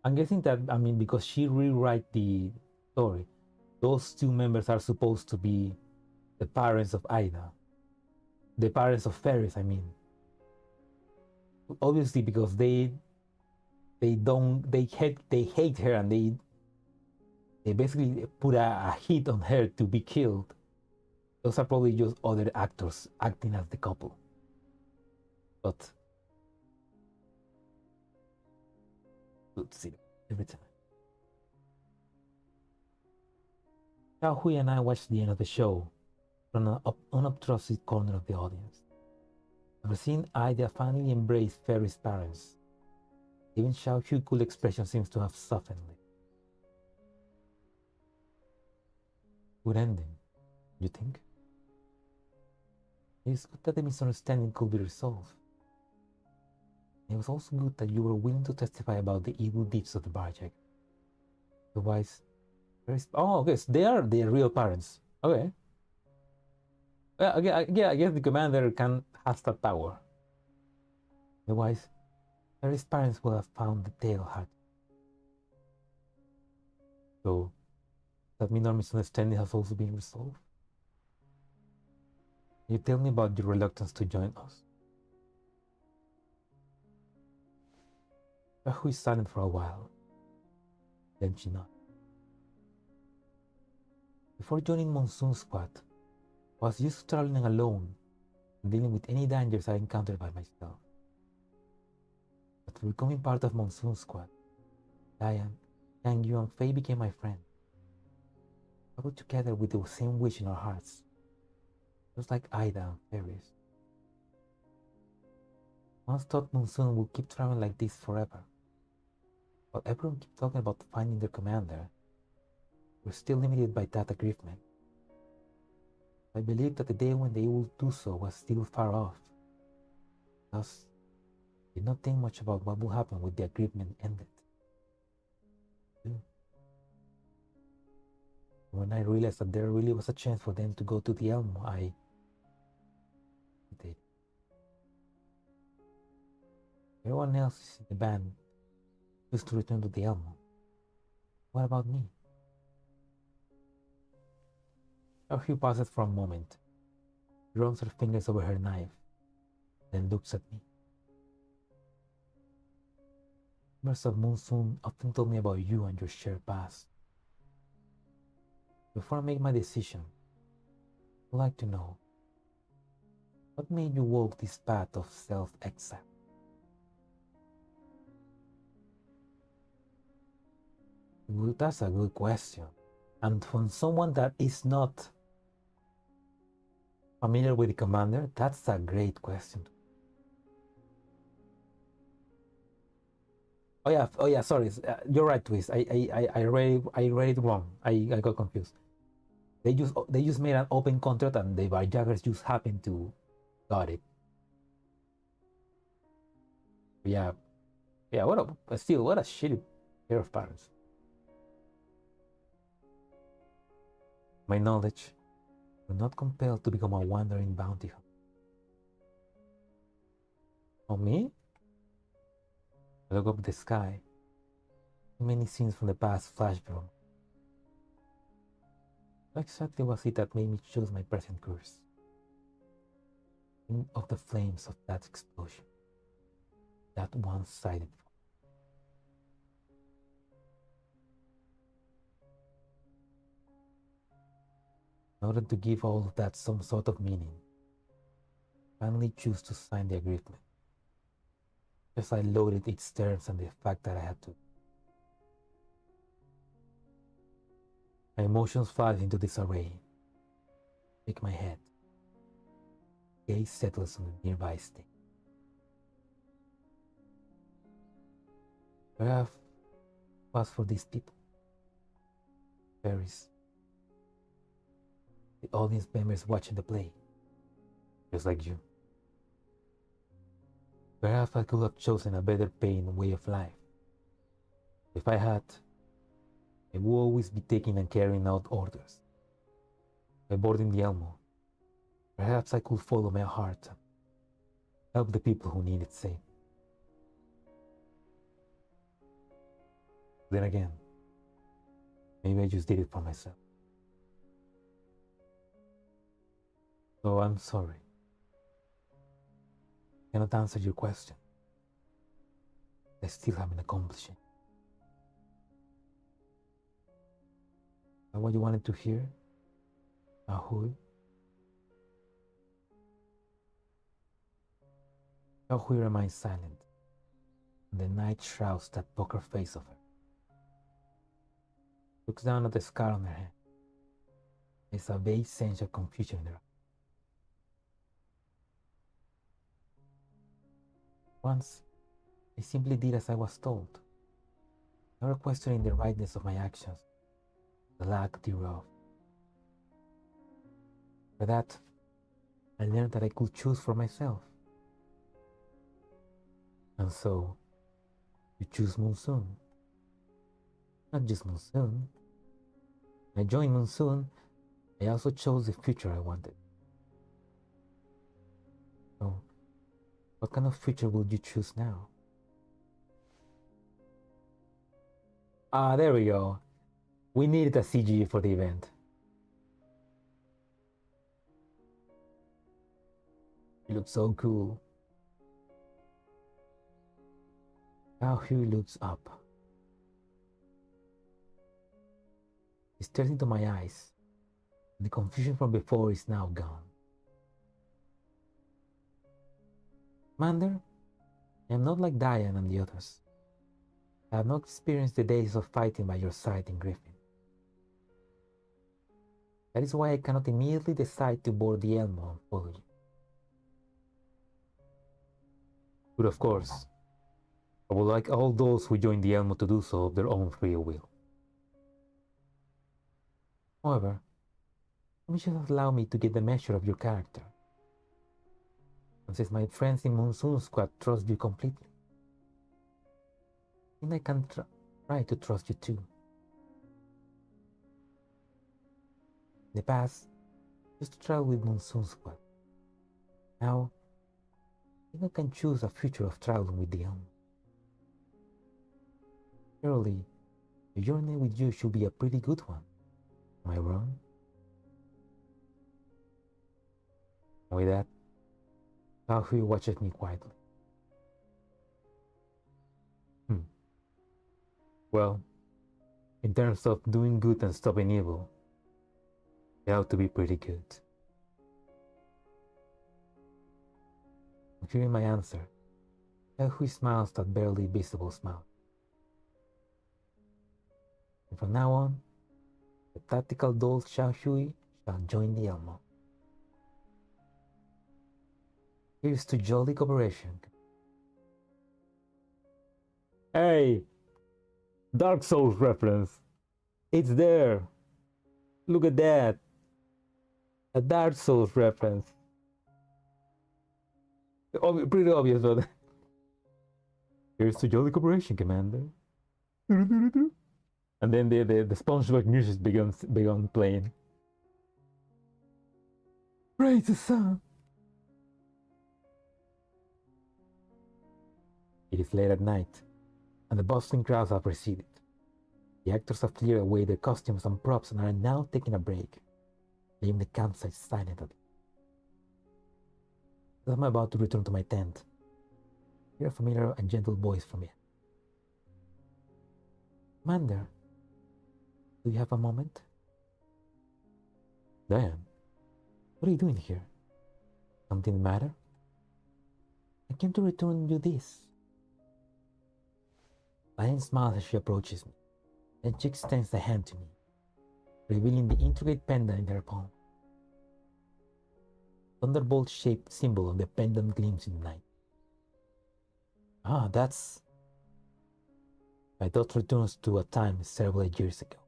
I'm guessing that, because she rewrite the story, those two members are supposed to be the parents of Ida. The parents of Ferris, Obviously, because they hate her, and they basically put a hit on her to be killed. Those are probably just other actors acting as the couple. But let's see every time. Zhaohui and I watched the end of the show from an unobtrusive corner of the audience. I've seen Ida finally embrace Ferry's parents. Even Zhaohui's cool expression seems to have softened. Good ending, you think? It's good that the misunderstanding could be resolved. It was also good that you were willing to testify about the evil deeds of the barjack. Otherwise, okay, so they are their real parents. Okay. I guess the commander has that power. Otherwise, Ferry's parents would have found the tale hard. So, that means our misunderstanding has also been resolved? Can you tell me about your reluctance to join us? Zhaohui is silent for a while. Then she nodded. Before joining Monsoom's squad, I was used to traveling alone and dealing with any dangers I encountered by myself. But through becoming part of Monsoom's squad, Diane, Yang Yu, and Faye became my friends. We traveled together with the same wish in our hearts, just like Ida and Ferris. Once thought Monsoom would keep traveling like this forever. While everyone kept talking about finding their commander, we're still limited by that agreement. I believed that the day when they would do so was still far off. Thus, I did not think much about what would happen when the agreement ended. When I realized that there really was a chance for them to go to the Elmo, I did. Everyone else in the band used to return to the Elmo. What about me? Zhaohui pauses for a moment. She runs her fingers over her knife, then looks at me. Members of Monsoom often told me about you and your shared past. Before I make my decision, I'd like to know, what made you walk this path of self-exile? That's a good question. And from someone that is not familiar with the commander, that's a great question. Oh yeah, sorry. You're right, Twist. I read it wrong. I got confused. They just made an open contract and the barjackers just happened to got it. Yeah, what a shitty pair of parents. My knowledge, we're not compelled to become a wandering bounty hunter. On me? I look up at the sky. Many scenes from the past flash before me. What exactly was it that made me choose my present course? Think of the flames of that explosion. That one-sided. In order to give all of that some sort of meaning, I finally choose to sign the agreement. Just I loaded its terms and the fact that I had to. My emotions fly into disarray. Shake my head. Gaze settles on the nearby stick. Where was for these people? Fairies. The audience members watching the play. Just like you. Perhaps I could have chosen a better paying way of life. If I had, I would always be taking and carrying out orders. By boarding the Elmo, perhaps I could follow my heart and help the people who need it saved. Then again, maybe I just did it for myself. So I'm sorry. I cannot answer your question. I still haven't accomplished it. Is that what you wanted to hear? Zhaohui? Zhaohui remains silent, and the night shrouds that poker face of her. Looks down at the scar on her hand. There's a vague sense of confusion in her eyes. Once, I simply did as I was told, never questioning the rightness of my actions, the lack thereof. For that, I learned that I could choose for myself. And so, you choose Monsoom. Not just Monsoom. When I joined Monsoom, I also chose the future I wanted. So, what kind of future would you choose now? Ah, there we go. We needed a CG for the event. You look so cool. Zhaohui looks up. He stares into my eyes. The confusion from before is now gone. Commander, I am not like Diane and the others. I have not experienced the days of fighting by your side in Griffin. That is why I cannot immediately decide to board the Elmo and follow you. But of course, I would like all those who join the Elmo to do so of their own free will. However, you should allow me to get the measure of your character. And since my friends in Monsoom Squad trust you completely, then I can try to trust you too. In the past, I used to travel with Monsoom Squad. Now, I think I can choose a future of traveling with the Elmo. Surely, the journey with you should be a pretty good one. Am I wrong? And with that, Zhaohui watches me quietly. Well, in terms of doing good and stopping evil, they ought to be pretty good. Hearing my answer, Zhaohui smiles that barely visible smile. And from now on, the tactical doll Zhaohui shall join the Elmo. Here's to jolly cooperation. Hey! Dark Souls reference. It's there. Look at that. A Dark Souls reference. Pretty obvious, but here's to jolly cooperation, Commander. And then the SpongeBob music began playing. Praise the sun. It is late at night, and the bustling crowds have receded. The actors have cleared away their costumes and props and are now taking a break, leaving the campsite silently. As I'm about to return to my tent, I hear a familiar and gentle voice from me. Commander, do you have a moment? Diane, what are you doing here? Something the matter? I came to return you this. Diane smiles as she approaches me, and she extends a hand to me, revealing the intricate pendant in her palm. Thunderbolt-shaped symbol of the pendant gleams in the night. Ah, that's... My thought returns to a time several years ago.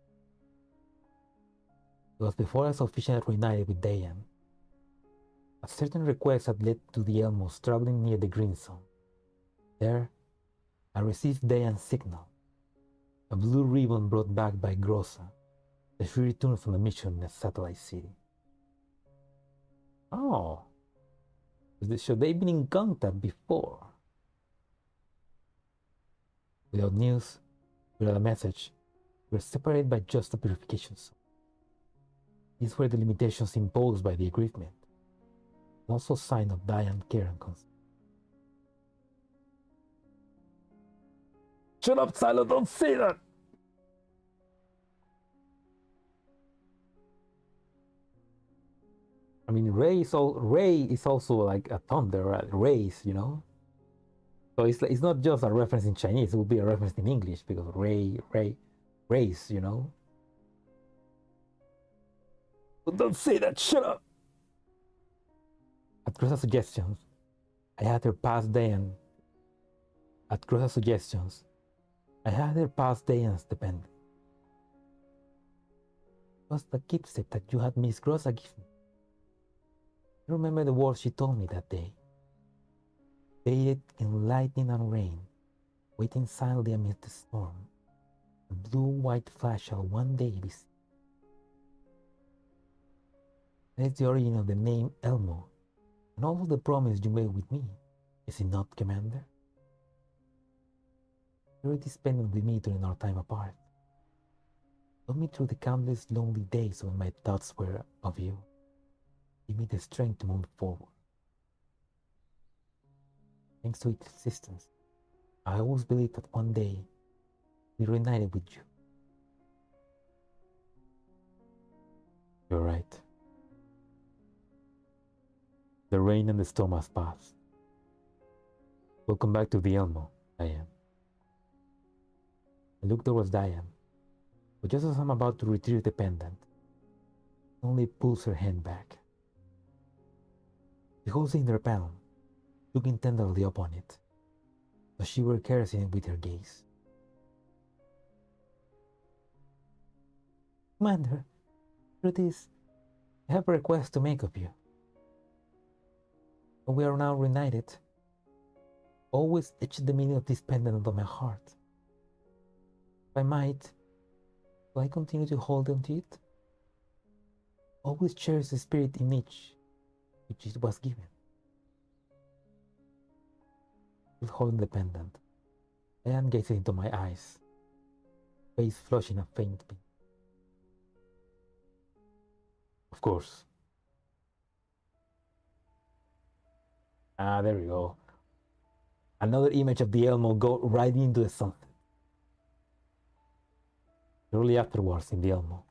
It was before I was officially reunited with Diane. A certain request had led to the Elmos traveling near the Green Zone. There, I received Diane's signal, a blue ribbon brought back by Grossa as she returned from a mission in a satellite city. Oh, so they've been in contact before. Without news, without a message, we were separated by just a purification zone. These were the limitations imposed by the agreement, and also a sign of Diane's care and concern. Shut up, Silo, don't say that! I mean, Ray is also like a thunder, right? Rays, you know? So it's not just a reference in Chinese, it would be a reference in English because rays, you know? But don't say that, shut up! At Crossa's suggestions, I had her pass Diane's dependent. It was the keepsake that you had Miss Grossa give me. I remember the words she told me that day. Bathed in lightning and rain, waiting silently amidst the storm, a blue-white flash shall one day be seen. That is the origin of the name Elmo, and also the promise you made with me, is it not, Commander? You already spent it with me during our time apart. Led me through the countless lonely days when my thoughts were of you. Give me the strength to move forward. Thanks to its existence, I always believed that one day we reunited with you. You're right. The rain and the storm has passed. Welcome back to the Elmo, Diane. I look towards Diane, but just as I'm about to retrieve the pendant, she only pulls her hand back. She holds it in her palm, looking tenderly upon it, as she were caressing it with her gaze. Commander, truth is, I have a request to make of you. When we are now reunited, always etch the meaning of this pendant on my heart. If I might, will I continue to hold on to it? Always cherish the spirit in each which it was given. With holding the pendant, Diane gazes into my eyes, face flushing a faint pink. Of course. Ah, there we go. Another image of the Elmo go right into the sunset. Shortly afterwards in the Elmo,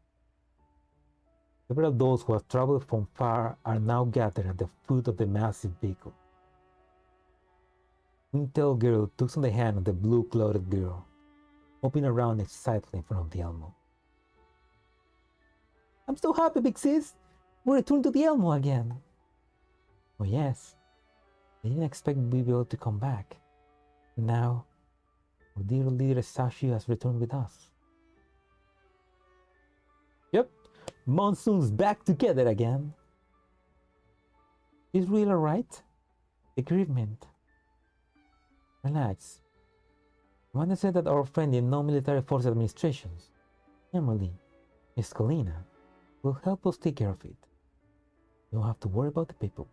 several of those who have traveled from far are now gathered at the foot of the massive vehicle. Twin-tailed girl tugs on the hand of the blue-clothed girl, hopping around excitedly in front of the Elmo. I'm so happy, big sis! We returned to the Elmo again! Oh yes, I didn't expect we'd be able to come back. And now, our dear leader Sashi has returned with us. Yep, Monsoom's back together again. Is really alright? Agreement. Relax. Commander said that our friend in non-military force administrations, Emily, Miss Colina, will help us take care of it. You don't have to worry about the paperwork.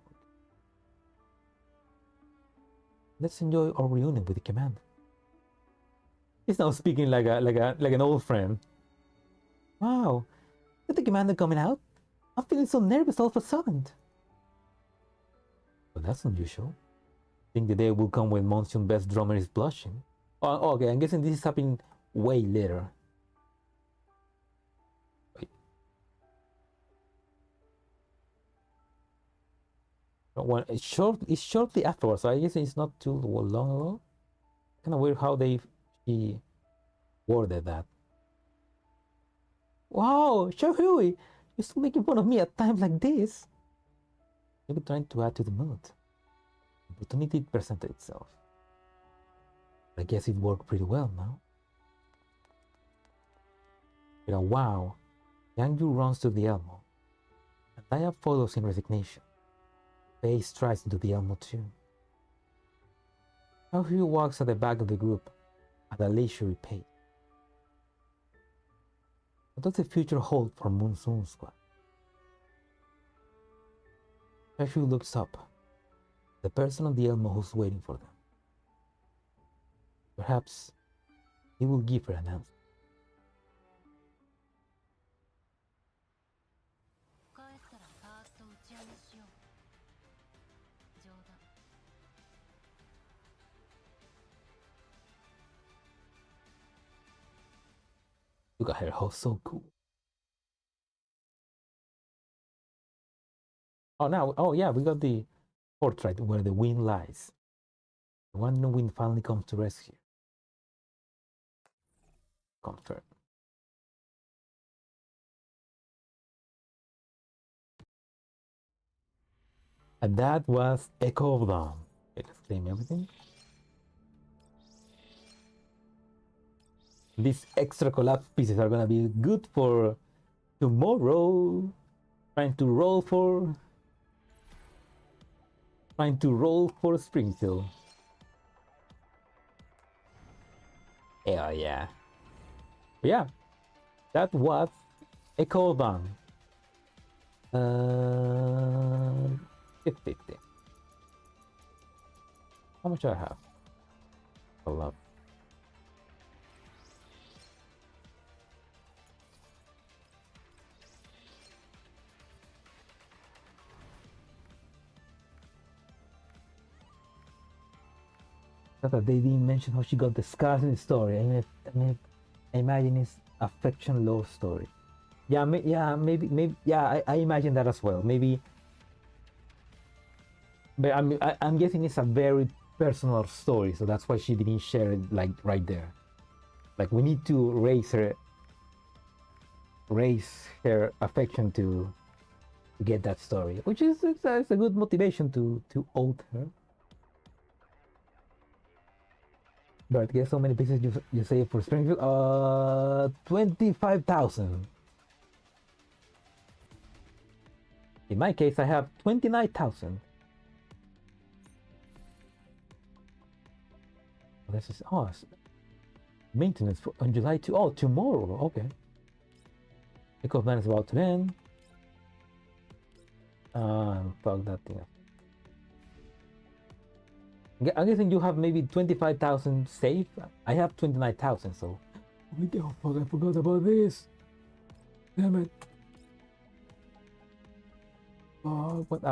Let's enjoy our reunion with the commander. He's now speaking like an old friend. Wow, is the commander coming out? I'm feeling so nervous all of a sudden. Well, that's unusual. I think the day will come when Monsoom best drummer is blushing. Oh, okay, I'm guessing this is happening way later. Wait. Well, it's shortly afterwards, so I guess it's not too long ago. Kind of weird how she worded that. Wow, Zhaohui, you're still making fun of me at times like this. Maybe trying to add to the mood. The opportunity presented itself. I guess it worked pretty well now. You know, wow. Yang Yu runs to the Elmo, and Daya follows in resignation. Faye strides into the Elmo too. Zhaohui walks at the back of the group at a leisurely pace. What does the future hold for Monsoom's squad? Zhaohui looks up. The person on the Elmo who's waiting for them. Perhaps he will give her an answer. Look at her, how so cool. Oh yeah, we got the portrait where the wind lies. The one the wind finally comes to rescue. Confirmed. And that was Echo of Dawn. Okay, let's claim everything. These extra collapse pieces are gonna be good for tomorrow. Trying to roll for Springfield. Hell yeah. But yeah, that was Echo of Dawn. 50. How much do I have? A lot. That they didn't mention how she got the scars in the story. I imagine it's a affection love story. Yeah, maybe. Yeah, I imagine that as well. Maybe, but I'm guessing it's a very personal story, so that's why she didn't share it like right there. Like we need to raise her affection to get that story, which is it's a good motivation to own her. But guess how many pieces you save for Springfield? 25,000. In my case, I have 29,000. This is maintenance on July 2. Oh, tomorrow. Okay. Echo plan is about to end. Fuck that thing up. I'm guessing you have maybe 25,000 safe. I have 29,000, so. Oh fuck! I forgot about this. Damn it. Oh, what?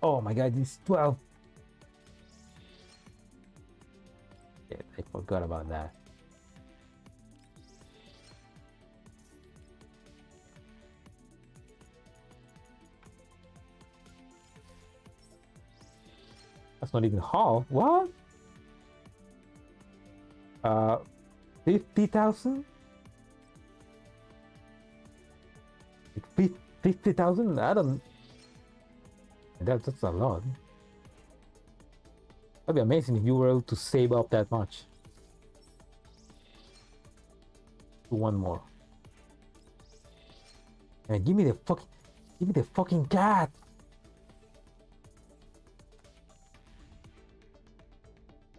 Oh my god! It's 12. Shit, I forgot about that. That's not even half. What? 50,000? 50,000? I don't. That's a lot. That'd be amazing if you were able to save up that much. One more. Man, give me the fucking cat.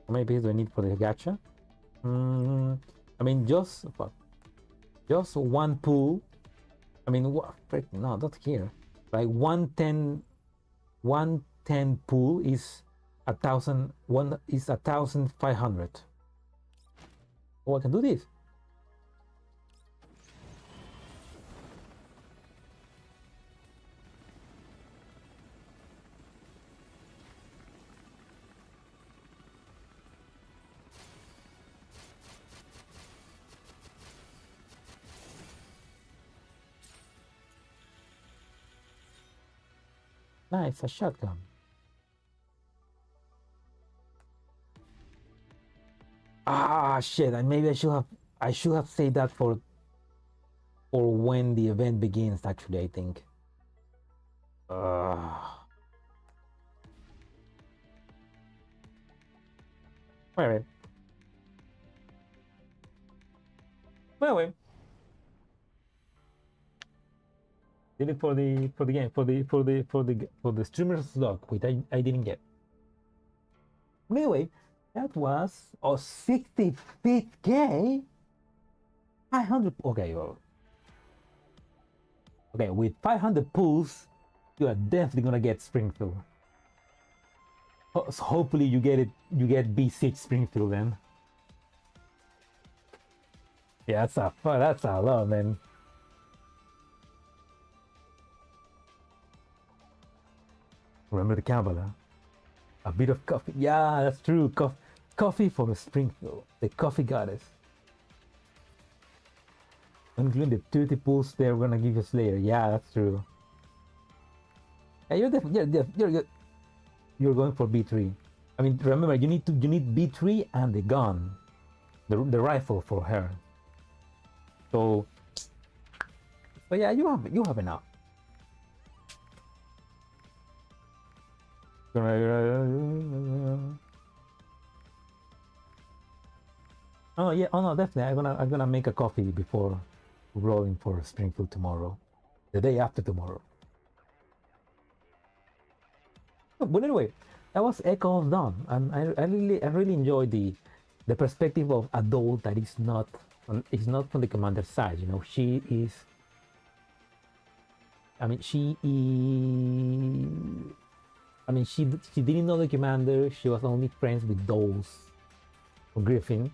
How many pieces do I need for the gacha? I mean, just one pool. I mean, what? No, not here. Like 110 pool is 1,500. Oh, I can do this. Nice, a shotgun. Ah, shit! Maybe I should have saved that for when the event begins. Actually, I think. Alright. Anyway, did it for the game for the streamer's log, which I didn't get. Anyway, that was a 65K. 500. Okay, well, okay, with 500 pulls, you are definitely gonna get Springfield. So hopefully you get it. You get B6 Springfield then. Yeah, that's a lot, man. Remember the Kabbalah? A bit of coffee. Yeah, that's true. Coffee for Springfield, the coffee goddess. Including the 30 pulls they're gonna give us later. Yeah, that's true. Yeah, you're going for B3. I mean, remember you need B3 and the gun, the rifle for her. So yeah, you have enough. Oh yeah, oh no, definitely. I'm gonna make a coffee before rolling for Springfield tomorrow, the day after tomorrow. But anyway, that was Echo of Dawn, and I really enjoyed the perspective of adult that is not from the commander's side. You know, she is. I mean, she didn't know the commander. She was only friends with those from Griffin.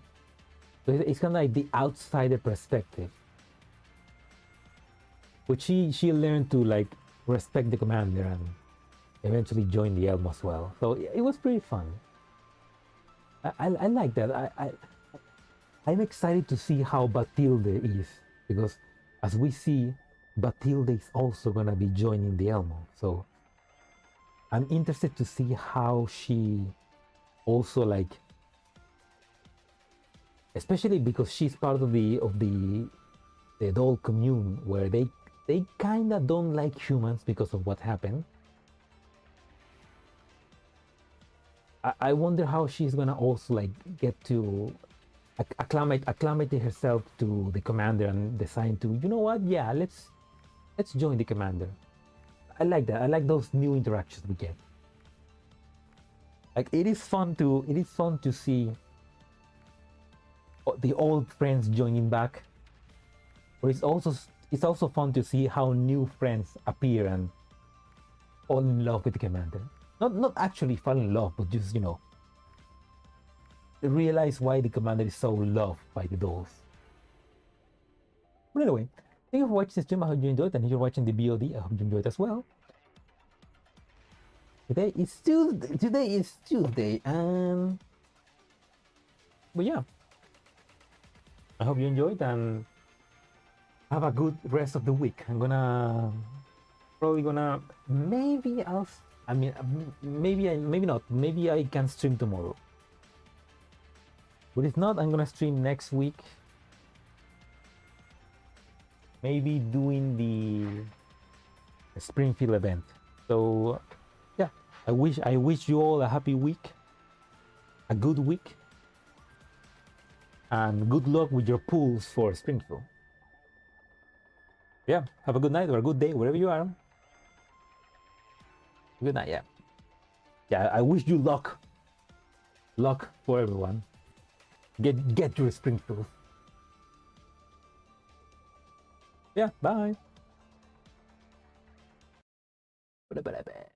So it's kind of like the outsider perspective, but she learned to like respect the commander and eventually join the Elmo as well. So it was pretty fun. I like that. I'm excited to see how Batilde is, because as we see, Batilde is also gonna be joining the Elmo. So I'm interested to see how she also like, especially because she's part of the adult commune where they kind of don't like humans because of what happened. I wonder how she's gonna also like get to acclimate herself to the commander and decide to, you know what, yeah, let's join the commander. I like that. I like those new interactions we get. Like it is fun to see the old friends joining back, but it's also fun to see how new friends appear and fall in love with the commander. Not actually fall in love, but just, you know, realize why the commander is so loved by the dolls. But anyway, thank you for watching the stream. I hope you enjoyed, and if you're watching the VOD, I hope you enjoyed as well. Today is Tuesday, and but yeah, I hope you enjoyed and have a good rest of the week. I'm probably gonna maybe not. Maybe I can stream tomorrow. But if not, I'm gonna stream next week. Maybe doing the Springfield event. So yeah, I wish you all a happy week, a good week, and good luck with your pools for Springfield. Yeah, have a good night or a good day wherever you are. Good night. Yeah, I wish you luck for everyone. Get your Springfield. Yeah, bye.